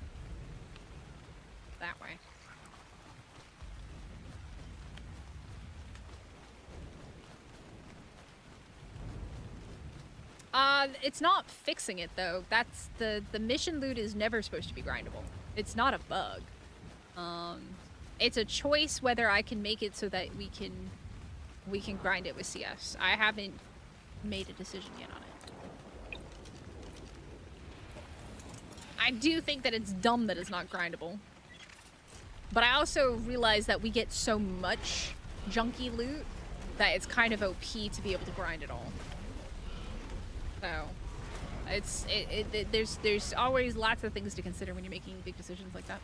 That way. It's not fixing it though. That's the mission loot is never supposed to be grindable. It's not a bug. It's a choice whether I can make it so that we can grind it with CS. I haven't made a decision yet on it. I do think that it's dumb that it's not grindable. But I also realize that we get so much junky loot that it's kind of OP to be able to grind it all. So there's always lots of things to consider when you're making big decisions like that.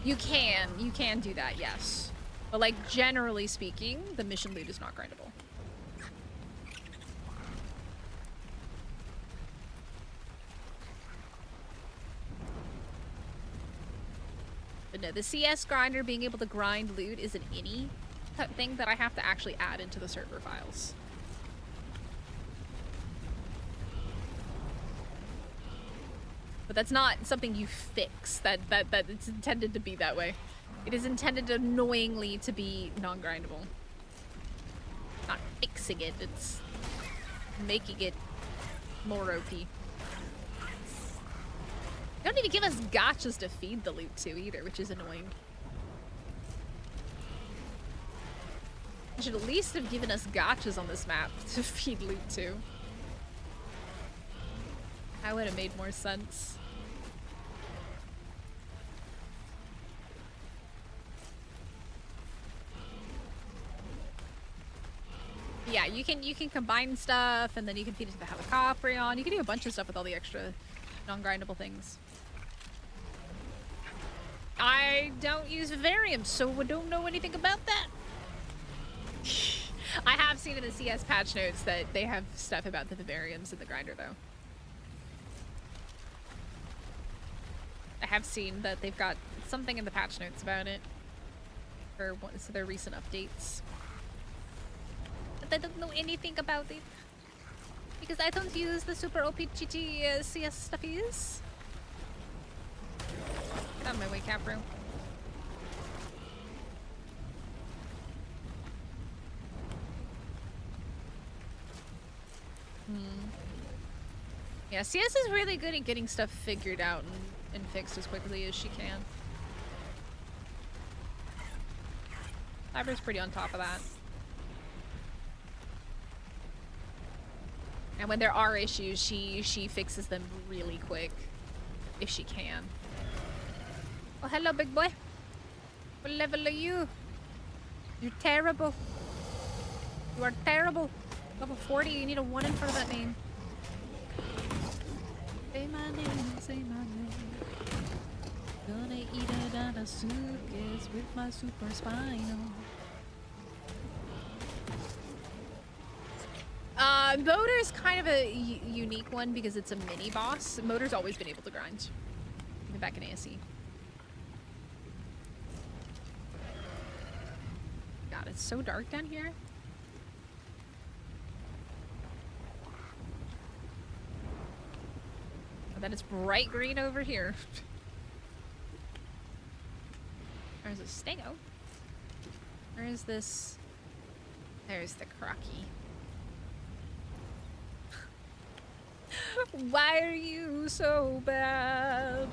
You can do that, yes. But like generally speaking, the mission loot is not grindable. But no, the CS grinder being able to grind loot is an any thing that I have to actually add into the server files. But that's not something you fix. That it's intended to be that way. It is intended annoyingly to be non-grindable. Not fixing it, it's making it more OP. They don't even give us gotchas to feed the loot to either, which is annoying. They should at least have given us gotchas on this map to feed loot to. That would have made more sense. Yeah, you can combine stuff, and then you can feed it to the Helicoprion. You can do a bunch of stuff with all the extra non-grindable things. I don't use vivariums, so I don't know anything about that. I have seen in the CS patch notes that they have stuff about the vivariums in the grinder, though. I have seen that they've got something in the patch notes about it for one of their recent updates. But I don't know anything about it because I don't use the super OP GT CS stuffies. Get out of my way, Capro. Yeah, CS is really good at getting stuff figured out and fixed as quickly as she can. Cyber's pretty on top of that. And when there are issues, she fixes them really quick, if she can. Oh, hello, big boy. What level are you? You're terrible. You are terrible. Level 40, you need a 1 in front of that name. Say my name, say my name. Gonna eat it on a suitcase with my super spinal. Motor's kind of a unique one because it's a mini boss. Motor's always been able to grind, even back in ASE. God, it's so dark down here. And then it's bright green over here. There's a stego. Where is this? There's the crocky. Why are you so bad?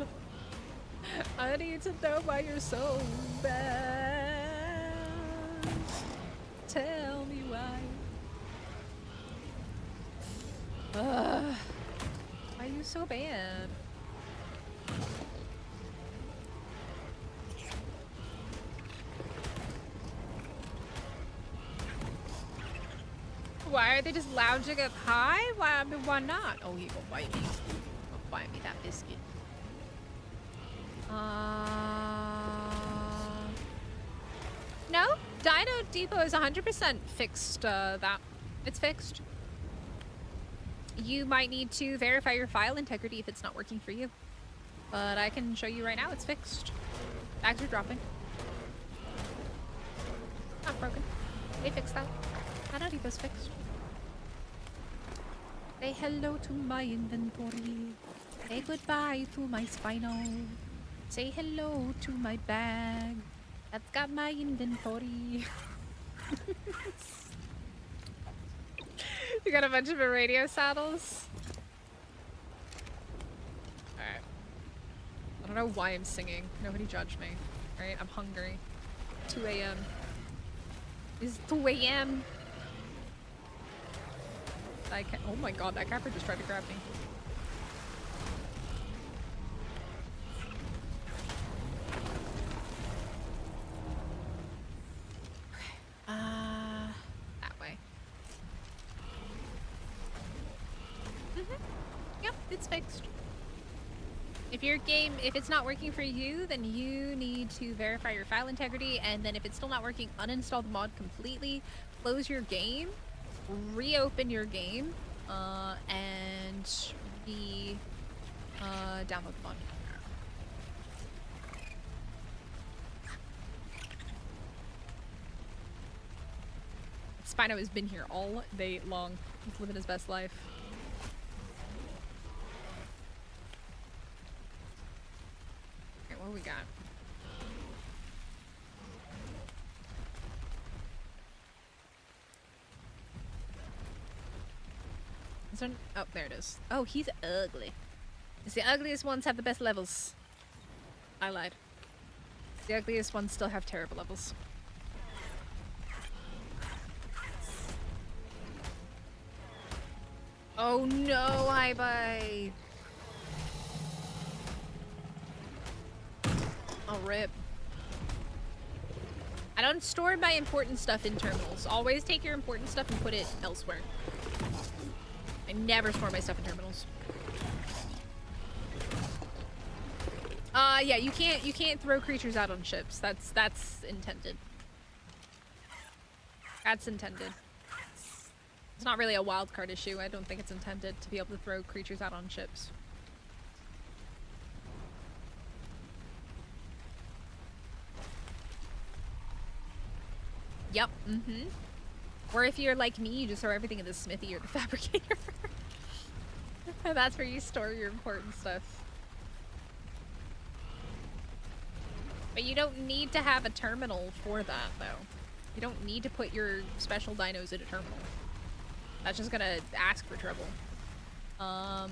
I need to know why you're so bad. Tell me why. Why are you so bad? Why are they just lounging up high? Why? I mean, why not? Oh, he will bite me. He'll bite me that biscuit. No, Dino Depot is 100% fixed. That it's fixed. you might need to verify your file integrity if it's not working for you. But I can show you right now it's fixed. Bags are dropping. Not broken. They fixed that. Anariba's fixed. Say hello to my inventory. Say goodbye to my spinal. Say hello to my bag. That's got my inventory. You got a bunch of radio saddles? Alright. I don't know why I'm singing. Nobody judge me. Alright, I'm hungry. 2 a.m. It's 2 a.m. I can't. Oh my god, that capper just tried to grab me. That way. Yep, it's fixed. If your game, if it's not working for you, then you need to verify your file integrity, and then if it's still not working, uninstall the mod completely, close your game, reopen your game, and download the mod. Spino has been here all day long. He's living his best life. Okay, what do we got? Is there oh, there it is. Oh, he's ugly. It's the ugliest ones have the best levels. I lied. The ugliest ones still have terrible levels. Oh no, hi bye. Oh rip. I don't store my important stuff in terminals. Always take your important stuff and put it elsewhere. I never store my stuff in terminals. Yeah, you can't throw creatures out on ships. That's intended. That's intended. It's not really a wildcard issue. I don't think it's intended to be able to throw creatures out on ships. Yep, Or if you're like me, you just throw everything in the smithy or the fabricator. That's where you store your important stuff. But you don't need to have a terminal for that, though. You don't need to put your special dinos in a terminal. That's just gonna ask for trouble. Let's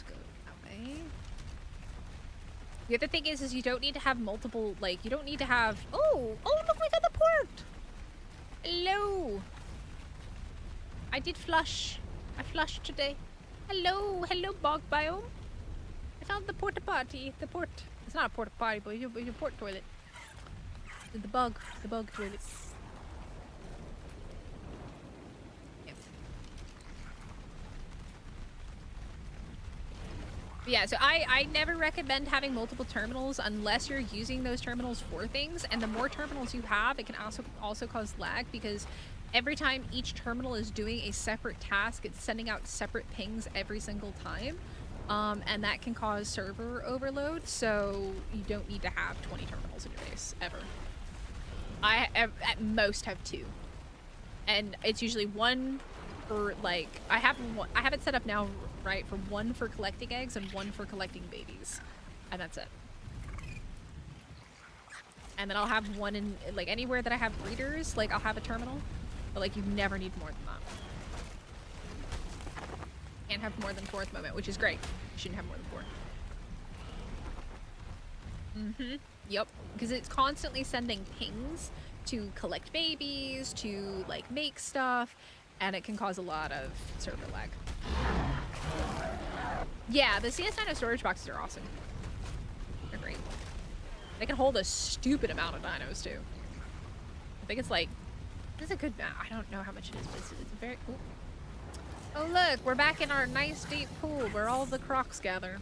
go that way. The other thing is you don't need to have multiple, like, you don't need to have... Oh, look, we got the port! Hello! I did flush. I flushed today. Hello, bog biome. I found the porta potty. The port. It's not a porta potty, but it's your port toilet. The bug toilet. Yep. Yeah, so I never recommend having multiple terminals unless you're using those terminals for things, and the more terminals you have, it can also cause lag, because every time each terminal is doing a separate task, it's sending out separate pings every single time. And that can cause server overload, so you don't need to have 20 terminals in your base, ever. I at most have 2. And it's usually one for, like, I have it set up now, right, for 1 for collecting eggs and 1 for collecting babies. And that's it. And then I'll have 1 in, like, anywhere that I have breeders, like, I'll have a terminal. But, like, you never need more than that. Can't have more than 4 at the moment, which is great. You shouldn't have more than 4. Yep. Because it's constantly sending pings to collect babies, to, like, make stuff, and it can cause a lot of server lag. Yeah, the CS9 storage boxes are awesome. They're great. They can hold a stupid amount of dinos, too. I think it's like... It's a good... I don't know how much it is, but it's a very... Ooh. Oh look, we're back in our nice deep pool where all the crocs gather.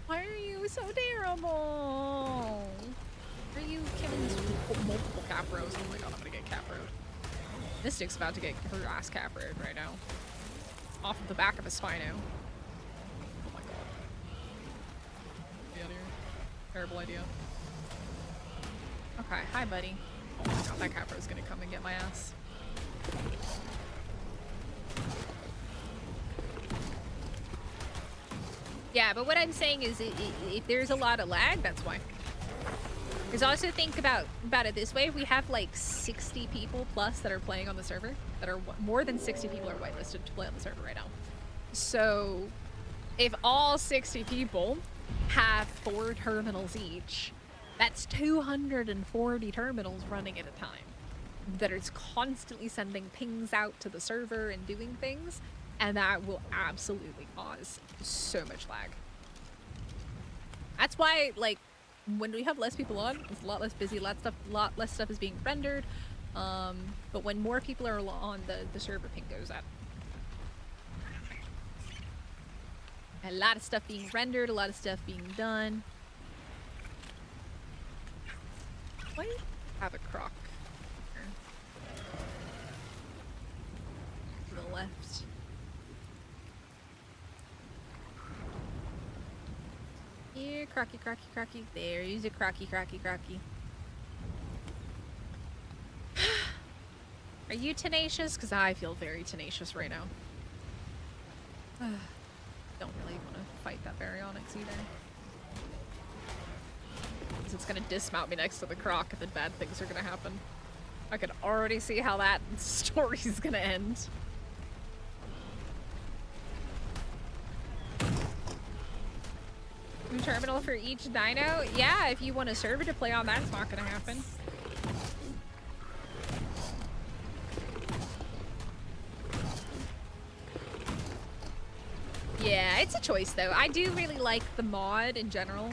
Why are you so terrible? Are you killing multiple capros? Oh my god, I'm gonna get caproed. Mystic's about to get her ass capped right now. Off of the back of a Spino. Oh my god. Get out of here. Terrible idea. Okay, hi buddy. Oh my god, that Capro's gonna come and get my ass. Yeah, but what I'm saying is if there's a lot of lag, that's why. Because also think about it this way. We have like 60 people plus that are playing on the server. That are more than 60 people are whitelisted to play on the server right now. So if all 60 people have 4 terminals each, that's 240 terminals running at a time that is constantly sending pings out to the server and doing things, and that will absolutely cause so much lag. That's why, like, when we have less people on, it's a lot less busy, a lot less stuff is being rendered, but when more people are on, the server ping goes up. A lot of stuff being rendered, a lot of stuff being done. Why have a croc to the left? Here, crocky, crocky, crocky. There, use a crocky, crocky, crocky. Are you tenacious? Because I feel very tenacious right now. Don't really want to fight that Baryonyx either. Because it's going to dismount me next to the croc and then bad things are going to happen. I can already see how that story's going to end. New terminal for each dino? Yeah, if you want a server to play on, that's not going to happen. Yeah, it's a choice though. I do really like the mod in general.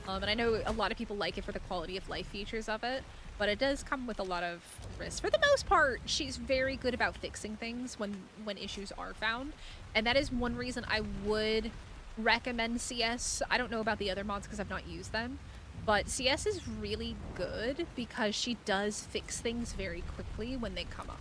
And I know a lot of people like it for the quality of life features of it, but it does come with a lot of risks. For the most part, she's very good about fixing things when issues are found. And that is one reason I would recommend CS. I don't know about the other mods because I've not used them, but CS is really good because she does fix things very quickly when they come up.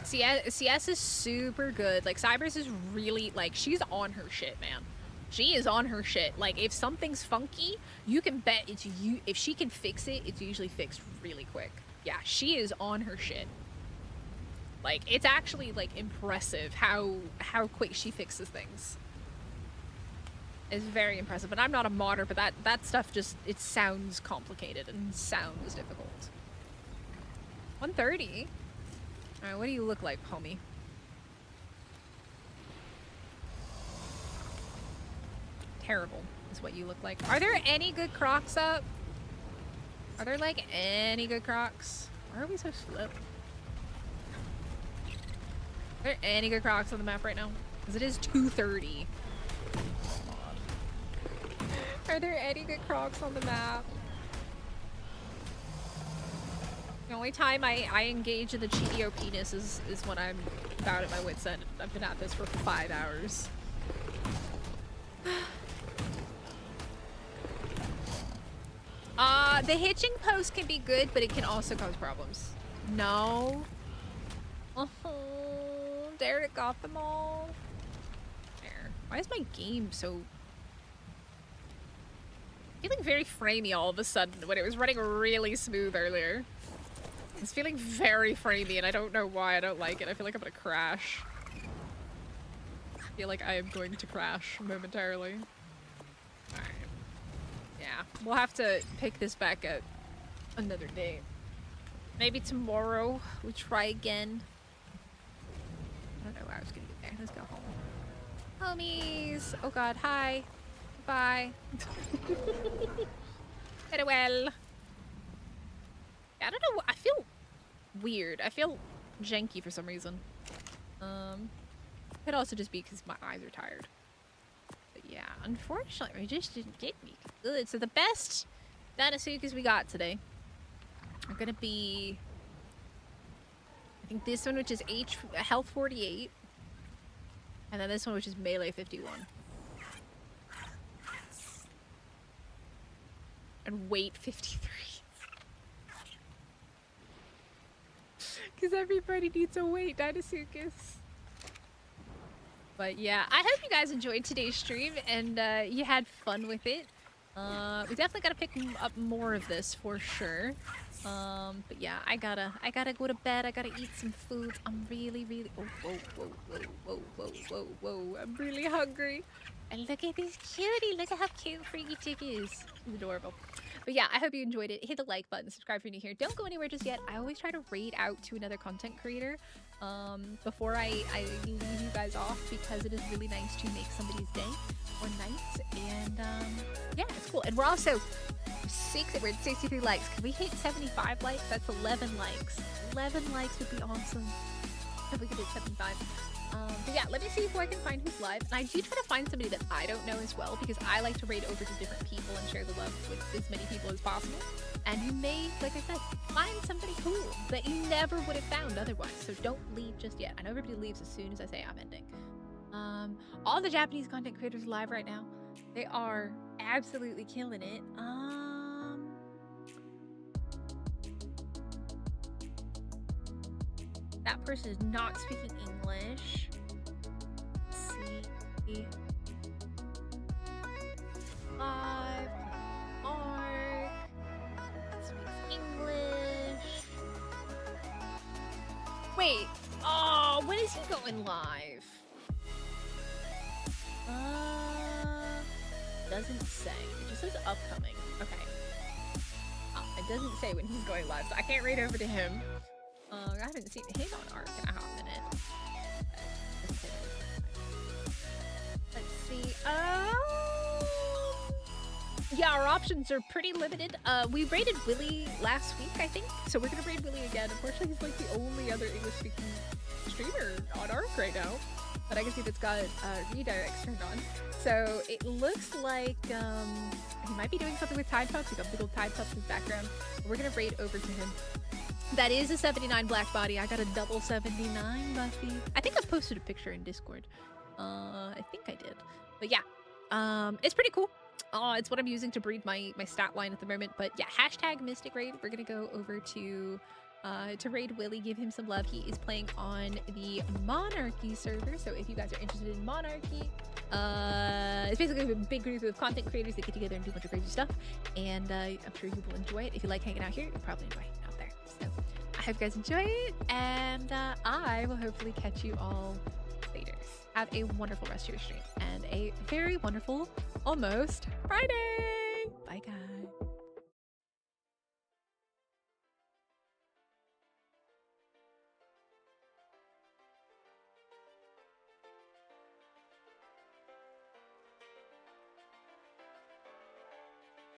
CS is super good. Like, Cybers is really, like, she's on her shit, man. She is on her shit. Like, if something's funky, you can bet it's you. If she can fix it, it's usually fixed really quick. Yeah, she is on her shit. Like, it's actually, like, impressive how quick she fixes things. It's very impressive. But I'm not a modder, but that stuff just, it sounds complicated and sounds difficult. 130? Alright, what do you look like, homie? Terrible is what you look like. Are there any good crocs up? Are there, like, any good crocs? Why are we so slow? Are there any good crocs on the map right now? Because it is 2:30. Are there any good crocs on the map? The only time I engage in the Cheeto penis is when I'm about at my wit's end. I've been at this for 5 hours. The hitching post can be good, but it can also cause problems. No. Oh, Derek got them all. There. Why is my game so... feeling very framey all of a sudden when it was running really smooth earlier. It's feeling very framey and I don't know why. I don't like it. I feel like I'm gonna crash. I feel like I am going to crash momentarily. Alright. Yeah, we'll have to pick this back up another day. Maybe tomorrow we'll try again. I don't know where I was gonna get there. Let's go home. Homies! Oh god, hi. Bye. Farewell. I don't know, I feel weird. I feel janky for some reason. Could also just be because my eyes are tired. But yeah, unfortunately, we just didn't get me good. So the best Dinosukas we got today are gonna be, I think this one, which is health 48, and then this one, which is melee 51. and weight 53. Because everybody needs a weight, Dinosuchus. But yeah, I hope you guys enjoyed today's stream and you had fun with it. We definitely gotta pick up more of this for sure. But yeah, I gotta go to bed. I gotta eat some food. I'm really, oh, whoa. I'm really hungry. And look at this cutie. Look at how cute Freaky Chick is. He's adorable. But yeah, I hope you enjoyed it. Hit the like button, subscribe if you're new here. Don't go anywhere just yet. I always try to raid out to another content creator before I leave you guys off, because it is really nice to make somebody's day or night. And yeah, it's cool. And we're also we're at 63 likes. Can we hit 75 likes? That's 11 likes. 11 likes would be awesome if we could hit 75. But yeah, let me see who I can find who's live. And I do try to find somebody that I don't know as well, because I like to raid over to different people and share the love with as many people as possible. And you may, like I said, find somebody cool that you never would have found otherwise. So don't leave just yet. I know everybody leaves as soon as I say I'm ending. All the Japanese content creators live right now. They are absolutely killing it. That person is not speaking English. Let's see. Live. Mark. Speaks English. Wait. Oh, when is he going live? Doesn't say. It just says upcoming. Okay. It doesn't say when he's going live, so I can't read over to him. I haven't seen him on Arc in a hot minute. Let's see. Yeah, our options are pretty limited. We raided Willy last week, I think. So we're gonna raid Willy again. Unfortunately, he's like the only other English-speaking streamer on Arc right now. But I can see if it's got redirects turned on. So it looks like he might be doing something with Tide Pups. We got big old Tide Pups in his background. We're gonna raid over to him. That is a 79 black body. I got a double 79 Buffy. I think I've posted a picture in Discord. I think I did. But yeah, it's pretty cool. It's what I'm using to breed my stat line at the moment. But yeah, hashtag Mystic Raid. We're gonna go over to raid Willy, give him some love. He is playing on the Monarchy server. So if you guys are interested in Monarchy, it's basically a big group of content creators that get together and do a bunch of crazy stuff. And I'm sure you will enjoy it. If you like hanging out here, you'll probably enjoy hanging out there. So I hope you guys enjoy it, and I will hopefully catch you all later. Have a wonderful rest of your stream and a very wonderful almost Friday. Bye guys.